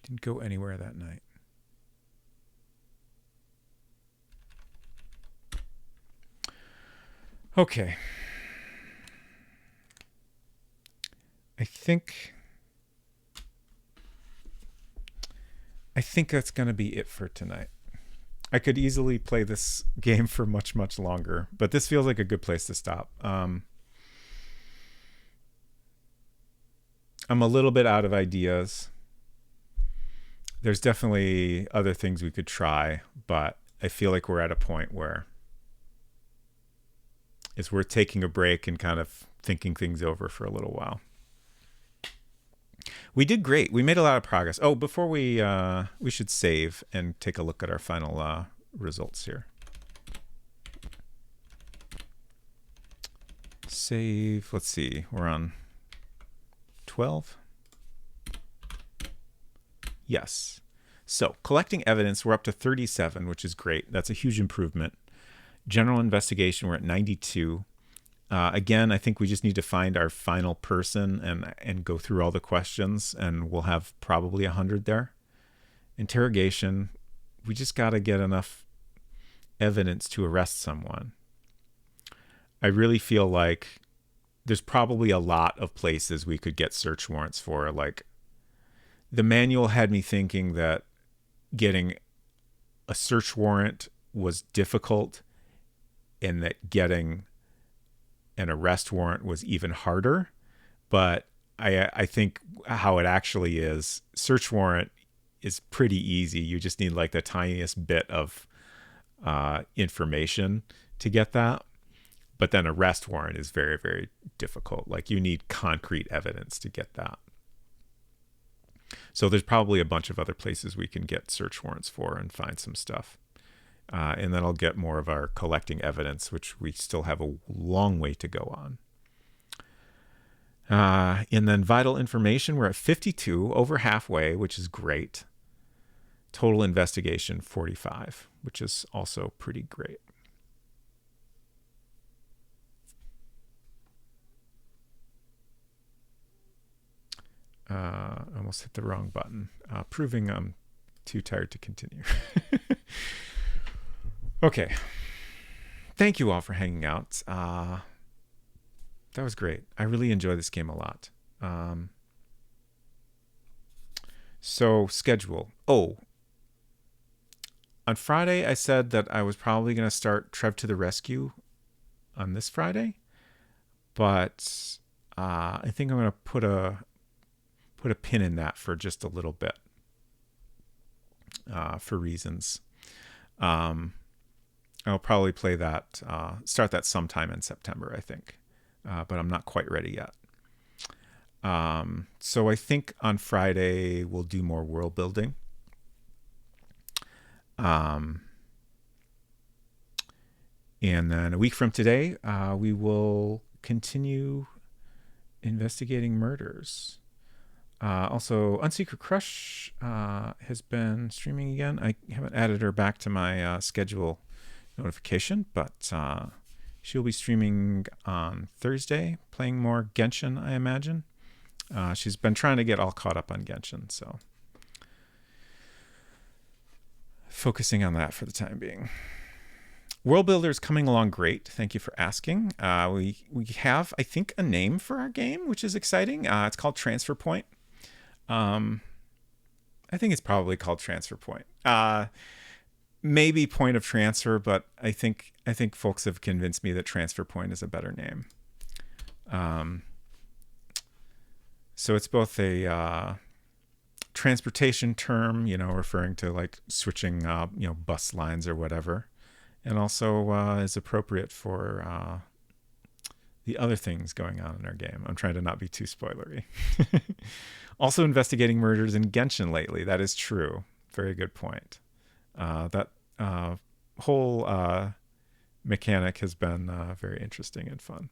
Speaker 1: Didn't go anywhere that night. Okay. I think that's going to be it for tonight. I could easily play this game for much, much longer, but this feels like a good place to stop. I'm a little bit out of ideas. There's definitely other things we could try, but I feel like we're at a point where it's worth taking a break and kind of thinking things over for a little while. We did great. We made a lot of progress. Oh, before we should save and take a look at our final results here. Save. Let's see. We're on 12. Yes. So collecting evidence, we're up to 37, which is great. That's a huge improvement. General investigation, we're at 92. Again, I think we just need to find our final person and go through all the questions, and we'll have probably 100 there. Interrogation, we just got to get enough evidence to arrest someone. I really feel like there's probably a lot of places we could get search warrants for. Like, the manual had me thinking that getting a search warrant was difficult and that getting an arrest warrant was even harder. But I think how it actually is, search warrant is pretty easy. You just need like the tiniest bit of information to get that. But then arrest warrant is very, very difficult. Like, you need concrete evidence to get that. So there's probably a bunch of other places we can get search warrants for and find some stuff. And then I'll get more of our collecting evidence, which we still have a long way to go on. And then vital information, we're at 52, over halfway, which is great. Total investigation, 45, which is also pretty great. I almost hit the wrong button, proving I'm too tired to continue. Okay. Thank you all for hanging out. That was great. I really enjoy this game a lot. So, schedule. Oh, on Friday, I said that I was probably going to start Trev to the Rescue on this Friday, but I think I'm going to put a pin in that for just a little bit, for reasons. I'll probably play that, start that sometime in September, I think, but I'm not quite ready yet. So I think on Friday we'll do more world building. And then a week from today, we will continue investigating murders. Also, Unsecret Crush has been streaming again. I haven't added her back to my schedule notification, but she'll be streaming on Thursday, playing more Genshin, I imagine. She's been trying to get all caught up on Genshin, so focusing on that for the time being. World Builder is coming along great. Thank you for asking. We have, I think, a name for our game, which is exciting. It's called Transfer Point. I think it's probably called Transfer Point. Maybe Point of Transfer, but I think folks have convinced me that Transfer Point is a better name. So it's both a transportation term, referring to like switching, bus lines or whatever, and also is appropriate for the other things going on in our game. I'm trying to not be too spoilery. Also investigating murders in Genshin lately. That is true. Very good point. That whole mechanic has been very interesting and fun.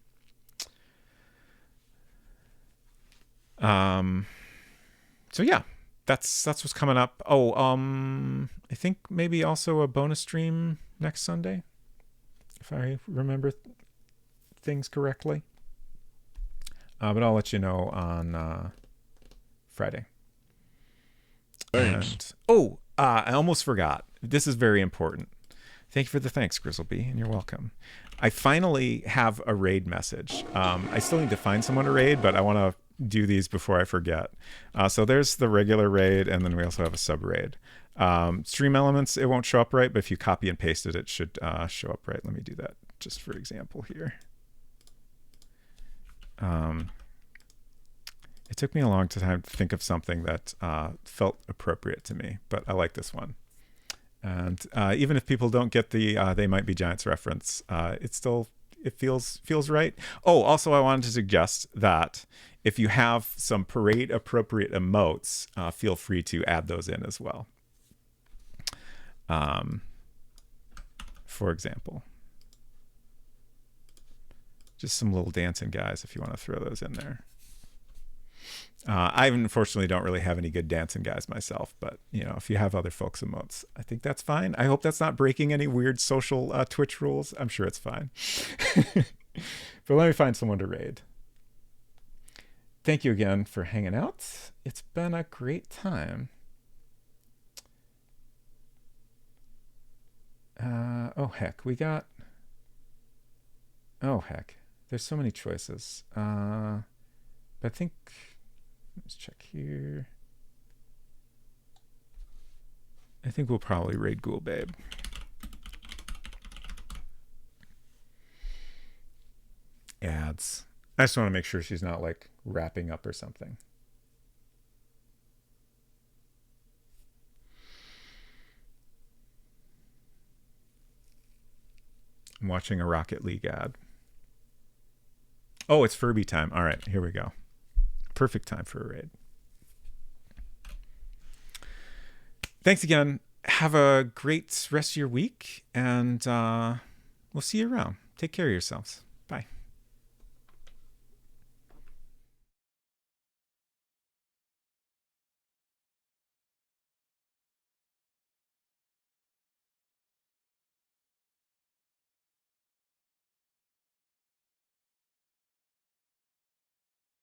Speaker 1: So yeah, that's what's coming up. Oh, I think maybe also a bonus stream next Sunday, if I remember things correctly. But I'll let you know on Friday.
Speaker 2: Thanks.
Speaker 1: And, I almost forgot. This is very important. Thank you for the thanks, Grizzleby, and you're welcome. I finally have a raid message. I still need to find someone to raid, but I want to do these before I forget. So there's the regular raid, and then we also have a sub raid. Stream elements, it won't show up right, but if you copy and paste it, it should show up right. Let me do that just for example here. It took me a long time to think of something that felt appropriate to me, but I like this one. And even if people don't get the They Might Be Giants reference, it feels right. Oh, also I wanted to suggest that if you have some parade appropriate emotes, feel free to add those in as well. For example, just some little dancing guys if you want to throw those in there. I unfortunately don't really have any good dancing guys myself, but if you have other folks' emotes, I think that's fine. I hope that's not breaking any weird social Twitch rules. I'm sure it's fine. But let me find someone to raid. Thank you again for hanging out. It's been a great time. Oh, heck. We got... Oh, heck. There's so many choices. But I think... Let's check here. I think we'll probably raid Ghoul Babe. Ads. I just want to make sure she's not like wrapping up or something. I'm watching a Rocket League ad. Oh, it's Furby time. All right, here we go. Perfect time for a raid. Thanks again. Have a great rest of your week, and we'll see you around. Take care of yourselves.